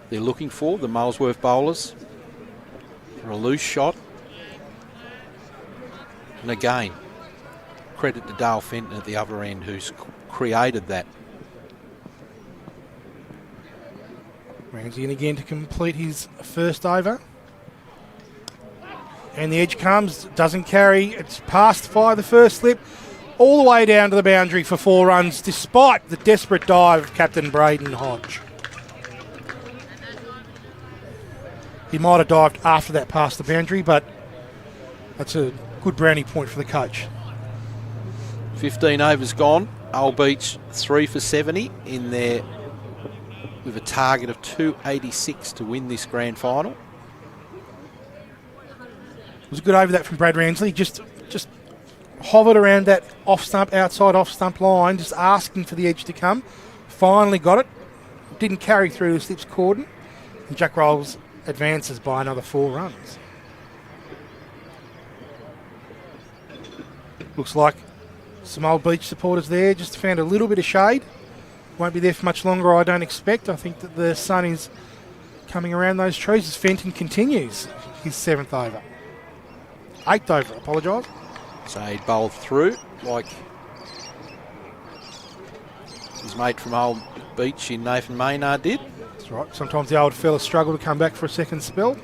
they're looking for, the Molesworth bowlers. For a loose shot. And again, credit to Dale Fenton at the other end who's created that. Ramsey in again to complete his first over. And the edge comes, doesn't carry. It's passed by the first slip, all the way down to the boundary for 4 runs, despite the desperate dive of Captain Braden Hodge. He might have dived after that past the boundary, but that's a good brownie point for the coach. 15 overs gone. Old Beach 3 for 70 in there with a target of 286 to win this grand final. It was a good over that from Brad Ramsley. Just hovered around that outside off stump line, just asking for the edge to come. Finally got it. Didn't carry through the slip's cordon. And Jack Rolls advances by another 4 runs. Looks like some Old Beach supporters there. Just found a little bit of shade. Won't be there for much longer, I don't expect. I think that the sun is coming around those trees as Fenton continues his 7th over. 8th over, I apologise. So he bowled through like his mate from Old Beach in Nathan Maynard did. That's right. Sometimes the old fellas struggle to come back for a second spell.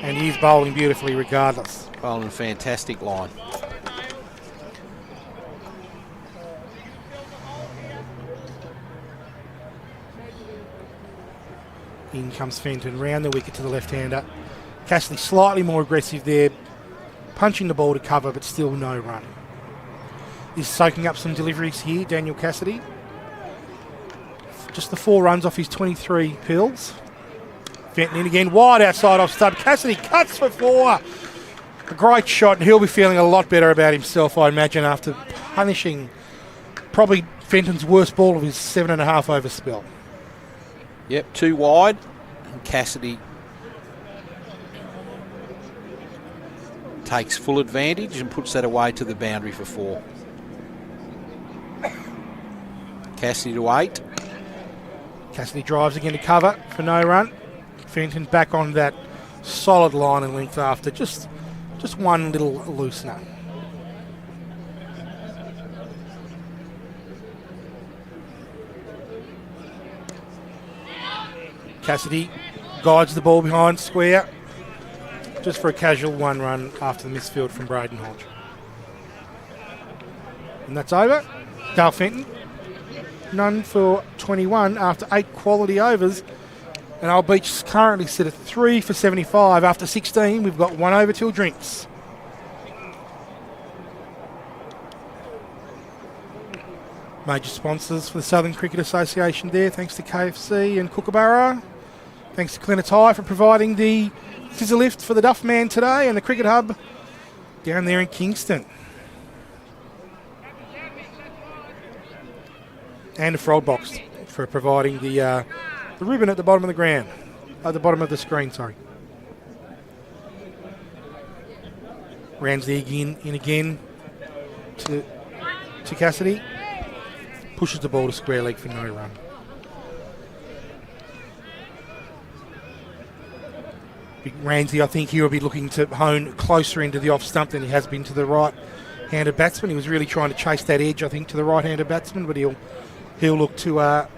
And he's bowling beautifully regardless. Bowling a fantastic line. In comes Fenton, round the wicket to the left-hander. Cassidy slightly more aggressive there, punching the ball to cover, but still no run. He's soaking up some deliveries here, Daniel Cassidy. Just the 4 runs off his 23 pills. Fenton in again, wide outside off stump. Cassidy cuts for 4. A great shot, and he'll be feeling a lot better about himself, I imagine, after punishing probably Fenton's worst ball of his 7.5 over spell. Yep, 2 wide, and Cassidy takes full advantage and puts that away to the boundary for 4. Cassidy to 8. Cassidy drives again to cover for no run. Fenton back on that solid line and length after just one little loosener. Cassidy guides the ball behind square just for a casual 1 run after the misfield from Braden Hodge. And that's over. Dale Fenton, none for 21 after 8 quality overs. And Old Beach currently sit at 3 for 75 after 16. We've got 1 over till drinks. Major sponsors for the Southern Cricket Association there. Thanks to KFC and Kookaburra. Thanks to Clennett Hire for providing the scissor lift for the Duff Man today, and the Cricket Hub down there in Kingston. and a FrogBox for providing the ribbon at the bottom of the ground, at the bottom of the screen, sorry. Ramsley again to Cassidy. Pushes the ball to square leg for no run. Ramsley, I think he'll be looking to hone closer into the off stump than he has been to the right-handed batsman. He was really trying to chase that edge, I think, to the right-handed batsman, but he'll look to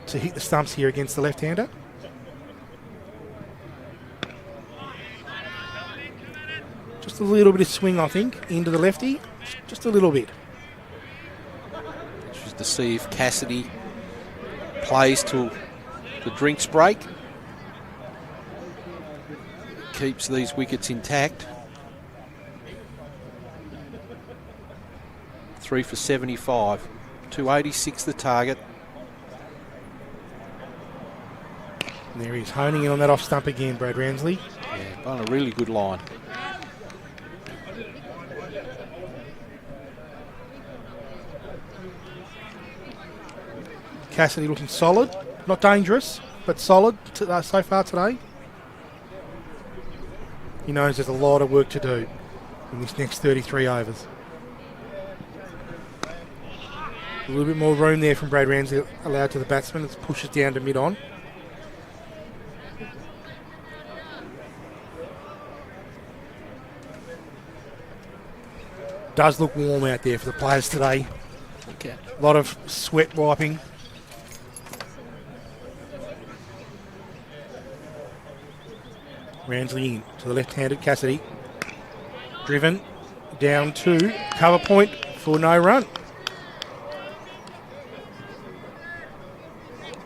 hit the stumps here against the left-hander. Just a little bit of swing, I think, into the lefty. Just a little bit. Just to see if Cassidy plays till the drinks break. Keeps these wickets intact. 3 for 75. 286 the target. And there he is, honing in on that off stump again, Brad Ramsley. Yeah, on a really good line. Cassidy looking solid. Not dangerous, but solid so far today. He knows there's a lot of work to do in this next 33 overs. A little bit more room there from Brad Ramsley allowed to the batsman. It pushes down to mid-on. Does look warm out there for the players today. Okay. A lot of sweat wiping. Ramsley in to the left-handed Cassidy. Driven down to cover point for no run.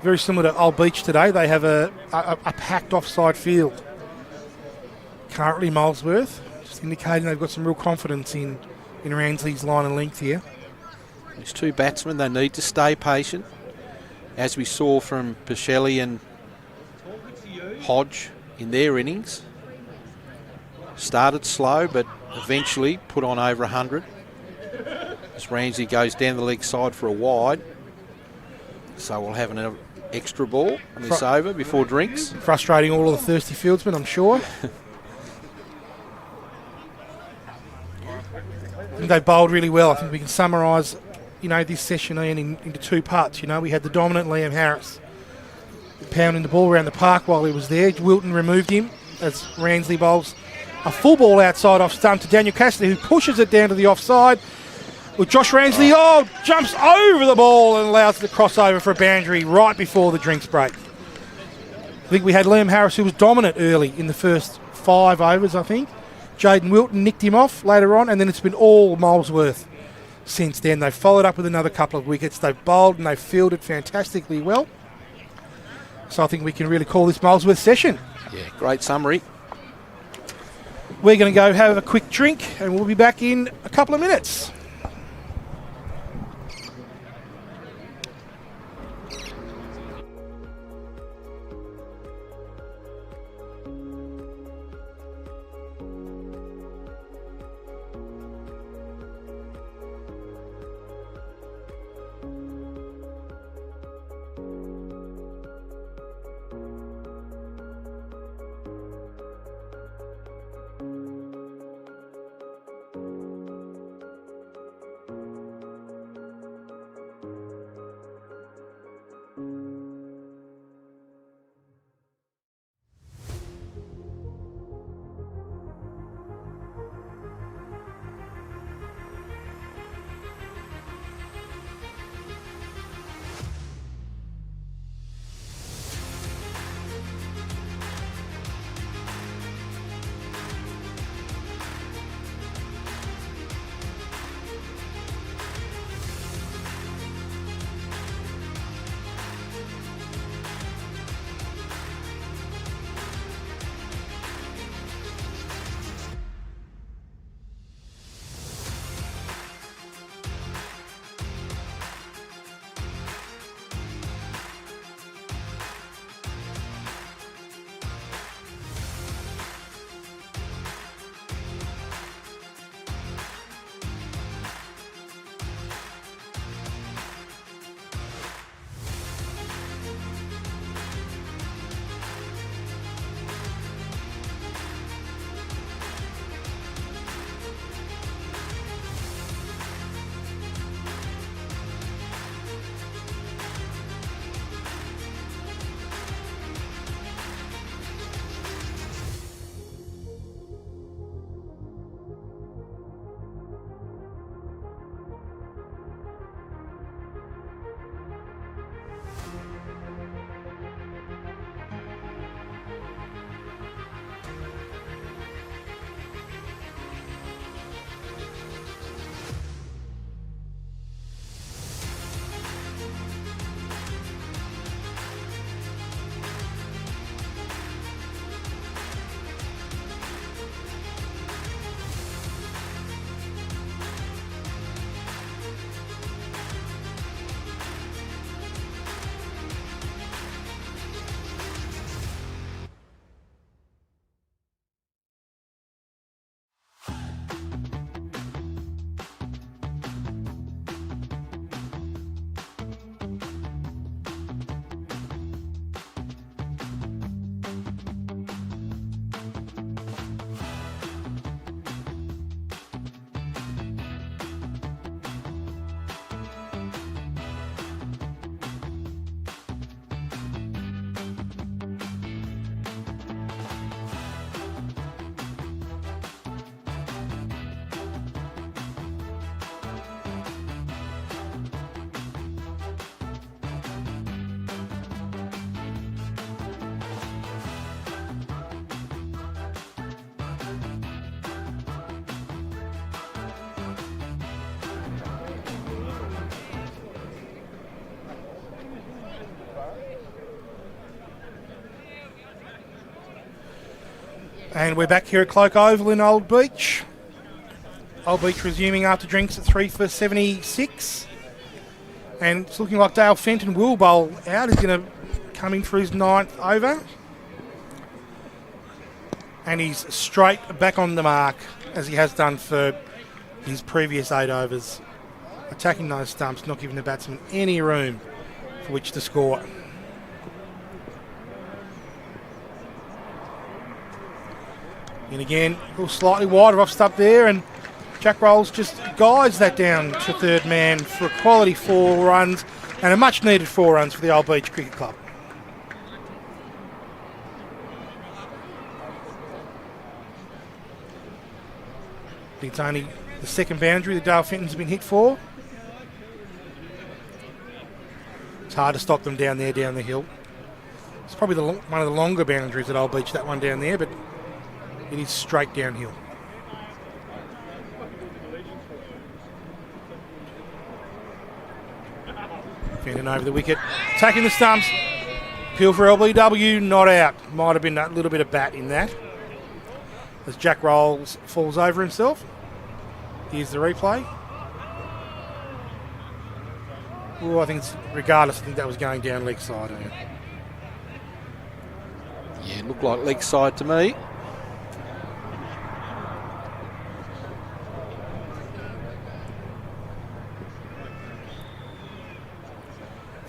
Very similar to Old Beach today. They have a packed offside field. Currently Molesworth, just indicating they've got some real confidence in Ramsley's line and length here. These two batsmen, they need to stay patient. As we saw from Pucelli and Hodge in their innings. Started slow, but eventually put on over 100. As Ramsley goes down the leg side for a wide. So we'll have an extra ball on this over before drinks. Frustrating all of the thirsty fieldsmen, I'm sure. I think they bowled really well. I think we can summarise, this session, Ian, into two parts. We had the dominant Liam Harris pounding the ball around the park while he was there. Wilton removed him as Ramsley bowls a full ball outside off stump to Daniel Cassidy, who pushes it down to the offside. With Josh Ramsley, jumps over the ball and allows it to cross over for a boundary right before the drinks break. I think we had Liam Harris, who was dominant early in the first 5 overs, I think. Jaden Wilton nicked him off later on, and then it's been all Molesworth since then. They've followed up with another couple of wickets. They've bowled and they've fielded fantastically well. So I think we can really call this Molesworth session. Yeah, great summary. We're going to go have a quick drink and we'll be back in a couple of minutes. And we're back here at Cloak Oval in Old Beach. Old Beach resuming after drinks at 3 for 76. And it's looking like Dale Fenton will bowl out. He's going to come in for his 9th over. And he's straight back on the mark, as he has done for his previous 8 overs. Attacking those stumps, not giving the batsman any room for which to score. And again, a little slightly wider off stump there, and Jack Rolls just guides that down to third man for a quality 4 runs and a much needed 4 runs for the Old Beach Cricket Club. It's only the second boundary that Dale Fenton's been hit for. It's hard to stop them down there, down the hill. It's probably one of the longer boundaries at Old Beach, that one down there, but it is straight downhill. Fenton over the wicket, attacking the stumps. Appeal for LBW, not out. Might have been a little bit of bat in that. As Jack Rolls falls over himself. Here's the replay. Oh, I think it's, regardless, I think that was going down leg side. Yeah, it looked like leg side to me.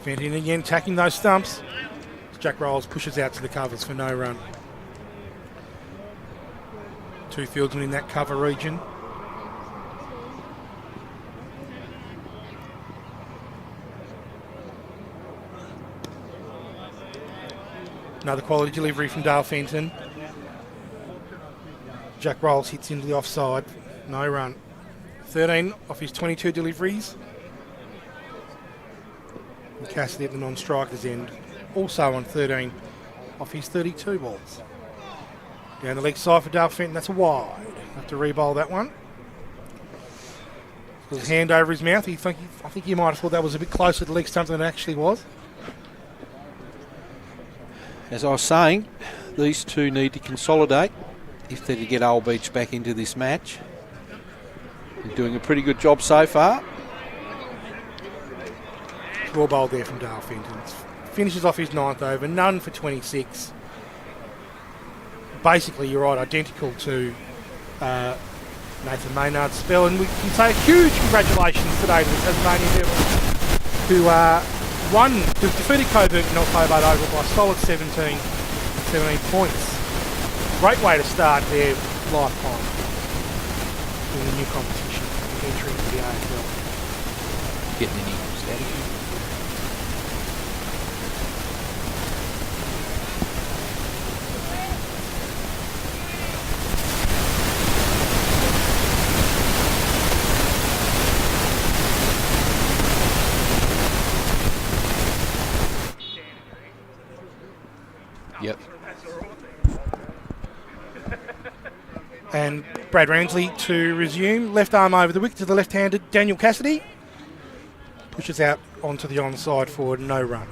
Fenton again, attacking those stumps. Jack Rolls pushes out to the covers for no run. 2 fieldsmen in that cover region. Another quality delivery from Dale Fenton. Jack Rolls hits into the offside. No run. 13 off his 22 deliveries. And Cassidy at the non-striker's end. Also on 13 off his 32 balls. Down the leg side for Dale Fenton. That's a wide. Have to re-bowl that one. With his hand over his mouth. I think he might have thought that was a bit closer to the leg stump than it actually was. As I was saying, these two need to consolidate if they're to get Old Beach back into this match. They're doing a pretty good job so far. Raw bowl there from Dale Fenton. Finishes off his 9th over, none for 26. Basically, you're right, identical to Nathan Maynard's spell. And we can say a huge congratulations today to the Tasmania Devils, who defeated Coburg in Hobart Oval by a solid 17 points. Great way to start their lifetime in the new competition, entering the AFL. Getting any static. Yep. And Brad Ramsley to resume. Left arm over the wicket to the left-handed Daniel Cassidy. Pushes out onto the onside for no run.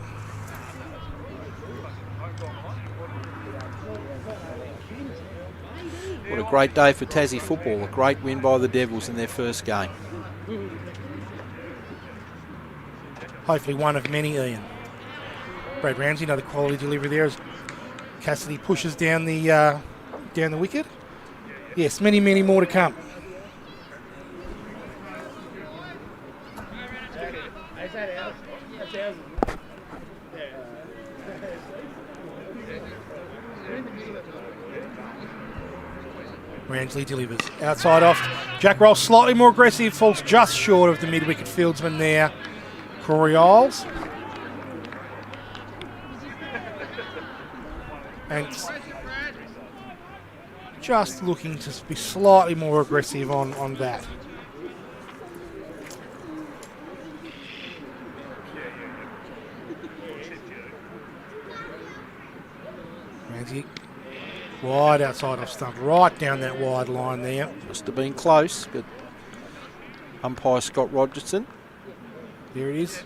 What a great day for Tassie football. A great win by the Devils in their first game. Hopefully one of many, Ian. Brad Ramsey, another quality delivery there as Cassidy pushes down the wicket. Yes, many, many more to come. Ramsley delivers. Outside off. Jack Roll slightly more aggressive, falls just short of the mid-wicket fieldsman there, Cory Isles. And just looking to be slightly more aggressive on that. Ramsey wide outside off stump, right down that wide line there. Must have been close, but umpire Scott Rogerson. There it is.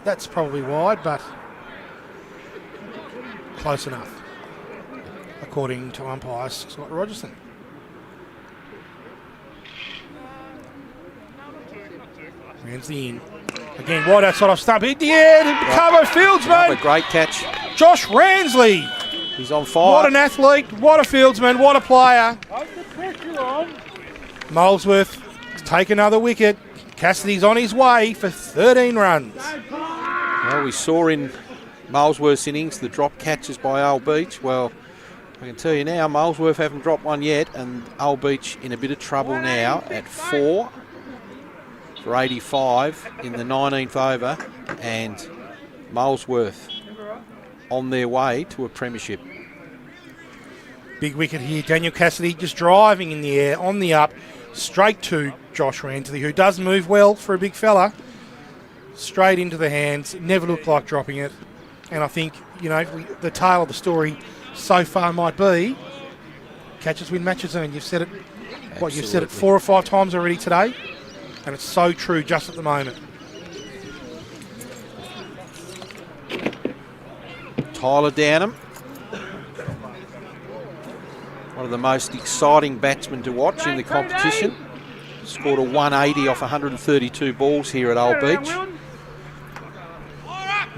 That's probably wide, but close enough. A according to umpire Scott Rogerson. Ramsley in. Again, wide outside off stump. Hit the air to cover fieldsman. A great catch. Josh Ramsley. He's on fire. What an athlete. What a fieldsman. What a player. Molesworth take another wicket. Cassidy's on his way for 13 runs. Well, we saw in Molesworth's innings the drop catches by Old Beach. Well, I can tell you now, Molesworth haven't dropped one yet, and Old Beach in a bit of trouble now at 4 for 85 in the 19th over, and Molesworth on their way to a premiership. Big wicket here. Daniel Cassidy just driving in the air, on the up, straight to Josh Ramsley, who does move well for a big fella. Straight into the hands, never looked like dropping it. And I think, you know, the tale of the story so far might be catches win matches, and you've said it. Absolutely. What, you've said it 4 or 5 times already today, and it's so true just at the moment. Tyler Downham, one of the most exciting batsmen to watch in the competition. Scored a 180 off 132 balls here at Old Beach.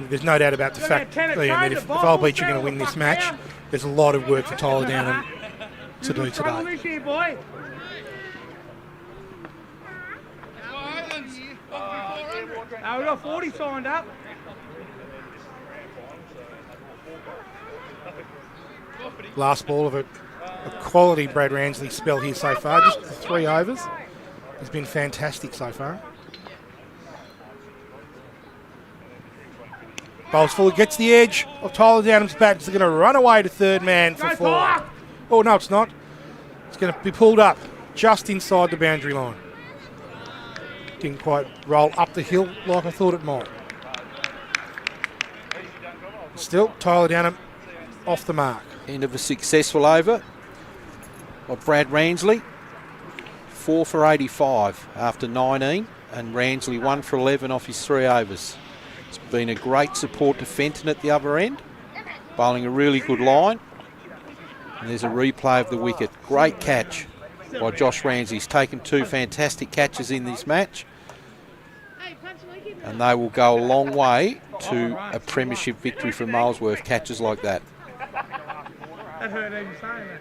There's no doubt about the fact, Ian, that if Old Beach are going to win this match, there's a lot of work for Tyler Downham to do today. We've got 40 signed up. Last ball of a quality Brad Ramsley spell here so far, just the 3 overs. He's been fantastic so far. Bowls full, gets the edge of Tyler Downham's bat. It's going to run away to third man for 4. Oh, no, it's not. It's going to be pulled up just inside the boundary line. Didn't quite roll up the hill like I thought it might. Still, Tyler Downham off the mark. End of a successful over by Brad Ramsley. 4 for 85 after 19, and Ramsley 1 for 11 off his 3 overs. It's been a great support to Fenton at the other end, bowling a really good line. And there's a replay of the wicket. Great catch by Josh Ramsley. He's taken 2 fantastic catches in this match, and they will go a long way to a premiership victory for Molesworth, catches like that. That hurt even saying that.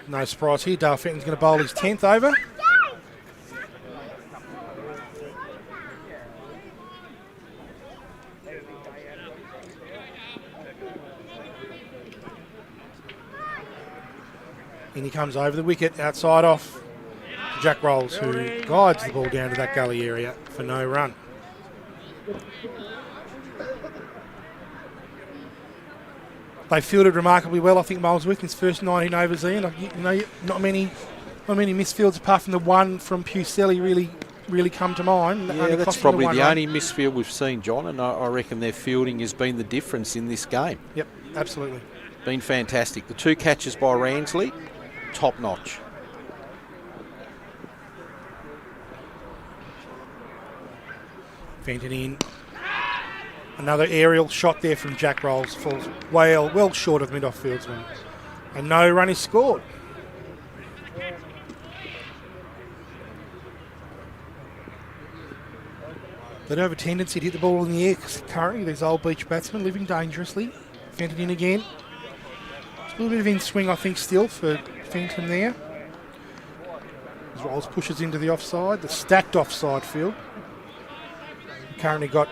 No surprise here. Dale Fenton's going to bowl his 10th over. And he comes over the wicket, outside off Jack Rolls, who guides the ball down to that gully area for no run. They fielded remarkably well, I think, Molesworth in his first 19 overs, Ian. You know, not many misfields apart from the one from Pucelli really come to mind. Yeah, that's probably the only misfield we've seen, John, and I reckon their fielding has been the difference in this game. Yep, absolutely. Been fantastic. The 2 catches by Ramsley, top notch. Fenton in. Another aerial shot there from Jack Rolls. Falls well short of mid-off fieldsman. And no run is scored. They don't have a tendency to hit the ball in the air currently. These Old Beach batsmen living dangerously. Fenton in again. It's a little bit of in-swing, I think, still for Fenton there. As Rolls pushes into the offside, the stacked offside field. Currently got...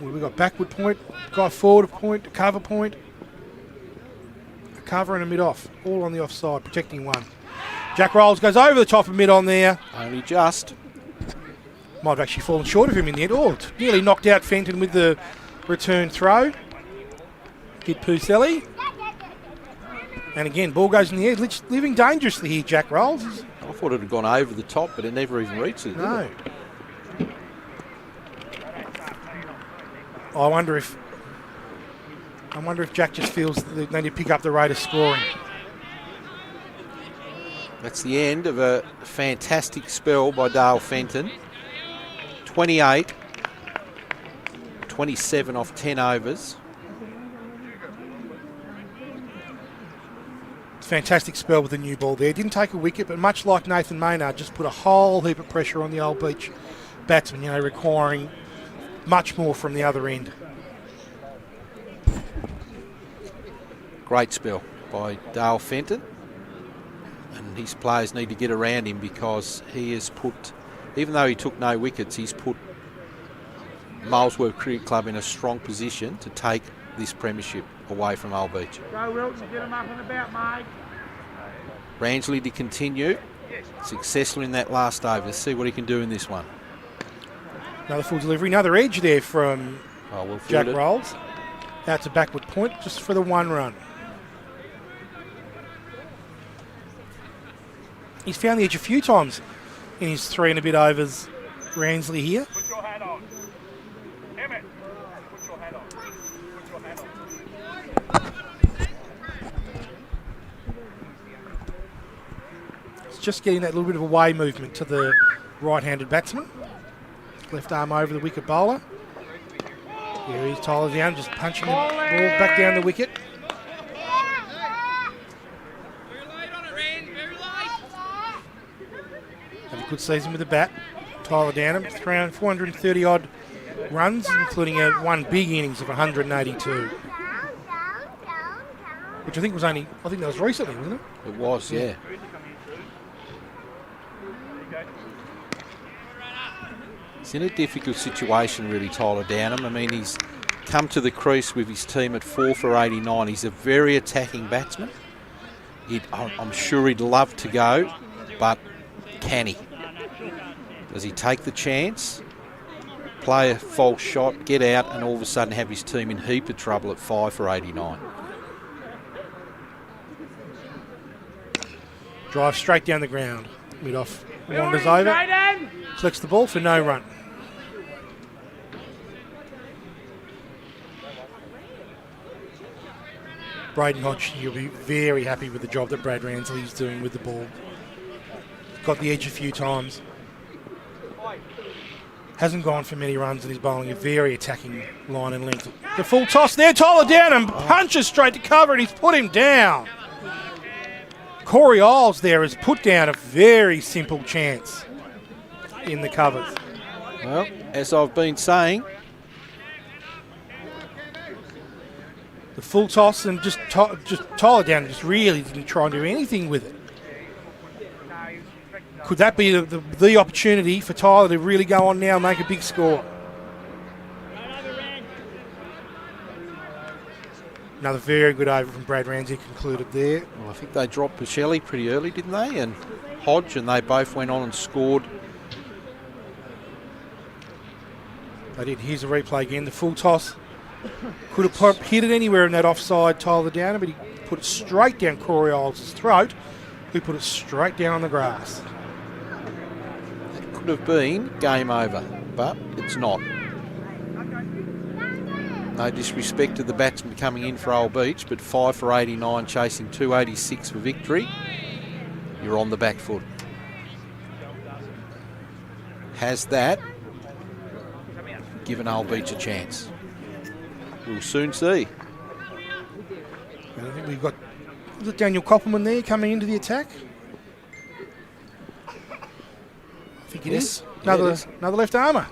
We've got backward point, guy forward point, a cover point, a cover and a mid-off, all on the offside, protecting one. Jack Rolls goes over the top of mid-on there. Only just. Might have actually fallen short of him in the end. Oh, nearly knocked out Fenton with the return throw. Did Pucelli. And again, ball goes in the air, living dangerously here, Jack Rolls. I thought it had gone over the top, but it never even reached it. No. I wonder if Jack just feels that they need to pick up the rate of scoring. That's the end of a fantastic spell by Dale Fenton. 28, 27 off 10 overs. Fantastic spell with the new ball there. Didn't take a wicket, but much like Nathan Maynard, just put a whole heap of pressure on the Old Beach batsman, requiring much more from the other end. Great spell by Dale Fenton. And his players need to get around him because he has put, even though he took no wickets, he's put Molesworth Cricket Club in a strong position to take this premiership away from Old Beach. Go Wilton, get him up and about, mate. Ramsley to continue. Successful in that last over. Let's see what he can do in this one. Another full delivery, another edge there from Jack Rolls. Out to backward point just for the 1 run. He's found the edge a few times in his 3 and a bit overs, Ramsley here. Put your hat on. Emmett, put your hat on. Put your hat on. It's just getting that little bit of away movement to the right-handed batsman. Left arm over the wicket bowler. Here he's Tyler down, just punching the ball back down the wicket. Had a good season with the bat. Tyler Downham, around 430 odd runs, including one big innings of 182. Which I think that was recently, wasn't it? It was, yeah. He's in a difficult situation, really, Tyler Downham. I mean, he's come to the crease with his team at 4 for 89. He's a very attacking batsman. I'm sure he'd love to go, but can he? Does he take the chance, play a false shot, get out, and all of a sudden have his team in heap of trouble at 5 for 89? Drive straight down the ground. Mid-off wanders over. Collects the ball for no run. Braden Hodge, you'll be very happy with the job that Brad Ramsley's doing with the ball. Got the edge a few times. Hasn't gone for many runs and he's bowling a very attacking line and length. The full toss there, Tyler Downham punches straight to cover and he's put him down. Corey Isles there has put down a very simple chance in the covers. Well, as I've been saying, the full toss and just Tyler Downham just really didn't try and do anything with it. Could that be the opportunity for Tyler to really go on now and make a big score? Another very good over from Brad Ramsey concluded there. Well, I think they dropped Pucelli pretty early, didn't they? And Hodge, and they both went on and scored. They did. Here's a replay again. The full toss. Could have hit it anywhere in that offside Tyler Downham, but he put it straight down Corey Isles' throat, who put it straight down on the grass. It could have been game over, but it's not. No disrespect to the batsman coming in for Old Beach, but 5 for 89, chasing 286 for victory. You're on the back foot. Has that given Old Beach a chance? We'll soon see. I think we've got Daniel Koppelman there coming into the attack. I think it is. Another left armour.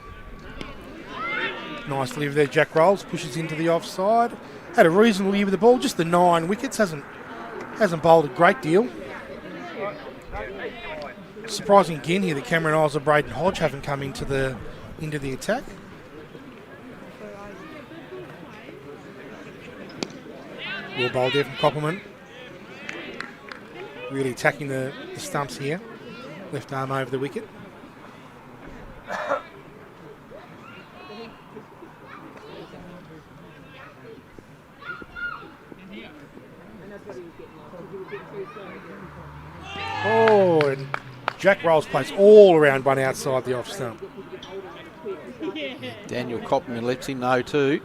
Nice delivery there, Jack Rolls pushes into the offside. Had a reasonable year with the ball, just the 9 wickets, hasn't bowled a great deal. Surprising again here that Cameron Isles and Braden Hodge haven't come into the attack. Well bowled there from Koppelman. Really attacking the stumps here. Left arm over the wicket. Oh, and Jack Rolls plays all around one outside the off stump. Daniel Koppelman lets him know too.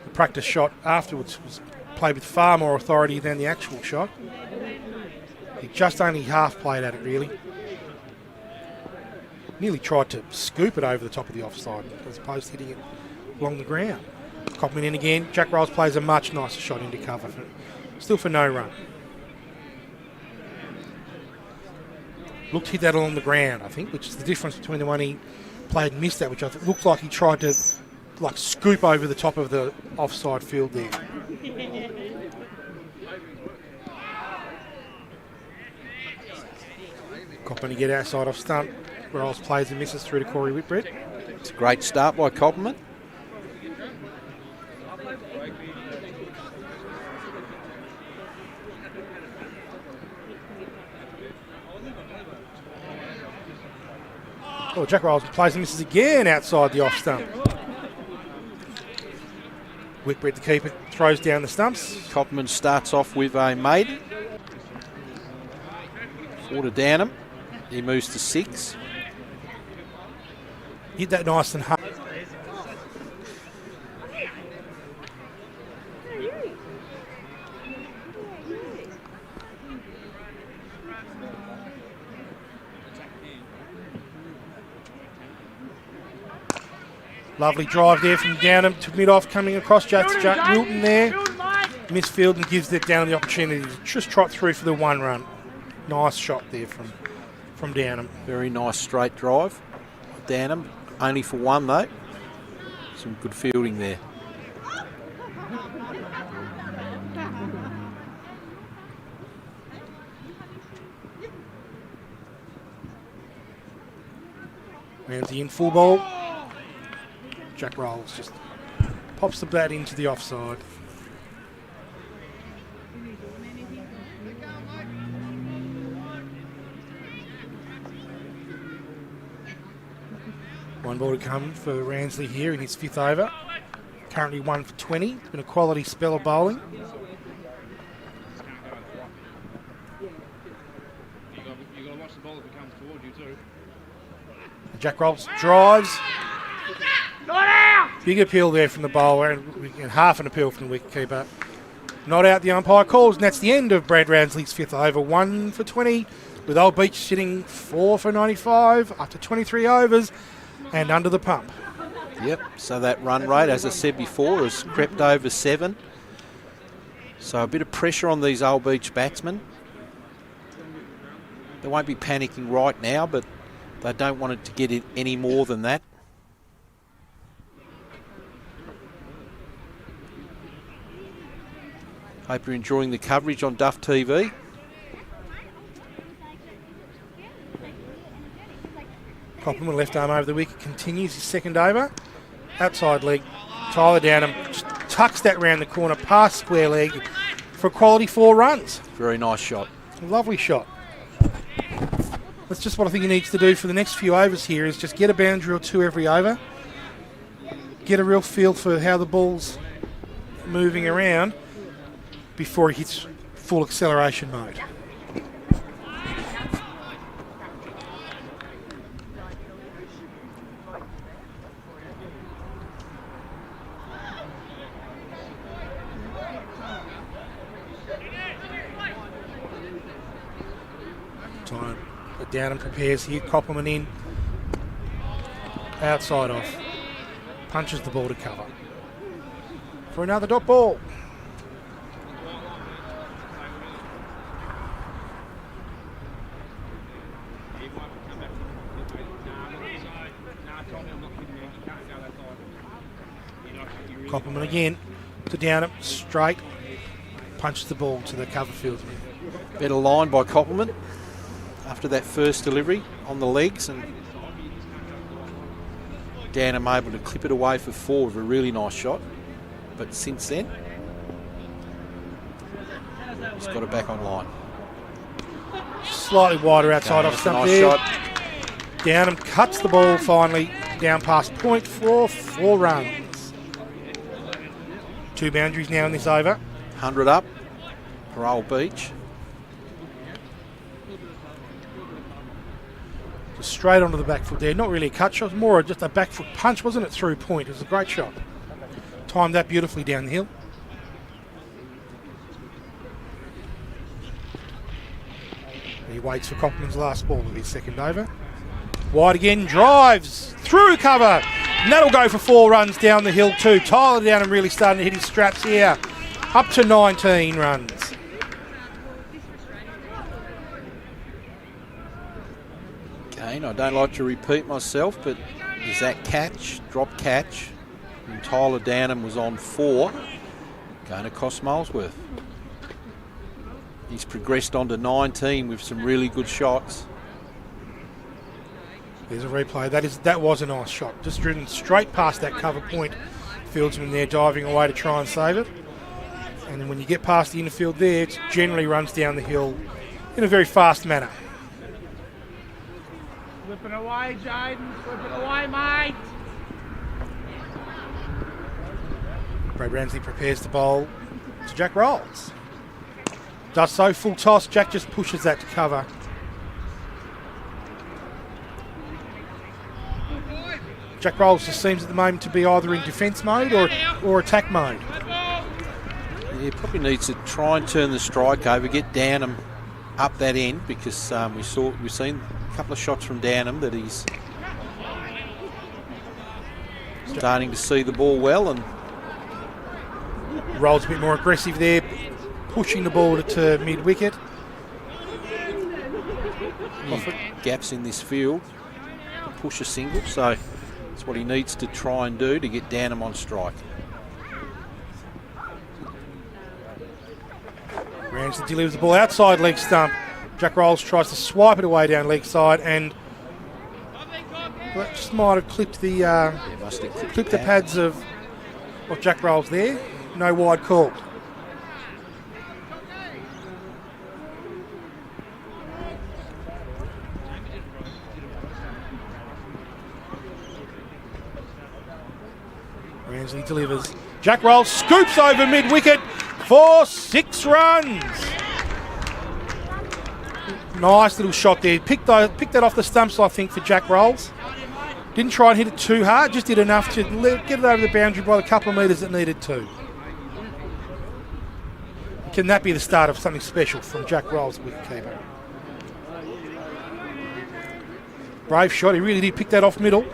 The practice shot afterwards was played with far more authority than the actual shot. He just only half played at it, really. Nearly tried to scoop it over the top of the offside as opposed to hitting it along the ground. Coppman in again. Jack Rolls plays a much nicer shot into cover. Still for no run. Looked to hit that along the ground, I think, which is the difference between the one he played and missed that, which I think looked like he tried to like scoop over the top of the offside field there. Coppman to get outside off stump. Rolls plays and misses through to Cory Whitbread. It's a great start by Coppman. Oh, Jack Rolls plays and misses again outside the off stump. Whitbread, the keeper, throws down the stumps. Coppman starts off with a maiden. 4 to Downham. He moves to 6. Hit that nice and hard. Lovely drive there from Downham to mid-off, coming across Jack Wilton there. Misfield and gives that Downham the opportunity to just trot through for the 1 run. Nice shot there from Downham. Very nice straight drive. Downham, only for 1 though. Some good fielding there. Ramsley in full ball. Jack Rolls just pops the bat into the offside. One ball to come for Ramsley here in his 5th over. Currently 1 for 20. It's been a quality spell of bowling. You've got to watch the ball if it comes towards you too. Jack Rolls drives. Big appeal there from the bowler and half an appeal from the wicketkeeper. Not out, the umpire calls, and that's the end of Brad Ramsley's 5th over. 1 for 20, with Old Beach sitting 4 for 95 after 23 overs and under the pump. Yep, so that run rate, as I said before, has crept over 7. So a bit of pressure on these Old Beach batsmen. They won't be panicking right now, but they don't want it to get it any more than that. Hope you're enjoying the coverage on Duff TV. Coppman left arm over the wicket, continues his 2nd over. Outside leg, Tyler Downham just tucks that round the corner past square leg for a quality 4 runs. Very nice shot. Lovely shot. That's just what I think he needs to do for the next few overs here, is just get a boundary or 2 every over. Get a real feel for how the ball's moving around before he hits full acceleration mode. Time Downham prepares here, Coppman in, outside off, punches the ball to cover for another dot ball. Coppman again to Downham, straight, punches the ball to the cover field. Better line by Coppman after that first delivery on the legs, and Downham able to clip it away for 4 with a really nice shot. But since then, he's got it back on line. Slightly wider outside off stump nice there. shot. Downham cuts the ball finally down past point for 4 runs. 2 boundaries now in this over. 100 up for Old Beach. Just straight onto the back foot there. Not really a cut shot, more just a back foot punch, wasn't it, through point? It was a great shot. Timed that beautifully down the hill. He waits for Coppman's last ball of his 2nd over. Wide again, drives through cover. And that'll go for 4 runs down the hill too. Tyler Downham really starting to hit his straps here. Up to 19 runs. Again, I don't like to repeat myself, but is that catch, drop catch, and Tyler Downham was on 4, going to cost Molesworth. He's progressed on to 19 with some really good shots. There's a replay. That was a nice shot. Just driven straight past that cover point. Fieldsman there diving away to try and save it. And then when you get past the infield there, it generally runs down the hill in a very fast manner. Flipping away, Jaden. Flipping away, mate. Brad Ramsley prepares to bowl to Jack Rolls. Does so, full toss. Jack just pushes that to cover. Jack Rolls just seems at the moment to be either in defence mode or attack mode. Yeah, probably needs to try and turn the strike over, get Downham up that end, because we've seen a couple of shots from Downham that he's starting to see the ball well, and Rolls a bit more aggressive there, pushing the ball to mid-wicket. Gaps in this field to push a single, so that's what he needs to try and do to get Downham on strike. Ramsley delivers the ball outside leg stump. Jack Rolls tries to swipe it away down leg side, and that just might have clipped the pads of Jack Rolls there. No wide call. Ramsley delivers. Jack Rolls scoops over mid-wicket for 6 runs. Nice little shot there. Picked that off the stumps, I think, for Jack Rolls. Didn't try and hit it too hard, just did enough to get it over the boundary by the couple of metres it needed to. Can that be the start of something special from Jack Rolls, wicketkeeper? Brave shot, he really did pick that off middle.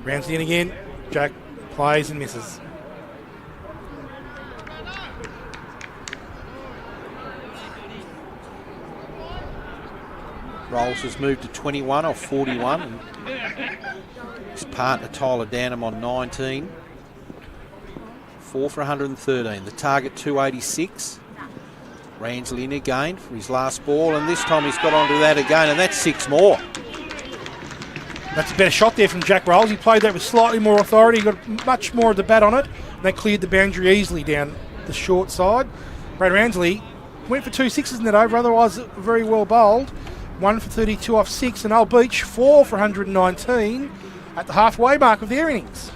Ramsley in again. Jack plays and misses. Rolls has moved to 21 off 41. And his partner Tyler Downham on 19. 4 for 113. The target 286. Ramsley in again for his last ball, and this time he's got onto that again, and that's 6 more. That's a better shot there from Jack Rolls. He played that with slightly more authority. He got much more of the bat on it. And that cleared the boundary easily down the short side. Brad Ramsley went for 2 sixes in that over, otherwise very well bowled. 1 for 32 off 6, and Old Beach 4 for 119 at the halfway mark of their innings.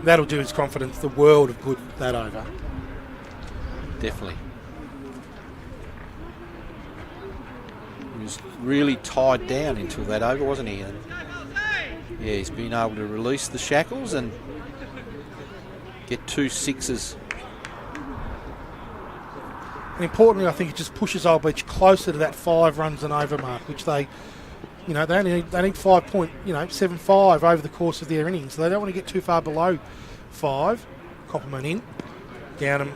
That'll do his confidence the world of good, that over. Definitely. He was really tied down until that over, wasn't he? And yeah, he's been able to release the shackles and get 2 sixes. And importantly, I think it just pushes Old Beach closer to that 5 runs and over mark, which they need 5.75 over the course of their innings. So they don't want to get too far below 5. Copperman in. Downham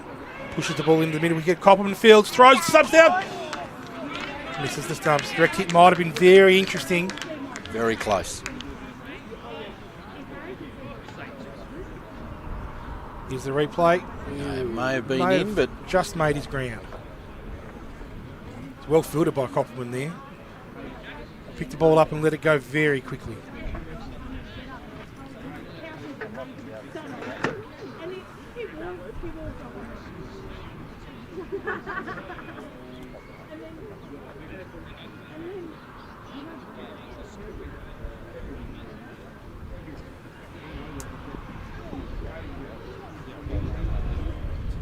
pushes the ball into the middle. We get Copperman fields, throws, subs down. Misses the stumps. Direct hit might have been very interesting. Very close. Here's the replay. It may have been in, but just made his ground. It's well fielded by Copperman there. Picked the ball up and let it go very quickly.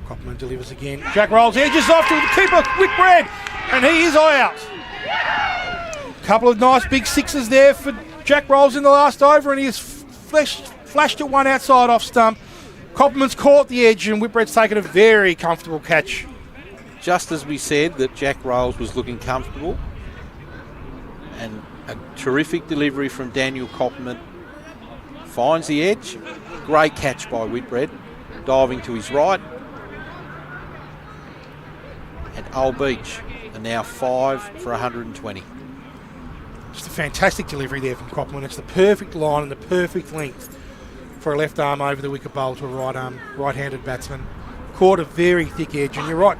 Copperman delivers again. Jack Rolls edges off to the keeper, Whitbread, and he is out. Couple of nice big sixes there for Jack Rolls in the last over, and he has flashed at one outside off stump. Copperman's caught the edge, and Whitbread's taken a very comfortable catch just as we said that Jack Rolls was looking comfortable, and a terrific delivery from Daniel Copperman. Finds the edge. Great catch by Whitbread, diving to his right. And Old Beach are now 5 for 120. Just a fantastic delivery there from Copperman. It's the perfect line and the perfect length for a left arm over the wicket bowl to a right arm, right-handed batsman. Caught a very thick edge, and you're right.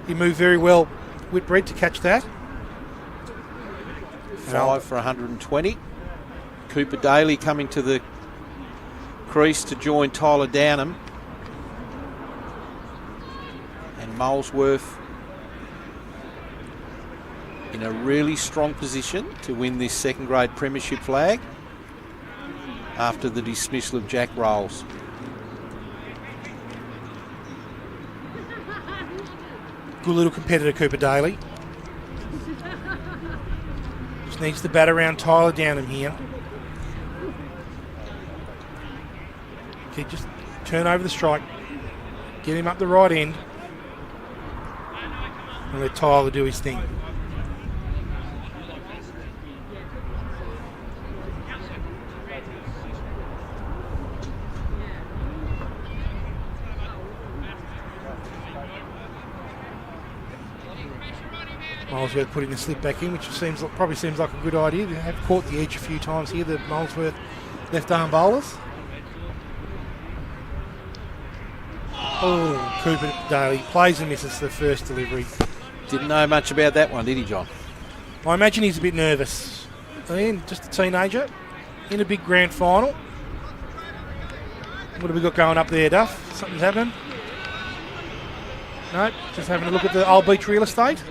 He moved very well, Whitbread, to catch that. 5 for 120. Cooper Daly coming to the crease to join Tyler Downham. And Molesworth in a really strong position to win this second grade premiership flag after the dismissal of Jack Rolls. Good little competitor, Cooper Daly. Just needs to bat around Tyler Downham here. Okay, just turn over the strike. Get him up the right end. And let Tyler do his thing. Molesworth putting the slip back in, which probably seems like a good idea. They have caught the edge a few times here, the Molesworth left arm bowlers. Oh, Cooper Daly plays and misses the first delivery. Didn't know much about that one, did he, John? I imagine he's a bit nervous. Ian, just a teenager in a big grand final. What have we got going up there, Duff? Something's happening? No, just having a look at the Old Beach real estate.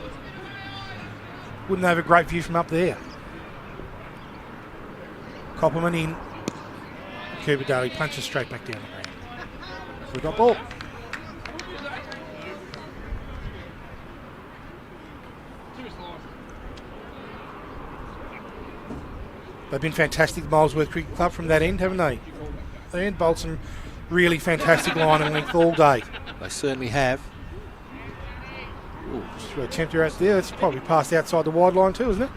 Wouldn't have a great view from up there. Copperman in. Cooper Daly punches straight back down the ground. So we got ball. They've been fantastic, Molesworth Cricket Club, from that end, haven't they? They bowled some really fantastic line and length all day. They certainly have. Ooh, just a attempter out there. That's probably passed outside the wide line too, isn't it?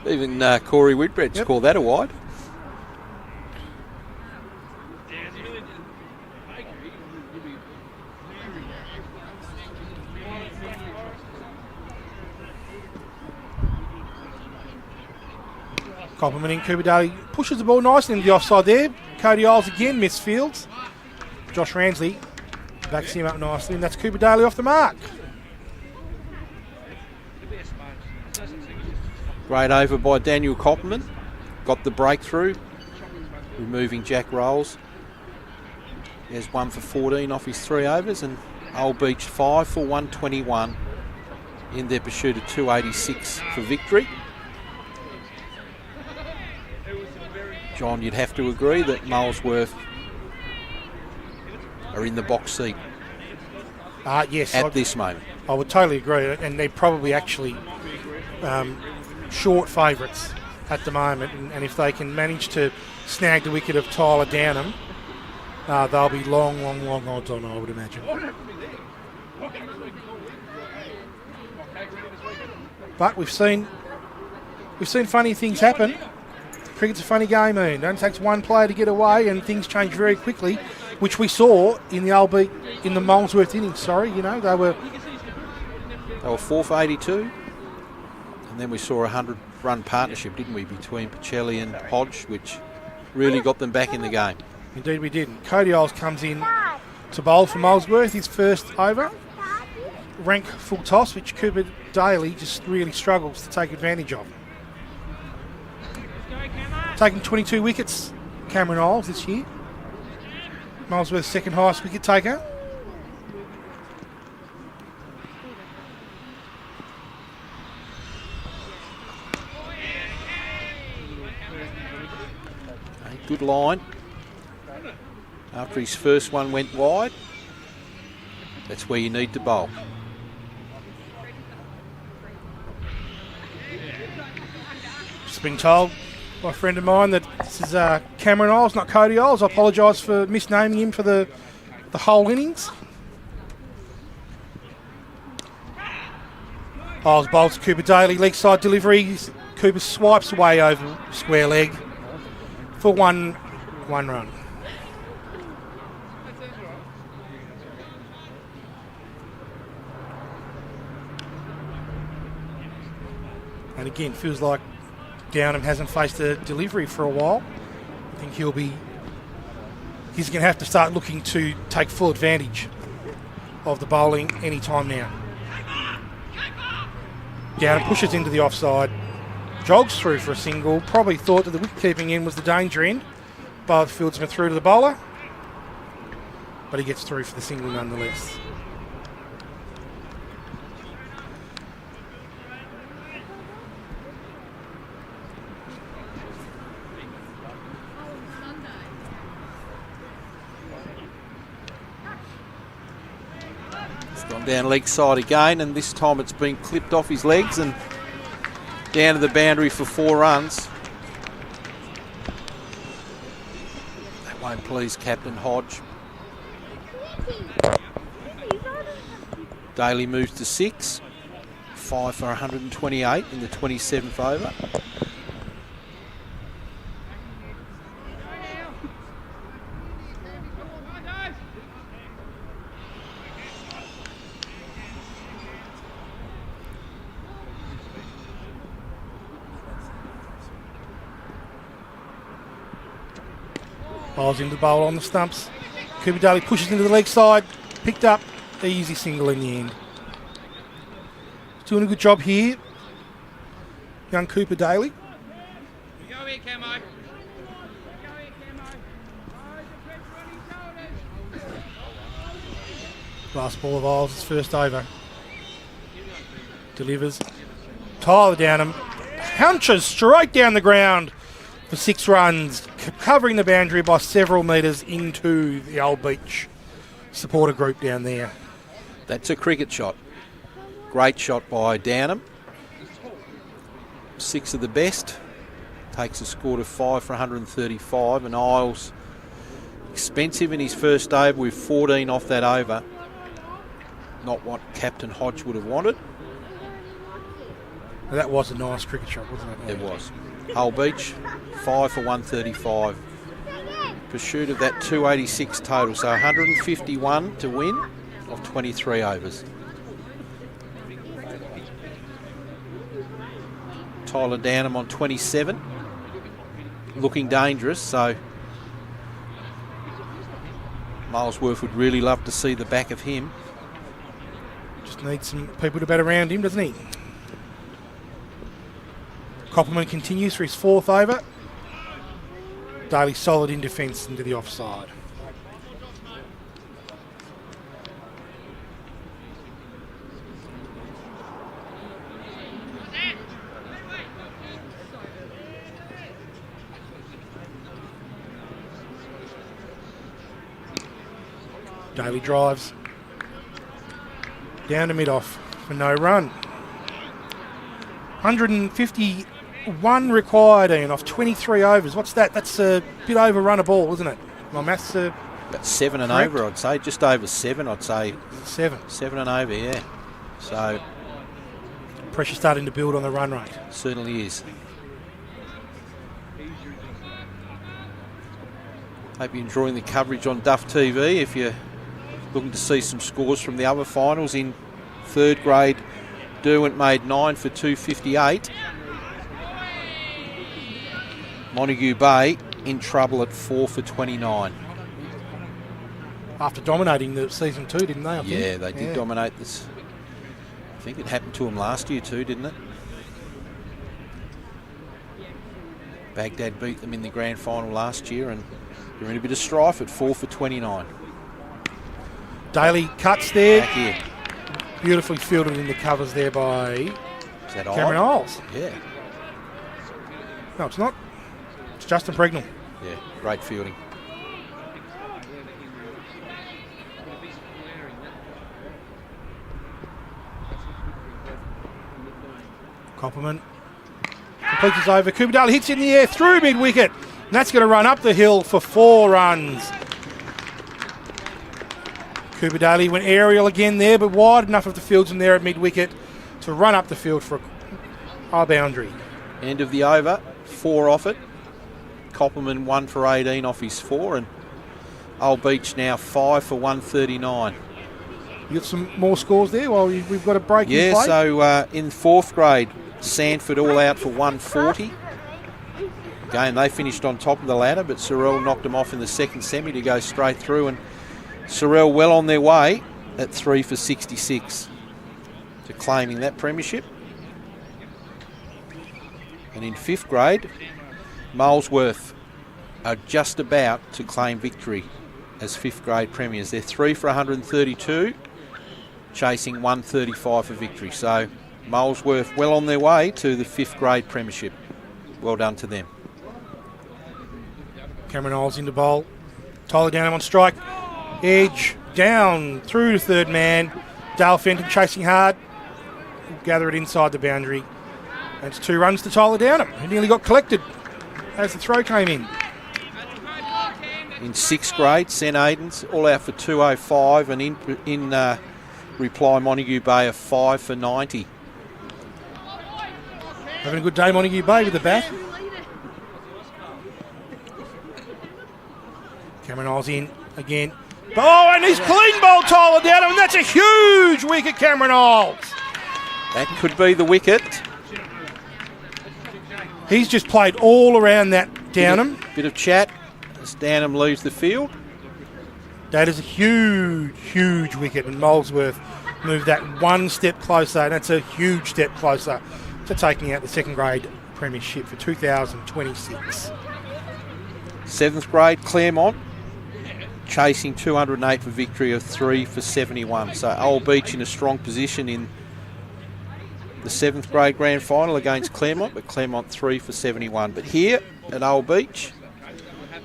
Even Cory Whitbread's called that a wide. Copperman in. Cooper Daly pushes the ball nicely into the offside there. Cody Isles again missed fields. Josh Ramsley backs him up nicely, and that's Cooper Daly off the mark. Great over by Daniel Copperman. Got the breakthrough, removing Jack Rolls. There's 1 for 14 off his 3 overs, and Old Beach 5 for 121 in their pursuit of 286 for victory. John, you'd have to agree that Molesworth are in the box seat Yes, at this moment. I would totally agree, and they're probably actually short favourites at the moment, and if they can manage to snag the wicket of Tyler Downham, they'll be long odds on, I would imagine. But we've seen funny things happen. Cricket's a funny game, Ian. It only takes one player to get away, and things change very quickly, which we saw in the Molesworth innings. They were 4 for 82. And then we saw a 100-run partnership, didn't we, between Pucelli and Hodge, which really got them back in the game. Indeed we did. Cody Isles comes in to bowl for Molesworth, his first over. Rank full toss, which Cooper Daly just really struggles to take advantage of. Taking 22 wickets, Cameron Isles this year. Molesworth's second highest wicket taker. Good line. After his first one went wide, that's where you need to bowl. Just been told by a friend of mine that this is Cameron Isles, not Cody Isles. I apologise for misnaming him for the whole innings. Isles bowls Cooper Daly, leg side delivery. Cooper swipes away over square leg for one run. And again, feels like Downham hasn't faced a delivery for a while. I think he's going to have to start looking to take full advantage of the bowling any time now. Downham pushes into the offside, jogs through for a single, probably thought that the wicket-keeping end was the danger end. Both fieldsmen through to the bowler, but he gets through for the single nonetheless. Gone down leg side again, and this time it's been clipped off his legs and down to the boundary for 4 runs. That won't please Captain Hodge. Daly moves to 6, 5 for 128 in the 27th over. Bowls into the bowl on the stumps. Cooper Daly pushes into the leg side. Picked up. Easy single in the end. Doing a good job here. Young Cooper Daly. Go here, Camo. Last ball of Isles' first over. Delivers. Tyler Downham punches straight down the ground for 6 runs, covering the boundary by several metres into the old beach supporter group down there. That's a cricket shot. Great shot by Downham. 6 of the best. Takes a score to 5 for 135, and Isles expensive in his first over with 14 off that over. Not what Captain Hodge would have wanted. That was a nice cricket shot, wasn't it? It was. Hull Beach, 5 for 135. Pursuit of that 286 total, so 151 to win of 23 overs. Tyler Downham on 27. Looking dangerous, so Molesworth would really love to see the back of him. Just needs some people to bat around him, doesn't he? Compliment continues for his 4th over. Daly solid in defence into the offside. Daly drives down to mid-off for no run. 151 required, Ian, off 23 overs. What's that? That's a bit over run a ball, isn't it? My maths are about 7 and correct? over, I'd say. Just over 7, I'd say. 7. 7 and over, yeah. So Pressure starting to build on the run rate. certainly is. Hope you're enjoying the coverage on Duff TV. If you're looking to see some scores from the other finals in 3rd grade, Derwent made 9 for 258. Montague Bay in trouble at 4 for 29. After dominating the season 2, didn't they? I think? Yeah, they did dominate this. I think it happened to them last year too, didn't it? Baghdad beat them in the grand final last year, and they're in a bit of strife at 4 for 29. Daly cuts there. Back here. Beautifully fielded in the covers there by Is that Cameron Ide? Isles. Yeah, No, it's not. It's Justin Pregnell. yeah, great fielding. Compliment. Completes his over. Cooper Daly hits in the air through mid-wicket. And that's going to run up the hill for 4 runs. Cooper Daly went aerial again there, but wide enough of the fieldsman there at mid-wicket to to run up the field for a boundary. End of the over, 4 off it. Koppelman 1 for 18 off his 4, and Old Beach now 5 for 139. You got some more scores there while we've got a break in play? So in 4th grade, Sanford all out for 140. Again, they finished on top of the ladder, but Sorrel knocked them off in the second semi to go straight through, and Sorrel well on their way at 3 for 66 to claiming that premiership. And in 5th grade, Molesworth are just about to claim victory as 5th grade premiers. They're 3 for 132, chasing 135 for victory. So Molesworth well on their way to the 5th grade premiership. Well done to them. Cameron Isles into bowl. Tyler Downham on strike. Edge down through to third man. Dale Fenton chasing hard. Gather it inside the boundary. And it's 2 runs to Tyler Downham, who nearly got collected as the throw came in. In 6th grade, St Aidan's all out for 205, and in reply, Montague Bay are 5 for 90. Having a good day, Montague Bay with the bat. Cameron Isles in again. Oh, and he's clean bowled Tyler Downham, and that's a huge wicket, Cameron Isles. That could be the wicket. He's just played all around that Downham. Bit of chat as Downham leaves the field. That is a huge, huge wicket, and Molesworth moved that 1 step closer, and that's a huge step closer to taking out the 2nd grade premiership for 2026. 7th grade, Claremont chasing 208 for victory of 3 for 71. So Old Beach in a strong position in the 7th grade grand final against Claremont, but Claremont 3 for 71. But here at Old Beach,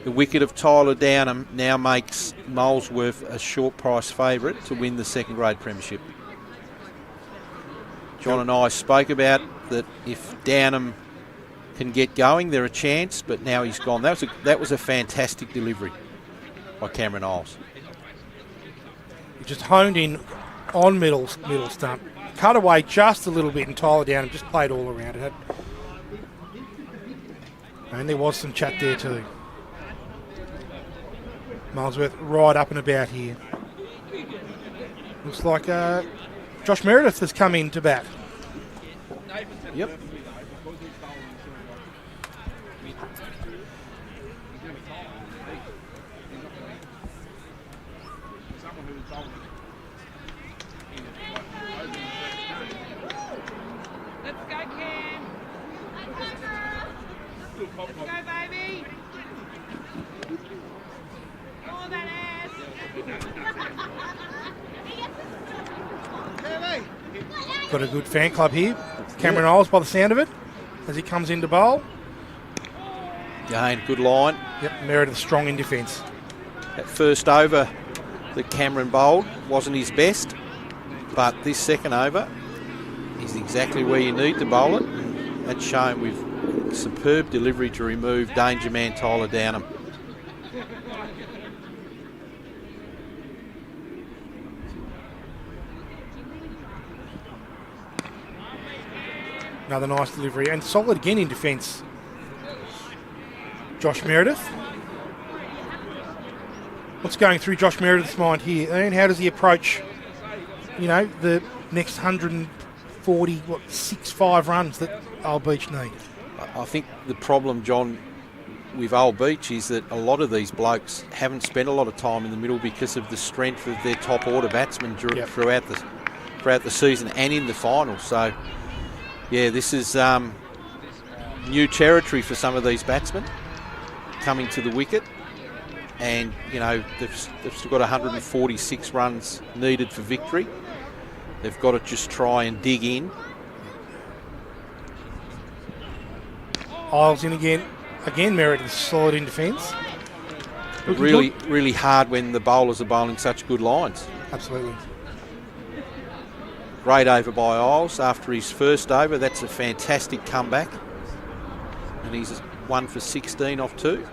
the wicket of Tyler Downham now makes Molesworth a short price favourite to win the 2nd grade premiership. John and I spoke about that if Downham can get going, they're a chance, but now he's gone. That was a fantastic delivery by Cameron Isles. He just honed in on middle stump. Cut away just a little bit, and Tyler Downham just played all around it. And there was some chat there too. Molesworth right up and about here. Looks like Josh Meredith has come in to bat. Yep. Got a good fan club here. Cameron Isles by the sound of it as he comes into bowl. Again, good line. Yep, Meredith strong in defence. That first over that Cameron bowled wasn't his best, but this second over is exactly where you need to bowl it. That's shown with superb delivery to remove danger man Tyler Downham. Another nice delivery and solid again in defence. Josh Meredith. What's going through Josh Meredith's mind here? And how does he approach, the next 6-5 runs that Old Beach need? I think the problem, John, with Old Beach is that a lot of these blokes haven't spent a lot of time in the middle because of the strength of their top order batsmen throughout the season and in the final. So, yeah, this is new territory for some of these batsmen coming to the wicket. And, they've still got 146 runs needed for victory. They've got to just try and dig in. Isles in again. Again, Meredith solid in defence. Really hard when the bowlers are bowling such good lines. Absolutely. Great over by Isles after his first over. That's a fantastic comeback. And he's 1 for 16 off 2.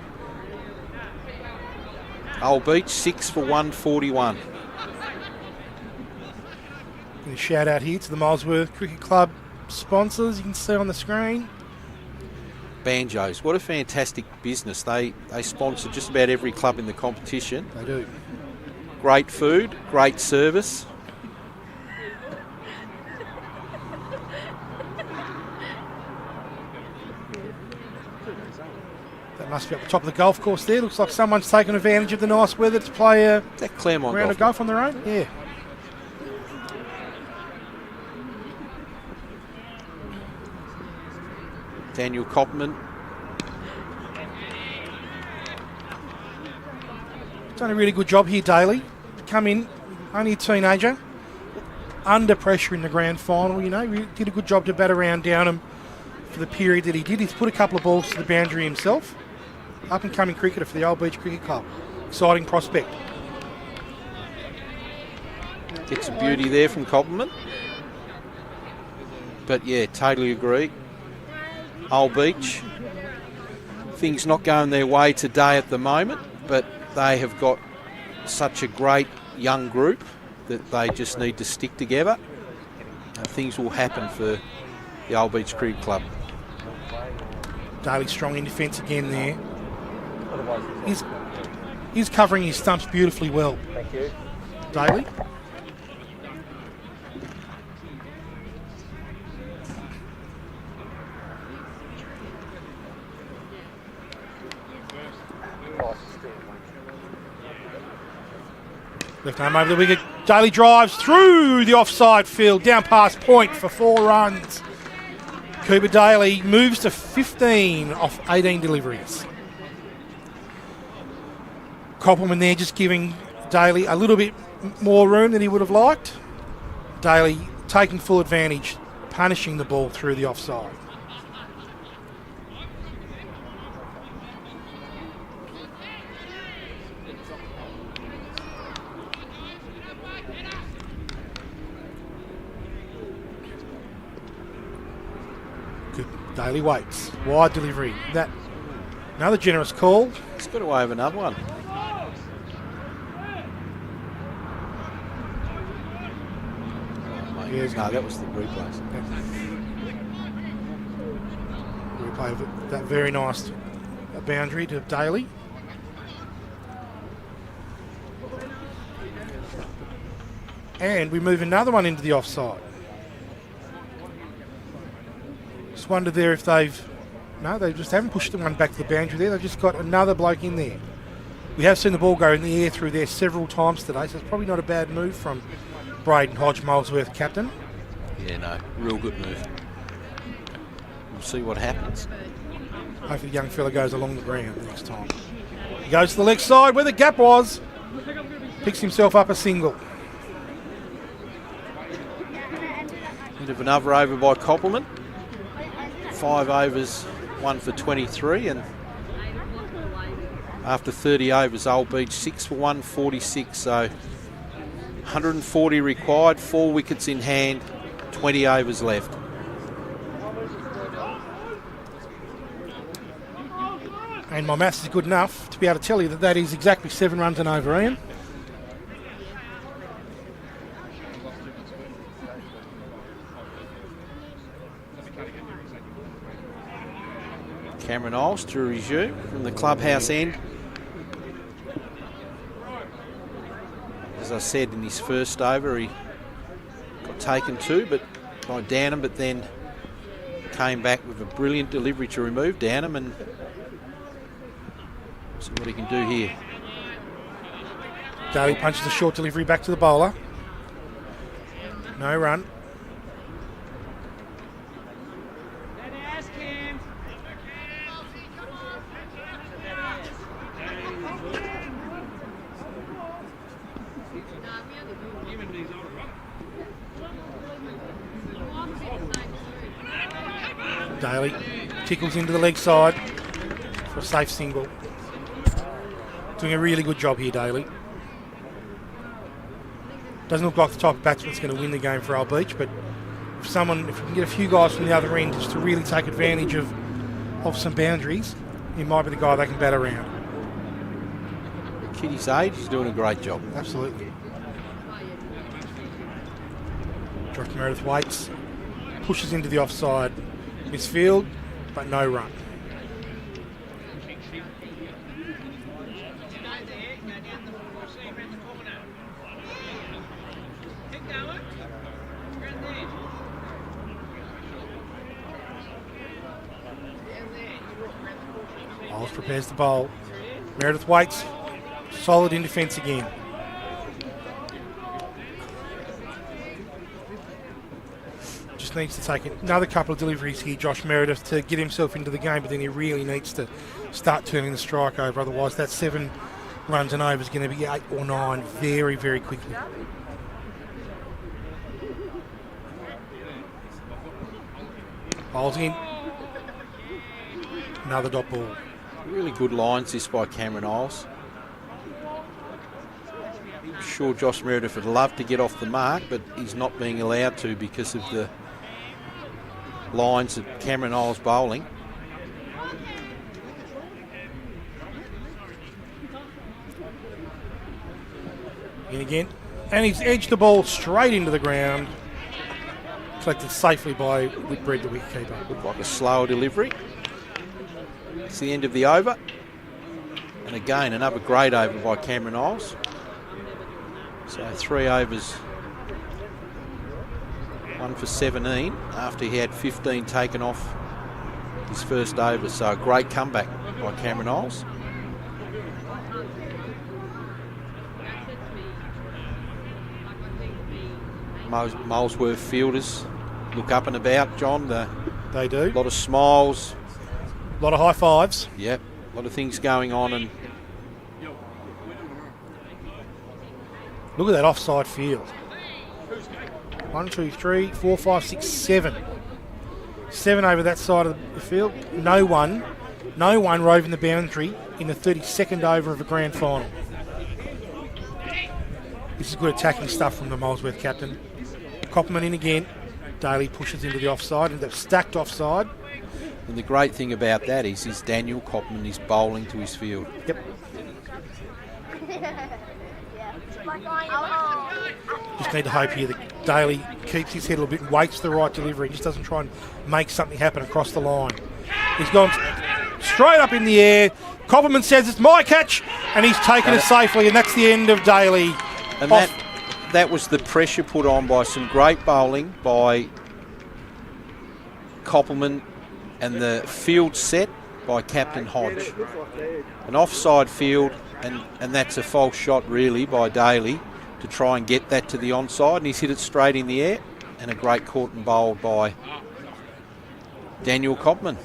Old Beach 6 for 141. A shout out here to the Molesworth Cricket Club sponsors. You can see on the screen. Banjos, what a fantastic business. They sponsor just about every club in the competition. They do. Great food, great service. That must be at the top of the golf course there. Looks like someone's taken advantage of the nice weather to play a Is that Claremont round of golf on their own. Yeah. Daniel Copman. Done a really good job here, Daly. Come in, only a teenager, under pressure in the grand final. You know, he did a good job to bat around Downham for the period that he did. He's put a couple of balls to the boundary himself. Up and coming cricketer for the Old Beach Cricket Club. Exciting prospect. Gets a beauty there from Copman. But yeah, totally agree. Old Beach, things not going their way today at the moment, but they have got such a great young group that they just need to stick together and things will happen for the Old Beach Cricket Club. Daly strong in defence again there. He's covering his stumps beautifully well. Thank you. Daly. Left arm over the wicket. Daly drives through the offside field, down past point for 4 runs. Cooper Daly moves to 15 off 18 deliveries. Koppelman there just giving Daly a little bit more room than he would have liked. Daly taking full advantage, punishing the ball through the offside. Daly waits. Wide delivery. That another generous call. He's got away with another one. Oh, Yes. no, that was the replay. Replay of that very nice boundary to Daly. And we move another one into the offside. Just wondered there if they've... No, they just haven't pushed the one back to the boundary there. They've just got another bloke in there. We have seen the ball go in the air through there several times today, so it's probably not a bad move from Braden Hodge, Molesworth captain. Yeah, no, real good move. We'll see what happens. Hopefully the young fella goes along the ground the next time. He goes to the leg side where the gap was. Picks himself up a single. Bit of another over by Koppelman. 5 overs, 1 for 23, and after 30 overs, Old Beach 6 for 146, so 140 required, 4 wickets in hand, 20 overs left. And my maths is good enough to be able to tell you that that is exactly 7 runs and over, Ian. Cameron Iles to resume from the clubhouse end. As I said, in his first over, he got taken to by Downham, but then came back with a brilliant delivery to remove Downham, and see what he can do here. Daly punches a short delivery back to the bowler. No run. Daly tickles into the leg side for a safe single. Doing a really good job here, Daly. Doesn't look like the type of batsman that's going to win the game for Old Beach, but if we can get a few guys from the other end just to really take advantage of some boundaries, he might be the guy they can bat around. At Kitty's age, he's doing a great job. Absolutely. Josh Meredith waits, pushes into the offside misfield, but no run. Miles prepares the bowl. Meredith waits. Solid in defence again. Just needs to take another couple of deliveries here, Josh Meredith, to get himself into the game, but then he really needs to start turning the strike over. Otherwise, that 7 runs and over is going to be 8 or 9 very, very quickly. Bowls in. Another dot ball. Really good lines this by Cameron Isles. I'm sure Josh Meredith would love to get off the mark, but he's not being allowed to because of the lines that Cameron Isles bowling. In again. And he's edged the ball straight into the ground. Collected safely by Whitbread, the wicketkeeper. Looked like a slower delivery. It's the end of the over. And again, another great over by Cameron Isles. So 3 overs, 1 for 17 after he had 15 taken off his first over. So a great comeback by Cameron Isles. Molesworth fielders look up and about, John. They do. A lot of smiles. A lot of high fives. Yep, a lot of things going on. And look at that offside field. 1, 2, 3, 4, 5, 6, 7. 7 over that side of the field. No one roving the boundary in the 32nd over of a grand final. This is good attacking stuff from the Molesworth captain. Copperman in again. Daly pushes into the offside, into the stacked offside. And the great thing about that is Daniel Copperman is bowling to his field. Yep. Just need to hope here that Daly keeps his head a little bit and waits for the right delivery. Just doesn't try and make something happen across the line. He's gone straight up in the air. Copperman says it's my catch, and he's taken it safely, and that's the end of Daly. And that was the pressure put on by some great bowling by Copperman and the field set by Captain Hodge. An offside field, and that's a false shot really by Daly to try and get that to the onside, and he's hit it straight in the air, and a great caught and bowled by Daniel Copperman.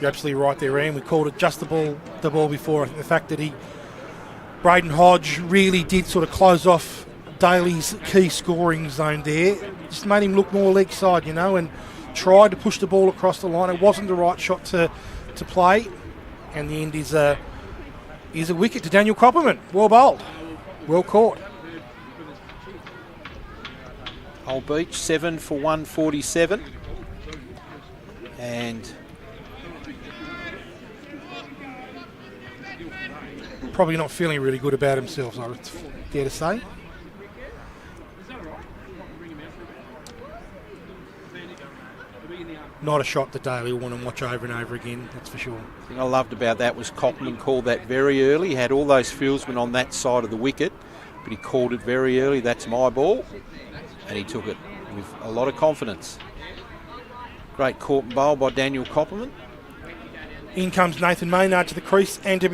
You're absolutely right there, Ian. We called it just the ball before. I think the fact that Braden Hodge really did sort of close off Daly's key scoring zone there. Just made him look more leg side, and tried to push the ball across the line. It wasn't the right shot to play, and the end is a wicket to Daniel Copperman. Well bowled, well caught. Old Beach 7 for 147, and probably not feeling really good about himself, I would dare to say. Not a shot that Daly will want to watch over and over again, that's for sure. The thing I loved about that was Copperman called that very early. He had all those fieldsmen on that side of the wicket, but he called it very early. That's my ball, and he took it with a lot of confidence. Great caught and bowl by Daniel Copperman. In comes Nathan Maynard to the crease, and to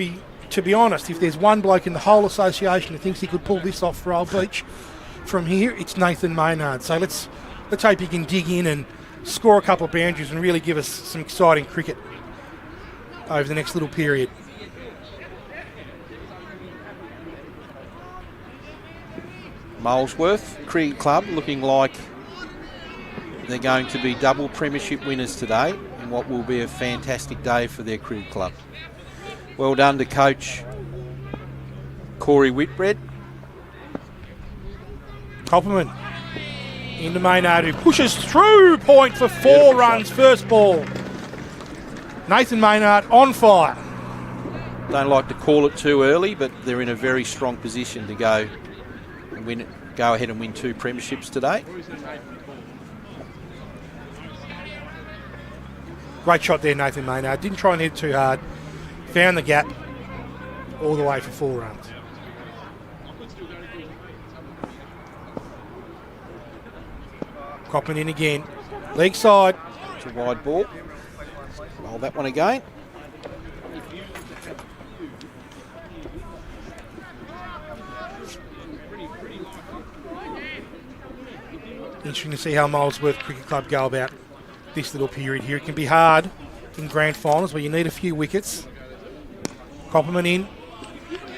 be honest, if there's one bloke in the whole association who thinks he could pull this off for Old Beach from here, it's Nathan Maynard. So let's hope he can dig in and score a couple of boundaries and really give us some exciting cricket over the next little period. Molesworth Cricket Club looking like they're going to be double premiership winners today in what will be a fantastic day for their cricket club. Well done to coach Cory Whitbread. Copperman into Maynard, who pushes through point for 4 runs, first ball. Nathan Maynard on fire. Don't like to call it too early, but they're in a very strong position to go and win go ahead and win 2 premierships today. Great shot there, Nathan Maynard. Didn't try and hit too hard. Found the gap all the way for 4 runs. Copping in again. Leg side. It's a wide ball. Roll that one again. Interesting to see how Molesworth Cricket Club go about this little period here. It can be hard in grand finals where you need a few wickets. Copperman in.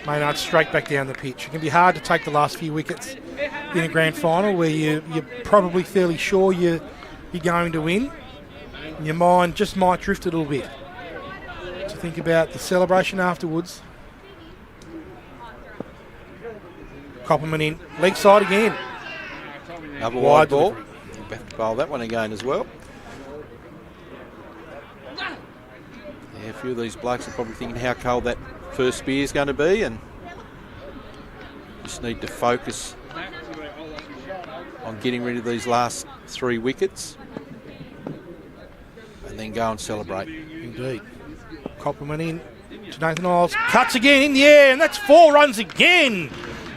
Maynard straight back down the pitch. It can be hard to take the last few wickets in a grand final where you're probably fairly sure you're going to win. And your mind just might drift a little bit to think about the celebration afterwards. Copperman in. Leg side again. Another wide ball. delivery. You'll have to bowl that one again as well. Yeah, a few of these blokes are probably thinking how cold that first spear is going to be, and just need to focus on getting rid of these last 3 wickets and then go and celebrate. Indeed. Copperman in to Nathan Isles. Cuts again in the air, and that's 4 runs again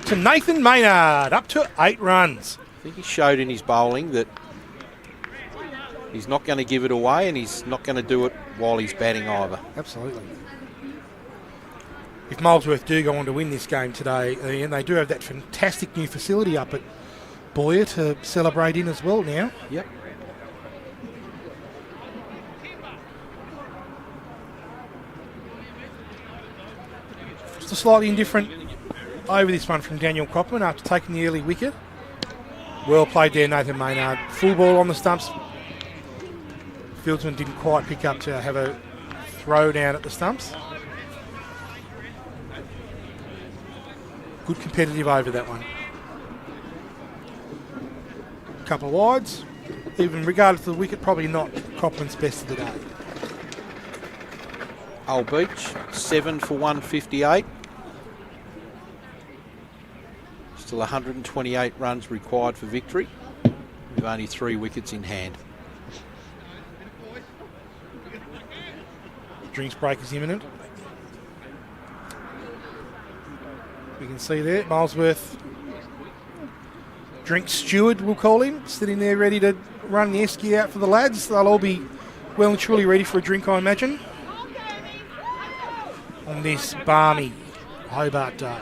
to Nathan Maynard, up to 8 runs. I think he showed in his bowling that he's not going to give it away, and he's not going to do it while he's batting either. Absolutely. If Molesworth do go on to win this game today, and they do have that fantastic new facility up at Boyer to celebrate in as well now. Yep. Just a slightly indifferent over this one from Daniel Copperman after taking the early wicket. Well played there, Nathan Maynard. Full ball on the stumps. Fieldsman didn't quite pick up to have a throw down at the stumps. Good competitive over that one. Couple of wides. Even regardless of the wicket, probably not Copperman's best of the day. Old Beach, 7 for 158. Still 128 runs required for victory, with only 3 wickets in hand. Drinks break is imminent. We can see there, Molesworth drink steward, we'll call him, sitting there ready to run the SCA out for the lads. They'll all be well and truly ready for a drink, I imagine, on this balmy Hobart day.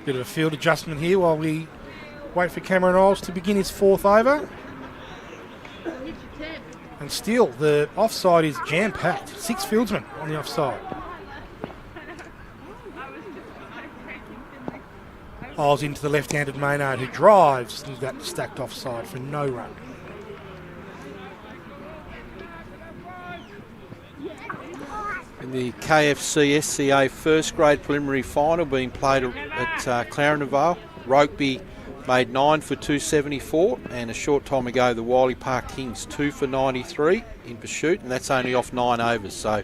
Bit of a field adjustment here while we wait for Cameron Isles to begin his 4th over. And still, the offside is jam-packed. 6 fieldsmen on the offside. Isles into the left-handed Maynard, who drives into that stacked offside for no run. In the KFC SCA first grade preliminary final being played at Clarendon Vale, Rokeby made 9 for 274, and a short time ago the Wiley Park Kings 2 for 93 in pursuit, and that's only off 9 overs. So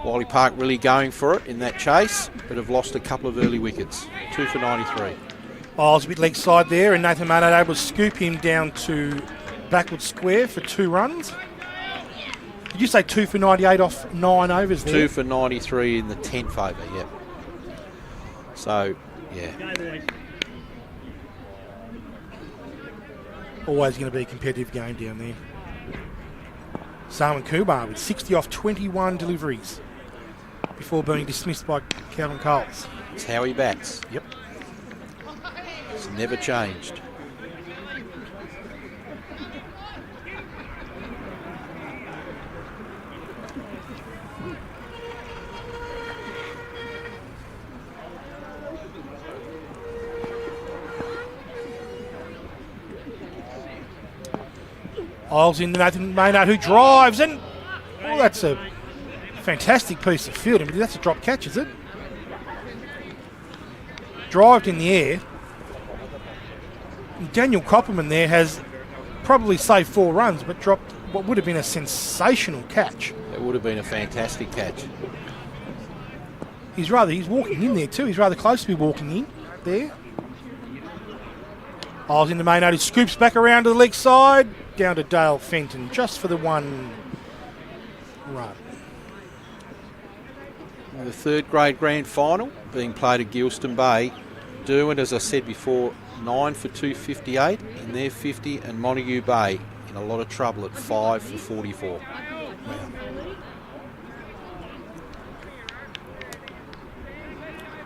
Wiley Park really going for it in that chase, but have lost a couple of early wickets. 2 for 93. Isles a bit leg side there, and Nathan Maynard able to scoop him down to backward square for 2 runs. Did you say 2 for 98 off 9 overs there? 2 for 93 in the 10th over, yep. So, yeah. Always going to be a competitive game down there. Salman Kumar with 60 off 21 deliveries before being dismissed by Calvin Coles. It's how he bats. Yep. It's never changed. Isles in Nathan Maynard, who drives, and that's a fantastic piece of fielding. That's a drop catch, is it? drived in the air. And Daniel Copperman there has probably saved 4 runs, but dropped what would have been a sensational catch. It would have been a fantastic catch. He's walking in there too. He's rather close to be walking in there. Isles into Maynard, who scoops back around to the leg side, down to Dale Fenton, just for the 1 run. The 3rd grade grand final being played at Gilston Bay. Derwent, as I said before, 9 for 258 in their 50, and Montague Bay in a lot of trouble at 5 for 44.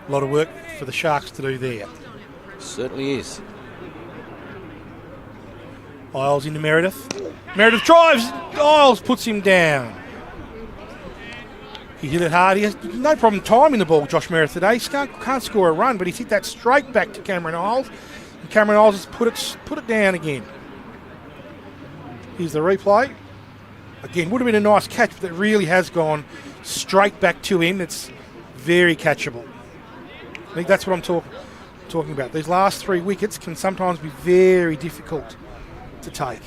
A lot of work for the Sharks to do there. Certainly is. Isles into Meredith. Meredith drives. Isles puts him down. He hit it hard. He has no problem timing the ball, Josh Meredith, today. He can't score a run, but he's hit that straight back to Cameron Isles. And Cameron Isles has put it down again. Here's the replay. Again, would have been a nice catch, but it really has gone straight back to him. It's very catchable. I think that's what I'm talking about. These last 3 wickets can sometimes be very difficult to take.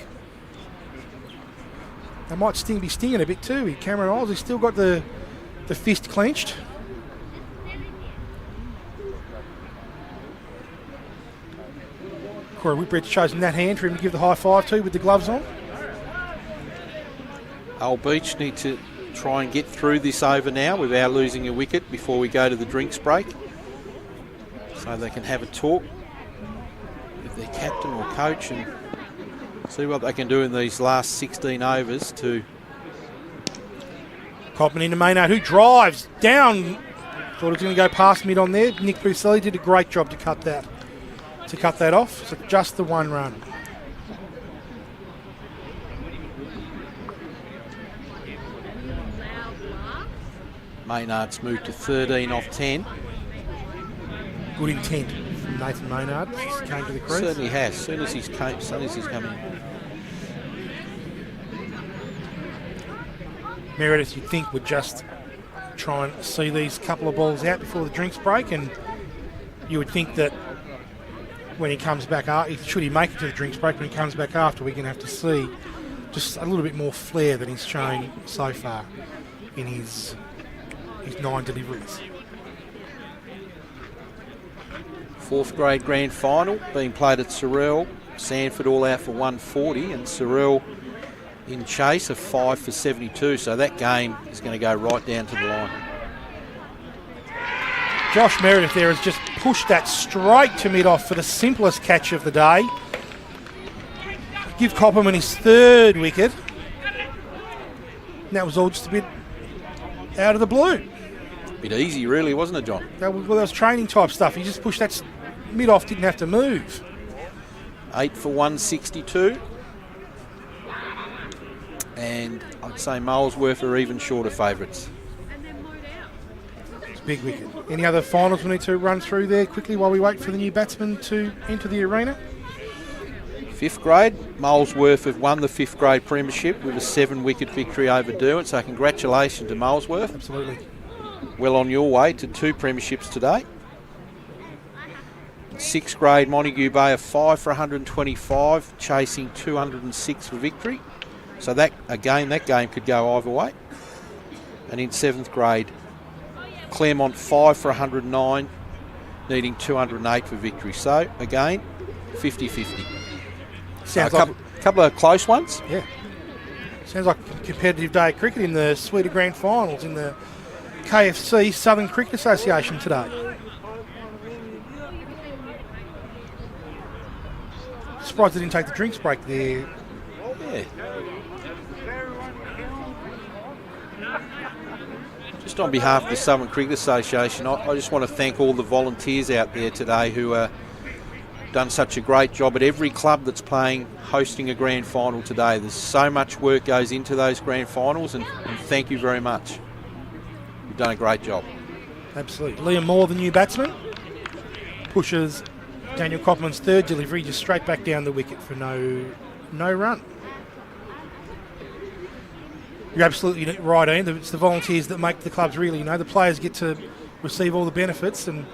They might be stinging a bit too. Cameron Isles, he's still got the fist clenched. Cory Whitbread's chosen that hand for him to give the high five to with the gloves on. Old Beach need to try and get through this over now without losing a wicket before we go to the drinks break, so they can have a talk with their captain or coach and see what they can do in these last 16 overs to... Copman into Maynard, who drives down. Thought it was going to go past mid on there. Nick Pucelli did a great job to cut that off. So just the 1 run. Maynard's moved to 13 off 10. Good intent from Nathan Maynard. Just came to the crease. Certainly has. As soon as he's coming. Meredith, you'd think, would just try and see these couple of balls out before the drinks break, and you would think that when he comes back, should he make it to the drinks break, when he comes back after, we're going to have to see just a little bit more flair than he's shown so far in his 9 deliveries. 4th grade grand final being played at Sorrel. Sanford all out for 140, and Sorrel in chase of 5 for 72, so that game is going to go right down to the line. Josh Meredith there has just pushed that straight to mid-off for the simplest catch of the day. Give Copperman his 3rd wicket. And that was all just a bit out of the blue. A bit easy really, wasn't it, John? That was training type stuff. He just pushed that mid-off, didn't have to move. 8 for 162. And I'd say Molesworth are even shorter favourites. It's a big wicket. Any other finals we need to run through there quickly while we wait for the new batsman to enter the arena? 5th grade, Molesworth have won the 5th grade premiership with a 7-wicket victory over Derwent, so congratulations to Molesworth. Absolutely. Well on your way to 2 premierships today. 6th grade, Montague Bay are 5 for 125, chasing 206 for victory. So that game could go either way. And in 7th grade, Claremont 5 for 109, needing 208 for victory. So again, 50-50. Sounds a couple of close ones. Yeah. Sounds like a competitive day of cricket in the suite of grand finals in the KFC Southern Cricket Association today. Surprised they didn't take the drinks break there. Yeah. Just on behalf of the Southern Cricket Association, I just want to thank all the volunteers out there today who are done such a great job at every club that's hosting a grand final today. There's so much work goes into those grand finals, and thank you very much. You've done a great job. Absolutely. Liam Moore, the new batsman, pushes Daniel Copman's 3rd delivery just straight back down the wicket for no run. You're absolutely right, Ian. It's the volunteers that make the clubs really, the players get to receive all the benefits, and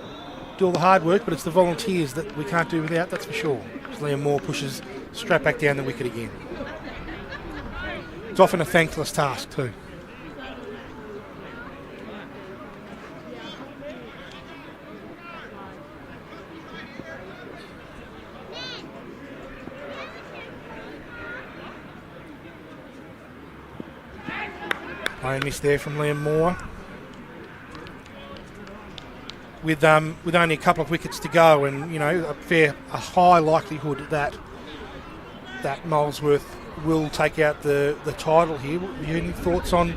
do all the hard work, but it's the volunteers that we can't do without, that's for sure. Liam Moore pushes straight back down the wicket again. It's often a thankless task too. Play a miss there from Liam Moore. With only a couple of wickets to go, and a high likelihood that Molesworth will take out the title here. Any thoughts on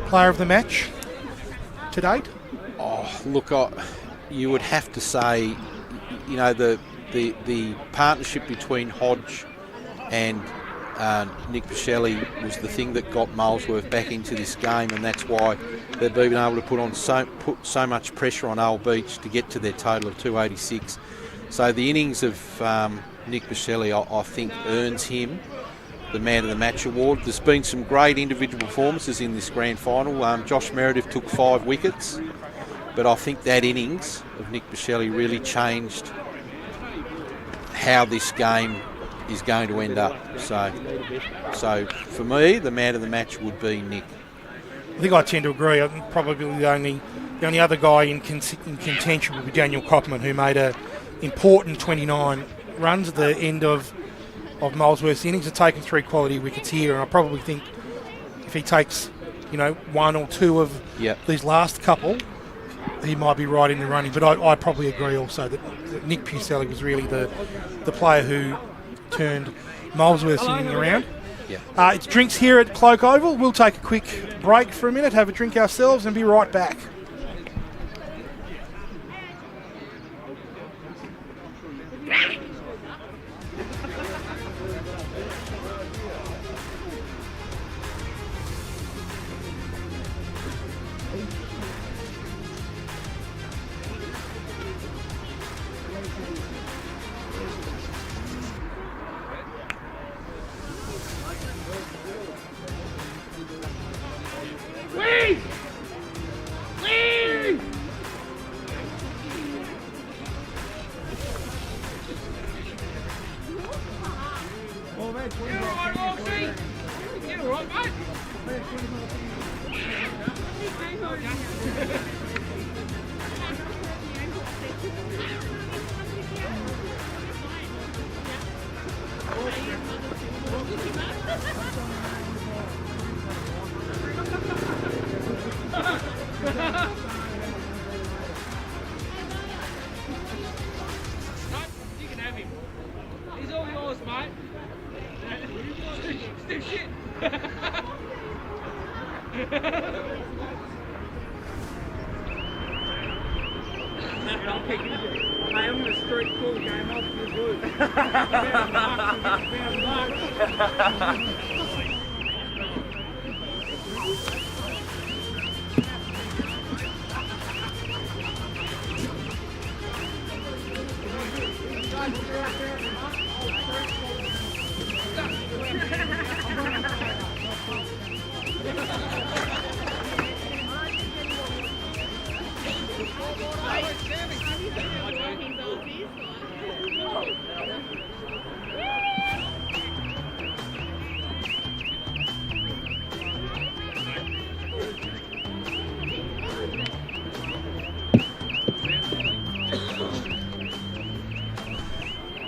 player of the match to date? Oh, look, you would have to say, the partnership between Hodge and Nick Pucelli was the thing that got Molesworth back into this game, and that's why they've been able to put so much pressure on Old Beach to get to their total of 286. So the innings of Nick Pucelli, I think, earns him the Man of the Match award. There's been some great individual performances in this grand final. Josh Meredith took 5 wickets, but I think that innings of Nick Pucelli really changed how this game is going to end up. So for me, the Man of the Match would be Nick. I think I tend to agree. I think probably the only other guy in contention would be Daniel Copman, who made a important 29 runs at the end of Molesworth's innings. Have taken 3 quality wickets here, and I probably think if he takes 1 or 2 of these last couple, he might be right in the running. But I probably agree also that Nick Pucelli was really the player who turned Molesworth's inning around. Yeah. It's drinks here at Cloak Oval. We'll take a quick break for a minute, have a drink ourselves, and be right back.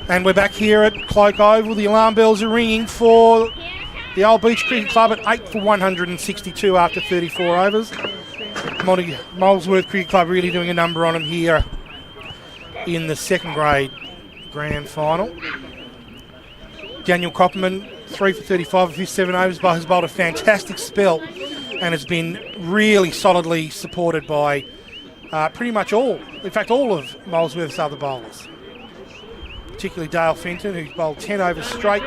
And we're back here at Cloak Oval. The alarm bells are ringing for the Old Beach Cricket Club at 8 for 162 after 34 overs. Molesworth Cricket Club really doing a number on them here in the second grade grand final. Daniel Copman, 3 for 35 of his 7 overs, but has bowled a fantastic spell and has been really solidly supported by pretty much all of Molesworth's other bowlers. Particularly Dale Fenton, who's bowled 10 overs straight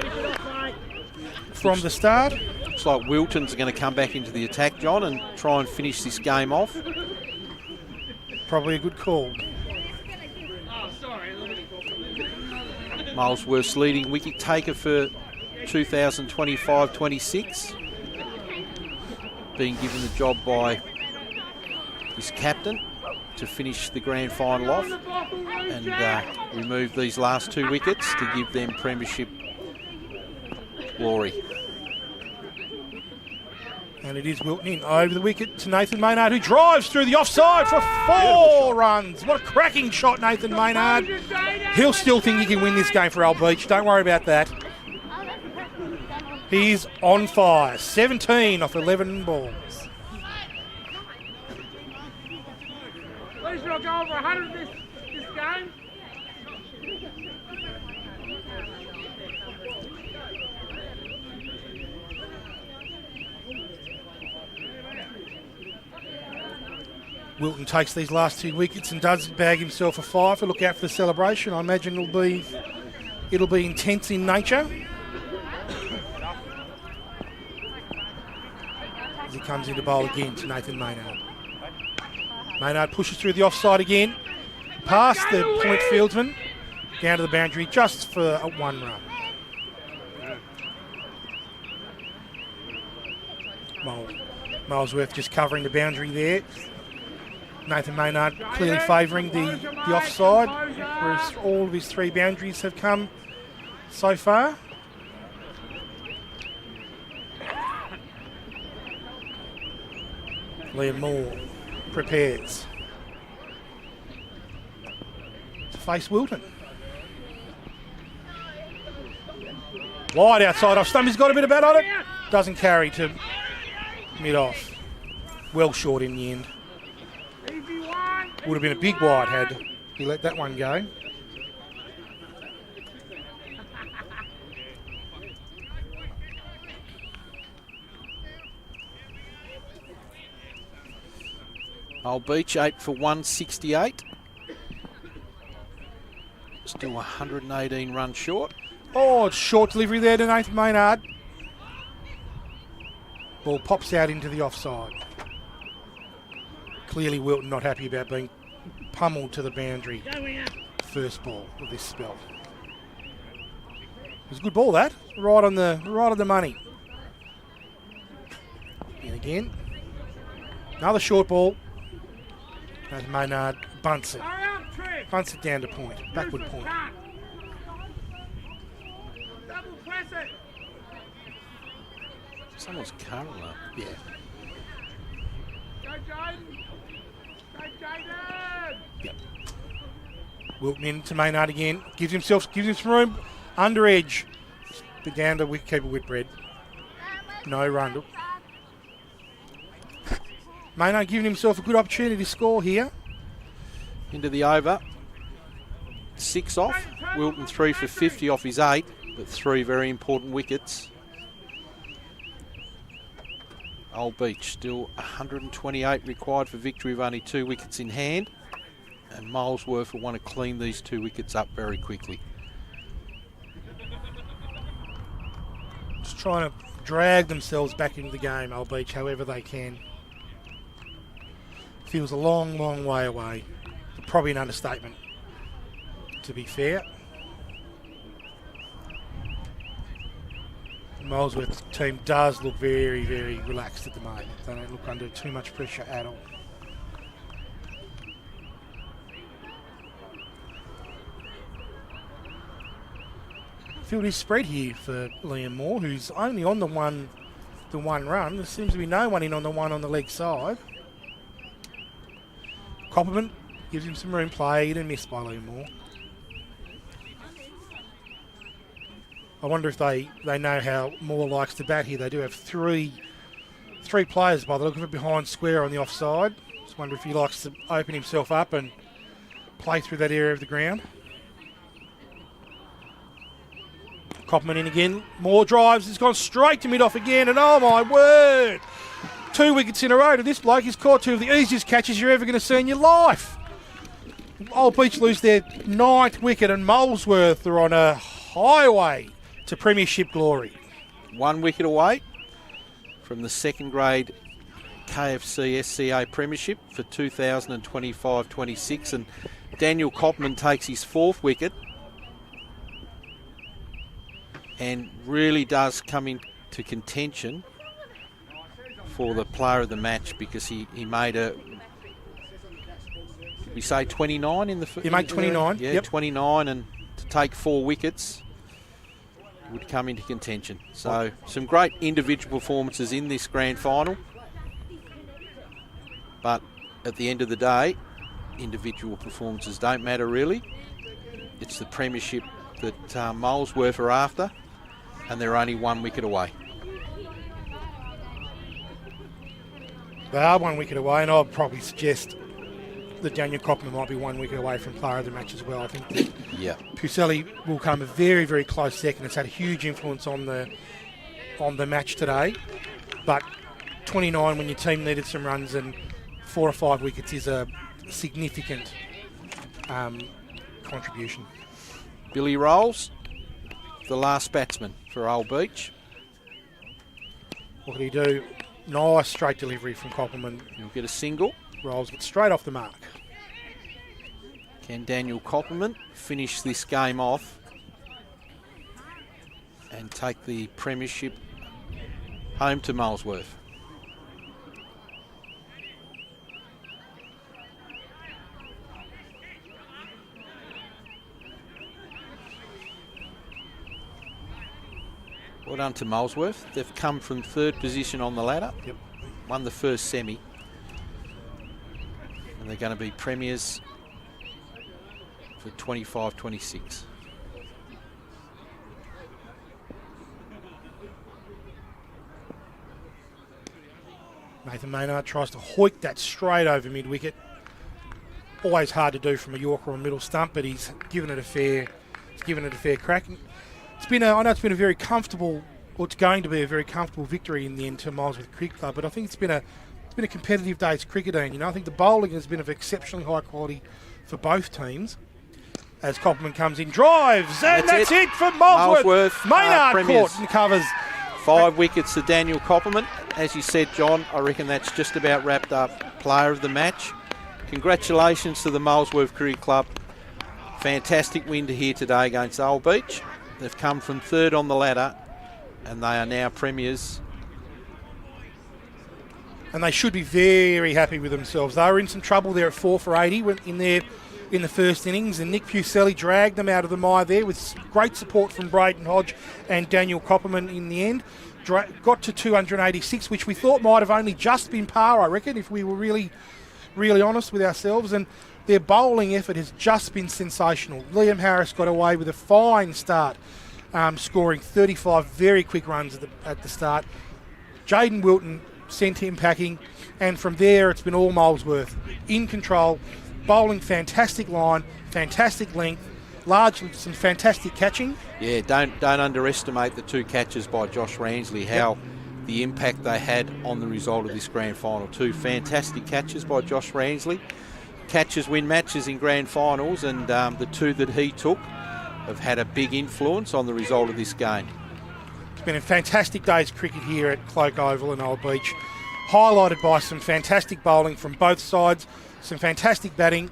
from the start. Looks like Wilton's going to come back into the attack, John, and try and finish this game off. Probably a good call. Molesworth's leading wicket taker for 2025-26. Being given the job by his captain. to finish the grand final off and remove these last 2 wickets to give them premiership glory. And it is Wilton in over the wicket to Nathan Maynard, who drives through the offside for 4 runs. What a cracking shot, Nathan Maynard. He'll still think he can win this game for Old Beach. Don't worry about that. He's on fire. 17 off 11 balls. Please not go over 100 this game. Wilton takes these last 2 wickets and does bag himself a 5. Look out for the celebration. I imagine it'll be intense in nature. As he comes into bowl again to Nathan Maynard. Maynard pushes through the offside again, past the point fieldsman, down to the boundary just for a 1 run. Molesworth just covering the boundary there. Nathan Maynard clearly favouring the offside, whereas all of his 3 boundaries have come so far. Liam Moore prepares to face Wilton. Wide outside off stump. He's got a bit of bat on it. Doesn't carry to mid-off. Well short in the end. Would have been a big wide had he let that one go. Old Beach 8 for 168. Still 118 runs short. Oh, it's short delivery there to Nathan Maynard. Ball pops out into the offside. Clearly Wilton not happy about being pummeled to the boundary. First ball of this spell. It was a good ball that. Right on the money. And again. Another short ball. Nathan Maynard bunts it. Bunts it down to point. Backward point. Someone's car alarm. Yeah. Yep. Wilton in to Maynard again. Gives him some room. Under edge. But down to wicketkeeper Whitbread. No run. Maynard giving himself a good opportunity to score here. Into the over. 6 off. Wilton 3 for 50 off his 8, but 3 very important wickets. Old Beach still 128 required for victory with only 2 wickets in hand. And Molesworth will want to clean these 2 wickets up very quickly. Just trying to drag themselves back into the game, Old Beach, however they can. Feels a long, long way away. Probably an understatement, to be fair. Molesworth's team does look very, very relaxed at the moment. They don't look under too much pressure at all. Field is spread here for Liam Moore, who's only on the one run. There seems to be no one in on the one on the leg side. Copperman gives him some room, played and missed by Liam Moore. I wonder if they know how Moore likes to bat here. They do have three players by the look of it behind square on the offside. Just wonder if he likes to open himself up and play through that area of the ground. Copperman in again. Moore drives. He's gone straight to mid-off again. And oh my word! 2 wickets in a row to this bloke. He's caught 2 of the easiest catches you're ever going to see in your life. Old Beach lose their 9th wicket and Molesworth are on a highway to premiership glory. 1 wicket away from the 2nd grade KFC SCA premiership for 2025-26, and Daniel Copperman takes his 4th wicket and really does come into contention for the player of the match because he made a we say 29 in the... You make 29. Yeah, yep. 29, and to take 4 wickets would come into contention. So some great individual performances in this grand final. But at the end of the day, individual performances don't matter really. It's the premiership that Molesworth are after, and they're only 1 wicket away. They are 1 wicket away, and I'd probably suggest that Daniel Coppman might be 1 wicket away from player of the match as well. I think that Pucelli will come a very, very close second. It's had a huge influence on the match today. But 29 when your team needed some runs and 4 or 5 wickets is a significant contribution. Billy Rolls, the last batsman for Old Beach. What did he do? Nice straight delivery from Coppelman. He'll get a single. Rolls it straight off the mark. Can Daniel Coppelman finish this game off and take the premiership home to Molesworth? Well done to Molesworth. They've come from 3rd position on the ladder. Yep. Won the first semi. And they're going to be premiers for 25-26. Nathan Maynard tries to hoik that straight over mid-wicket. Always hard to do from a Yorker or middle stump, but he's given it a fair crack. I know it's been a very comfortable, or it's going to be a very comfortable victory in the end to Molesworth Cricket Club, but I think it's been a competitive day's cricket, Ian. You know, I think the bowling has been of exceptionally high quality for both teams. As Coppelman comes in, drives, and that's it for Molesworth. Maynard caught and covers. 5 wickets to Daniel Coppelman. As you said, John, I reckon that's just about wrapped up player of the match. Congratulations to the Molesworth Cricket Club. Fantastic win to here today against Old Beach. They've come from 3rd on the ladder, and they are now premiers. And they should be very happy with themselves. They were in some trouble there at 4 for 80 in the first innings, and Nick Pucelli dragged them out of the mire there with great support from Braden Hodge and Daniel Coppelman in the end. Got to 286, which we thought might have only just been par, I reckon, if we were really, really honest with ourselves. And their bowling effort has just been sensational. Liam Harris got away with a fine start, scoring 35 very quick runs at the start. Jaden Wilton sent him packing, and from there it's been all Molesworth in control, bowling fantastic line, fantastic length, largely some fantastic catching. Yeah, don't underestimate the 2 catches by Josh Ramsley, how the impact they had on the result of this grand final. 2 fantastic catches by Josh Ramsley. Catches win matches in grand finals, and the 2 that he took have had a big influence on the result of this game. It's been a fantastic day's cricket here at Cloak Oval in Old Beach, highlighted by some fantastic bowling from both sides, some fantastic batting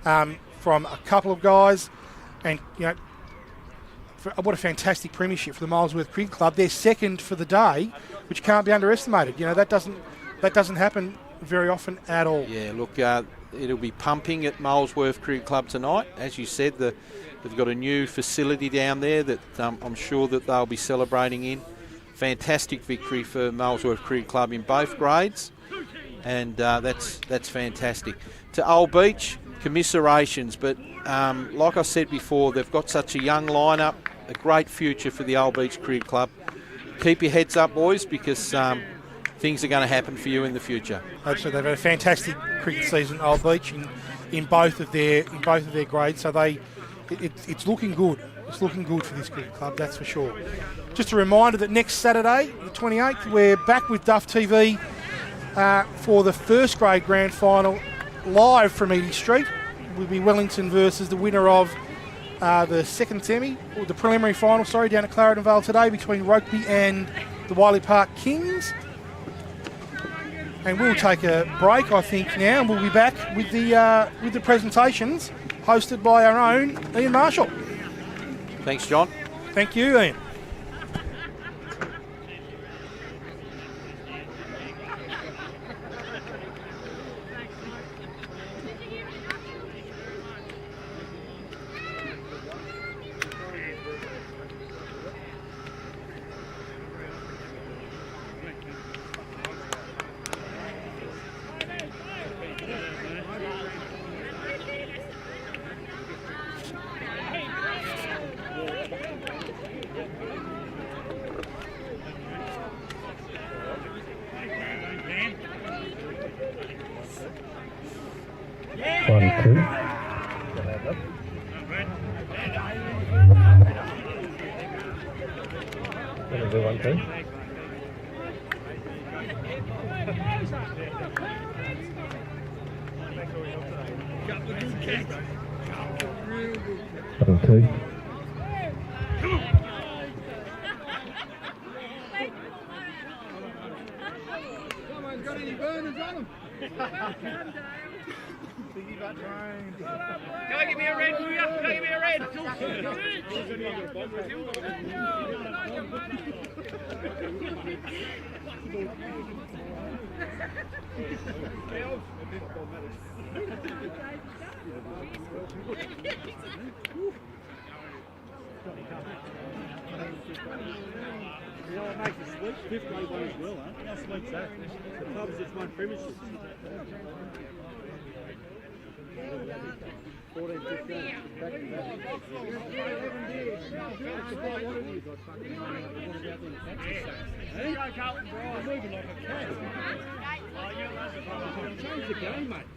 from a couple of guys, and what a fantastic premiership for the Molesworth Cricket Club. They're 2nd for the day, which can't be underestimated. That doesn't happen very often at all. Yeah, look, it'll be pumping at Molesworth Cricket Club tonight. As you said, they've got a new facility down there that I'm sure that they'll be celebrating in. Fantastic victory for Molesworth Cricket Club in both grades, and that's fantastic. To Old Beach, commiserations, but like I said before, they've got such a young lineup, a great future for the Old Beach Cricket Club. Keep your heads up, boys, because things are going to happen for you in the future. Absolutely, they've had a fantastic cricket season at Old Beach in both of their grades. So it's looking good. It's looking good for this cricket club, that's for sure. Just a reminder that next Saturday, the 28th, we're back with Duff TV for the first grade grand final, live from Eady Street. Will be Wellington versus the winner of the second semi, or the preliminary final, down at Clarendon Vale today between Rugby and the Wiley Park Kings. And we'll take a break, I think, now, and we'll be back with the presentations hosted by our own Ian Marshall. Thanks, John. Thank you, Ian. 1-2. Gonna do 1-2. One, two. Come on, got any burners on them? Go give me a red, will ya? Go give me a red. You know what makes it sweet? Fifth grade one as well, huh? How sweet's that? The pub's just won premierships. 14, 15, back to back. 11 beers. That's about what it is. I fucking know what about the taxi. Hey? Go Carlton, bro. I'm moving like a cat. Change the game, mate.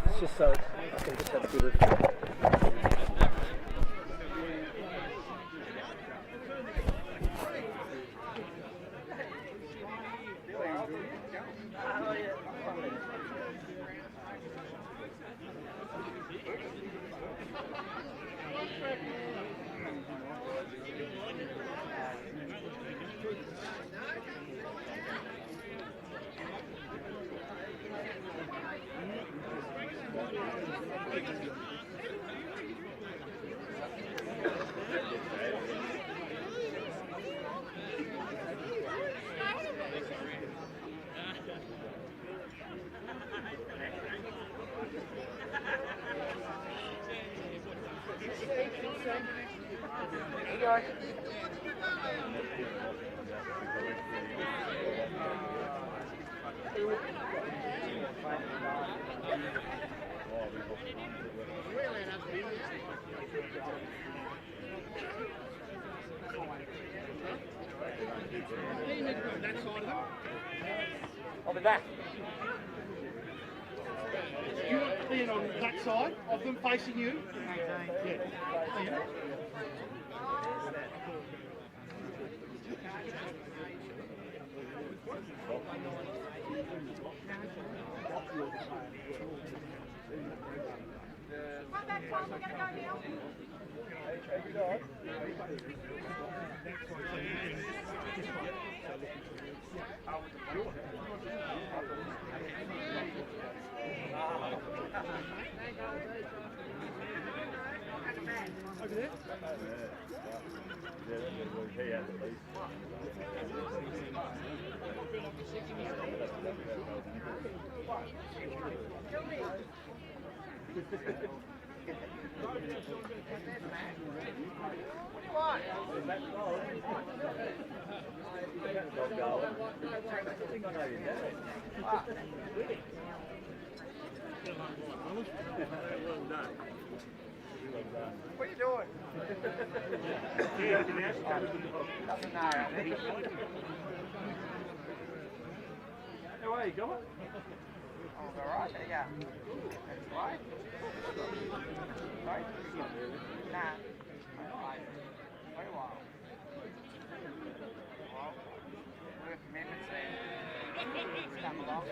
It's just so I can just have good. I'll be back. You want Ian on that side of them facing you? Yeah. Ian. Come back, Tom, we're going to go now. Over there? What are you doing? How are you, Gomer? Oh, all right, yeah. That's right. Sorry? Nah. Quite a while. Well, work commitments there. Come along.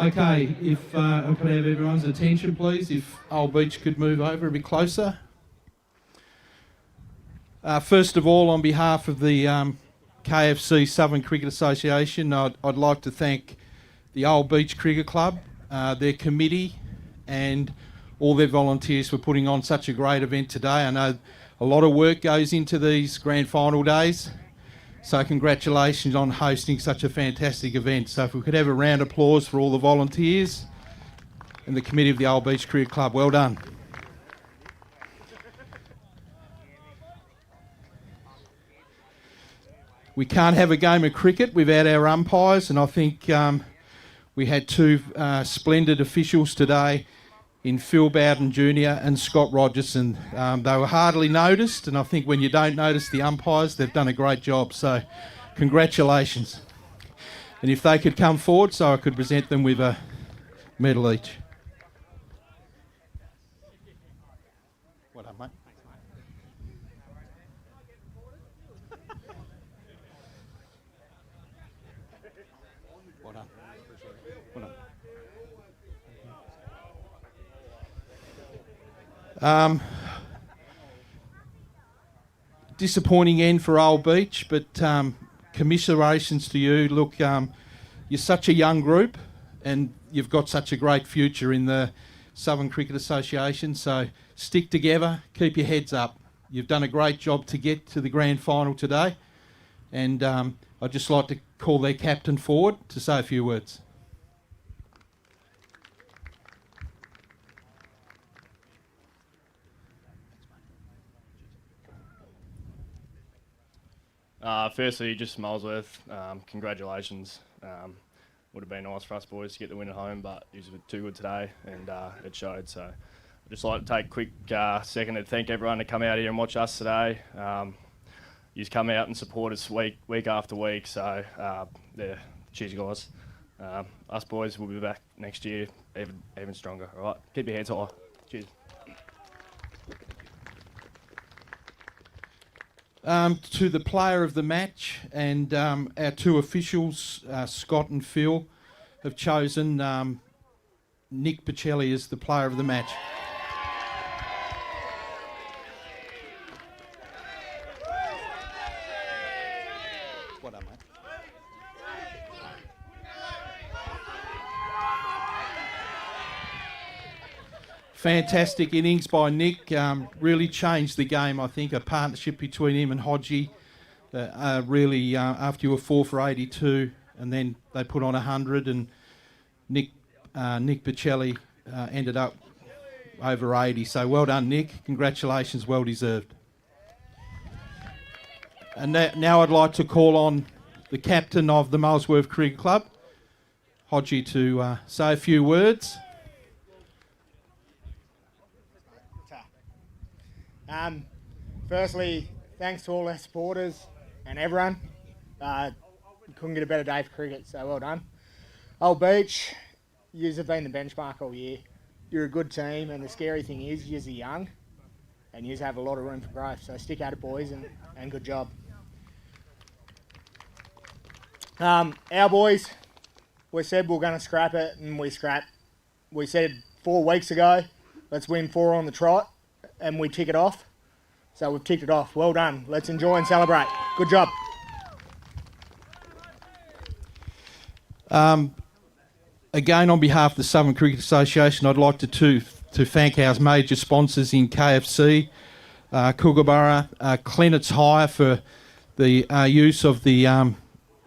Okay, if I could have everyone's attention, please. If Old Beach could move over a bit closer. First of all, on behalf of the KFC Southern Cricket Association, I'd like to thank the Old Beach Cricket Club, their committee, and all their volunteers for putting on such a great event today. I know a lot of work goes into these grand final days, so congratulations on hosting such a fantastic event. So if we could have a round of applause for all the volunteers and the committee of the Old Beach Cricket Club, well done. We can't have a game of cricket without our umpires, and I think we had two splendid officials today in Phil Bowden Jr. and Scott Rogerson. They were hardly noticed, and I think when you don't notice the umpires, they've done a great job. So congratulations. And if they could come forward so I could present them with a medal each. Well done, mate. Well done. Well done. Disappointing end for Old Beach, but commiserations to you. Look, you're such a young group and you've got such a great future in the Southern Cricket Association, so stick together, keep your heads up. You've done a great job to get to the grand final today, and I'd just like to call their captain forward to say a few words. Firstly, just Molesworth, congratulations. Would have been nice for us boys to get the win at home, but he was too good today, and it showed. So I'd just like to take a quick second to thank everyone to come out here and watch us today. You've come out and support us week after week, so yeah, cheers guys. Us boys will be back next year even stronger. All right, keep your heads high. Cheers. To the player of the match, and our two officials, Scott and Phil, have chosen Nick Pucelli as the player of the match. Well done, mate. Fantastic innings by Nick, really changed the game. I think a partnership between him and Hodgie, really after you were 4 for 82 and then they put on 100, and Nick Pucelli ended up over 80. So well done, Nick. Congratulations, well deserved. And now I'd like to call on the captain of the Molesworth Cricket Club, Hodgie, to say a few words. Firstly, thanks to all our supporters and everyone. Couldn't get a better day for cricket, so well done. Old Beach, yous have been the benchmark all year. You're a good team, and the scary thing is yous are young and yous have a lot of room for growth, so stick at it, boys, and good job. Our boys, we said we were going to scrap it, and we scrapped. We said 4 weeks ago, let's win 4 on the trot, and we tick it off. So we've ticked it off. Well done. Let's enjoy and celebrate. Good job. Again, on behalf of the Southern Cricket Association, I'd like to thank our major sponsors in KFC, Kookaburra, Clennett Hire for the use of the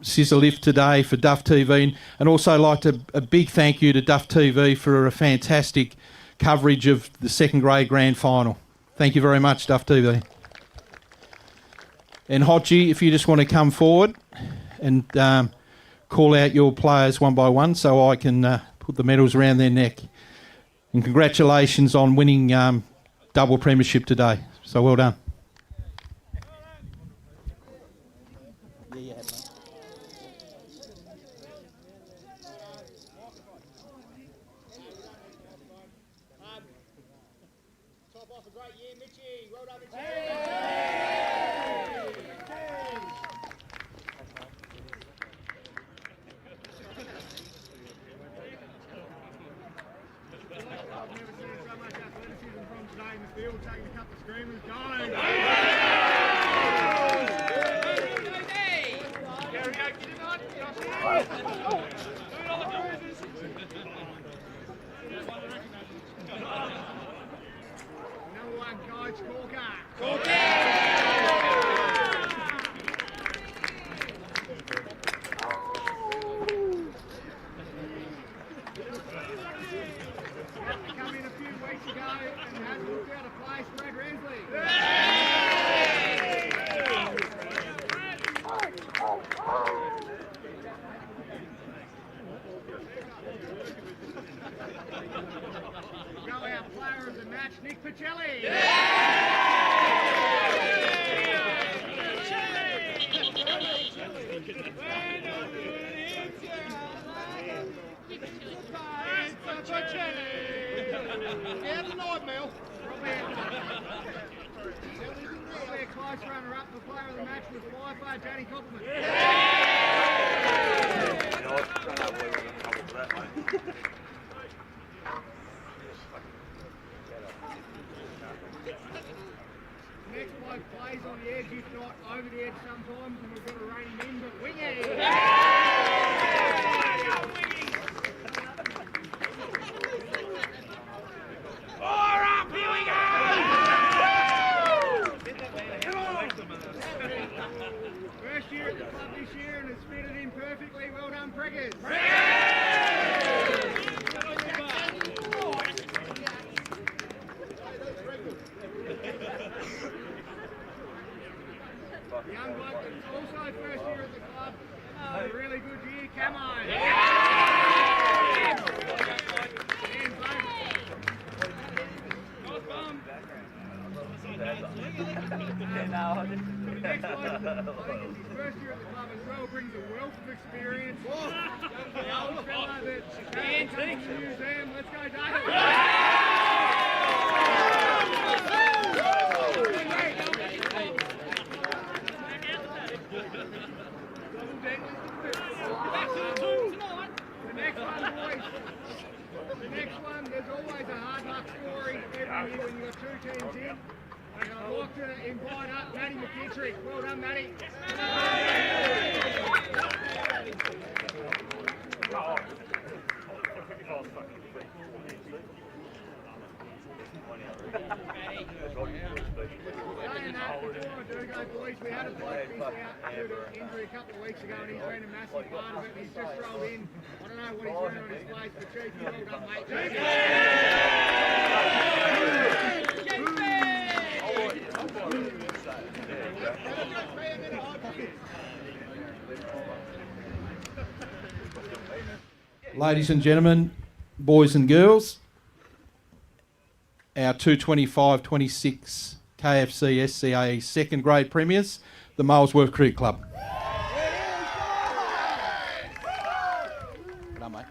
scissor lift today, for Duff TV, and also like a big thank you to Duff TV for a fantastic coverage of the second grade grand final. Thank you very much, Duff TV. And Hodgie, if you just want to come forward and call out your players one by one so I can put the medals around their neck. And congratulations on winning double premiership today. So well done. Ladies and gentlemen, boys and girls, our 225-26 KFC SCA second grade premiers, the Molesworth Cricket Club. No, mate.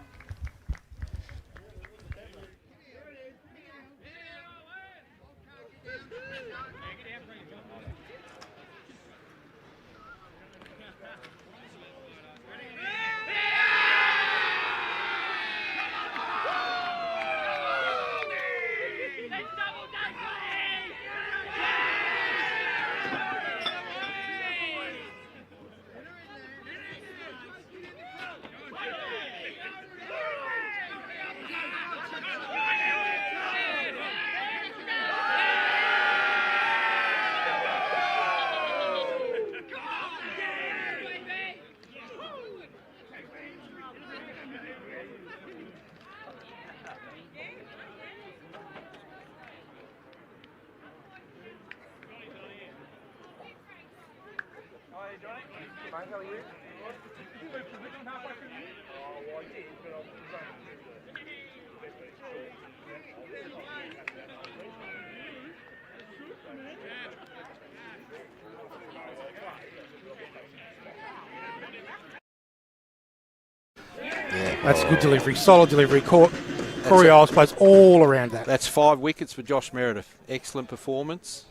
That's good delivery, solid delivery. Cory Isles plays all around that. That's 5 wickets for Josh Meredith. Excellent performance.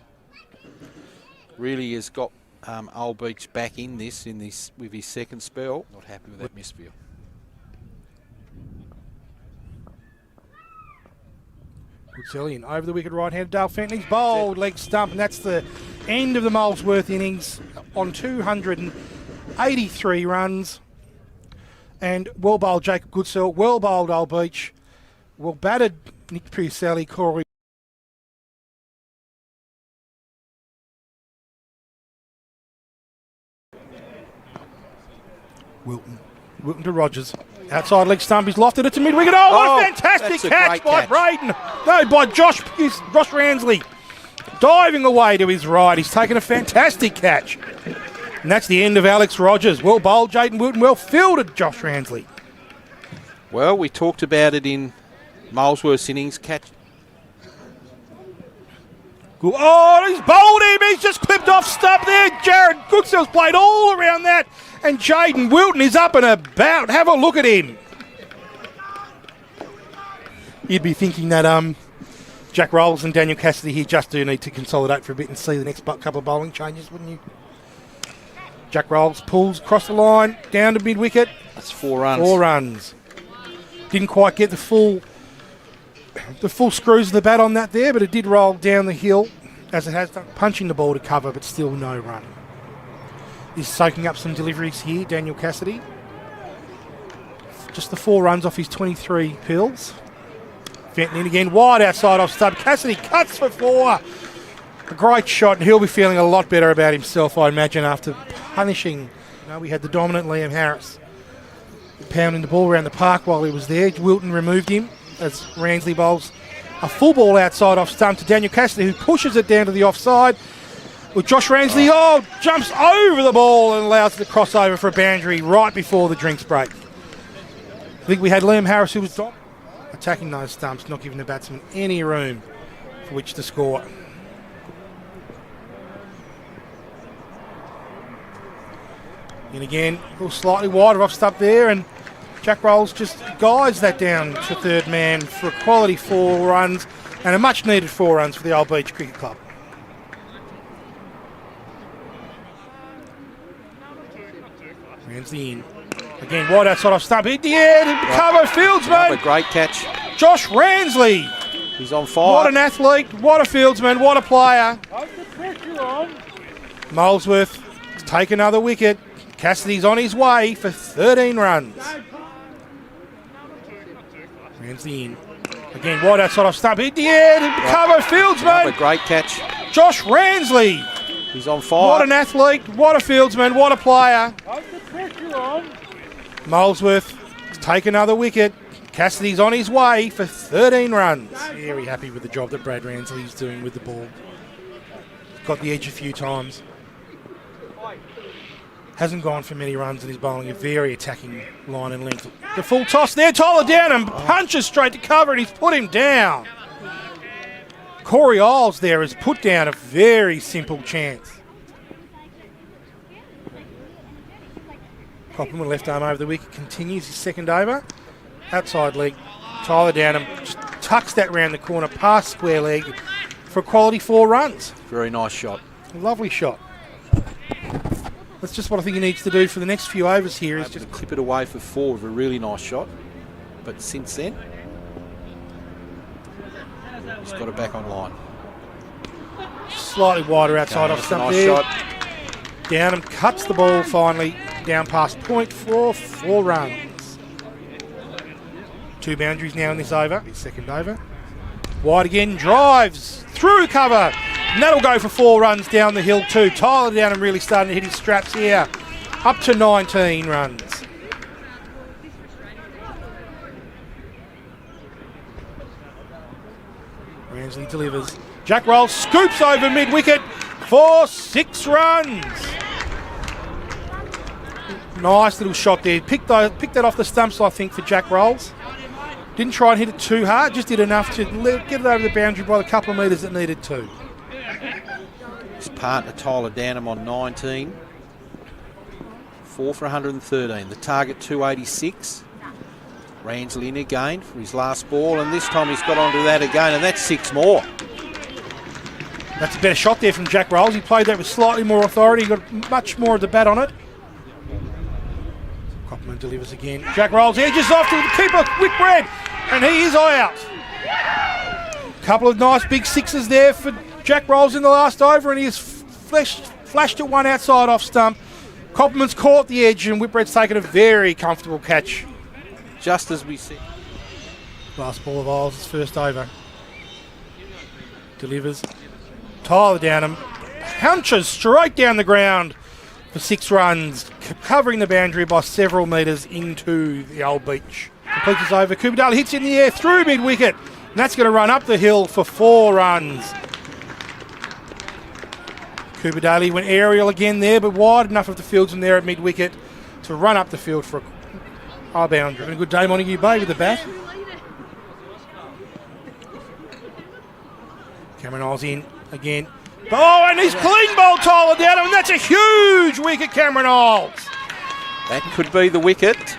Really has got Old Beach back in this with his second spell. Not happy with that misfield. Pucelli in over the wicket right-handed Dale Fenton. He's bowled, leg stump, and that's the end of the Molesworth innings on 283 runs. And well bowled Jacob Goodsell, well bowled Old Beach, well batted Nick Pucelli, Cory. Wilton to Rogers. Outside leg stump, he's lofted it to mid-wicket. Oh, what a fantastic catch by Braden. No, by Josh Ramsley. Diving away to his right. He's taken a fantastic catch. And that's the end of Alex Rogers. Well bowled, Jayden Wilton. Well fielded, Josh Ramsley. Well, we talked about it in Molesworth's innings. Catch. Oh, he's bowled him. He's just clipped off stump there. Jared Goodsell's played all around that. And Jayden Wilton is up and about. Have a look at him. You'd be thinking that Jack Rolls and Daniel Cassidy here just do need to consolidate for a bit and see the next couple of bowling changes, wouldn't you? Jack Rolls pulls across the line, down to mid-wicket. That's 4 runs. 4 runs. Didn't quite get the full screws of the bat on that there, but it did roll down the hill as it has done, punching the ball to cover, but still no run. He's soaking up some deliveries here, Daniel Cassidy. Just the 4 runs off his 23 pills. Fenton in again, wide outside off stump. Cassidy cuts for 4. A great shot, and he'll be feeling a lot better about himself, I imagine, after punishing. We had the dominant Liam Harris pounding the ball around the park while he was there. Wilton removed him as Ramsley bowls a full ball outside off stump to Daniel Cassidy, who pushes it down to the offside. With Josh Ramsley, jumps over the ball and allows it to cross over for a boundary right before the drinks break. I think we had Liam Harris, who was attacking those stumps, not giving the batsman any room for which to score. And again, a little slightly wider off stump there, and Jack Rolls just guides that down to third man for a quality 4 runs and a much needed 4 runs for the Old Beach Cricket Club. Ramsley in. Again, wide outside off stump. Hit the air to cover fieldsman. A great catch. Josh Ramsley. He's on fire. What an athlete. What a fieldsman. What a player. Molesworth take another wicket. Cassidy's on his way for 13 runs. Ramsley in. Again, wide outside off stump. Hit the air to cover fieldsman. A great catch. Josh Ramsley. He's on fire. What an athlete. What a fieldsman. What a player. Molesworth take another wicket. Cassidy's on his way for 13 runs. Very happy with the job that Brad Ramsley's doing with the ball. Got the edge a few times. Hasn't gone for many runs, and he's bowling a very attacking line and length. The full toss there, Tyler Downham punches straight to cover, and he's put him down. Corey Isles there has put down a very simple chance. Copeland left arm over the wicket, continues his second over. Outside leg, Tyler Downham just tucks that round the corner past square leg for a quality 4 runs. Very nice shot. Lovely shot. That's just what I think he needs to do for the next few overs here. Is just clip it away for 4 with a really nice shot. But since then, he's got it back on line. Slightly wider outside off stump nice there. Shot. Downham cuts the ball finally down past point for 4 runs. 2 boundaries now in this over, his second over. Wide again, drives through cover. And that'll go for 4 runs down the hill too. Tyler Downham really starting to hit his straps here. Up to 19 runs. Ramsley delivers. Jack Rolls scoops over mid-wicket for 6 runs. Nice little shot there. Picked that off the stumps, I think, for Jack Rolls. Didn't try and hit it too hard, just did enough to get it over the boundary by the couple of metres it needed to. His partner Tyler Downham on 19. 4 for 113. The target 286. Ramsley in again for his last ball, and this time he's got onto that again, and that's 6 more. That's a better shot there from Jack Rolls. He played that with slightly more authority. He got much more of the bat on it. Copperman delivers again. Jack Rolls edges off to the keeper, Whitbread, and he is out. Couple of nice big sixes there for Jack Rolls in the last over, and he has flashed at one outside off stump. Copperman's caught the edge, and Whitbread's taken a very comfortable catch. Just as we see. Last ball of Isles' first over. Delivers. Tyler Downham punches straight down the ground for 6 runs, covering the boundary by several metres into the old beach. Completes his over. Kookaburra hits in the air through mid-wicket, and that's going to run up the hill for 4 runs. Kookaburra went aerial again there, but wide enough of the fieldsman there at mid-wicket to run up the field for a boundary. And a good day, Montague Bay with the bat. Cameron Isles in again. Oh, and he's clean bowled Tyler Downham, and that's a huge wicket, Cameron Isles. That could be the wicket.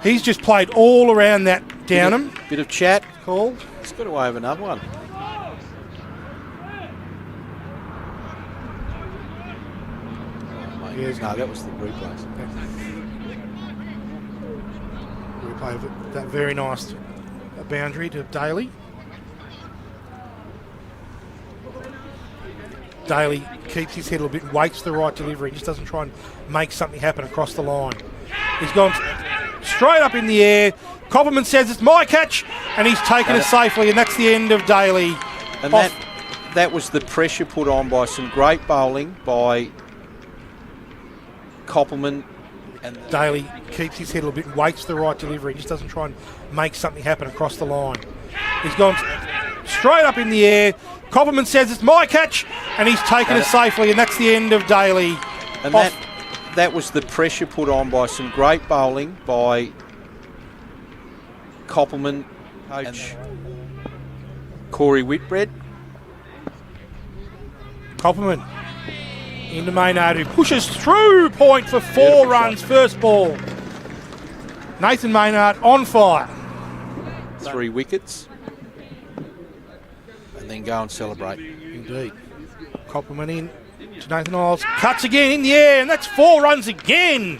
He's just played all around that Downham. Bit of chat. Called. He's got away with another one. No, that was the replay. Replay of that very nice boundary to Daly. Daly keeps his head a little bit and waits for the right delivery. He just doesn't try and make something happen across the line. He's gone straight up in the air. Copperman says it's my catch, and he's taken it safely, and that's the end of Daly. And that was the pressure put on by some great bowling by Copperman. And Daly keeps his head a little bit and waits for the right delivery. He just doesn't try and make something happen across the line. He's gone straight up in the air. Copperman says it's my catch, and he's taken it safely, and that's the end of Daly. And that was the pressure put on by some great bowling by Copperman, coach Cory Whitbread. Copperman into Maynard, who pushes through point for 4 runs, first ball. Nathan Maynard on fire. 3 wickets. And then go and celebrate. Indeed. Copperman in to Nathan Isles. Cuts again in the air, and that's 4 runs again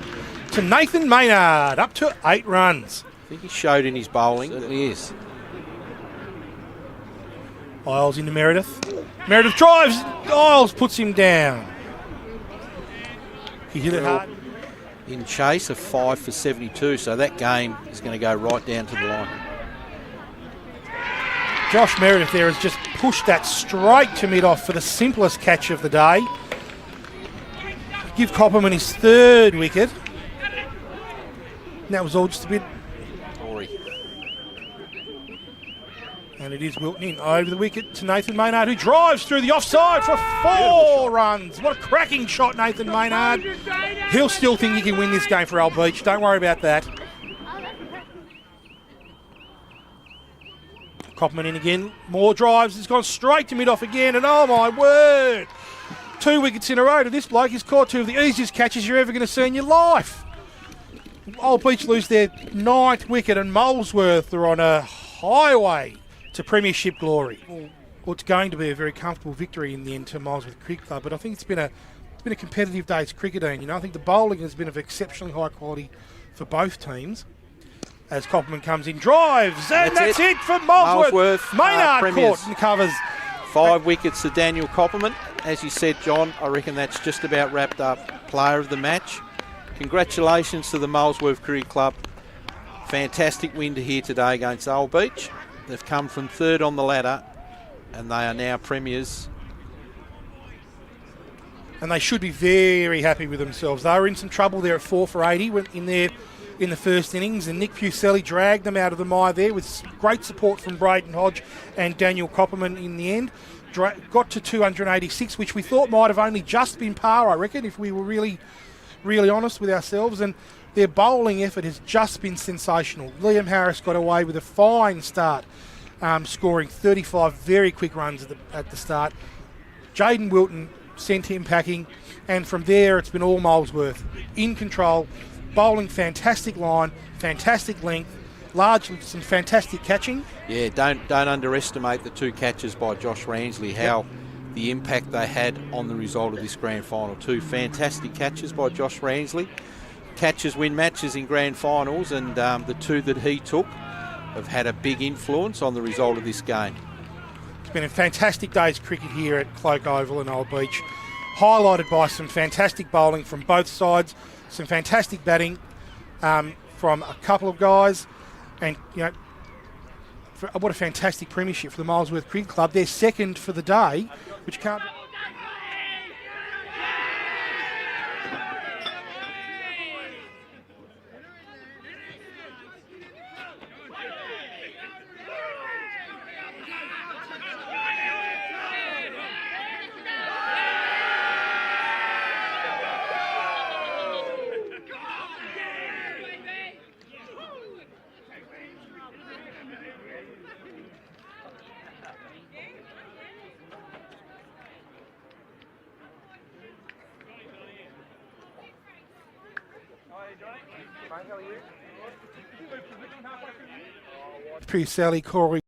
to Nathan Maynard, up to 8 runs. I think he showed in his bowling. Certainly is. Isles into Meredith. Meredith drives. Isles puts him down. He hit it hard. In chase of 5 for 72, so that game is going to go right down to the line. Josh Meredith there has just pushed that straight to mid-off for the simplest catch of the day. Give Copperman his 3rd wicket. And that was all just a bit. And it is Wilton in over the wicket to Nathan Maynard, who drives through the offside for 4 runs. What a cracking shot, Nathan Maynard. He'll still think he can win this game for Old Beach. Don't worry about that. Copperman in again. More drives. He's gone straight to mid-off again. And oh my word. 2 wickets in a row to this bloke. He's caught 2 of the easiest catches you're ever going to see in your life. Old Beach lose their 9th wicket, and Molesworth are on a highway to premiership glory. Well, it's going to be a very comfortable victory in the end to Molesworth Cricket Club, but I think it's been a competitive day's cricketing. You know, I think the bowling has been of exceptionally high quality for both teams. As Copperman comes in, drives, and that's it for Molesworth. Maynard caught and covers. 5 wickets to Daniel Copperman. As you said, John, I reckon that's just about wrapped up. Player of the match. Congratulations to the Molesworth Cricket Club. Fantastic win to here today against Old Beach. They've come from 3rd on the ladder, and they are now premiers. And they should be very happy with themselves. They were in some trouble there at 4 for 80 in the first innings, and Nick Pucelli dragged them out of the mire there with great support from Braden Hodge and Daniel Copperman in the end. Got to 286, which we thought might have only just been par, I reckon, if we were really, really honest with ourselves. And their bowling effort has just been sensational. Liam Harris got away with a fine start, scoring 35 very quick runs at the start. Jaden Wilton sent him packing, and from there it's been all Molesworth in control, bowling fantastic line, fantastic length, largely some fantastic catching. Yeah, don't underestimate the 2 catches by Josh Ramsley, how the impact they had on the result of this grand final. 2 fantastic catches by Josh Ramsley. Catches win matches in grand finals, and the 2 that he took have had a big influence on the result of this game. It's been a fantastic day's cricket here at Cloak Oval and Old Beach, highlighted by some fantastic bowling from both sides, some fantastic batting from a couple of guys, and what a fantastic premiership for the Molesworth Cricket Club. They're second for the day, which can't. Pucelli, Cory